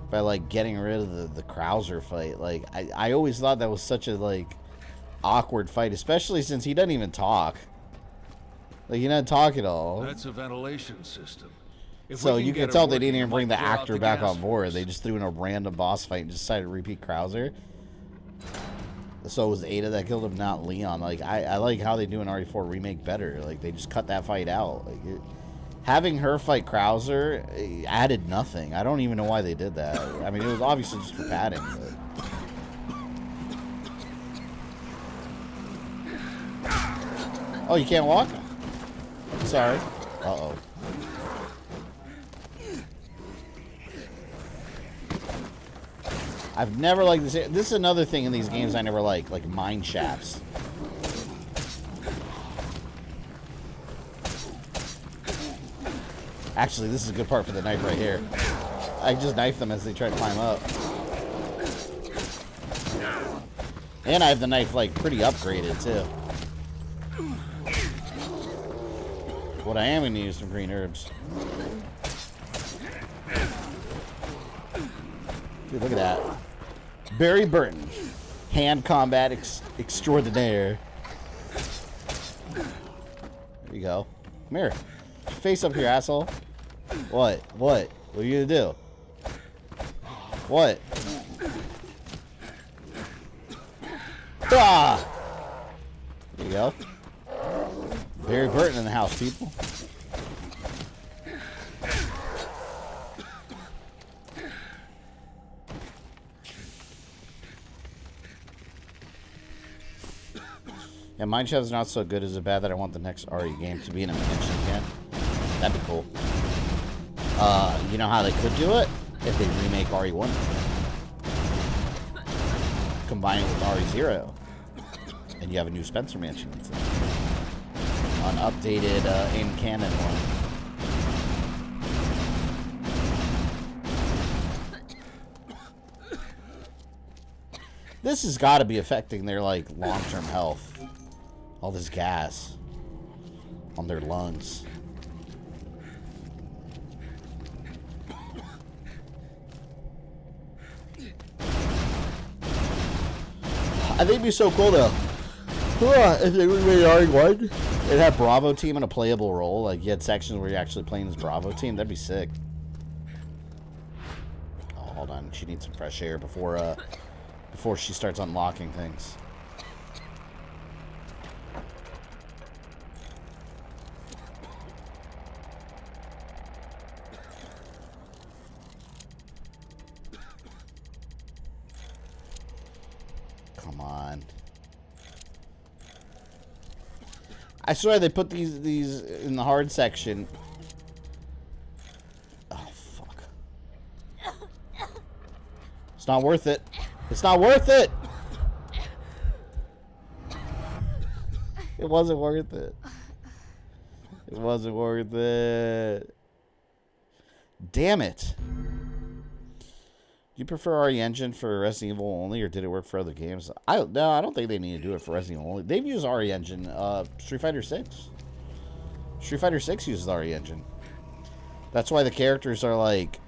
by like getting rid of the Krauser fight. Like I always thought that was such a like awkward fight, especially since he doesn't even talk. Like he doesn't talk at all. That's a ventilation system. So you can tell they didn't even bring the actor back on board. They just threw in a random boss fight and just decided to repeat Krauser. So it was Ada that killed him, not Leon. Like I like how they do an RE4 Remake better. Like they just cut that fight out. Like having her fight Krauser added nothing. I don't even know why they did that. I mean, it was obviously just for padding. But... Oh, you can't walk? Sorry. Uh-oh. I've never liked this. This is another thing in these games I never like mine shafts. Actually, this is a good part for the knife right here. I just knife them as they try to climb up. And I have the knife, like, pretty upgraded, too. What I am going to use some green herbs. Dude, look at that. Barry Burton. Hand combat extraordinaire. There you go. Come here. Face up here, asshole. What? What? What are you gonna do? What? Ah! There you go. Barry Burton in the house, people. Yeah, Mineshaft's not so good. Is it bad that I want the next RE game to be in a mansion again? That'd be cool. You know how they could do it? If they remake RE1. Combine it with RE0. And you have a new Spencer Mansion. An updated in-canon one. This has got to be affecting their, like, long-term health. All this gas on their lungs. I think it'd be so cool though. If they remade RE1 and had Bravo team in a playable role, like you had sections where you're actually playing as Bravo team, that'd be sick. Oh, hold on, she needs some fresh air before she starts unlocking things. Come on. I swear they put these in the hard section. Oh, fuck. It's not worth it. It's not worth it! It wasn't worth it. It wasn't worth it. Damn it. you prefer RE Engine for Resident Evil only, or did it work for other games? No, I don't think they need to do it for Resident Evil only. They've used RE Engine. Street Fighter 6. Street Fighter 6 uses RE Engine. That's why the characters are like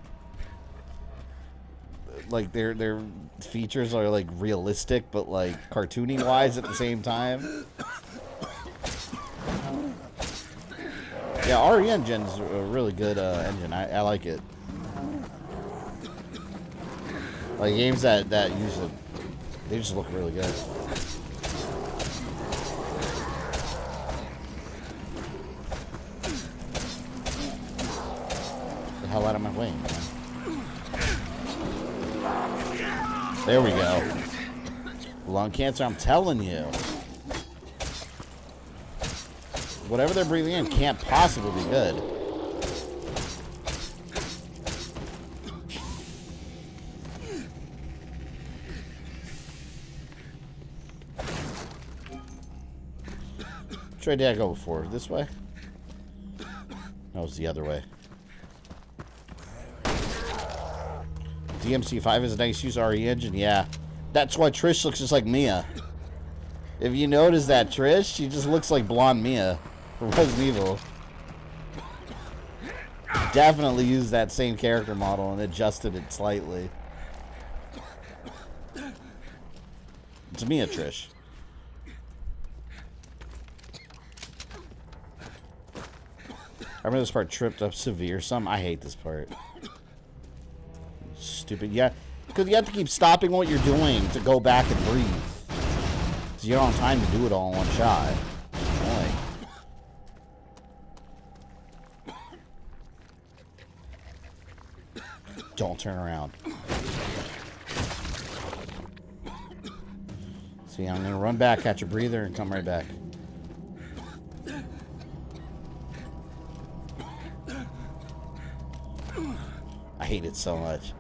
their features are like realistic, but like cartoony wise at the same time. Yeah, RE Engine's a really good engine. I like it. Like games that use it, they just look really good. The hell out of my way, man. There we go. Lung cancer, I'm telling you. Whatever they're breathing in can't possibly be good. Which way did I go before? This way? No, it was the other way. DMC5 is a nice use RE engine, yeah. That's why Trish looks just like Mia. If you notice that Trish, she just looks like blonde Mia from Resident Evil. Definitely used that same character model and adjusted it slightly. It's Mia Trish. I remember this part tripped up severe. I hate this part. Stupid. Yeah, because you have to keep stopping what you're doing to go back and breathe. So you don't have time to do it all in one shot. Annoying. Don't turn around. See, I'm gonna run back, catch a breather, and come right back. I hate it so much.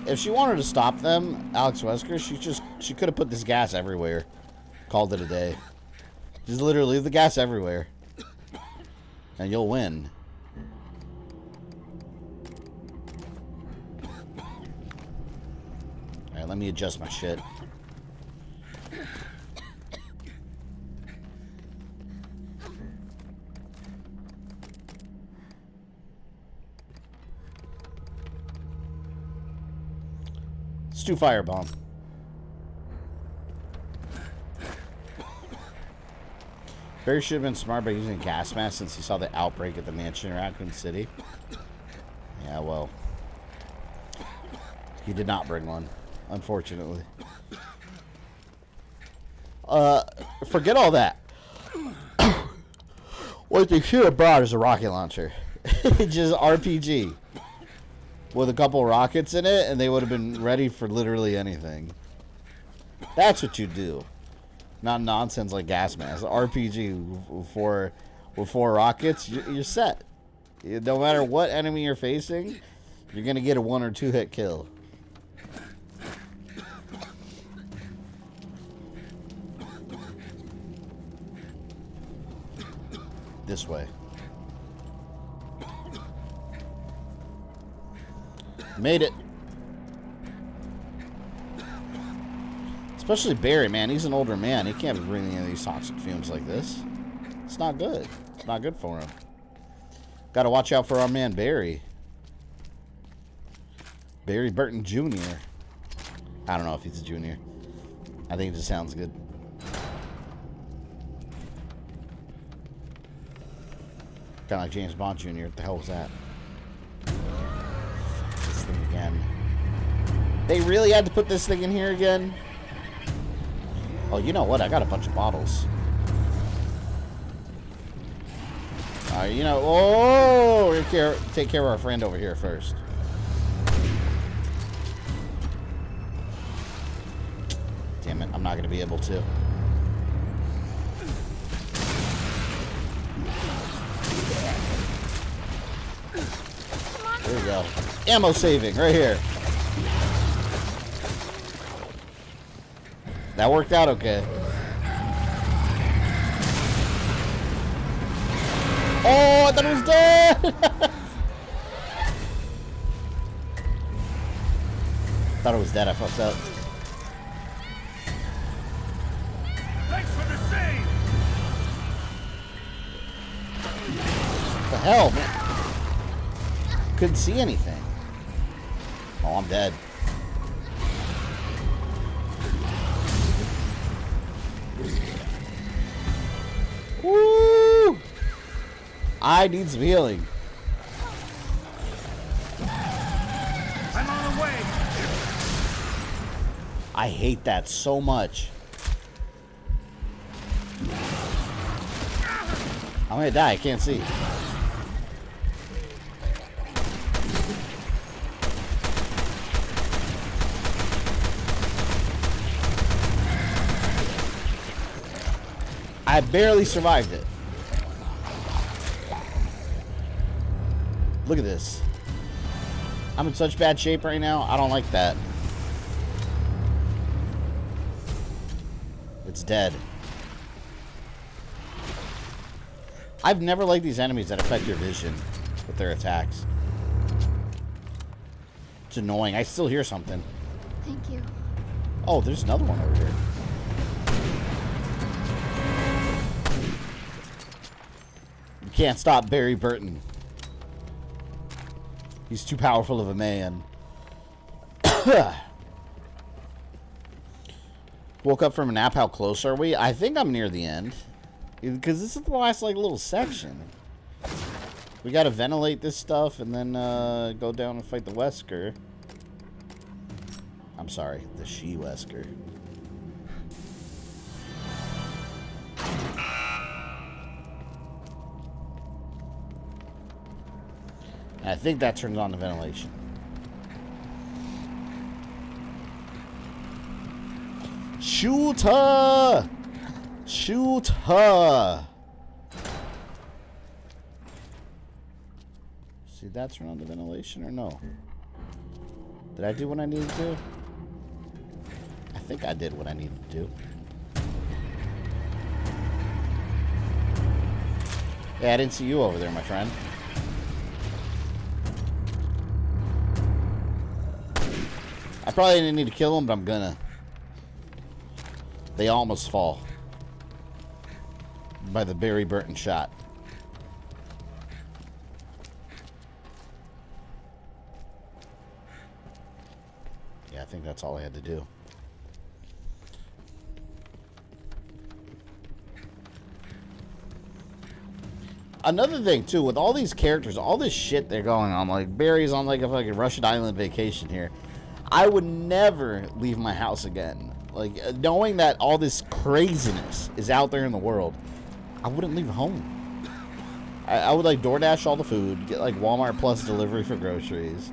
If she wanted to stop them, Alex Wesker, she could have put this gas everywhere. Called it a day. Just literally leave the gas everywhere. And you'll win. Alright, let me adjust my shit. Let's do firebomb. Barry should have been smart by using a gas mask since he saw the outbreak at the mansion in Raccoon City. Yeah, well. He did not bring one, unfortunately. Forget all that. What they should have brought is a rocket launcher. Just RPG. With a couple rockets in it, and they would have been ready for literally anything. That's what you do. Not nonsense like gas mask. RPG with four rockets, you're set. No matter what enemy you're facing, you're going to get a 1 or 2 hit kill. This way. Made it. Especially Barry, man. He's an older man. He can't be breathing any of these toxic fumes like this. It's not good. It's not good for him. Got to watch out for our man Barry. Barry Burton Jr. I don't know if he's a junior. I think it just sounds good. Kind of like James Bond Jr. What the hell was that? This thing again. They really had to put this thing in here again? Oh, you know what? I got a bunch of bottles. You know... Oh! Take care of our friend over here first. Damn it. I'm not going to be able to. There we go. Ammo saving right here. That worked out okay. Oh, I thought it was dead! Thought it was dead, I fucked up. Thanks for the save! What the hell, man? Couldn't see anything. Oh, I'm dead. Woo! I need some healing. I'm on the way! I hate that so much. I'm gonna die, I can't see. I barely survived it. Look at this. I'm in such bad shape right now. I don't like that. It's dead. I've never liked these enemies that affect your vision with their attacks. It's annoying. I still hear something. Thank you. Oh, there's another one over here. You can't stop Barry Burton. He's too powerful of a man. Woke up from a nap. How close are we? I think I'm near the end. Because this is the last, like, little section. We gotta ventilate this stuff and then go down and fight the Wesker. I'm sorry, the She-Wesker. And I think that turns on the ventilation. Shoot her! Shoot her! See, that turn on the ventilation or no? Did I do what I needed to do? I think I did what I needed to do. Yeah, I didn't see you over there, my friend. I probably didn't need to kill them, but I'm gonna. They almost fall. By the Barry Burton shot. Yeah, I think that's all I had to do. Another thing, too, with all these characters, all this shit they're going on, like, Barry's on, like, a fucking Russian island vacation here. I would never leave my house again. Like, knowing that all this craziness is out there in the world, I wouldn't leave home. I would, like, DoorDash all the food, get, like, Walmart Plus delivery for groceries.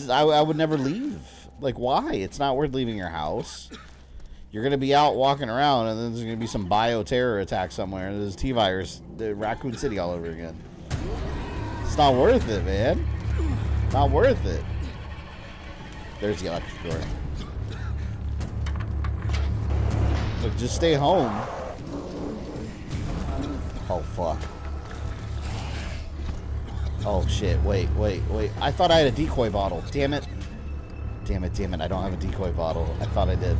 I would never leave. Like, why? It's not worth leaving your house. You're going to be out walking around, and then there's going to be some bioterror attack somewhere, and there's T-Virus, the Raccoon City all over again. It's not worth it, man. Not worth it. There's the electric door. Look, just stay home. Oh, fuck. Oh, shit. Wait. I thought I had a decoy bottle. Damn it. Damn it. I don't have a decoy bottle. I thought I did.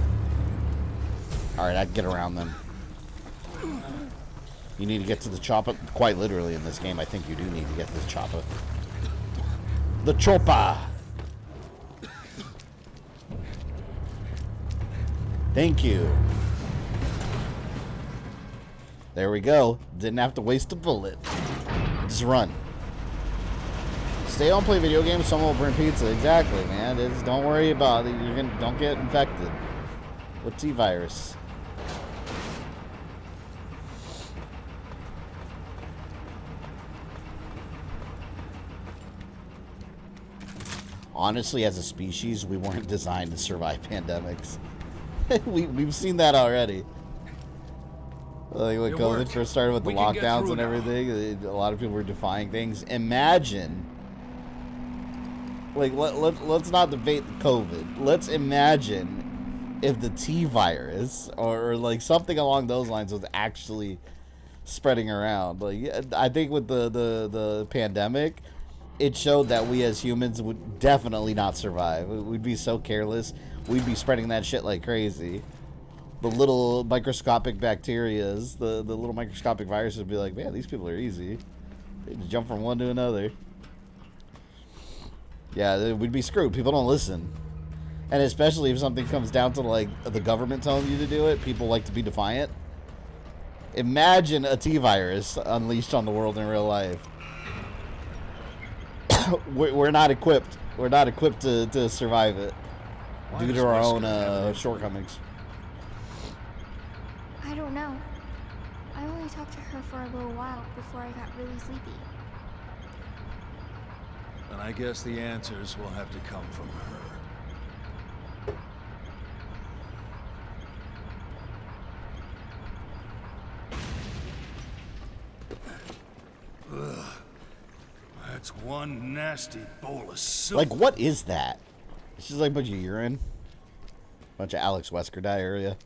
Alright, I can get around them. You need to get to the chopper. Quite literally in this game, I think you do need to get to the chopper. The chopper! Thank you. There we go. Didn't have to waste a bullet. Just run. Stay home, play video games, someone will bring pizza. Exactly, man. Just don't worry about it. Don't get infected with T-Virus. Honestly, as a species, we weren't designed to survive pandemics. We've seen that already. Like when COVID first started with the lockdowns and everything, a lot of people were defying things. Imagine, like, let's not debate COVID. Let's imagine if the T-Virus or like something along those lines was actually spreading around. Like, I think with the pandemic, it showed that we as humans would definitely not survive. We'd be so careless. We'd be spreading that shit like crazy. The little microscopic bacterias, the little microscopic viruses would be like, man, these people are easy. They just jump from one to another. Yeah, we'd be screwed. People don't listen. And especially if something comes down to, like, the government telling you to do it, people like to be defiant. Imagine a T-virus unleashed on the world in real life. We're not equipped. We're not equipped to survive it due to our own shortcomings. I don't know. I only talked to her for a little while before I got really sleepy. Then I guess the answers will have to come from her. Ugh. That's one nasty bowl of soup. Like, what is that? It's just like a bunch of urine. Bunch of Alex Wesker diarrhea.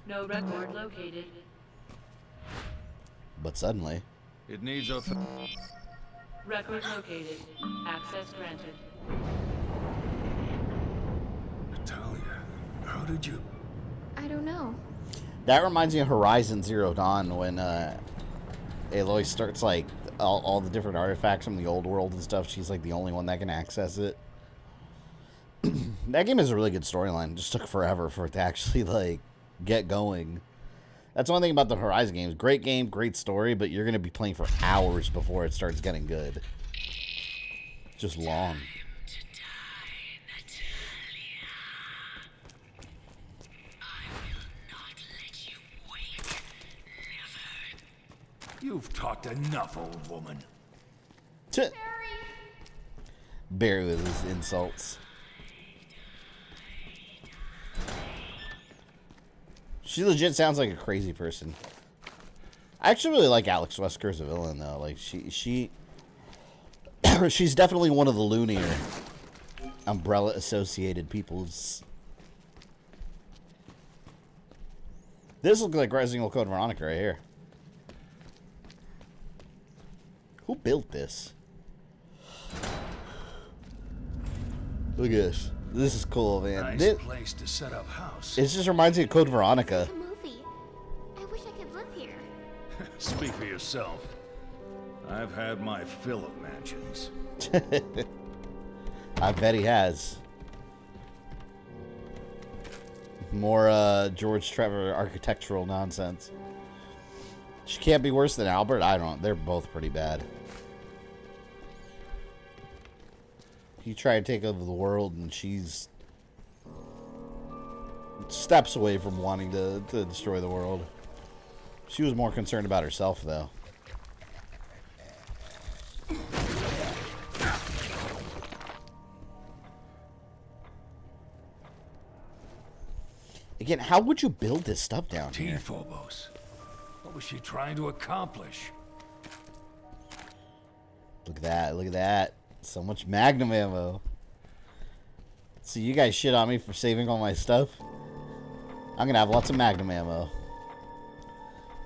No record located. But suddenly... It needs a... Record located. Access granted. Natalia, how did you... I don't know. That reminds me of Horizon Zero Dawn when Aloy starts, like, all the different artifacts from the old world and stuff. She's, like, the only one that can access it. That game is a really good storyline. It just took forever for it to actually, like, get going. That's one thing about the Horizon games. Great game, great story, but you're going to be playing for hours before it starts getting good. Just long. You've talked enough, old woman. Barry with his insults. She legit sounds like a crazy person. I actually really like Alex Wesker as a villain, though. Like, she's definitely one of the loonier Umbrella-associated peoples. This looks like Resident Evil Code Veronica right here. Who built this? Look at this. This is cool, man. Nice place to set up house. It just reminds me of Code Veronica. It's a movie. I wish I could live here. Speak for yourself. I've had my fill of mansions. I bet he has. More George Trevor architectural nonsense. She can't be worse than Albert? I don't know. They're both pretty bad. He tried to take over the world, and she's steps away from wanting to destroy the world. She was more concerned about herself, though. Again, how would you build this stuff down here? T-Phobos. What was she trying to accomplish? Look at that. Look at that. So much Magnum ammo. So you guys shit on me for saving all my stuff? I'm gonna have lots of Magnum ammo.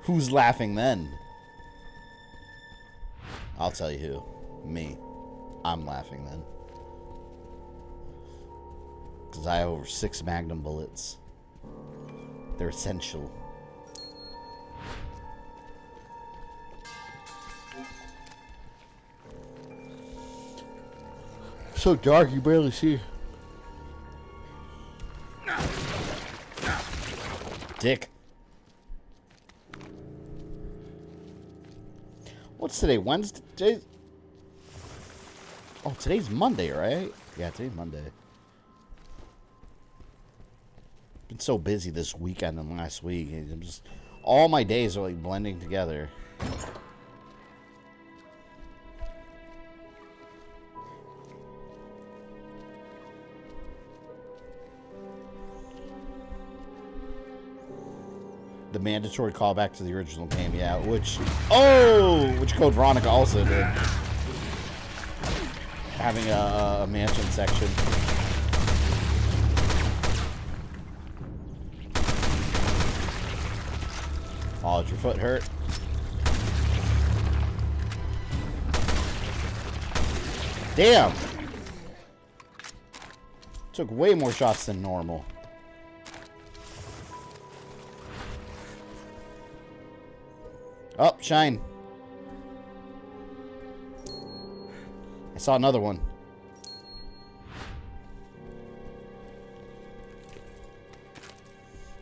Who's laughing then? I'll tell you who. Me. I'm laughing then. Because I have over 6 Magnum bullets. They're essential. So dark you barely see. Dick. What's today? Wednesday? Oh, today's Monday, right? Yeah, today's Monday. Been so busy this weekend and last week. I'm just, all my days are like blending together. The mandatory callback to the original game, yeah, which Code Veronica also did. Having a mansion section. did your foot hurt? Damn! Took way more shots than normal. Oh, shine. I saw another one.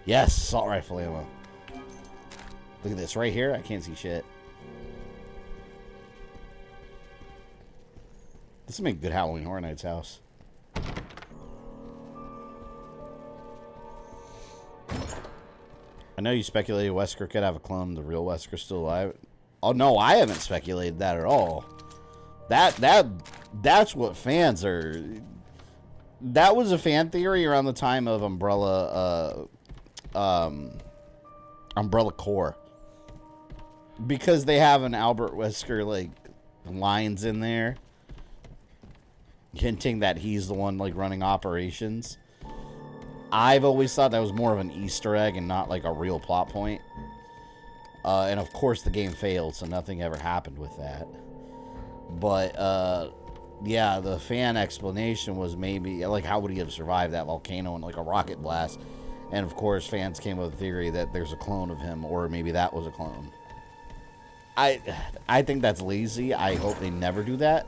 Yes, assault rifle ammo. Look at this right here. I can't see shit. This will make a good Halloween Horror Nights house. I know you speculated Wesker could have a clone. The real Wesker still alive. Oh no, I haven't speculated that at all. That's what fans are. That was a fan theory around the time of Umbrella Corps, because they have an Albert Wesker like lines in there hinting that he's the one like running operations. I've always thought that was more of an Easter egg and not like a real plot point. And of course the game failed, so nothing ever happened with that. But yeah, the fan explanation was maybe like, how would he have survived that volcano and like a rocket blast? And of course fans came up with a theory that there's a clone of him, or maybe that was a clone. I think that's lazy. I hope they never do that.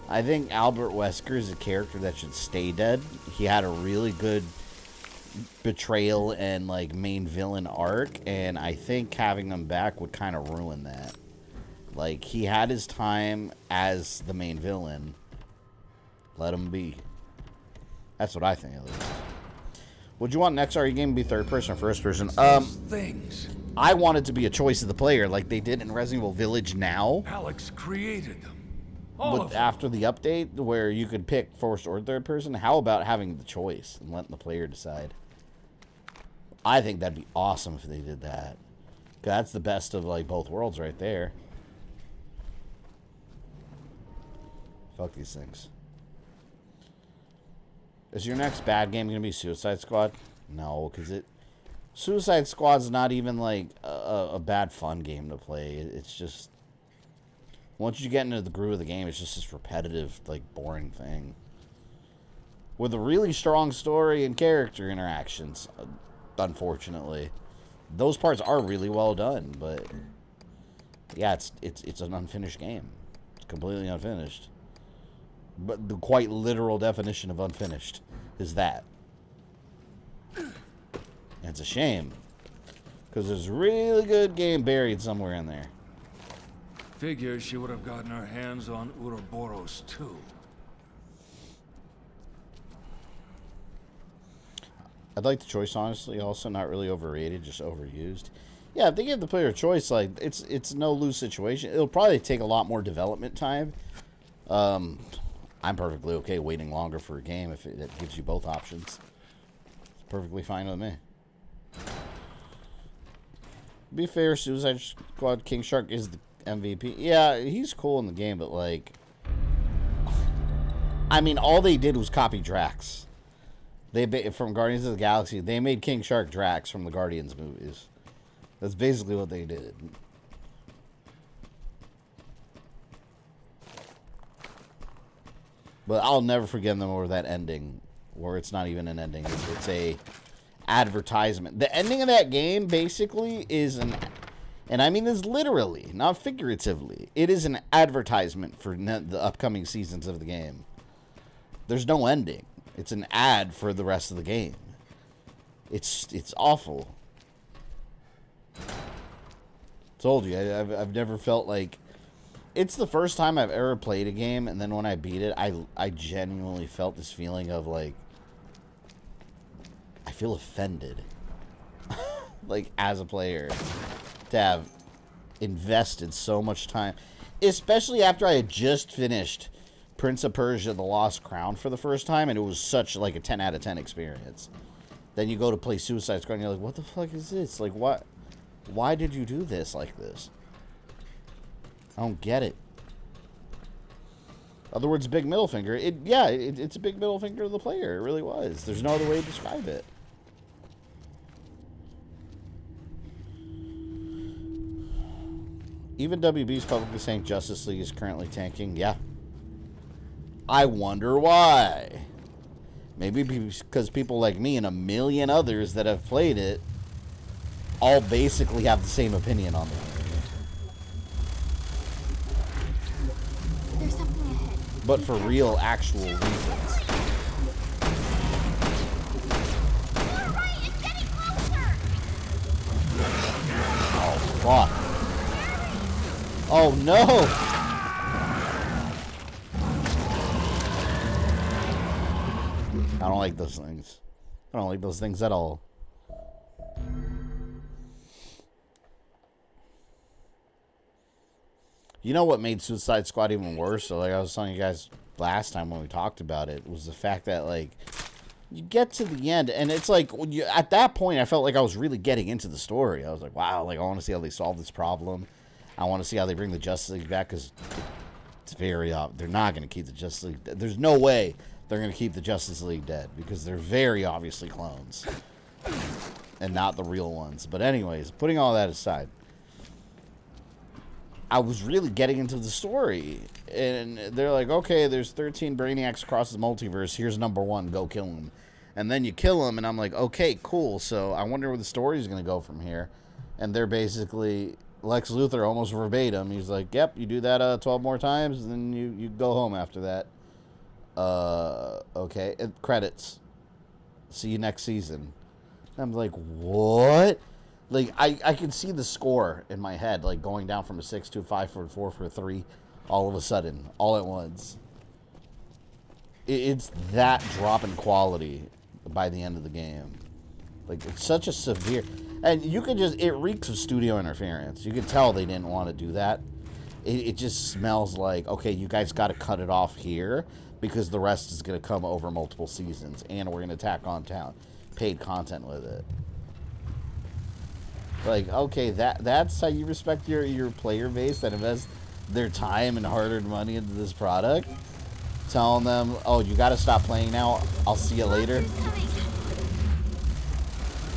I think Albert Wesker is a character that should stay dead. He had a really good betrayal and like main villain arc, and I think having him back would kind of ruin that. Like, he had his time as the main villain. Let him be. That's what I think, at least. Would you want an XRE game to be third person or first person? Things. I want it to be a choice of the player, like they did in Resident Evil Village now. Alex created them. But after the update, where you could pick first or third person, how about having the choice and letting the player decide? I think that'd be awesome if they did that. 'Cause that's the best of like both worlds right there. Fuck these things. Is your next bad game going to be Suicide Squad? No, because Suicide Squad's not even like a bad fun game to play. It's just, once you get into the groove of the game, it's just this repetitive, like, boring thing. With a really strong story and character interactions, unfortunately. Those parts are really well done, but yeah, it's an unfinished game. It's completely unfinished. But the quite literal definition of unfinished is that. And it's a shame, because there's a really good game buried somewhere in there. Figures she would have gotten her hands on Ouroboros too. I'd like the choice, honestly. Also, not really overrated, just overused. Yeah, if they give the player a choice, like, it's no lose situation. It'll probably take a lot more development time. I'm perfectly okay waiting longer for a game if it gives you both options. It's perfectly fine with me. To be fair, Suicide Squad King Shark is the MVP. Yeah, he's cool in the game, but like, I mean, all they did was copy Drax. From Guardians of the Galaxy, they made King Shark Drax from the Guardians movies. That's basically what they did. But I'll never forgive them over that ending, where it's not even an ending. It's a advertisement. The ending of that game basically is and I mean this literally, not figuratively. It is an advertisement for the upcoming seasons of the game. There's no ending. It's an ad for the rest of the game. It's awful. Told you, I've never felt like... It's the first time I've ever played a game, and then when I beat it, I genuinely felt this feeling of, like, I feel offended. Like, as a player, to have invested so much time. Especially after I had just finished Prince of Persia: The Lost Crown for the first time, and it was such, like, a 10 out of 10 experience. Then you go to play Suicide Squad, and you're like, what the fuck is this? Like, what? Why did you do this like this? I don't get it. Other words, big middle finger. It's a big middle finger to the player. It really was. There's no other way to describe it. Even WB's publicly saying Justice League is currently tanking. Yeah. I wonder why. Maybe because people like me and a million others that have played it all basically have the same opinion on it. There's something ahead. But for real, actual reasons. You're right, it's getting closer. Oh, fuck. Oh, no! I don't like those things. I don't like those things at all. You know what made Suicide Squad even worse? So, like I was telling you guys last time when we talked about it, was the fact that, like, you get to the end, and it's like, when you, at that point, I felt like I was really getting into the story. I was like, wow, like, I want to see how they solve this problem. I want to see how they bring the Justice League back, because it's very they're not going to keep the Justice League. There's no way they're going to keep the Justice League dead, because they're very obviously clones and not the real ones. But anyways, putting all that aside, I was really getting into the story, and they're like, okay, there's 13 Brainiacs across the multiverse. Here's number 1. Go kill him. And then you kill him, and I'm like, okay, cool. So I wonder where the story is going to go from here. And they're basically Lex Luthor almost verbatim. He's like, yep, you do that 12 more times, and then you go home after that. Okay. Credits. See you next season. I'm like, what? Like, I can see the score in my head, like, going down from a 6 to a 5 for a 4 for a 3, all of a sudden, all at once. It's that drop in quality by the end of the game. Like, it's such a severe... And you can just... It reeks of studio interference. You can tell they didn't want to do that. It just smells like, okay, you guys got to cut it off here, because the rest is going to come over multiple seasons, and we're going to tack on paid content with it. Like, okay, that's how you respect your player base that invests their time and hard-earned money into this product? Telling them, oh, you gotta stop playing now, I'll see you later?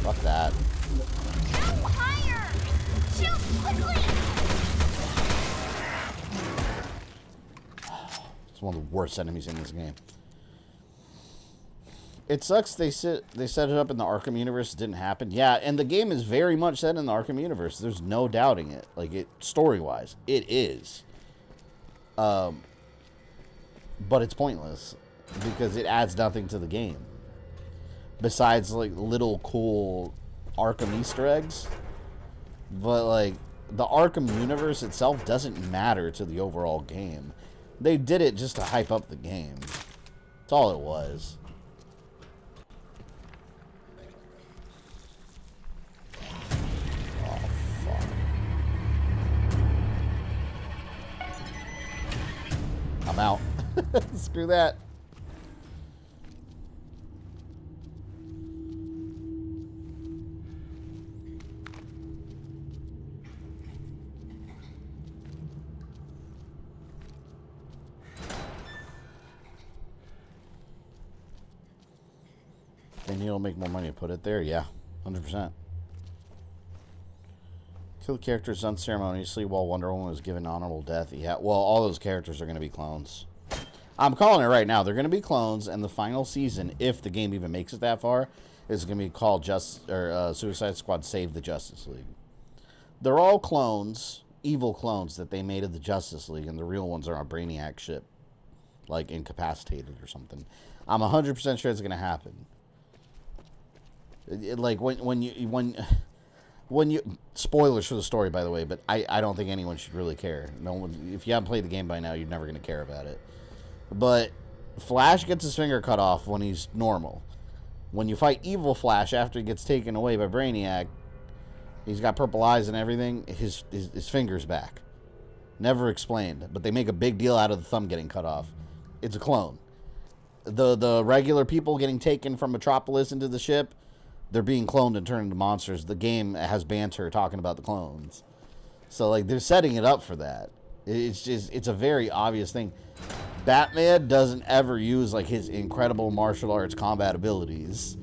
Fuck that. Shoot higher! Shoot quickly! It's one of the worst enemies in this game. It sucks they set it up in the Arkham universe. It didn't happen. Yeah, and the game is very much set in the Arkham universe. There's no doubting it. Like, it story-wise, it is. But it's pointless because it adds nothing to the game. Besides, like, little cool Arkham Easter eggs. But, like, the Arkham universe itself doesn't matter to the overall game. They did it just to hype up the game. That's all it was. I'm out. Screw that. Think you'll make more money to put it there? Yeah, 100%. Kill characters unceremoniously while Wonder Woman was given honorable death. Yeah, well, all those characters are going to be clones. I'm calling it right now. They're going to be clones, and the final season, if the game even makes it that far, is going to be called Suicide Squad Save the Justice League. They're all clones, evil clones that they made of the Justice League, and the real ones are on a Brainiac ship, like incapacitated or something. I'm 100% sure it's going to happen. Like when you spoilers for the story, by the way, but I don't think anyone should really care. No one, if you haven't played the game by now, you're never going to care about it. But Flash gets his finger cut off when he's normal. When you fight evil Flash after he gets taken away by Brainiac, he's got purple eyes and everything, his finger's back. Never explained, but they make a big deal out of the thumb getting cut off. It's a clone. The regular people getting taken from Metropolis into the ship, they're being cloned and turned into monsters. The game has banter talking about the clones. So, like, they're setting it up for that. It's a very obvious thing. Batman doesn't ever use, like, his incredible martial arts combat abilities.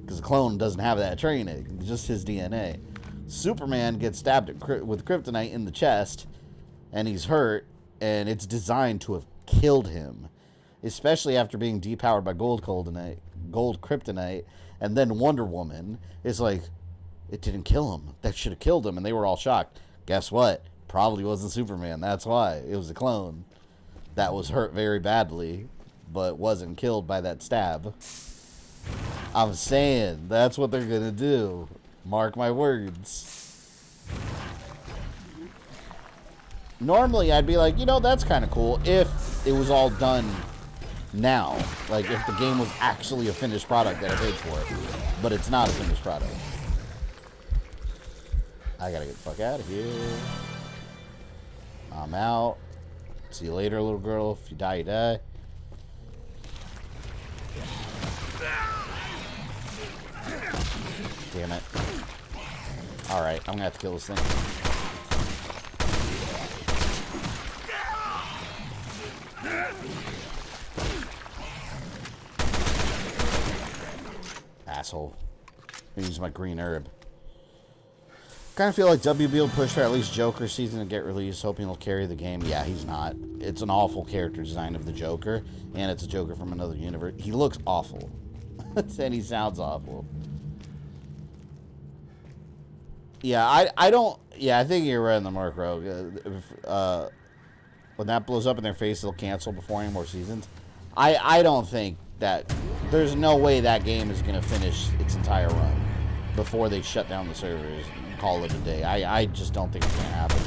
Because the clone doesn't have that training. It's just his DNA. Superman gets stabbed with kryptonite in the chest, and he's hurt, and it's designed to have killed him, especially after being depowered by gold kryptonite, and then Wonder Woman is like, it didn't kill him. That should have killed him, and they were all shocked. Guess what? Probably wasn't Superman. That's why. It was a clone that was hurt very badly, but wasn't killed by that stab. I'm saying, that's what they're gonna do. Mark my words. Normally, I'd be like, you know, that's kind of cool if it was all done now. Like, if the game was actually a finished product that I paid for it. But it's not a finished product. I gotta get the fuck out of here. I'm out. See you later, little girl. If you die, you die. Damn it. Alright, I'm gonna have to kill this thing. Asshole. I'm gonna use my green herb. Kind of feel like WB will push for at least Joker season to get released, hoping he'll carry the game. Yeah, he's not. It's an awful character design of the Joker, and it's a Joker from another universe. He looks awful. And he sounds awful. Yeah, I don't... Yeah, I think you're right on the mark, Rogue. When that blows up in their face, they'll cancel before any more seasons. I don't think that... There's no way that game is going to finish its entire run before they shut down the servers and call it a day. I just don't think it's going to happen.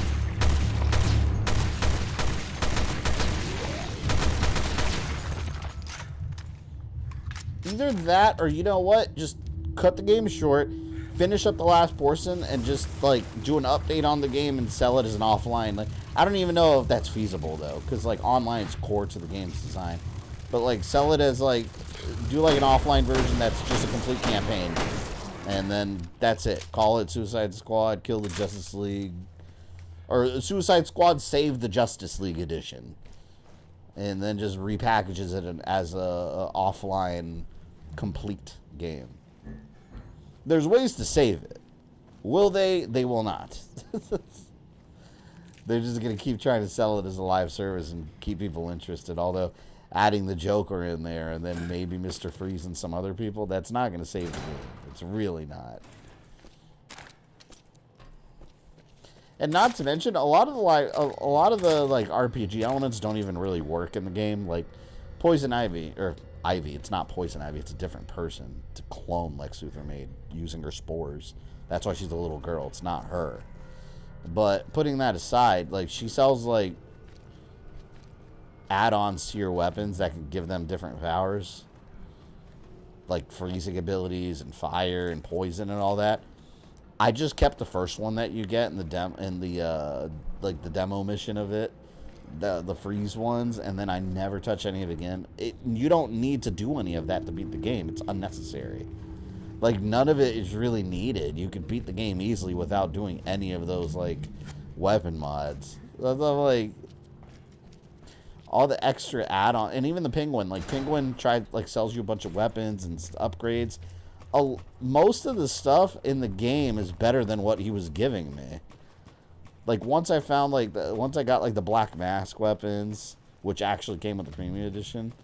Either that, or you know what? Just cut the game short, finish up the last portion, and just, like, do an update on the game and sell it as an offline. Like, I don't even know if that's feasible, though, because, like, online is core to the game's design. But, like, sell it as, like, do, like, an offline version that's just a complete campaign. And then that's it. Call it Suicide Squad, Kill the Justice League. Or Suicide Squad Save the Justice League edition. And then just repackages it as a offline complete game. There's ways to save it. Will they? They will not. They're just going to keep trying to sell it as a live service and keep people interested. Although adding the Joker in there and then maybe Mr. Freeze and some other people, that's not going to save the game. It's really not. And not to mention, a lot of the like RPG elements don't even really work in the game. Like Poison Ivy, or Ivy, it's not Poison Ivy, it's a different person. It's a clone Lex Luthor made using her spores. That's why she's a little girl. It's not her. But putting that aside, like, she sells like add-ons to your weapons that can give them different powers, like freezing abilities and fire and poison and all that. I just kept the first one that you get in the like the demo mission of it, the freeze ones, and then I never touch any of it again. You don't need to do any of that to beat the game. It's unnecessary. Like, none of it is really needed. You could beat the game easily without doing any of those, like, weapon mods. Like, all the extra add-on, and even the Penguin. Like, Penguin sells you a bunch of weapons and upgrades. Most of the stuff in the game is better than what he was giving me. Like, once I found, like, once I got, like, the Black Mask weapons, which actually came with the Premium Edition,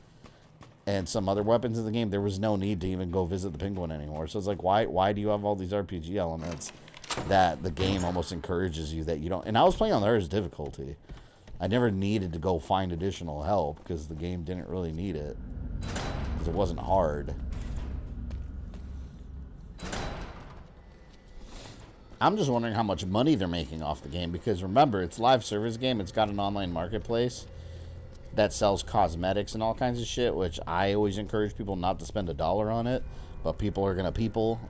and some other weapons in the game, there was no need to even go visit the Penguin anymore. So it's like, why do you have all these RPG elements that the game almost encourages you that you don't... And I was playing on the hardest difficulty. I never needed to go find additional help because the game didn't really need it. Because it wasn't hard. I'm just wondering how much money they're making off the game, because remember, it's a live service game. It's got an online marketplace that sells cosmetics and all kinds of shit, which I always encourage people not to spend $1 on it, but people are gonna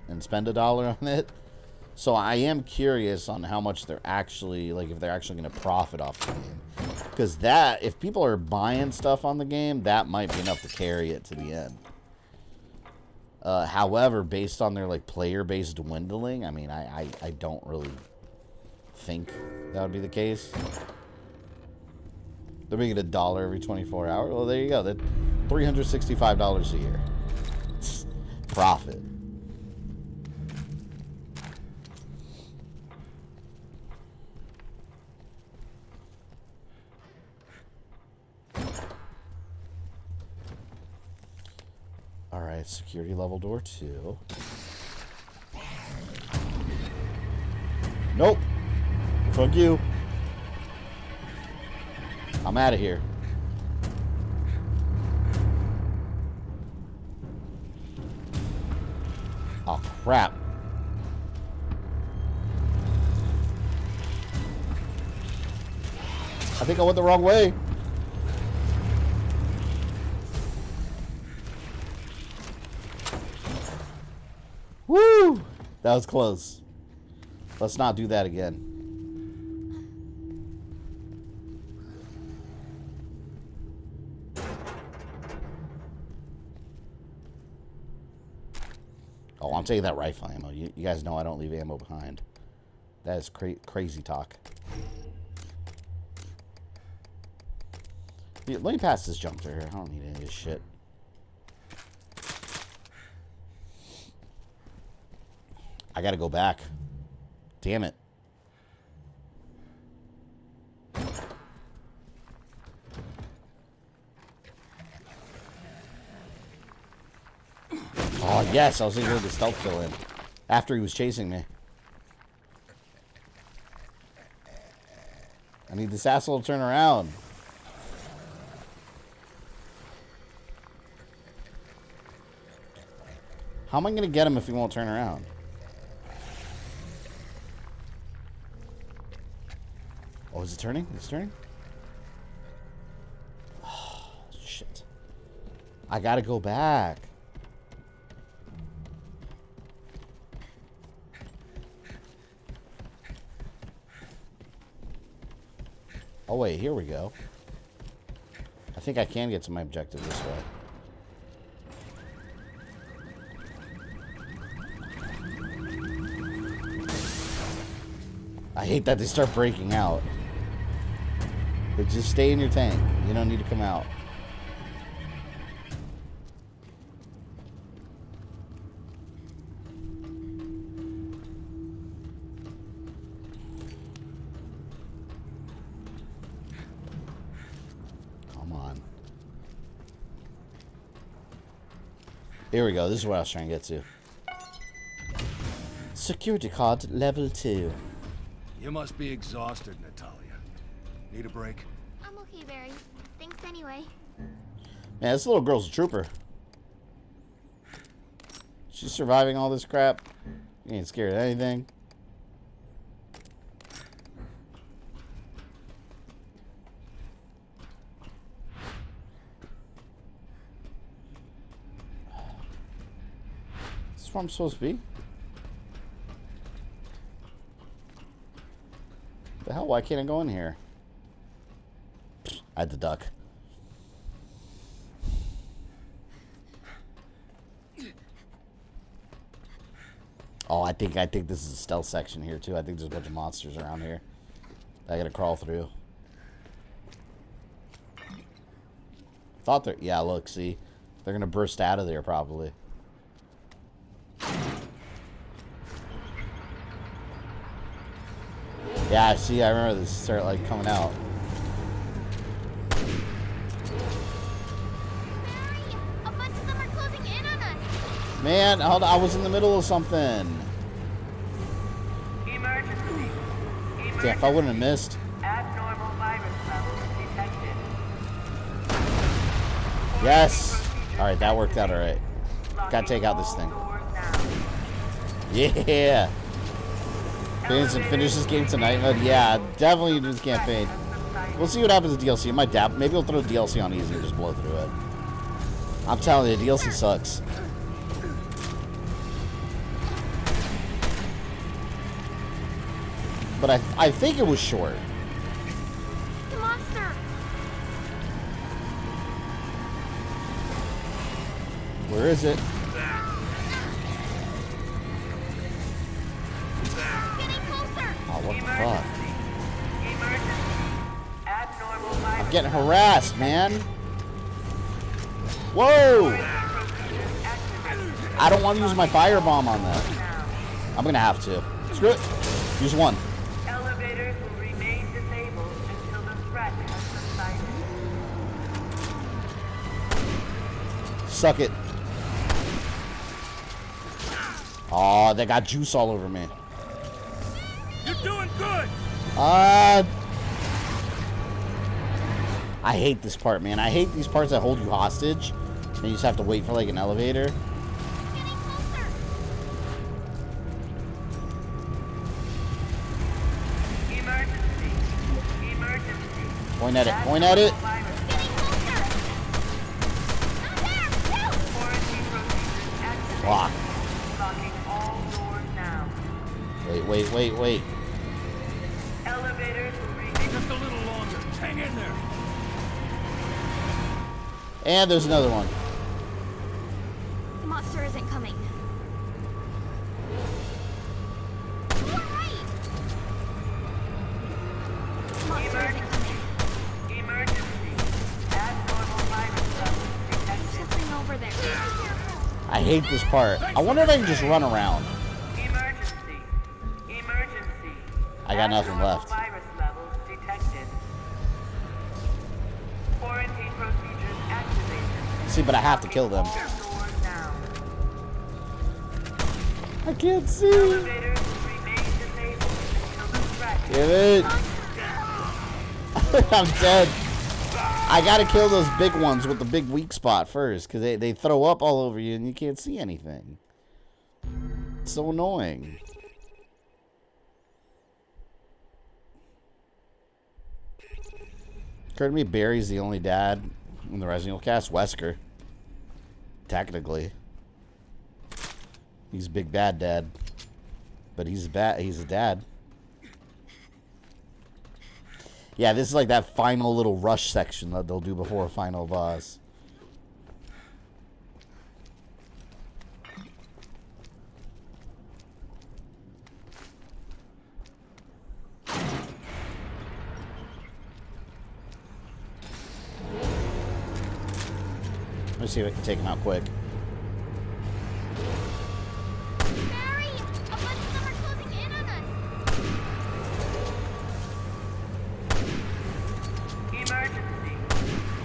and spend $1 on it. So I am curious on how much they're actually, like, if they're actually gonna profit off the game, because that, if people are buying stuff on the game, that might be enough to carry it to the end. However, based on their, like, player base dwindling, I mean, I don't really think that would be the case. They're making $1 every 24 hours. Well, there you go. That's $365 a year. Profit. Alright, security level door 2. Nope. Fuck you. I'm out of here. Oh, crap. I think I went the wrong way. Woo! That was close. Let's not do that again. Oh, I'm taking that rifle ammo. You guys know I don't leave ammo behind. That is crazy talk. Yeah, let me pass this junk through here. I don't need any of this shit. I gotta go back. Damn it. Oh, yes, I was going to the stealth kill in after he was chasing me. I need this asshole to turn around. How am I going to get him if he won't turn around? Oh, is it turning? It's turning? Oh, shit. I got to go back. Oh, wait, here we go. I think I can get to my objective this way. I hate that they start breaking out. But just stay in your tank. You don't need to come out. Here we go. This is what I was trying to get to. Security card level 2. You must be exhausted, Natalia. Need a break? I'm okay, Barry. Thanks anyway. Man, this little girl's a trooper. She's surviving all this crap. You ain't scared of anything. Is this where I'm supposed to be? The hell? Why can't I go in here? I had to duck. Oh, I think this is a stealth section here too. I think there's a bunch of monsters around here that I gotta crawl through. Thought they're, yeah, look, see, they're gonna burst out of there probably. Yeah, see, I remember this start like coming out. A bunch of them are closing in on us. Man, hold on, I was in the middle of something. Emergency. Yeah, if I wouldn't have missed. Abnormal virus levels detected. Yes. All right, that worked out all right. Gotta take out this thing. Yeah. Finish this game tonight. But yeah, definitely do this campaign. We'll see what happens with DLC. It might dab. Maybe we'll throw DLC on easy and just blow through it. I'm telling you, DLC sucks. But I think it was short. The monster. Where is it? Oh, what the fuck? I'm getting harassed, man. Whoa! I don't want to use my firebomb on that. I'm gonna have to. Screw it. Use one. Elevators will remain disabled until the threat has subsided. Suck it. Oh, they got juice all over me. You're doing good. I hate this part, man. I hate these parts that hold you hostage. And you just have to wait for like an elevator. Emergency. Emergency. Point at it. Point at it. Fuck. Locking all doors now. Wait. Elevators will remain Just a little longer. Hang in there. And there's another one. The monster isn't coming. Emergency. Emergency. Abnormal virus levels detected. Something over there. I hate this part. I wonder if I can just run around. Emergency. Emergency. I got nothing Abnormal left. Virus levels detected. Quarantine procedures activated. See, but I have to kill them. All doors now. I can't see. Elevators will remain disabled until the threat. Give it. I'm dead. I gotta kill those big ones with the big weak spot first, because they throw up all over you and you can't see anything. It's so annoying. Occurred to me Barry's the only dad in the Resident Evil cast. Wesker. Technically. He's big bad dad. But he's a dad. Yeah, this is like that final little rush section that they'll do before a final boss. Let me see if I can take him out quick. Barry! A bunch of them are closing in on us! Emergency.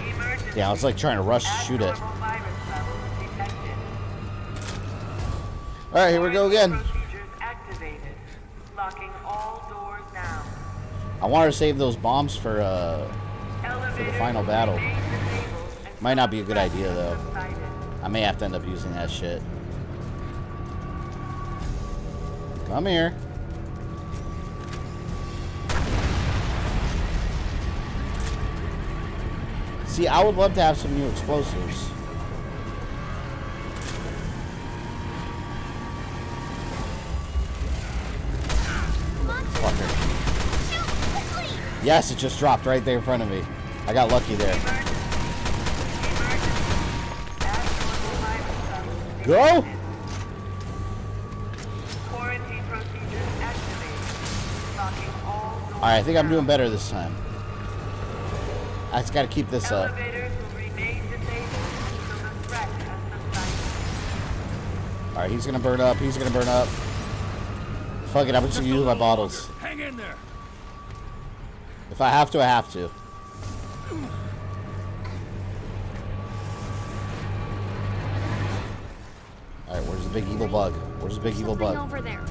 Emergency. Yeah, I was like trying to rush to shoot it. Abnormal virus levels detected. Alright, here we go again. Procedures activated. Locking all doors now. I wanted to save those bombs for the final battle. Might not be a good idea though. I may have to end up using that shit. Come here. See, I would love to have some new explosives. Fucker. Yes, it just dropped right there in front of me. I got lucky there. Go! Quarantine procedures activated. Locking all doors. Alright, I think I'm doing better this time. I just gotta keep this up. Elevators will remain disabled until the threat has subsided. Alright, he's gonna burn up. He's gonna burn up. Fuck it, I'm just gonna use my bottles. Hang in there. If I have to, I have to. Alright, where's the big evil bug? Where's the big evil bug? Over there.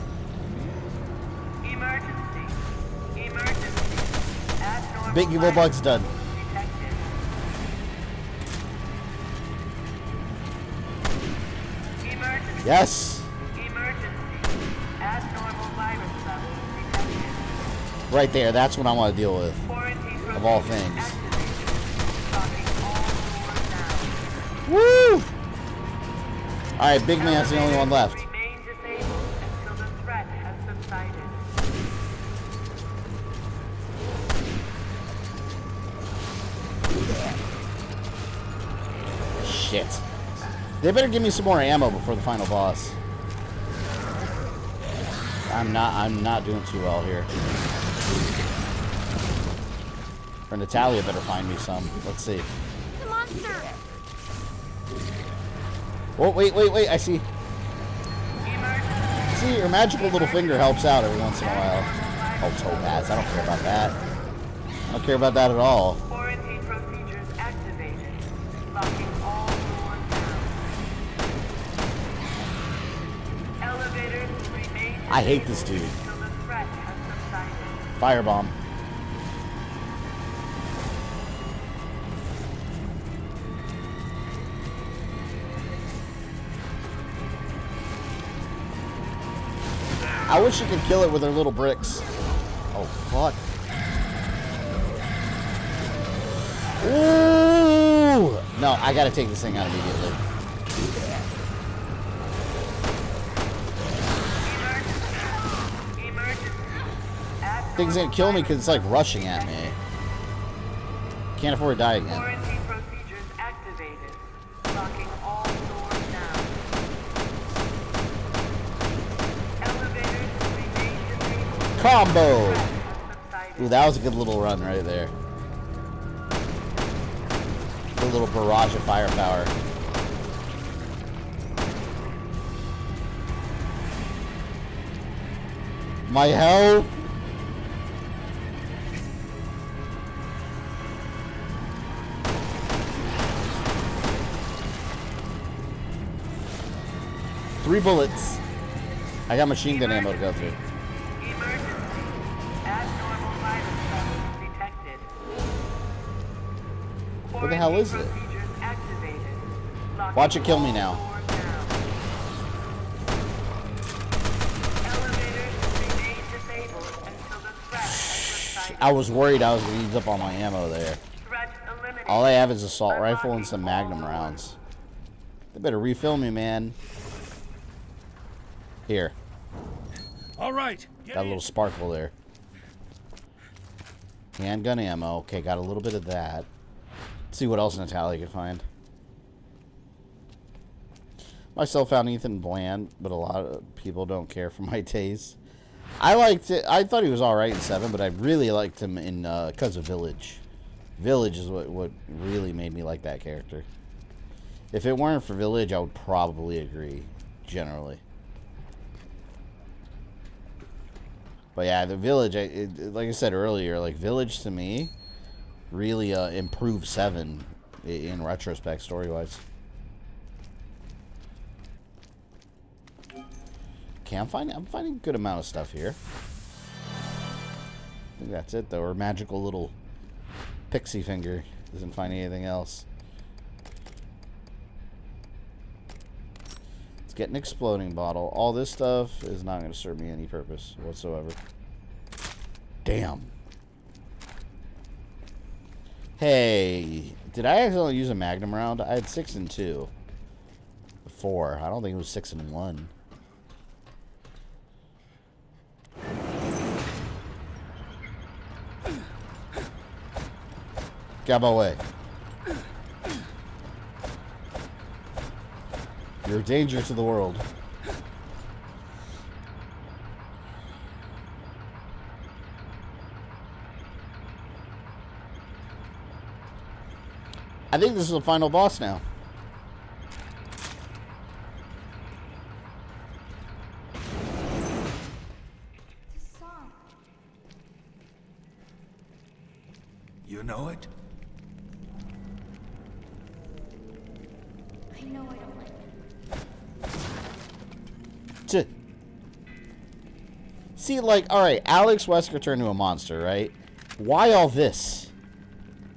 Emergency. Emergency. Abnormal Big evil bug's done. detected. Emergency. Yes! Emergency. Abnormal virus levels detected. Right there, that's what I want to deal with. Quarantine Of all procedures things. activated. Locking all doors now. Woo! Alright, Big Man's the only one left. Remain disabled until the threat has subsided. Shit. They better give me some more ammo before the final boss. I'm not doing too well here. Or Natalia better find me some. Let's see. The monster! Oh, wait, I see. See, your magical little finger helps out every once in a while. Oh, Topaz, I don't care about that. I don't care about that at all. Quarantine procedures activated. Locking all doors down. Elevator I hate this dude. until the threat has subsided. Firebomb. I wish you could kill it with her little bricks. Oh, fuck. Ooh! No, I gotta take this thing out immediately. Thing's gonna kill me because it's like rushing at me. Can't afford to die again. Quarantine procedures activated. Locking all doors now. Elevators remain disabled. Combo! Ooh, that was a good little run right there. A little barrage of firepower. My health! Three bullets. I got machine gun ammo to go through. Abnormal virus levels detected. What the hell is it? Procedures activated. Locking Watch it kill me now. doors now. Elevators remain disabled until the threat has subsided. I was worried I was going to use up all my ammo there. Threat eliminated. All I have is assault rifle and some magnum rounds. They better refill me, man. Here. All right. Got a little sparkle there. Handgun ammo. Okay, got a little bit of that. Let's see what else Natalia could find. Myself found Ethan bland, but a lot of people don't care for my taste. I liked it. I thought he was all right in 7, but I really liked him in because of Village. Village is what really made me like that character. If it weren't for Village, I would probably agree, generally. But yeah, the Village, like I said earlier, like Village to me really improved 7 in retrospect, story-wise. Okay, I'm finding a good amount of stuff here. I think that's it though. Or magical little pixie finger doesn't find anything else. Get an exploding bottle. All this stuff is not going to serve me any purpose whatsoever. Damn. Hey, did I accidentally use a magnum round? I had 6 and 2. 4. I don't think it was 6 and 1. Get out of my way. You're a danger to the world. I think this is the final boss now. You know it? I know I don't like it. See, like, alright, Alex Wesker turned into a monster, right? Why all this?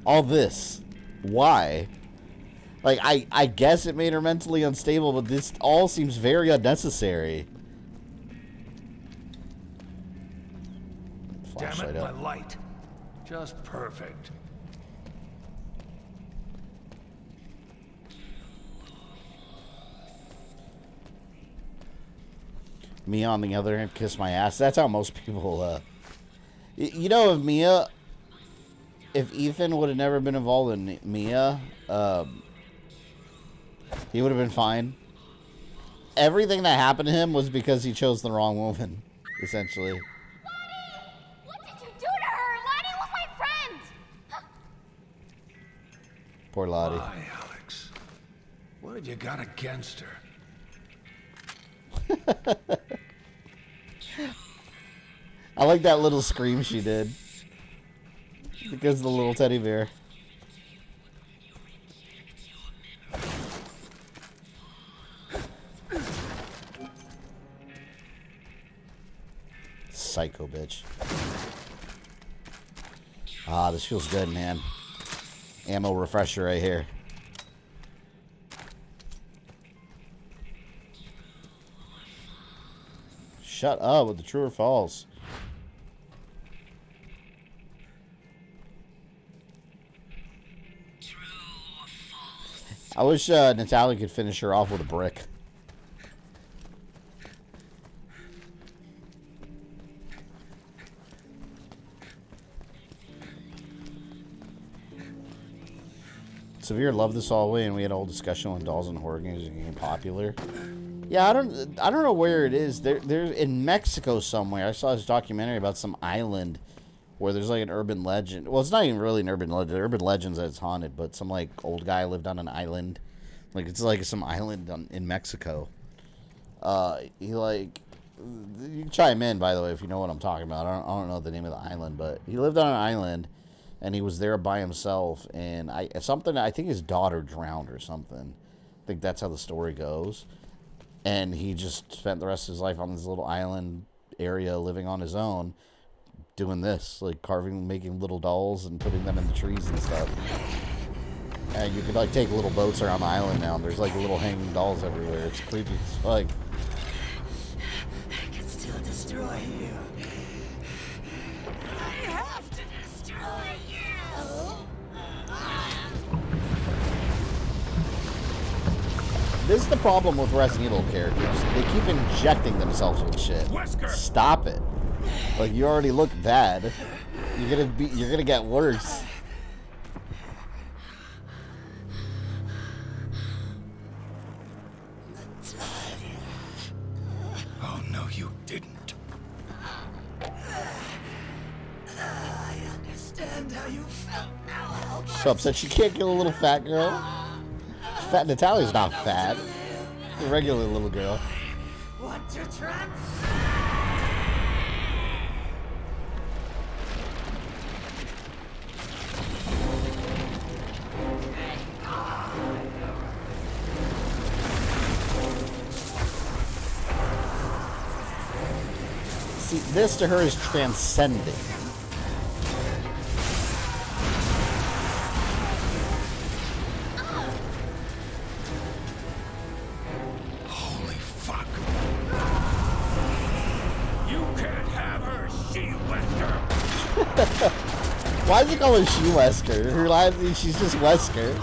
All this? Why? Like, I guess it made her mentally unstable, but this all seems very unnecessary. Damn it, my light. Just perfect. Me, on the other hand, kiss my ass. That's how most people, you know, if Ethan would have never been involved in Mia, he would have been fine. Everything that happened to him was because he chose the wrong woman, essentially. Lottie! What did you do to her? Lottie was my friend! Poor Lottie. Why, Alex? What have you got against her? I like that little scream she did. Because of the little teddy bear. Psycho bitch. Ah, this feels good, man. Ammo refresher right here. Shut up with the true or false. I wish Natalia could finish her off with a brick. Severe loved this all the way, and we had a whole discussion when dolls and horror games became popular. Yeah, I don't know where it is. There's in Mexico somewhere. I saw this documentary about some island where there's like an urban legend. Well, it's not even really an urban legend. The urban legend's that it's haunted, but some like old guy lived on an island. Like it's like some island in Mexico. He like, you can chime in by the way if you know what I'm talking about. I don't know the name of the island, but he lived on an island. And he was there by himself, and I think his daughter drowned or something. I think that's how the story goes. And he just spent the rest of his life on this little island area, living on his own, doing this, like carving, making little dolls and putting them in the trees and stuff. And you could like take little boats around the island now. And there's like little hanging dolls everywhere. It's creepy as fuck. I can still destroy you. I have to destroy you. This is the problem with Resident Evil characters. They keep injecting themselves with shit. Stop it. Like you already look bad. You're gonna get worse. Oh no, you didn't. I understand how you felt now. She's so upset she can't kill a little fat girl. Fat Natalia's not fat. She's a regular little girl. Want to trap? See, this to her is transcending. Holy fuck. You can't have her, She-Wesker. Why is he calling She-Wesker? Her line, she's just Wesker.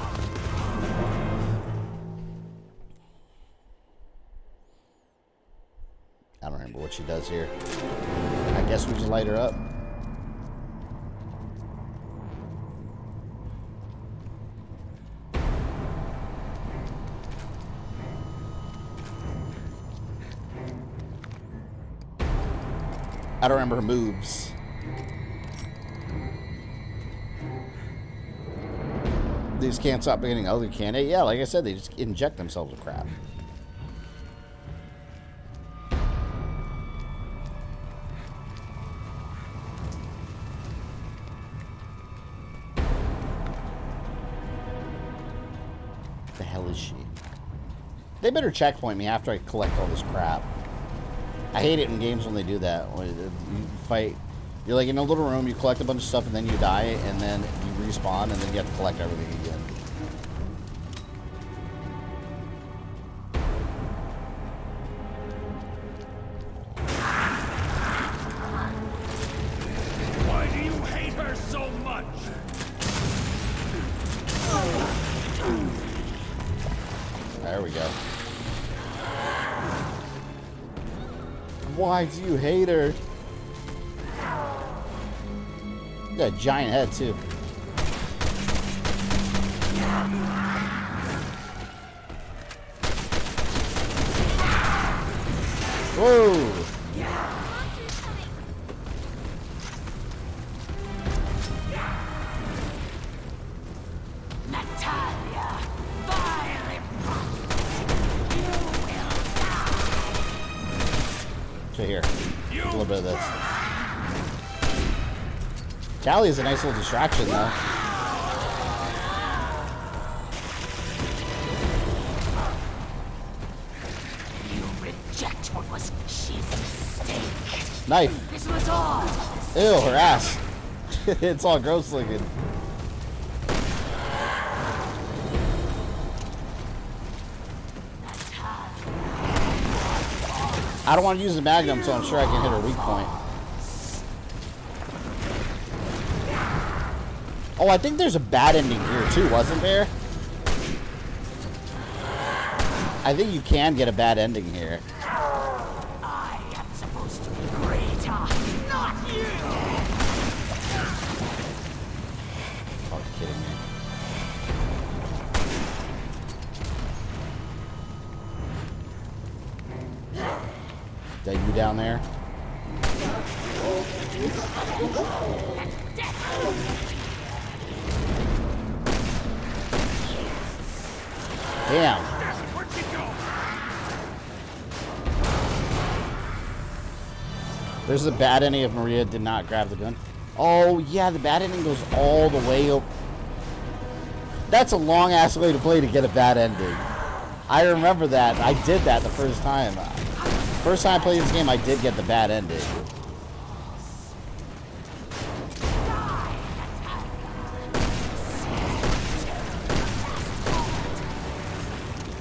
I don't remember what she does here. I guess we just light her up. I don't remember her moves. They just can't stop getting ugly, can they? Yeah, like I said, they just inject themselves with crap. The hell is she? They better checkpoint me after I collect all this crap. I hate it in games when they do that. When you fight, you're like in a little room, you collect a bunch of stuff, and then you die, and then you respawn, and then you have to collect everything again. Why do you hate her so much? There we go. Why do you hate her? You got a giant head, too. Whoa! Natalia, vile imposter, you will die. So here, a little bit of this. Callie is a nice little distraction, though. You reject what was she's mistake. Knife. This was all. Ew, her ass. It's all gross looking. I don't want to use the Magnum, so I'm sure I can hit her weak point. Oh, I think there's a bad ending here too, wasn't there? I think you can get a bad ending here. I am supposed to be greater, not you. Are you kidding me? Is that you down there? Damn. There's a bad ending if Maria did not grab the gun. Oh, yeah, the bad ending goes all the way up. That's a long-ass way to play to get a bad ending. I remember that. I did that the first time. First time I played this game, I did get the bad ending.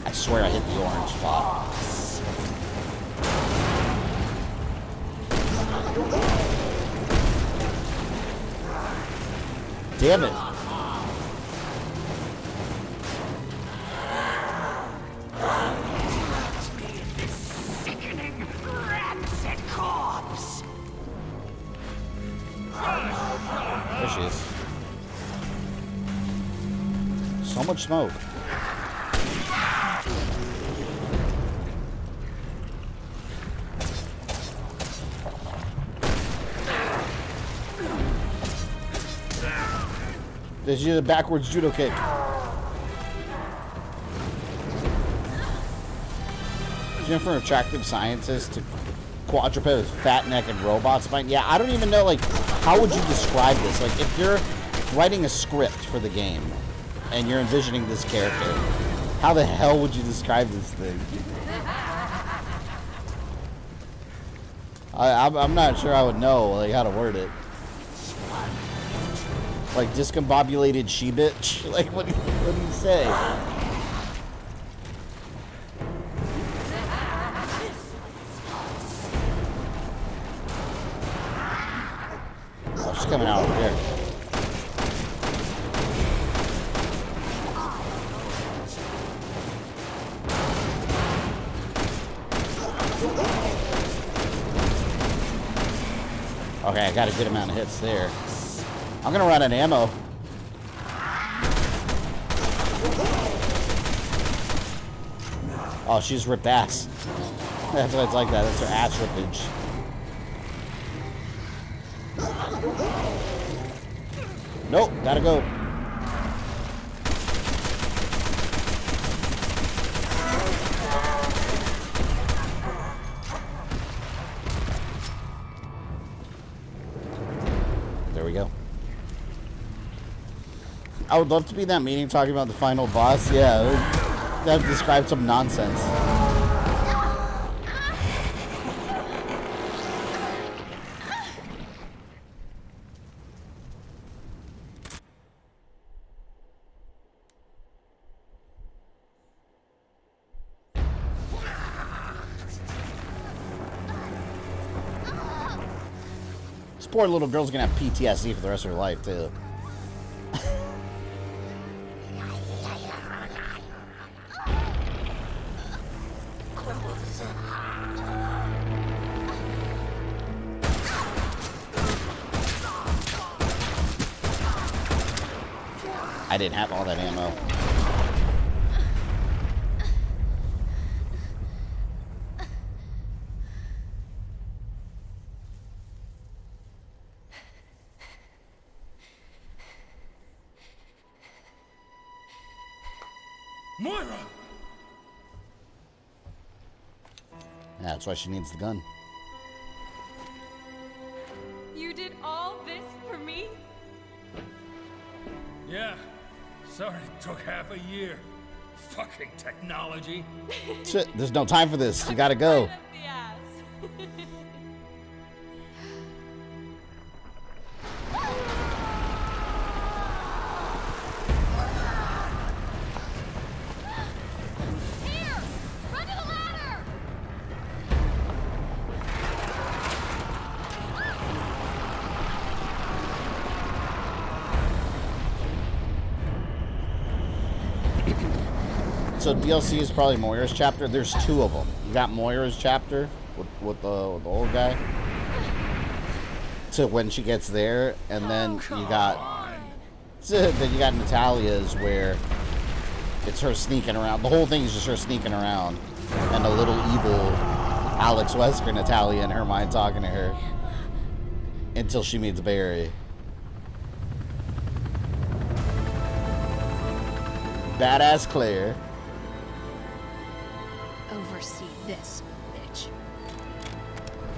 I swear I hit the orange spot. Damn it. Sickening rancid corpse. There she is. So much smoke. Did you do the backwards judo kick? Jennifer, attractive scientist to quadruped with fat neck and robot spine. Yeah, I don't even know, like, how would you describe this? Like, if you're writing a script for the game and you're envisioning this character, how the hell would you describe this thing? I'm not sure I would know, like, how to word it. Like, discombobulated she-bitch? Like, what do you say? Oh, she's coming out over here. Okay, I got a good amount of hits there. I'm gonna run out of ammo. Oh, she's ripped ass. That's why it's like that. That's her ass rippage. Nope, gotta go. There we go. I would love to be in that meeting talking about the final boss. Yeah, that would describe some nonsense. This poor little girl's gonna have PTSD for the rest of her life, too. I didn't have all that ammo. Moira! Yeah, that's why she needs the gun. You did all this for me? Yeah. Sorry it took half a year. Fucking technology. Shit, there's no time for this. You gotta go. So DLC is probably Moira's chapter. There's 2 of them. You got Moira's chapter with the old guy. So when she gets there, and then you got Natalia's where it's her sneaking around. The whole thing is just her sneaking around, and a little evil Alex Wesker Natalia in her mind talking to her until she meets Barry. Badass Claire. Oversee this, bitch.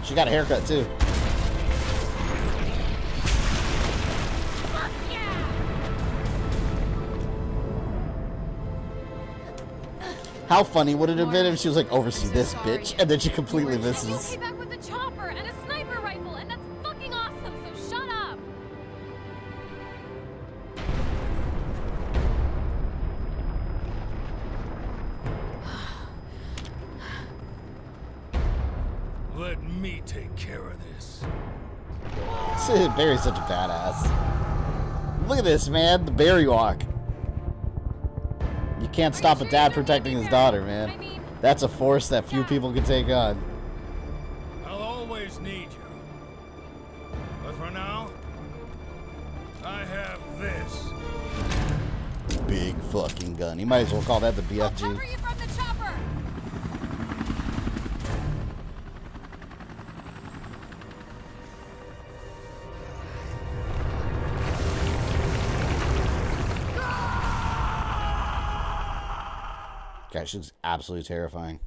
She got a haircut too. How funny would it have been if she was like, oversee this, bitch, and then she completely misses. Came back with a chopper and a sniper rifle, and that's fucking awesome, so shut up! Let me take care of this. Barry's such a badass. Look at this, man. The Barry walk. You can't stop a dad protecting his daughter, man. That's a force that few people can take on. I'll always need you. But for now, I have this. Big fucking gun. You might as well call that the BFG. Gosh, she looks absolutely terrifying.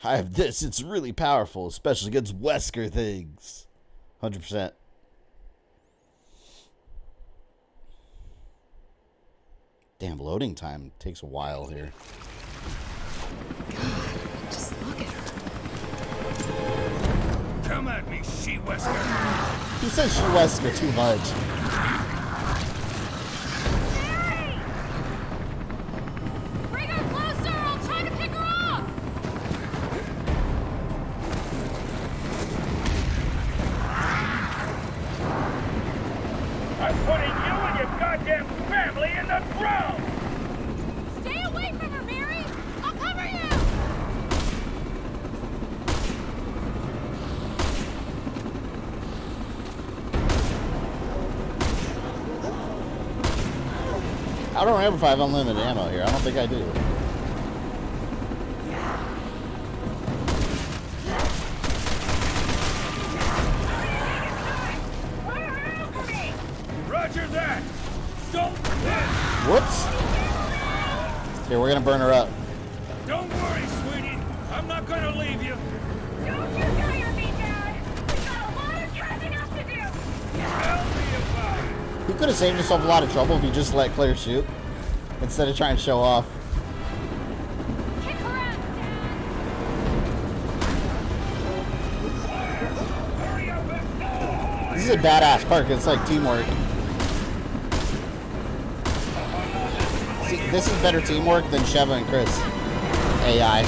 I have this. It's really powerful, especially against Wesker things. 100%. Damn, loading time takes a while here. God, just look at her. Come at me, She-Wesker. He says She-Wesker too much. Bring her closer! I'll try to pick her up! I'm putting you and your goddamn family in the ground! Stay away from her, Mary! I'll cover you! I don't remember if I have unlimited ammo here. I don't think I do. Roger that! Don't miss! Whoops. Here, we're gonna burn her up. Don't worry, sweetie. I'm not gonna leave you. Don't you tire me, Dad! We've got a lot of catching up to do! Tell me about it. He could have saved himself a lot of trouble if he just let Claire shoot instead of trying to show off. Kick her out, Dad! This is a badass part 'cause it's like teamwork. See, this is better teamwork than Sheva and Chris. AI.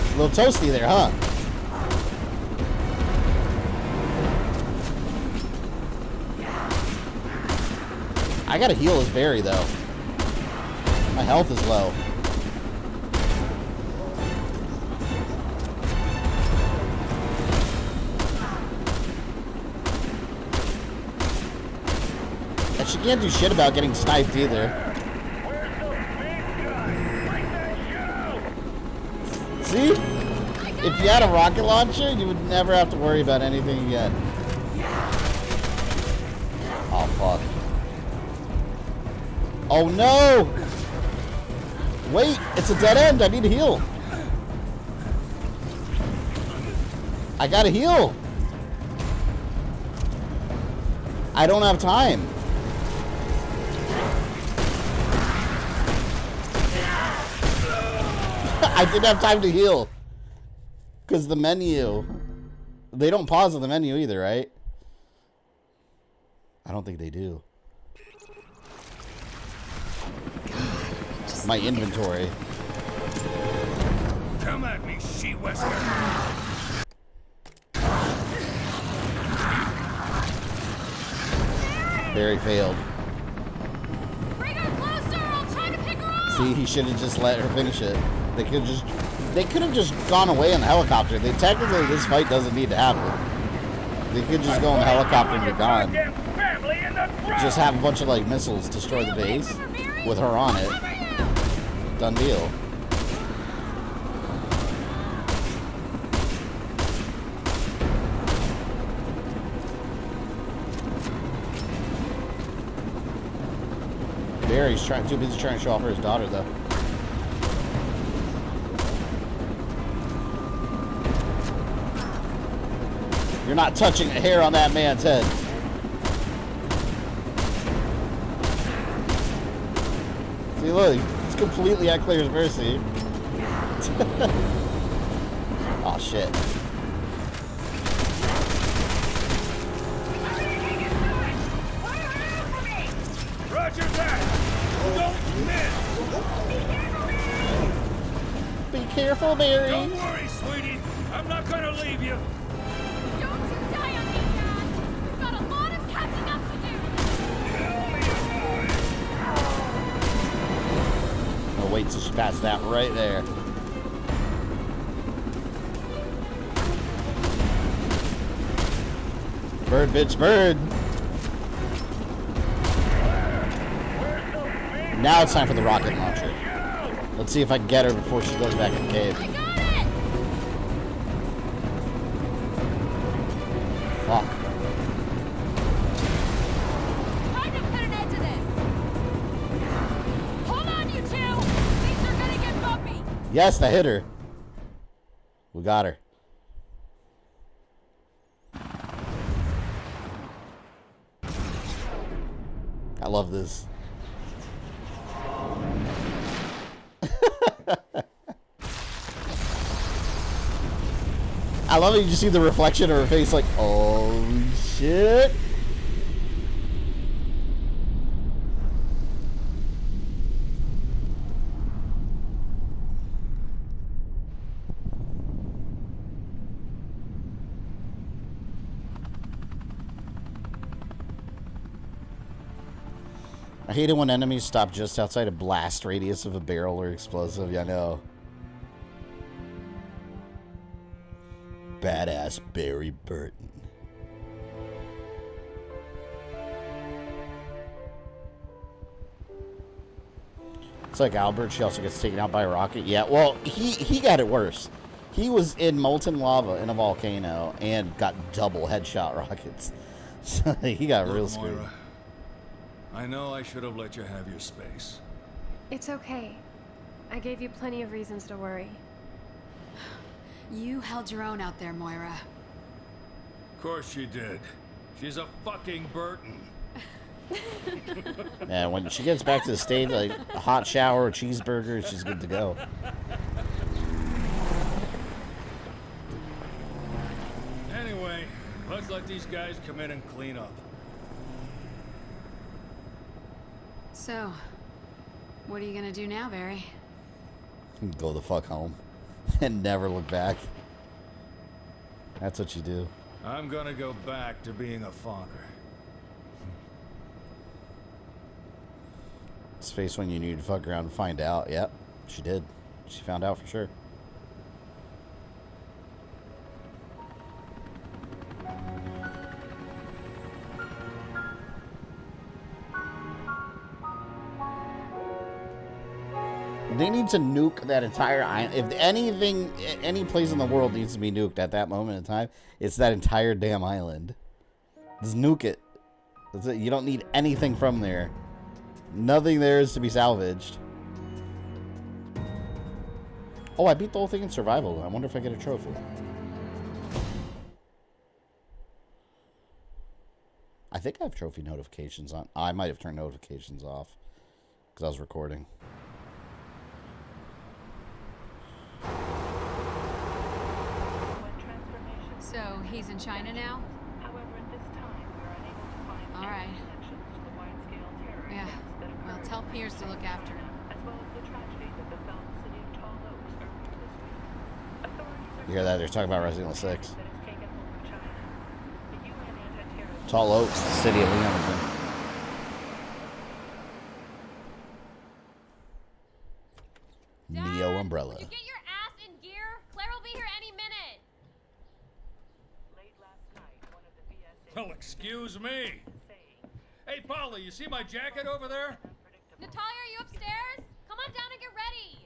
A little toasty there, huh? I gotta heal his Barry though. My health is low. And she can't do shit about getting sniped either. See? If you had a rocket launcher, you would never have to worry about anything again. Oh, fuck. Oh, no! Wait, it's a dead end. I need to heal. I gotta heal. I don't have time. I didn't have time to heal. Because the menu... They don't pause on the menu either, right? I don't think they do. My inventory. Come at me, She-Wesker. Barry failed. Bring her closer! I'll try to pick her up! See, he should have just let her finish it. They could have just gone away in the helicopter. Technically, this fight doesn't need to happen. They could just go in the helicopter and be gone. Just have a bunch of like missiles destroy the base with her on it. Done deal. Barry's too busy trying to show off for his daughter, though. You're not touching a hair on that man's head. See, look, it's completely at Claire's mercy. Oh shit. Roger that! Don't miss! Be careful, Barry. Don't worry, sweetie. I'm not gonna leave you. Don't you die on me, Dad! We've got a lot of catching up to do! Oh, wait till she passes that right there. Bird, bitch, bird. Now it's time for the rocket launcher. Let's see if I can get her before she goes back in the cave. I got it! Fuck. Time to put an end to this! Hold on, you two! Things are gonna get bumpy! Yes, that hit her. We got her. I love this. I love it. You just see the reflection of her face, like, oh shit. I hate it when enemies stop just outside a blast radius of a barrel or explosive. Yeah, I know. Badass Barry Burton. It's like Albert. She also gets taken out by a rocket. Yeah, well, he got it worse. He was in molten lava in a volcano and got double headshot rockets. So he got real screwed. Moira, I know I should have let you have your space. It's okay. I gave you plenty of reasons to worry. You held your own out there, Moira. Of course she did. She's a fucking Burton. Yeah, when she gets back to the state, like a hot shower, a cheeseburger, she's good to go. Anyway, let's let these guys come in and clean up. So, what are you gonna do now, Barry? Go the fuck home and never look back. That's what you do. I'm gonna go back to being a father. It's face when you need to fuck around and find out. Yep, she did. She found out for sure. They need to nuke that entire island. If anything, any place in the world needs to be nuked at that moment in time, it's that entire damn island. Just nuke it. That's it. You don't need anything from there. Nothing there is to be salvaged. Oh, I beat the whole thing in survival. I wonder if I get a trophy. I think I have trophy notifications on. I might have turned notifications off because I was recording. So, he's in China now? All right. Yeah. Well, tell Piers to look after him. You hear that? They're talking about Resident Evil 6. Tall Oaks, the city of Leon is in. Neo Umbrella. Would you get your ass in gear? Claire will be here any minute. Well, excuse me. Hey, Polly, you see my jacket over there? Natalia, are you upstairs? Come on down and get ready.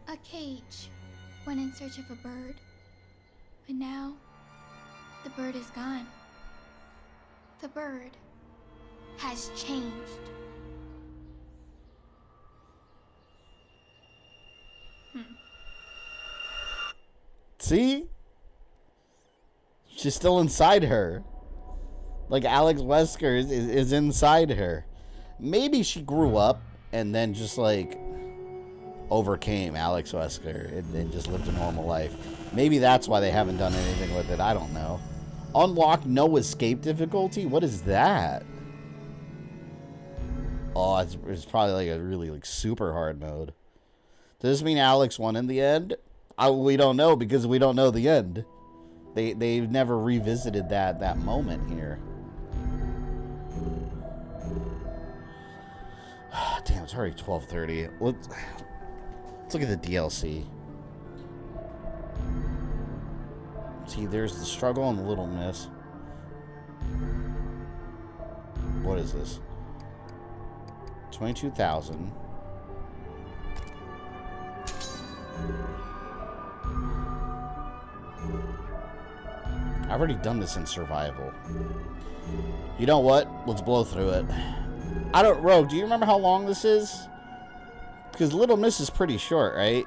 A cage went in search of a bird, but now the bird is gone. The bird has changed. See? She's still inside her. Like Alex Wesker is inside her. Maybe she grew up and then just like overcame Alex Wesker and just lived a normal life. Maybe that's why they haven't done anything with it. I don't know. Unlock no escape difficulty? What is that? Oh, it's probably like a really like super hard mode. Does this mean Alex won in the end? We don't know because we don't know the end. They've never revisited that moment here. Damn, it's already 12:30. Let's look at the DLC. See, there's the struggle and the Little Miss. What is this? 22,000. I've already done this in survival. You know what? Let's blow through it. I don't... Rogue, do you remember how long this is? Because Little Miss is pretty short, right?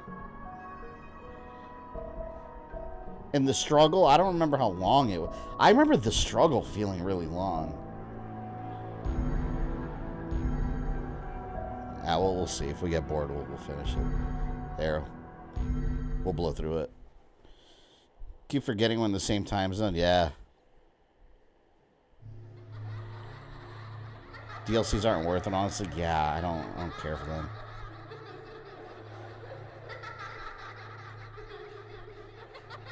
And the struggle, I don't remember how long it was. I remember the struggle feeling really long. Well, we'll see. If we get bored, we'll finish it. There. We'll blow through it. Keep forgetting we're in the same time zone. Yeah. DLCs aren't worth it, honestly. Yeah, I don't care for them.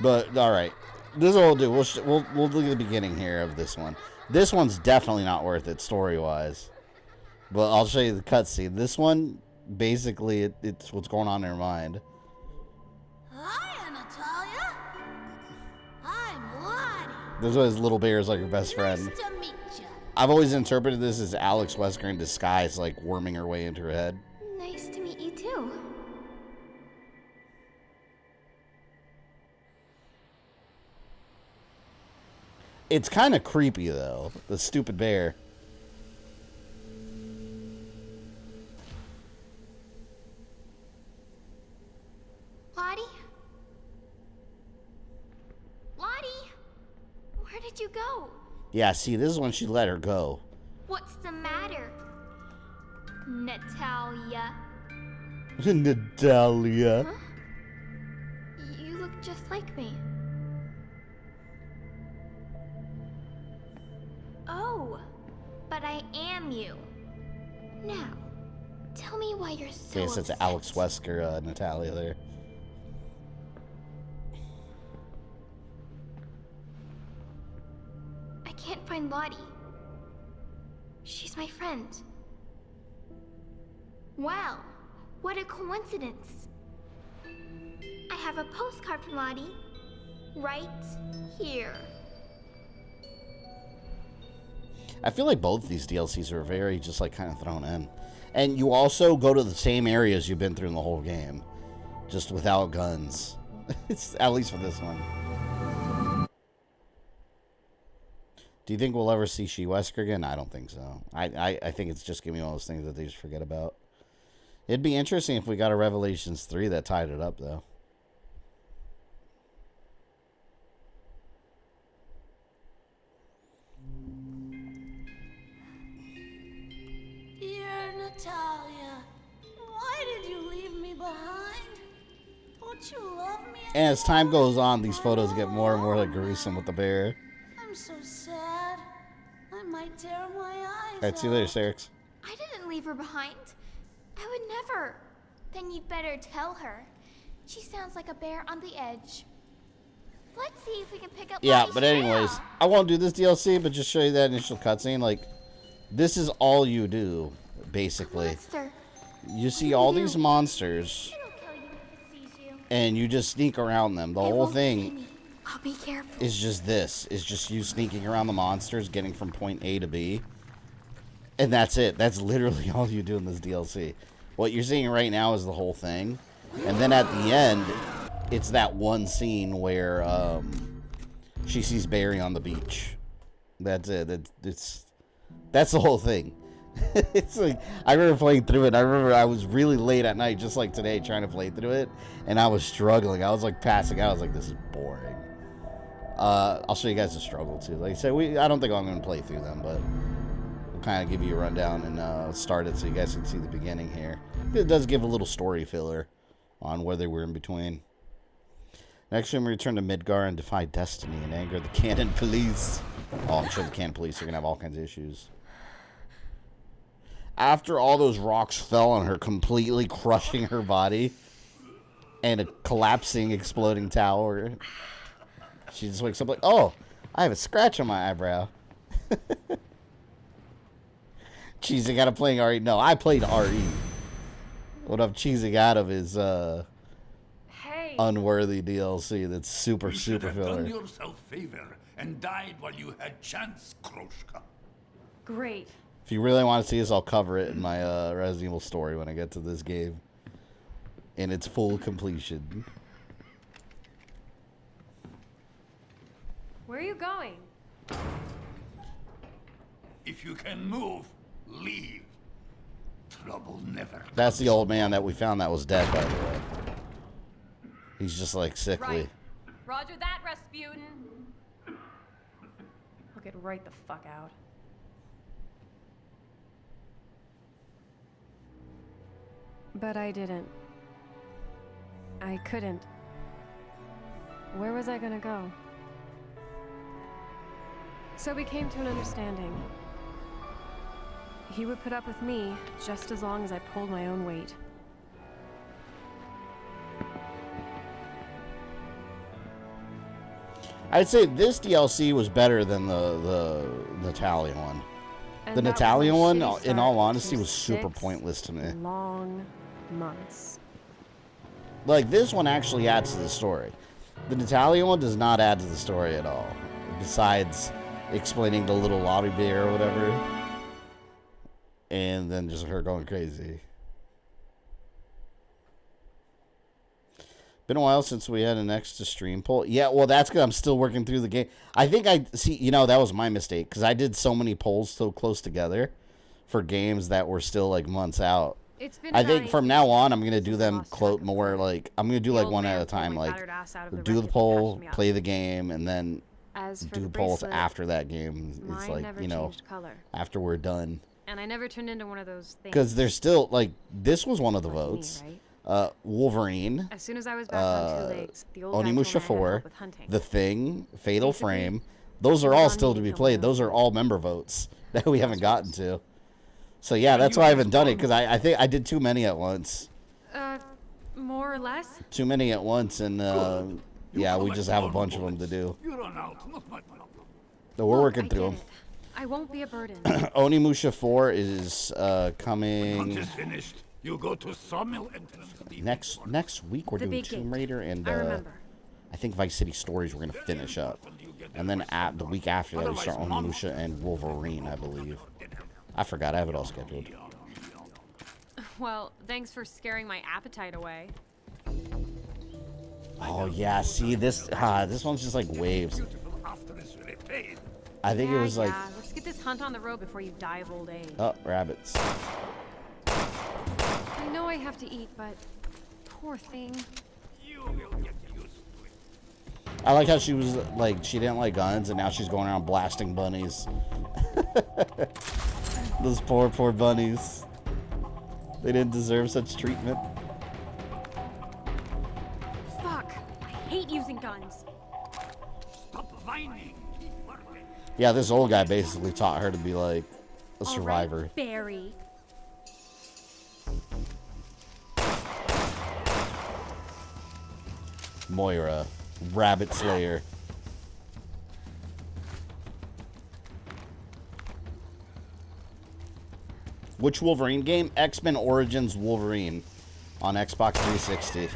But all right, this is what we'll do. We'll look at the beginning here of this one. This one's definitely not worth it story-wise. But I'll show you the cutscene. This one, basically, it's what's going on in her mind. Hi, Natalia. I'm Lottie. This is why his little bear is like her best friend. Nice to meet you. I've always interpreted this as Alex Wesker in disguise, like worming her way into her head. Nice to meet you too. It's kind of creepy, though. The stupid bear. Lottie? Lottie? Where did you go? Yeah, see, this is when she let her go. What's the matter? Natalia. Natalia. Huh? You look just like me. Oh, but I am you. Now, tell me why you're so Okay, so it's Alex Wesker, Natalia there. I can't find Lottie. She's my friend. Wow, what a coincidence. I have a postcard from Lottie right here. I feel like both of these DLCs are very just like kind of thrown in. And you also go to the same areas you've been through in the whole game. Just without guns. It's at least for this one. Do you think we'll ever see She-Wesker again? I don't think so. I think it's just gonna be one of those things that they just forget about. It'd be interesting if we got a Revelations 3 that tied it up, though. Dear Natalia, why did you leave me behind? Don't you love me? And as time goes on, these photos get more and more like gruesome with the bear. I'm so sad. I might tear my eye Alright, see you later, Sarix. I didn't leave her behind. I would never. Then you'd better tell her. She sounds like a bear on the edge. Let's see if we can pick up. Yeah, Molly's but anyways, trail. I won't do this DLC, but just show you that initial cutscene. Like, this is all you do, basically. Monster. You see all these monsters, and you just sneak around them. The whole thing I'll be careful. is just this. Is just you sneaking around the monsters, getting from point A to B. And that's it. That's literally all you do in this DLC. What you're seeing right now is the whole thing. And then at the end, it's that one scene where she sees Barry on the beach. That's it. That's the whole thing. It's like, I remember playing through it. I remember I was really late at night, just like today, trying to play through it. And I was struggling. I was like passing out. I was like, this is boring. I'll show you guys the struggle too. Like I said, I don't think I'm going to play through them, but we'll kind of give you a rundown and start it so you guys can see the beginning here. It does give a little story filler on where they were in between. Next time we return to Midgar and defy destiny and anger the Cannon Police. Oh, I'm sure the Cannon Police are going to have all kinds of issues. After all those rocks fell on her, completely crushing her body, and a collapsing, exploding tower, she just wakes up like, oh, I have a scratch on my eyebrow. Cheesing out of playing RE. No, I played RE. What I'm cheesing out of is unworthy DLC that's super filler. Done yourself favor and died while you had chance, Kroshka. Great. If you really want to see this, I'll cover it in my Resident Evil story when I get to this game in its full completion. Where are you going? If you can move, leave. Trouble never. That's the old man that we found that was dead, by the way. He's just like sickly. Right. Roger that, Rasputin. I'll get right the fuck out. But I didn't. I couldn't. Where was I gonna go? So we came to an understanding. He would put up with me just as long as I pulled my own weight. I'd say this DLC was better than the Natalia one. And The that was Natalia my one, shitty in all start honesty, to was super 6 pointless to me. long months. Like, this one actually adds to the story. The Natalia one does not add to the story at all. Besides explaining the little lobby bear or whatever. And then just her going crazy. Been a while since we had an extra stream poll. Yeah, well, that's because I'm still working through the game. I think that was my mistake. Because I did so many polls so close together for games that were still, like, months out. I think from now on, I'm going to do them more, like, I'm going to do, like, one at a time. Like, do the poll, play the game, and then do the polls after that game. It's like, you know, after we're done. And I never turned into one of those things. Because there's still, like, this was one of the votes. Me, right? Wolverine, As soon as I was back on 2 legs, the old guy Onimusha told me I had 4, help with hunting. The Thing, Fatal Frame. Those are all still to be played. Those are all member votes that we haven't gotten to. So yeah, that's why I haven't done it, because I think I did too many at once. More or less? Too many at once, and yeah, we just have a bunch of them to do. So we're working through them. I won't be a burden. Onimusha 4 is coming finished. You go to Sawmill and next week. We're doing Tomb Raider and I think Vice City Stories we're gonna finish up, and then at the week after that we start Onimusha and Wolverine, I believe. I forgot. I have it all scheduled. Well, thanks for scaring my appetite away. Oh yeah, see this one's just like waves. I think it was like. Let's get this hunt on the road before you die of old age. Oh, rabbits. I know I have to eat, but poor thing. I like how she was like she didn't like guns, and now she's going around blasting bunnies. Those poor bunnies. They didn't deserve such treatment. Fuck! I hate using guns. Stop whining. Yeah, this old guy basically taught her to be like a survivor. Right, Barry. Moira, Rabbit Slayer. Which Wolverine game? X-Men Origins Wolverine on Xbox 360.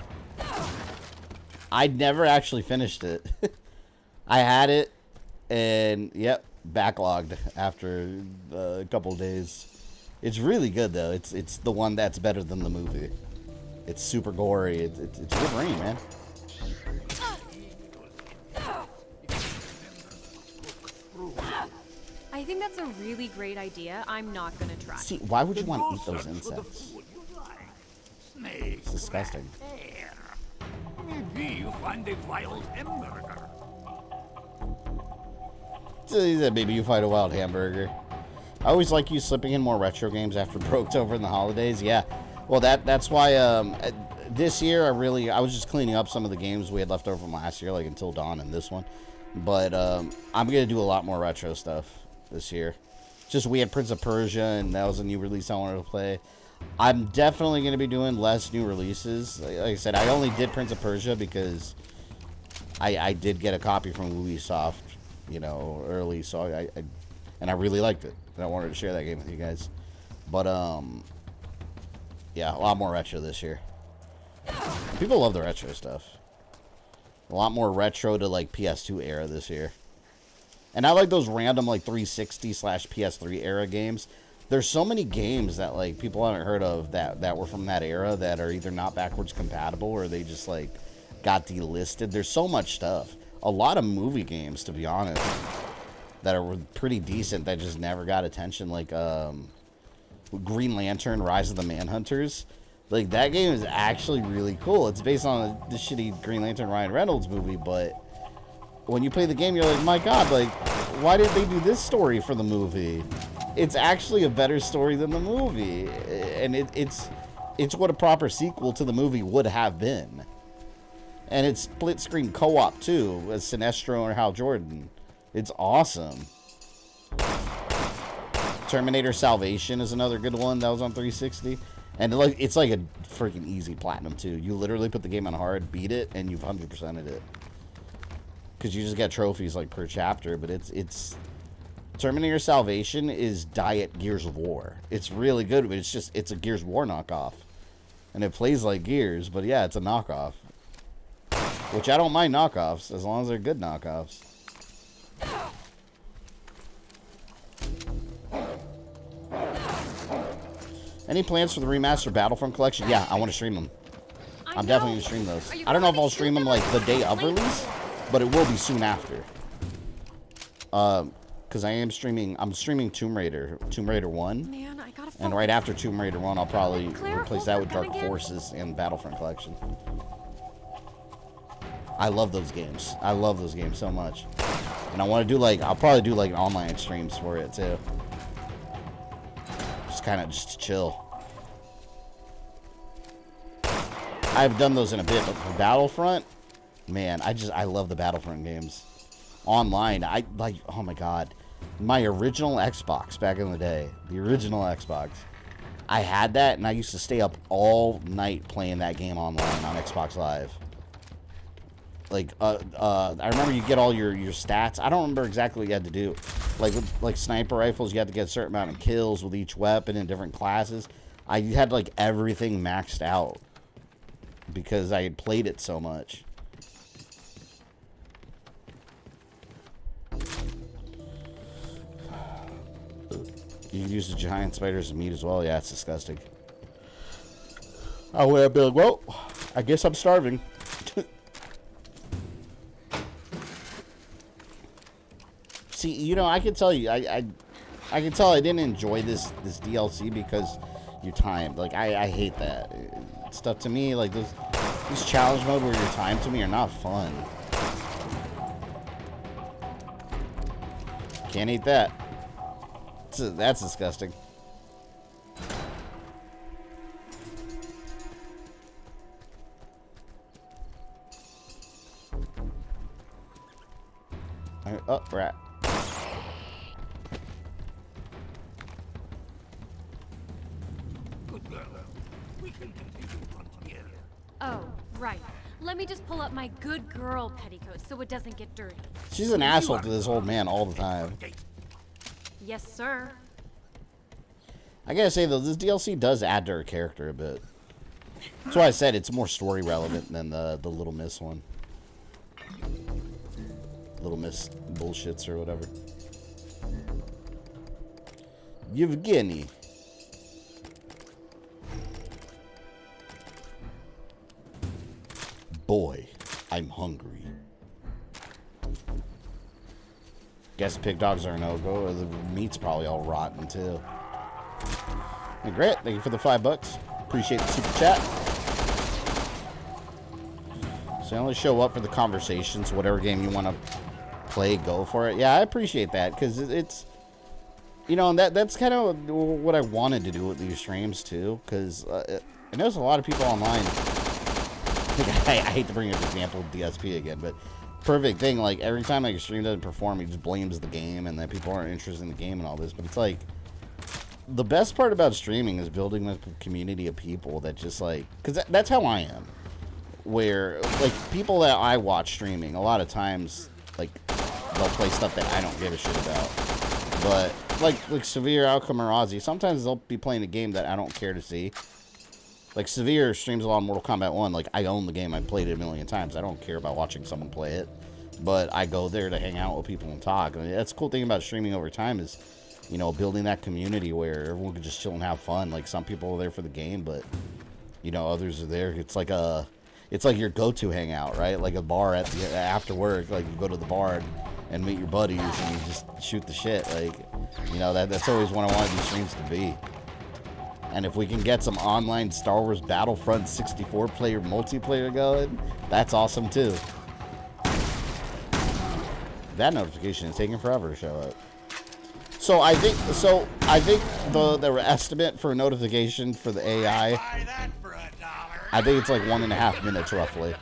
I never actually finished it. I had it, and yep, backlogged after a couple of days. It's really good though. It's the one that's better than the movie. It's super gory. It's Wolverine, man. I think that's a really great idea. I'm not gonna try. See, why would you want to eat those insects? It's disgusting. Maybe you find a wild hamburger. He said maybe you find a wild hamburger. I always like you slipping in more retro games after Broketober in the holidays. Yeah, well that's why this year I was just cleaning up some of the games we had left over from last year, like Until Dawn and this one. But I'm gonna do a lot more retro stuff this year. Just we had Prince of Persia, and that was a new release I wanted to play. I'm definitely going to be doing less new releases. Like I said, I only did Prince of Persia because I did get a copy from Ubisoft, you know, early, so I really liked it. And I wanted to share that game with you guys. But yeah, a lot more retro this year. People love the retro stuff. A lot more retro to like PS2 era this year. And I like those random like 360/PS3 era games. There's so many games that like people haven't heard of that were from that era that are either not backwards compatible or they just like got delisted. There's so much stuff. A lot of movie games, to be honest, that are pretty decent that just never got attention, like Green Lantern Rise of the Manhunters. Like, that game is actually really cool. It's based on the shitty Green Lantern Ryan Reynolds movie, but when you play the game, you're like, my god, like, why did they do this story for the movie? It's actually a better story than the movie, and it's what a proper sequel to the movie would have been. And it's split-screen co-op, too, as Sinestro and Hal Jordan. It's awesome. Terminator Salvation is another good one that was on 360. And it's like a freaking easy platinum, too. You literally put the game on hard, beat it, and you've 100%ed it. Because you just get trophies, like, per chapter, but it's... Terminator Salvation is Diet Gears of War. It's really good, but it's a Gears of War knockoff. And it plays like Gears, but yeah, it's a knockoff. Which I don't mind knockoffs, as long as they're good knockoffs. Any plans for the remastered Battlefront collection? Yeah, I want to stream them. I'm definitely going to stream those. I don't know if I'll stream them like the day of release, but it will be soon after. Because I'm streaming Tomb Raider 1. Man, I gotta and right after Tomb Raider 1, I'll probably replace that with Dark Forces and Battlefront collection. I love those games. I love those games so much. And I want to do I'll probably do like online streams for it too. Just kind of just chill. I've done those in a bit, but for Battlefront, man, I love the Battlefront games. Online, oh my god. My original Xbox back in the day, the original Xbox, I had that and I used to stay up all night playing that game online on Xbox Live. Like, I remember you get all your stats. I don't remember exactly what you had to do. Like sniper rifles, you had to get a certain amount of kills with each weapon in different classes. I had like everything maxed out because I had played it so much. You can use the giant spiders as meat as well. Yeah, it's disgusting. I would have been like, well, I guess I'm starving. See, you know, I can tell you, I can tell I didn't enjoy this DLC because you're timed. Like, I hate that stuff. To me, like this challenge mode where you're timed, to me, are not fun. Can't eat that. That's disgusting. Oh, rat. Oh, right. Let me just pull up my good girl petticoat so it doesn't get dirty. She's an asshole to this old man all the time. Yes, sir. I gotta say though, this DLC does add to her character a bit. That's why I said it's more story relevant than the Little Miss one. Little Miss bullshits or whatever. Yevgeny. Boy, I'm hungry. Guess pig dogs are a no-go, or the meat's probably all rotten too. Hey, Grit, thank you for the $5. Appreciate the super chat. So I only show up for the conversations. Whatever game you want to play, go for it. Yeah, I appreciate that because it's, you know, that's kind of what I wanted to do with these streams too. Because I know there's a lot of people online. I hate to bring up the example of DSP again, but perfect thing. Like every time like a stream doesn't perform, he just blames the game and that people aren't interested in the game and all this. But it's like, the best part about streaming is building a community of people that just like, because that's how I am. Where like people that I watch streaming, a lot of times like they'll play stuff that I don't give a shit about. But like Severe, Outcome, or Ozzy, sometimes they'll be playing a game that I don't care to see. Like Severe streams a lot of Mortal Kombat 1. Like I own the game, I've played it a million times. I don't care about watching someone play it, but I go there to hang out with people and talk. I mean, that's the cool thing about streaming over time is, you know, building that community where everyone can just chill and have fun. Like some people are there for the game, but you know, others are there. It's like your go-to hangout, right? Like a bar at the, after work. Like you go to the bar and meet your buddies and you just shoot the shit. Like, you know, that's always what I want these streams to be. And if we can get some online Star Wars Battlefront 64 player multiplayer going, that's awesome too. That notification is taking forever to show up. So I think the estimate for a notification for the AI, I think it's like 1.5 minutes roughly.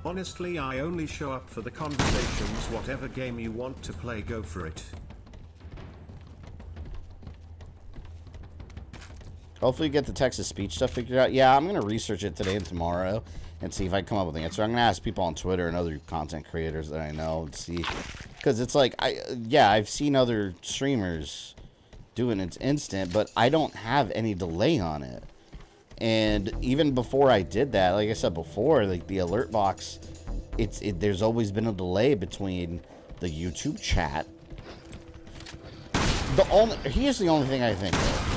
Honestly, I only show up for the conversations. Whatever game you want to play, go for it. Hopefully you get the text-to-speech stuff figured out. Yeah, I'm going to research it today and tomorrow and see if I can come up with an answer. I'm going to ask people on Twitter and other content creators that I know and see. Because it's like, I've seen other streamers doing it instant, but I don't have any delay on it. And even before I did that, like I said before, like the alert box, there's always been a delay between the YouTube chat. Here's the only thing I think of.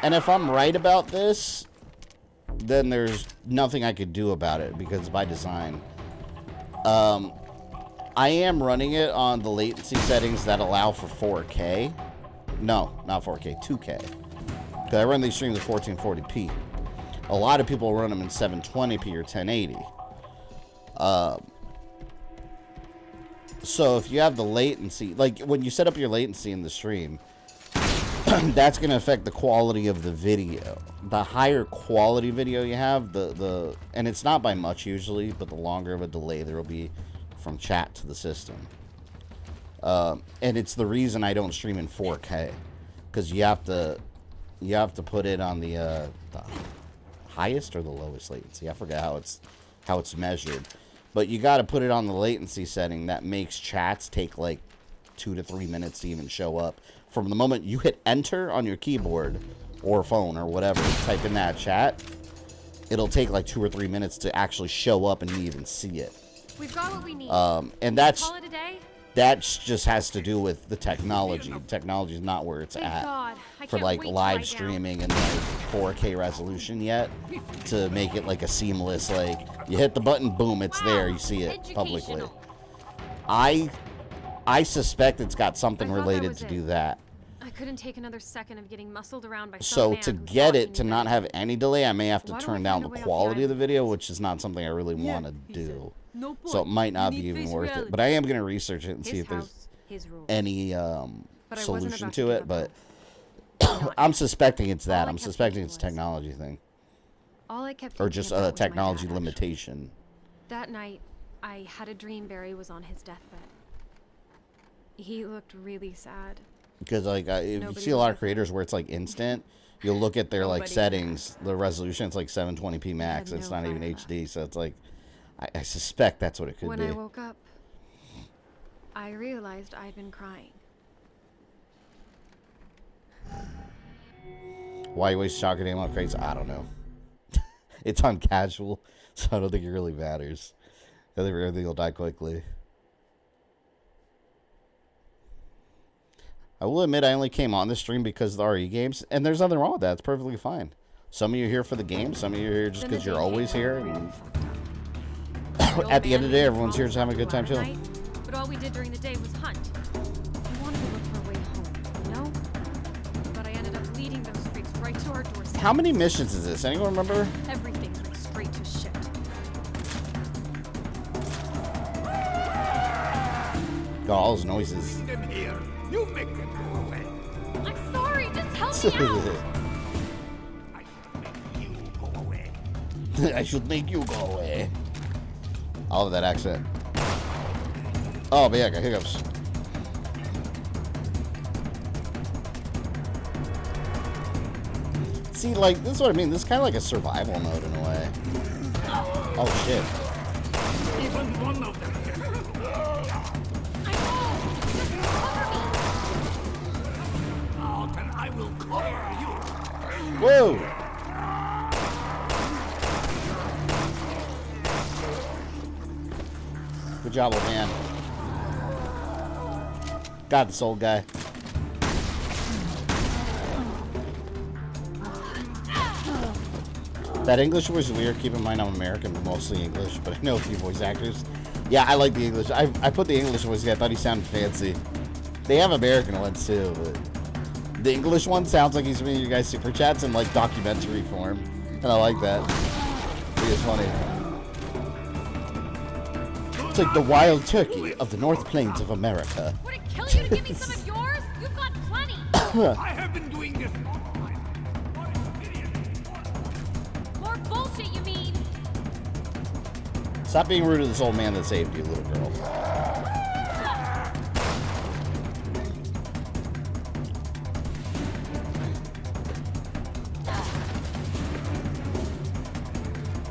And if I'm right about this, then there's nothing I could do about it because it's by design. I am running it on the latency settings that allow for 4K. No, not 4K, 2K. Because I run these streams at 1440p. A lot of people run them in 720p or 1080. So if you have the latency, like when you set up your latency in the stream, that's going to affect the quality of the video. The higher quality video you have, and it's not by much usually, but the longer of a delay there will be from chat to the system. And it's the reason I don't stream in 4K, because you have to put it on the highest or the lowest latency. I forget how it's measured, but you got to put it on the latency setting that makes chats take like 2 to 3 minutes to even show up. From the moment you hit enter on your keyboard or phone or whatever, type in that chat, it'll take like 2 or 3 minutes to actually show up and you even see it. We've got what we need. And that just has to do with the technology. The technology is not where it's at for like live streaming and like 4K resolution yet, to make it like a seamless, like you hit the button, boom, it's there, you see it publicly. I suspect it's got something related to do that. I couldn't take another second of getting muscled around by So to get it to not have any delay, I may have to turn down the quality of the video, which is not something I really want to do. So it might not be even worth it. But I am going to research it and see if there's any solution to it. But I'm suspecting it's that. I'm suspecting it's a technology thing. Or just a technology limitation. That night, I had a dream Barry was on his deathbed. He looked really sad. Because like if you see a lot of creators where it's like instant, you'll look at their like settings, the resolution, it's like 720p max. It's not even HD, so it's like I suspect that's what it could when be. I woke up, I realized I'd been crying. Why you waste shotgun ammo on crates? I don't know. It's on casual, so I don't think it really matters. I think everything will die quickly. I will admit I only came on the stream because of the RE games, and there's nothing wrong with that. It's perfectly fine. Some of you are here for the game, some of you are here just because you're always here. And at the end of the day, everyone's here just having a good time chilling. But all we did during the day was hunt. I wanted to look for a way home, you know? But I ended up leading those streets right to our doorstep. How many missions is this? Anyone remember? Everything went straight to shit. Got all those noises. You make them go away. I'm sorry, just help me out. I should make you go away. All of that accent. Oh, but yeah, I got hiccups. See, like, this is what I mean. This is kind of like a survival mode in a way. Oh, shit. Even one of them. Oh, then I will cover you. Whoa! Good job, old man. God, this old guy. That English was weird. Keep in mind I'm American, but mostly English, but I know a few voice actors. Yeah, I like the English. I put the English voice. I thought he sounded fancy. They have American ones too, but the English one sounds like he's reading you guys super chats in like documentary form, and I like that. It is funny. It's like the wild turkey of the North Plains of America. Would it kill you to give me some of yours? You've got plenty. I have been doing this all my life. More bullshit, you mean? Stop being rude to this old man that saved you, little girl.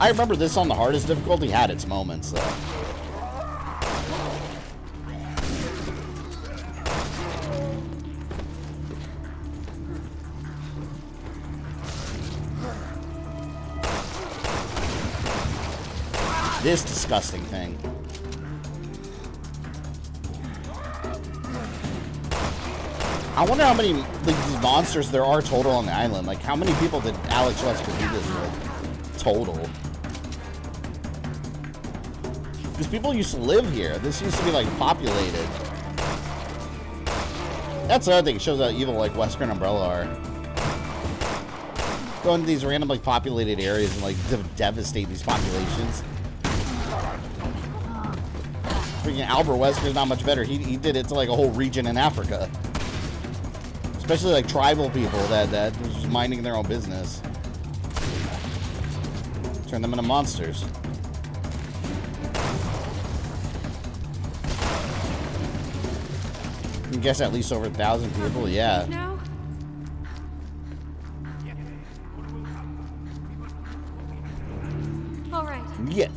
I remember this on the hardest difficulty had its moments, though. This disgusting thing. I wonder how many these monsters there are total on the island. Like, how many people did Alex Wesker do this with? Total. Because people used to live here. This used to be, like, populated. That's the other thing. It shows how evil, like, Wesker and Umbrella are. Go into these random, like, populated areas and, like, devastate these populations. Freaking Albert Wesker's not much better. He did it to, like, a whole region in Africa. Especially, like, tribal people that was just minding their own business. Turn them into monsters. I guess at least over 1,000 people, yeah. Now? All right. Yeah.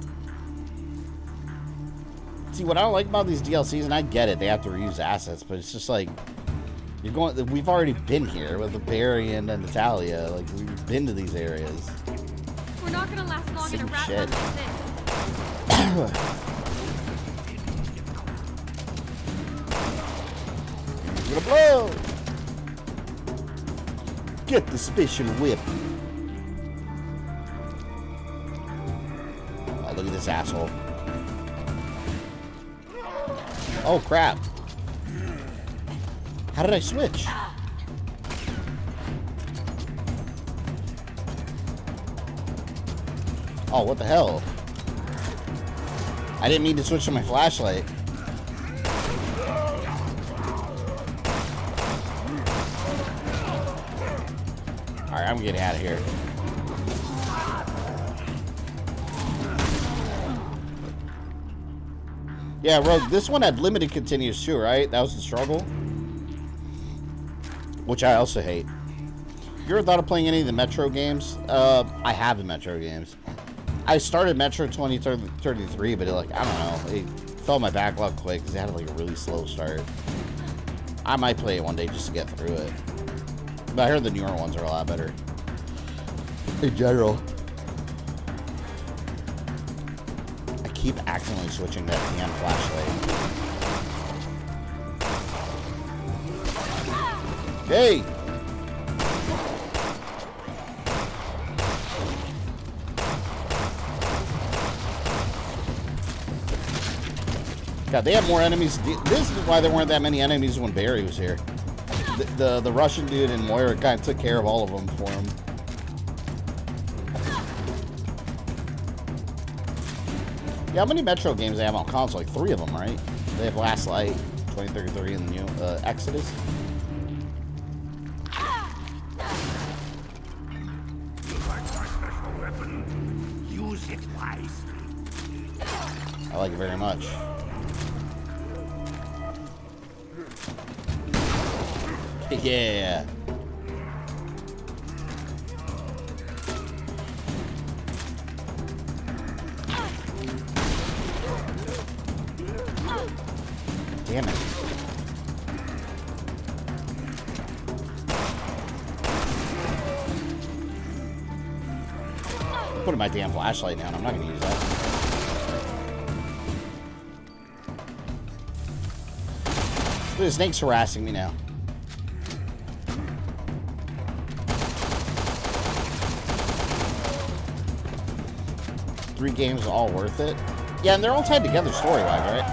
See, what I don't like about these DLCs, and I get it, they have to reuse assets, but it's just like, you're going. We've already been here with the Barry and Natalia. Like, we've been to these areas. We're not gonna last long in a rat shit. run like this. Gonna blow! Get the special whip. Oh, look at this asshole. Oh, crap. How did I switch? Oh, what the hell? I didn't mean to switch to my flashlight. Alright, I'm getting out of here. Yeah, Rogue, this one had limited continues too, right? That was the struggle. Which I also hate. you ever thought of playing any of the Metro games? I have the Metro games. I started Metro 2033, but I don't know. It fell in my backlog quick because it had like a really slow start. I might play it one day just to get through it. But I heard the newer ones are a lot better. In general. I keep accidentally switching that hand flashlight. Hey! God, they have more enemies. This is why there weren't that many enemies when Barry was here. The Russian dude and Moira kind of took care of all of them for him. Yeah, how many Metro games they have on console? Like 3 of them, right? They have Last Light, 2033, and the new Exodus. Use it wisely. I like it very much. Yeah. Damn it. I'm putting my damn flashlight down. I'm not going to use that. Look, the snake's harassing me now. Three games all worth it. Yeah, and they're all tied together story-wise, right?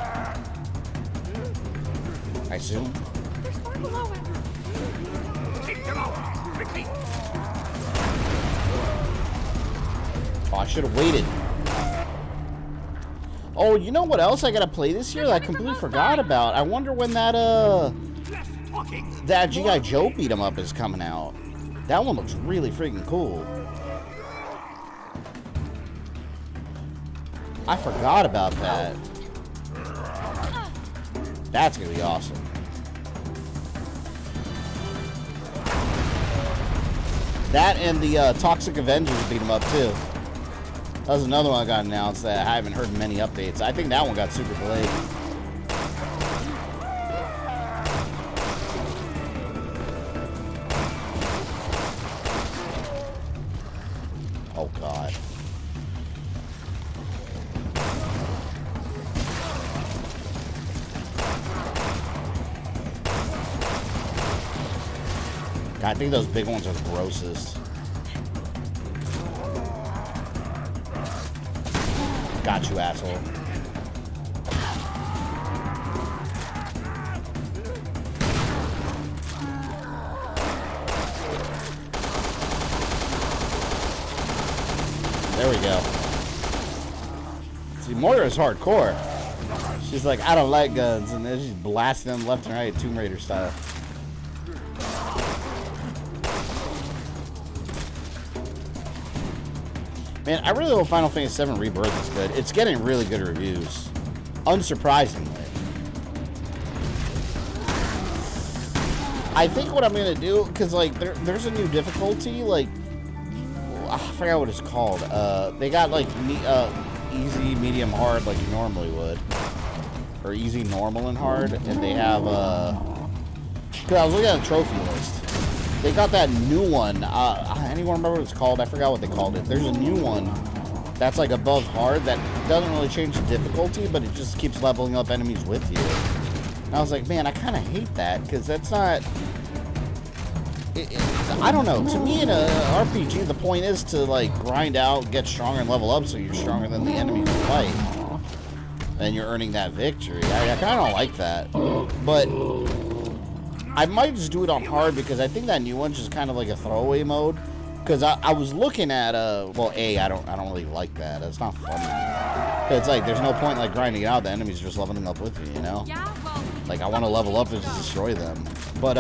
I assume. There's more below us. Take them out quickly. Oh, I should have waited. Oh, you know what else I gotta play this year that I completely forgot about? I wonder when that G.I. Joe beat 'em up is coming out. That one looks really freaking cool. I forgot about that. That's gonna be awesome. That and the Toxic Avengers beat 'em up too. That was another one that got announced that I haven't heard many updates. I think that one got super delayed. Oh God. I think those big ones are the grossest. Got you, asshole. There we go. See, Moira's hardcore. She's like, I don't like guns, and then she's blasting them left and right, Tomb Raider style. Man, I really hope Final Fantasy VII Rebirth is good. It's getting really good reviews. Unsurprisingly. I think what I'm going to do, because, like, there's a new difficulty, like, I forgot what it's called. They got, like, easy, medium, hard, like you normally would. Or easy, normal, and hard. And they have, because I was looking at the trophy list. They got that new one. Anyone remember what it's called? I forgot what they called it. There's a new one that's like above hard that doesn't really change the difficulty, but it just keeps leveling up enemies with you. And I was like, man, I kind of hate that because that's not. I don't know. To me, in a RPG, the point is to like grind out, get stronger, and level up so you're stronger than the enemies you fight, and you're earning that victory. I kind of don't like that, but. I might just do it on hard because I think that new one's just kind of like a throwaway mode. Because I was looking at well, I don't really like that. It's not funny. It's like there's no point like grinding it out. The enemies are just leveling up with you, you know? Yeah, well, like I want to level up and just destroy them. But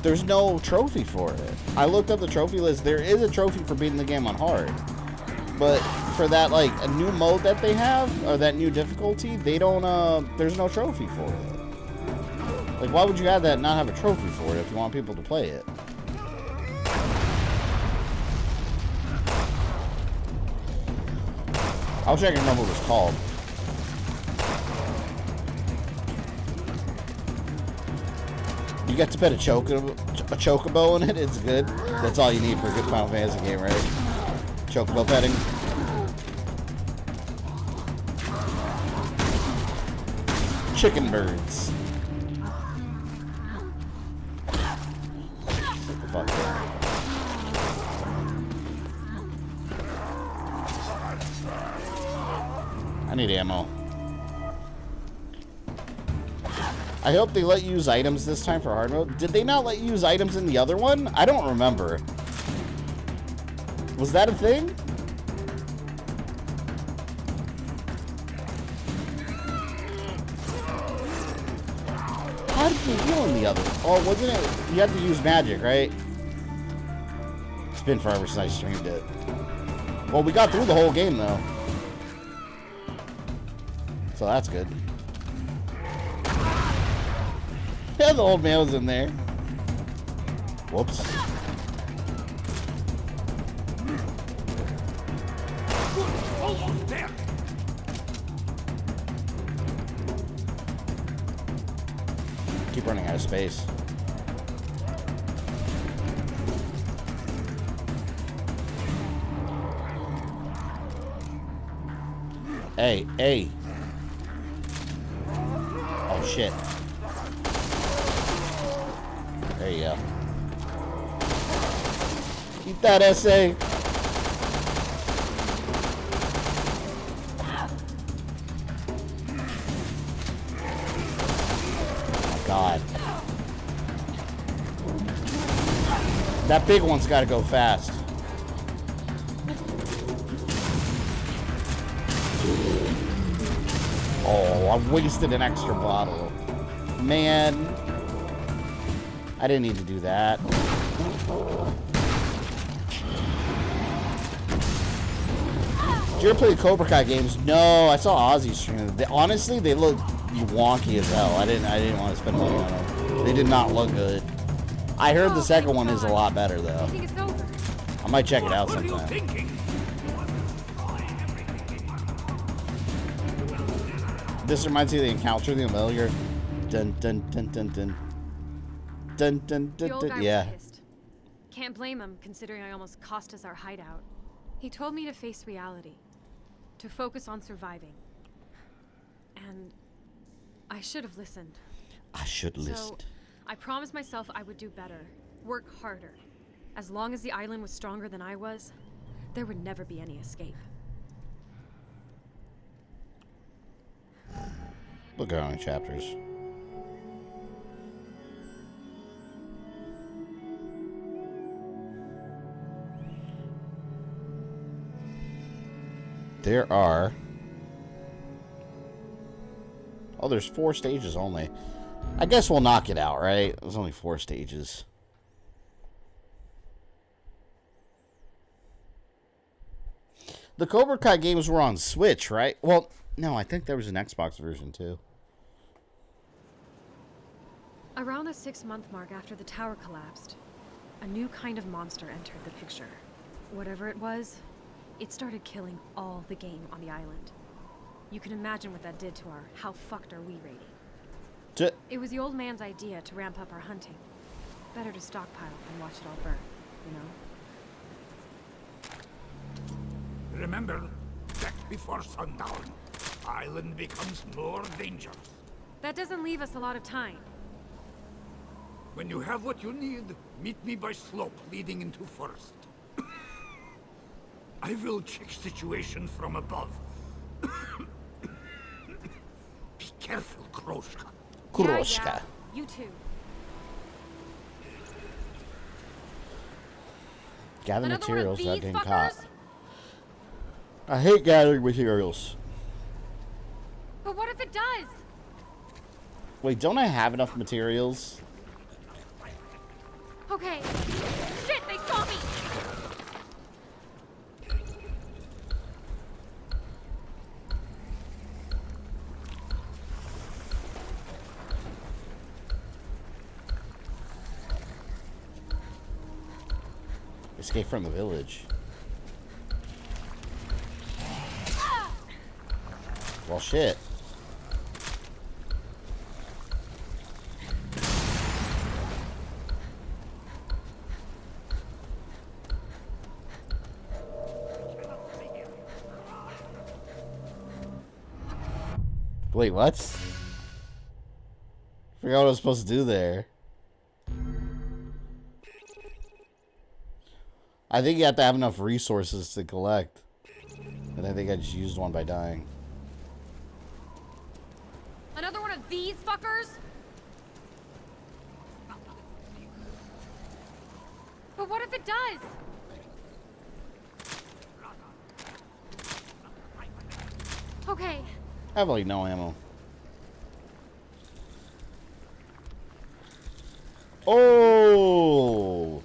there's no trophy for it. I looked up the trophy list. There is a trophy for beating the game on hard. But for that like a new mode that they have or that new difficulty, they don't there's no trophy for it. Like, why would you add that and not have a trophy for it if you want people to play it? I wish I could remember what it was called. You get to pet a chocobo in it, it's good. That's all you need for a good Final Fantasy game, right? Chocobo petting. Chicken birds. What the fuck? I need ammo. I hope they let you use items this time for hard mode. Did they not let you use items in the other one? I don't remember. Was that a thing? How did you heal in the other? Oh, wasn't it? You had to use magic, right? It's been forever since I streamed it. Well, we got through the whole game, though. So that's good. Yeah, the old man was in there. Whoops. Almost there. Keep running out of space. Hey, hey. Oh, shit. There you go. Eat that essay. Oh, God. That big one's got to go fast. Oh, I wasted an extra bottle. Man. I didn't need to do that. Did you ever play the Cobra Kai games? No, I saw Ozzy stream them. Honestly, they look wonky as hell. I didn't want to spend money on them. They did not look good. I heard the second one is a lot better though. I might check it out sometime. This reminds me of the encounter the familiar. Dun dun dun dun dun. Dun dun dun The old dun. guy Yeah. was pissed. Can't blame him, considering I almost cost us our hideout. He told me to face reality, to focus on surviving. And I should have listened. I should So listen. I promised myself I would do better, work harder. As long as the island was stronger than I was, there would never be any escape. Look at how many chapters. There are... Oh, there's 4 stages only. I guess we'll knock it out, right? There's only 4 stages. The Cobra Kai games were on Switch, right? Well, no, I think there was an Xbox version too. Around the 6-month mark after the tower collapsed, a new kind of monster entered the picture. Whatever it was, it started killing all the game on the island. You can imagine what that did to our how fucked are we rating. It was the old man's idea to ramp up our hunting. Better to stockpile and watch it all burn, you know? Remember, back before sundown, island becomes more dangerous. That doesn't leave us a lot of time. When you have what you need, meet me by slope leading into forest. I will check situation from above. Be careful, Kroshka. Kroshka. Yeah. You too. Gather Another one of materials without these getting fuckers? caught. I hate gathering materials. But what if it does? Wait, don't I have enough materials? Okay. Shit, they saw me! Escape from the village. Well, shit. Wait, what? Forgot what I was supposed to do there. I think you have to have enough resources to collect. And I think I just used one by dying. Another one of these fuckers? But what if it does? Okay. I have like no ammo. Oh!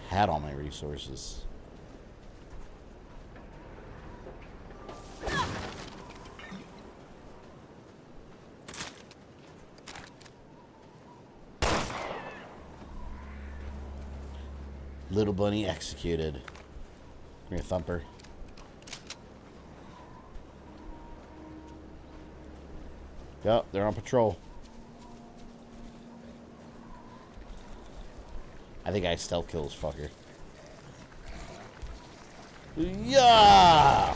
Had all my resources. Little bunny executed. Come here, Thumper. Yep, they're on patrol. I think I stealth kill this fucker. Yeah!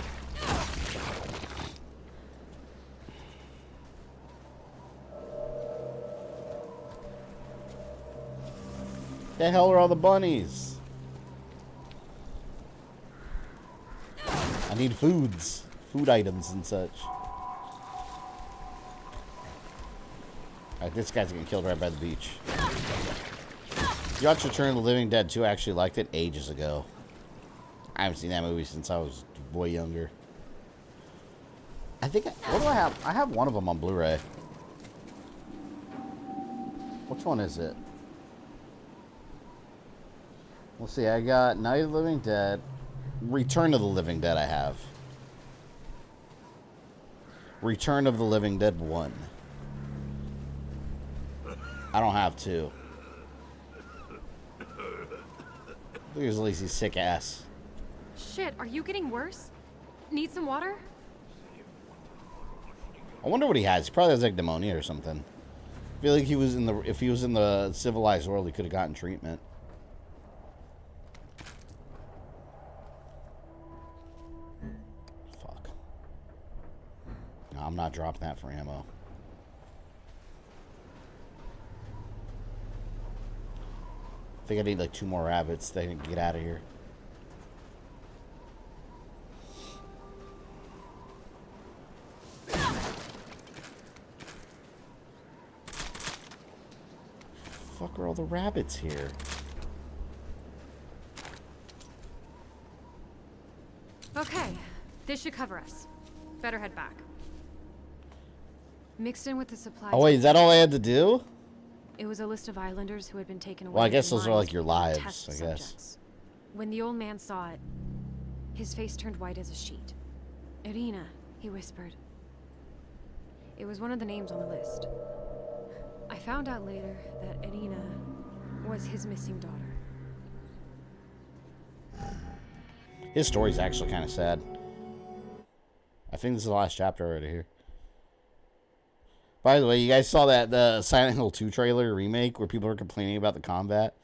The hell are all the bunnies? I need food items and such. Alright, this guy's getting killed right by the beach. You watched Return of the Living Dead 2. I actually liked it ages ago. I haven't seen that movie since I was way younger. I think, what do I have? I have one of them on Blu-ray. Which one is it? Let's see, I got Night of the Living Dead. Return of the Living Dead I have. Return of the Living Dead 1. I don't have 2. Look at Lacey's sick ass. Shit, are you getting worse? Need some water? I wonder what he has. He probably has like pneumonia or something. I feel like he was in the if he was in the civilized world, he could have gotten treatment. Fuck. No, I'm not dropping that for ammo. I think I need like 2 more rabbits. They can get out of here. Fuck are all the rabbits here? Okay, this should cover us. Better head back. Mixed in with the supplies. Oh wait, is that all I had to do? It was a list of islanders who had been taken away. Well, I guess those are mines like your to lives, test I guess. subjects. When the old man saw it, his face turned white as a sheet. Irina, he whispered. It was one of the names on the list. I found out later that Irina was his missing daughter. His story's actually kind of sad. I think this is the last chapter already here. By the way, you guys saw that the Silent Hill 2 trailer remake where people were complaining about the combat,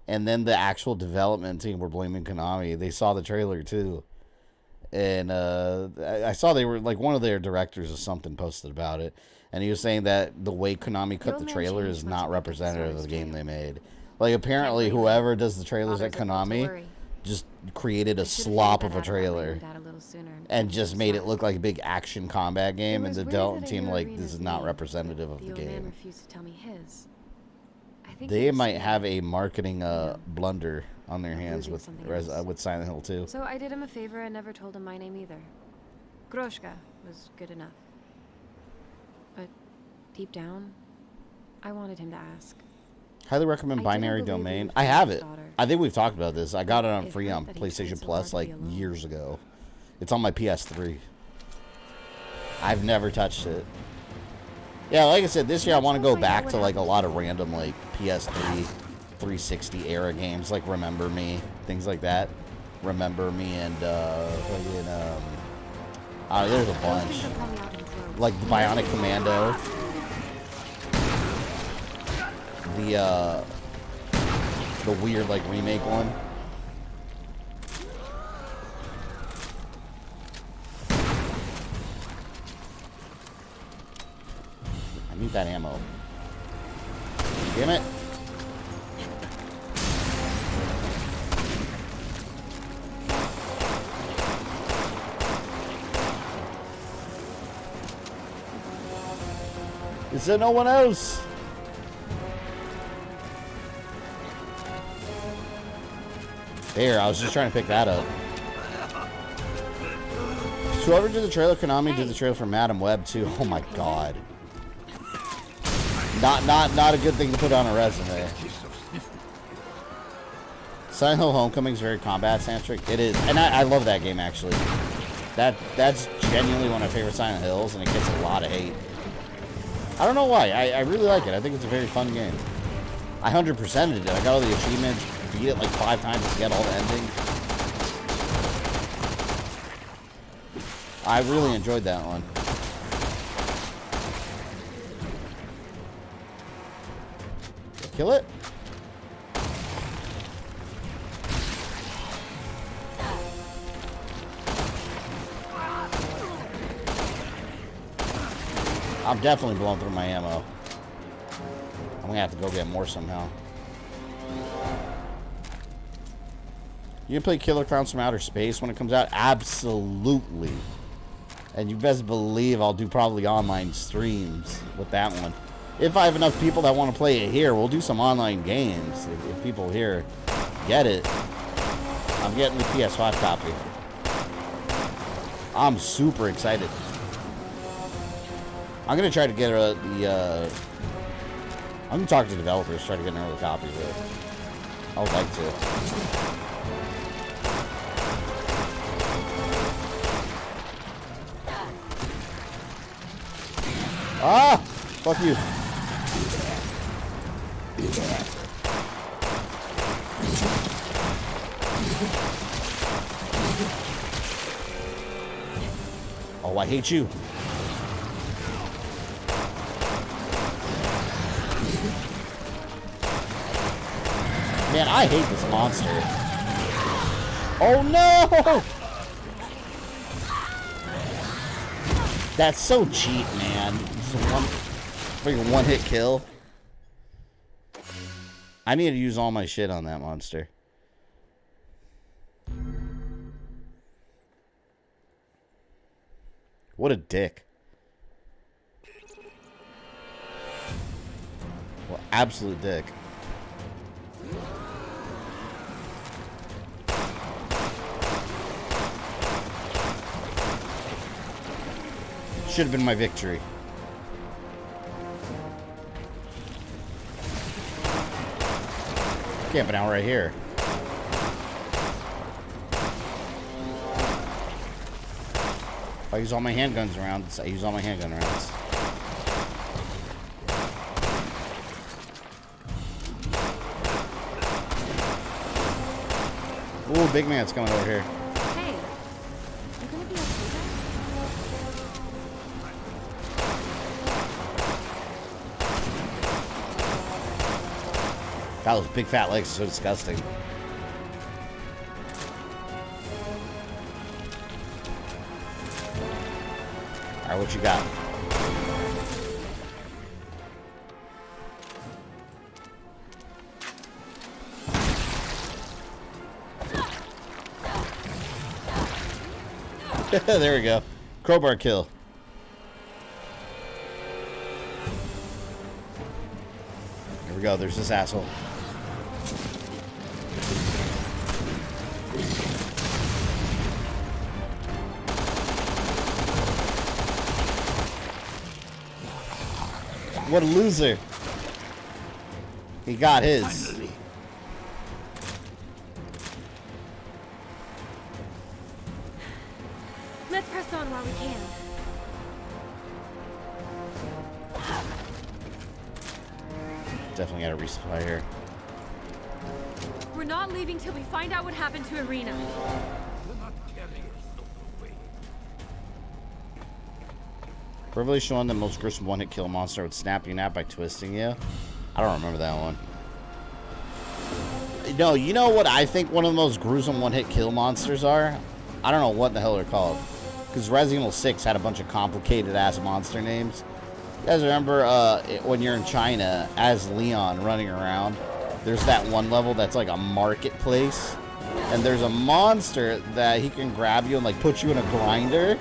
and then the actual development team were blaming Konami. They saw the trailer too, and I saw they were like one of their directors or something posted about it, and he was saying that the way Konami cut the trailer is not representative of the game they made. Like apparently, whoever does the trailers at Konami just created a slop of a trailer and just made it look like a big action combat game, and the development team like this is not representative of the game. Refused to tell me his. I think They might have a marketing blunder on their hands with Silent Hill 2. So I did him a favor and never told him my name either. Groshka was good enough. But deep down, I wanted him to ask. Highly recommend Binary Domain. I have it. I think we've talked about this. I got it on free on PlayStation Plus like years ago. It's on my PS3. I've never touched it. Yeah, like I said, this year I want to go back to like a lot of random like PS3, 360 era games, like Remember Me, things like that. Remember Me and there's a bunch. Like the Bionic Commando. The weird like remake one. I need that ammo. Damn it. Is there no one else? There, I was just trying to pick that up. So whoever did the trailer, Konami did the trailer for Madam Web too. Oh my god. Not a good thing to put on a resume. Silent Hill Homecoming is very combat-centric. It is, and I love that game actually. That's genuinely one of my favorite Silent Hills, and it gets a lot of hate. I don't know why. I really like it. I think it's a very fun game. I 100%ed it. I got all the achievements, beat it like 5 times to get all the endings. I really enjoyed that one. Kill it? I'm definitely blowing through my ammo. I'm gonna have to go get more somehow. You can play Killer Clowns from Outer Space when it comes out? Absolutely. And you best believe I'll do probably online streams with that one. If I have enough people that want to play it here, we'll do some online games. If people here get it. I'm getting the PS5 copy. I'm super excited. I'm going to try to get I'm going to talk to developers, try to get an early copy of it. I would like to. Ah! Fuck you. Oh, I hate you. Man, I hate this monster. Oh no! That's so cheap, man. Just freaking one-hit kill. I need to use all my shit on that monster. What a dick. Well, absolute dick. Should have been my victory. Camping out right here. If I use all my handguns rounds, I use all my handgun rounds. Ooh, big man's coming over here. Hey, you gonna be okay God, those big fat legs are so disgusting. Alright, what you got? There we go. Crowbar kill. Here we go. There's this asshole. What a loser. He got his. Finally. Let's press on while we can. Definitely gotta resupply here. We're not leaving till we find out what happened to Irina. Revelation 1, the most gruesome one-hit kill monster would snap you nap by twisting you. I don't remember that one. No, you know what I think one of the most gruesome one-hit kill monsters are? I don't know what the hell they're called. Because Resident Evil 6 had a bunch of complicated-ass monster names. You guys remember when you're in China, as Leon running around, there's that one level that's like a marketplace. And there's a monster that he can grab you and like put you in a grinder.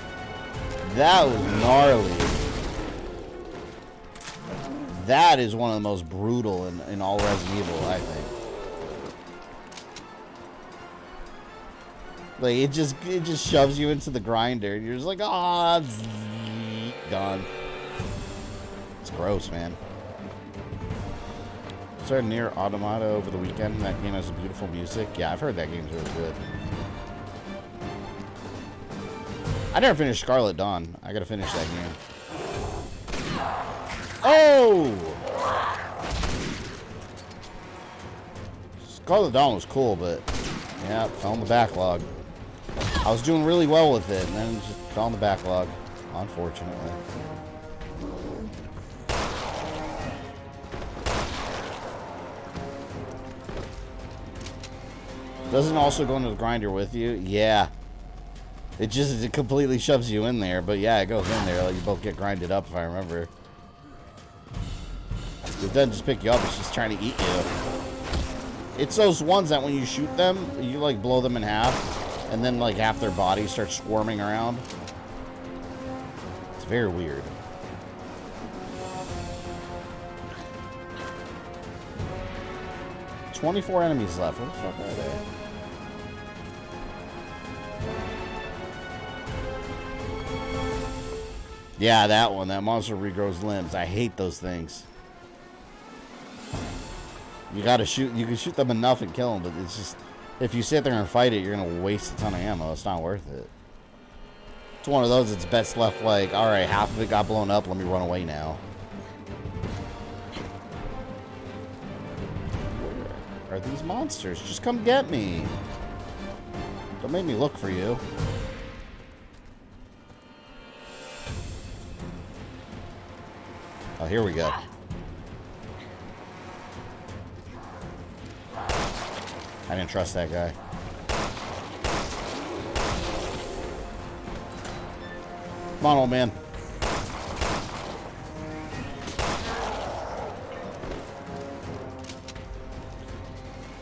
That was gnarly. That is one of the most brutal in all Resident Evil, I think. Like it just shoves you into the grinder and you're just like, ah, gone. It's gross, man. Started Near Automata over the weekend. That game has beautiful music. Yeah, I've heard that game's really good. I never finished Scarlet Dawn. I gotta finish that game. Oh! Scarlet Dawn was cool, but yeah, it fell in the backlog. I was doing really well with it, and then it just fell in the backlog, unfortunately. Doesn't also go into the grinder with you? Yeah. It completely shoves you in there, but yeah, it goes in there. Like you both get grinded up, if I remember. It doesn't just pick you up, it's just trying to eat you. It's those ones that when you shoot them, you like blow them in half, and then like half their body starts squirming around. It's very weird. "24 enemies left. Where the fuck are they?" Yeah, that one. That monster regrows limbs. I hate those things. You gotta shoot. You can shoot them enough and kill them, but it's just, if you sit there and fight it, you're gonna waste a ton of ammo. It's not worth it. It's one of those that's best left like, all right, half of it got blown up. Let me run away now. Where are these monsters? Just come get me. Don't make me look for you. Oh, here we go. I didn't trust that guy. Come on, old man.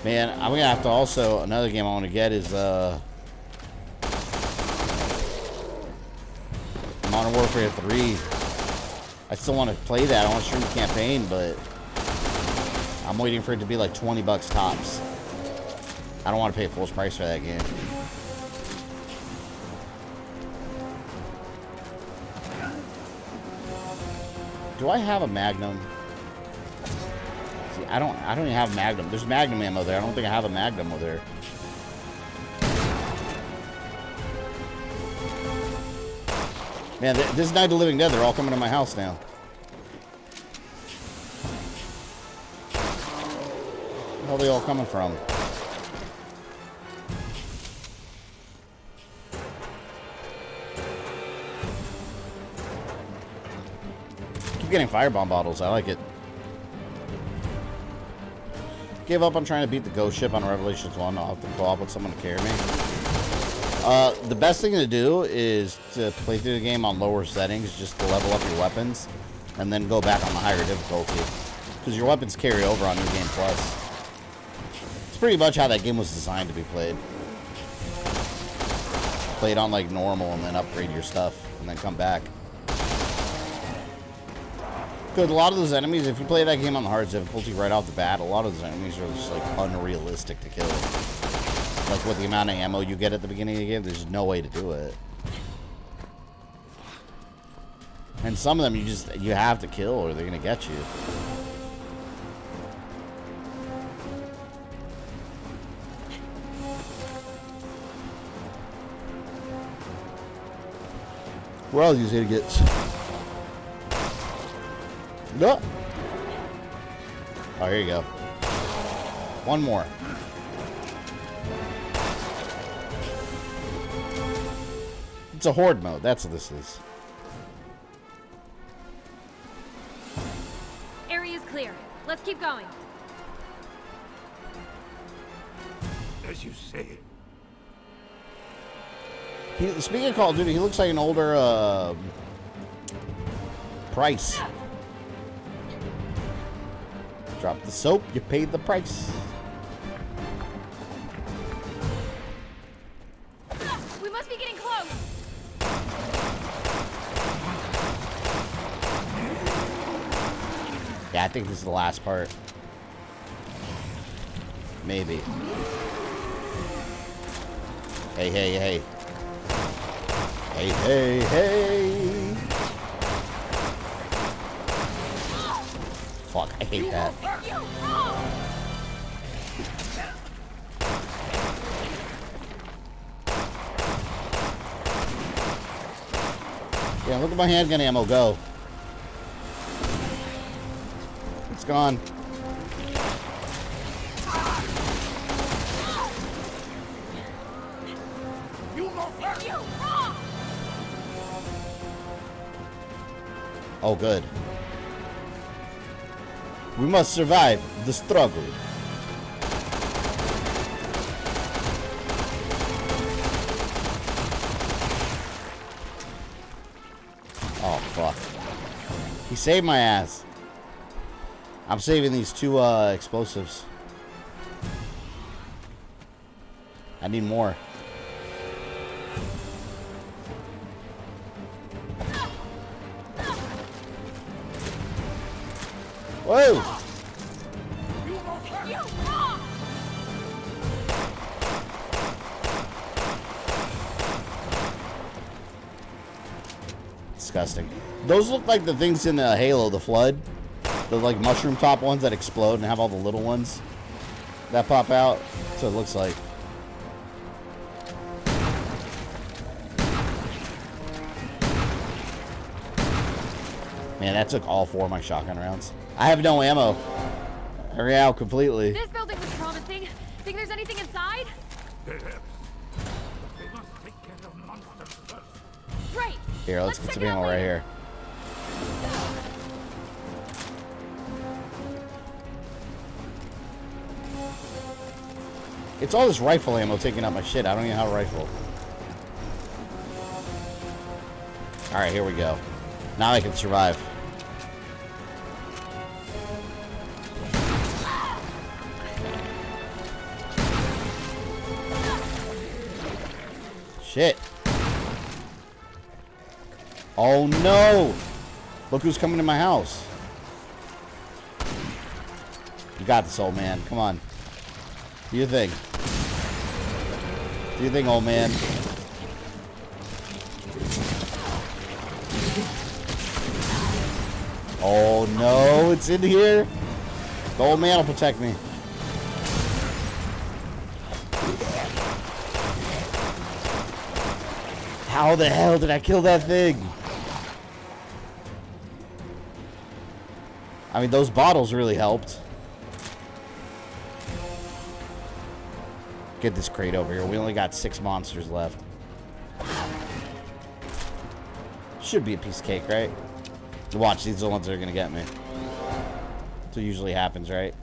Man, I'm gonna have to also, another game I want to get is Modern Warfare 3. I still want to play that. I want to stream the campaign, but I'm waiting for it to be like 20 bucks tops. I don't want to pay full price for that game. Do I have a Magnum? See, I don't even have Magnum. There's Magnum ammo there. I don't think I have a Magnum with her. Man, this is Night of the Living Dead. They're all coming to my house now. Where the hell are they all coming from? Keep getting firebomb bottles. I like it. Gave up on trying to beat the ghost ship on Revelations 1. I'll have to co-op with someone to carry me. The best thing to do is to play through the game on lower settings, just to level up your weapons, and then go back on the higher difficulty. Because your weapons carry over on New Game Plus. It's pretty much how that game was designed to be played. Play it on like normal and then upgrade your stuff, and then come back. Because a lot of those enemies, if you play that game on the hard difficulty right off the bat, a lot of those enemies are just like unrealistic to kill. Like with the amount of ammo you get at the beginning of the game, there's no way to do it. And some of them you have to kill or they're gonna get you. Where are these idiots? No. Oh, here you go. One more. It's a horde mode. That's what this is. Area's clear. Let's keep going. As you say. Speaking of Call of Duty, he looks like an older Price. Drop the soap, you paid the price. We must be getting close. Yeah, I think this is the last part. Maybe. Hey, hey, hey. Hey, hey, hey. Fuck, I hate that. Yeah, look at my handgun ammo go. It's gone. Oh, good. We must survive the struggle. Oh, fuck. He saved my ass. I'm saving these two explosives. I need more. Whoa! Disgusting. Those look like the things in Halo, the Flood. The like mushroom top ones that explode and have all the little ones that pop out. That's what it looks like. Man, that took all 4 of my shotgun rounds. I have no ammo. I ran out completely. This building was promising. Think there's anything inside? Perhaps. But they must take care of monsters first. Right. Here, let's get some ammo right here. It's all this rifle ammo taking up my shit. I don't even have a rifle. Alright, here we go. Now I can survive. Shit. Oh no! Look who's coming to my house. You got this, old man. Come on. Do your thing. Do your thing, old man. Oh no, it's in here. The old man will protect me. How the hell did I kill that thing? I mean, those bottles really helped. Get this crate over here. We only got 6 monsters left. Should be a piece of cake, right? Watch, these are the ones that are gonna get me. That's what usually happens, right?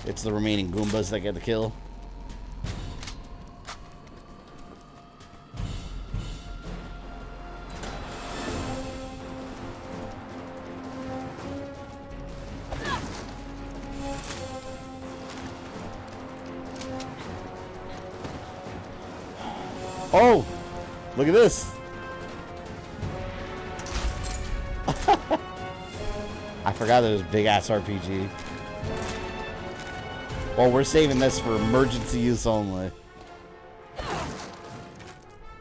It's the remaining Goombas that get the kill. Oh! Look at this! I forgot there was a big-ass RPG. Well, we're saving this for emergency use only.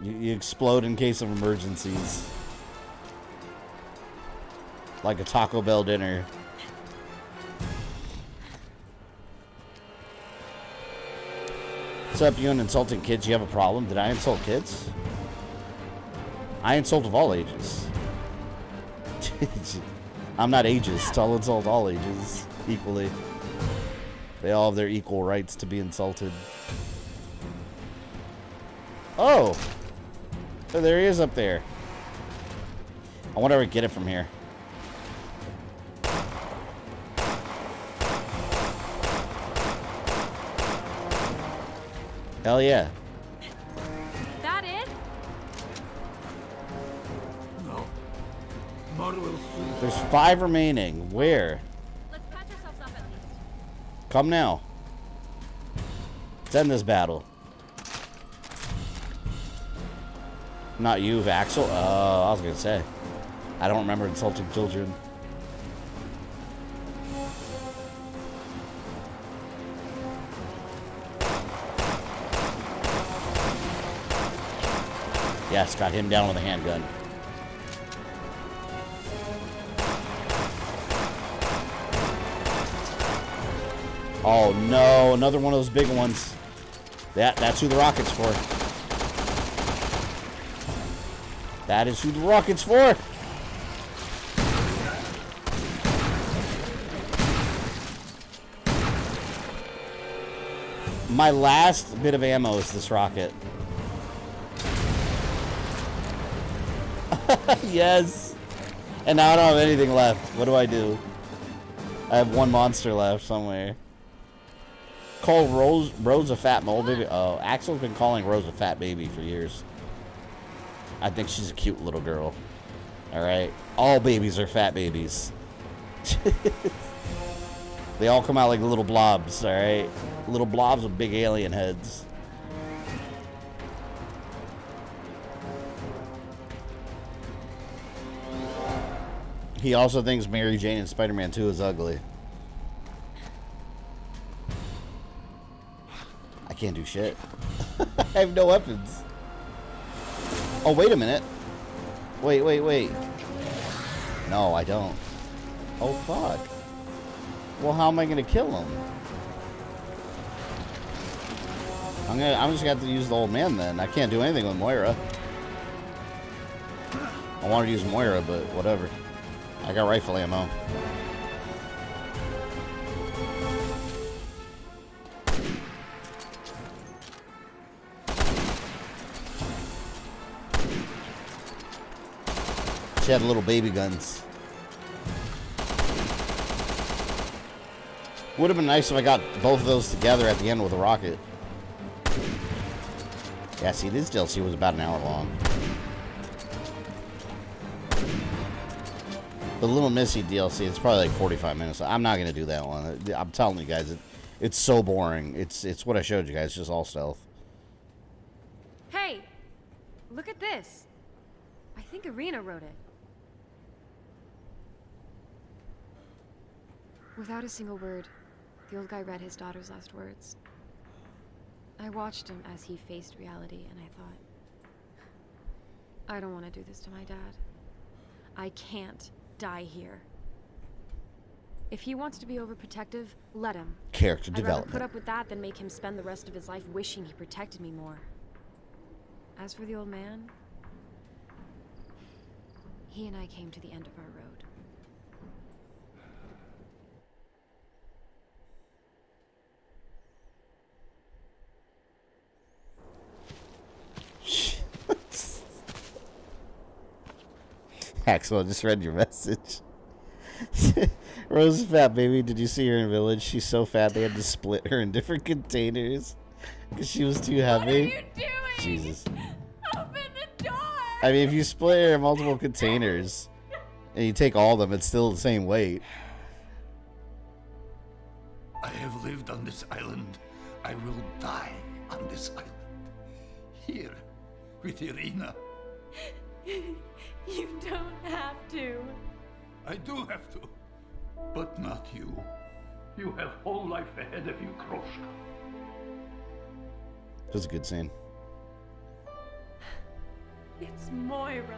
You explode in case of emergencies. Like a Taco Bell dinner. What's up, you and insulting kids? You have a problem? Did I insult kids? I insult of all ages. I'm not ageist. I'll insult all ages equally. They all have their equal rights to be insulted. Oh! Oh, there he is up there. I wonder if I get it from here. Hell yeah. That it? No. More will soon. There's 5 remaining. Where? Let's patch ourselves up at least. Come now. Let's end this battle. Not you, Axel. I was gonna say. I don't remember insulting children. Yes, got him down with a handgun. Oh no, another one of those big ones. That's who the rocket's for. That is who the rocket's for. My last bit of ammo is this rocket. Yes. And now I don't have anything left. What do I do? I have one monster left somewhere. Call Rose a fat mole baby. Oh, Axel's been calling Rose a fat baby for years. I think she's a cute little girl. Alright? All babies are fat babies. They all come out like little blobs, alright? Little blobs with big alien heads. He also thinks Mary Jane in Spider-Man 2 is ugly. I can't do shit. I have no weapons. Oh, wait a minute. Wait. No, I don't. Oh, fuck. Well, how am I gonna kill him? I'm just gonna have to use the old man then. I can't do anything with Moira. I wanted to use Moira, but whatever. I got rifle ammo. She had little baby guns. Would have been nice if I got both of those together at the end with a rocket. Yeah, see, this DLC was about an hour long. The Little Missy DLC, it's probably like 45 minutes. I'm not going to do that one. I'm telling you guys, it's so boring. It's what I showed you guys, just all stealth. Hey, look at this. I think Irina wrote it. Without a single word, the old guy read his daughter's last words. I watched him as he faced reality, and I thought, I don't want to do this to my dad. I can't die here. If he wants to be overprotective, let him. Character I'd rather development. put up with that than make him spend the rest of his life wishing he protected me more. As for the old man, he and I came to the end of our road. Axel, I just read your message. Rose is fat, baby. Did you see her in Village? She's so fat they had to split her in different containers because she was too heavy. What are you doing? Jesus. Open the door! I mean, if you split her in multiple containers and you take all of them, it's still the same weight. I have lived on this island. I will die on this island. Here, with Irina. You don't have to. I do have to. But not you. You have whole life ahead of you, Kroshka. It was a good scene. It's Moira.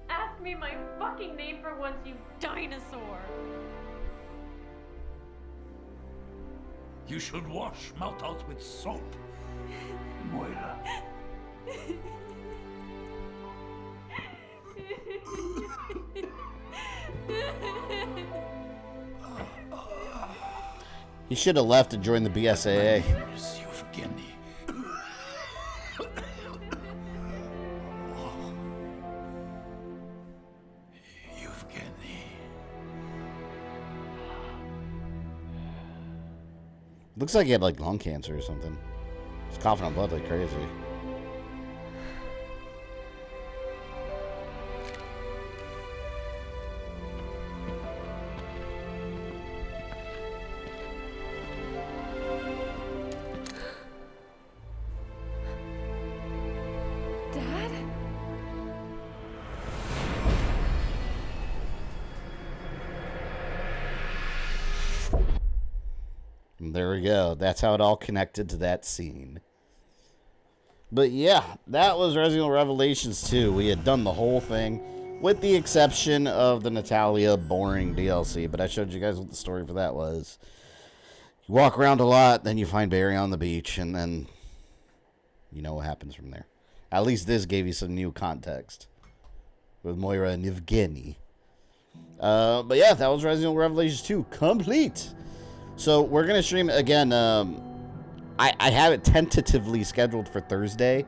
Ask me my fucking name for once, you dinosaur. You should wash mouth out with soap, Moira. He should have left and joined the BSAA. Looks like he had like lung cancer or something. He's coughing up blood like crazy. Dad? And there we go. That's how it all connected to that scene. But yeah, that was Resident Evil Revelations 2. We had done the whole thing, with the exception of the Natalia boring DLC. But I showed you guys what the story for that was. You walk around a lot, then you find Barry on the beach, and then you know what happens from there. At least this gave you some new context with Moira and Evgeny. But yeah, that was Resident Evil Revelations 2 complete. So we're going to stream again. I have it tentatively scheduled for Thursday.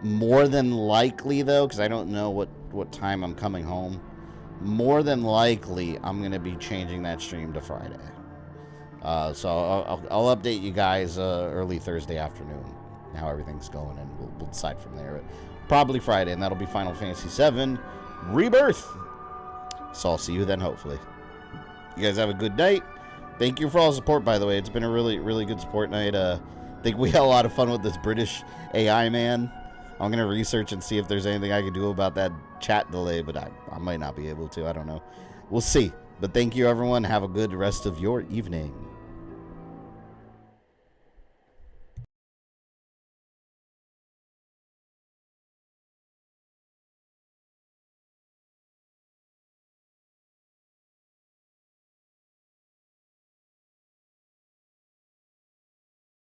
More than likely, though, because I don't know what time I'm coming home. More than likely, I'm going to be changing that stream to Friday. So I'll update you guys early Thursday afternoon how everything's going, and we'll decide from there. But probably Friday, and that'll be Final Fantasy VII Rebirth. So I'll see you then, hopefully. You guys have a good night. Thank you for all the support, by the way. It's been a really, really good support night. I think we had a lot of fun with this British AI man. I'm going to research and see if there's anything I can do about that chat delay, but I might not be able to. I don't know. We'll see. But thank you, everyone. Have a good rest of your evening.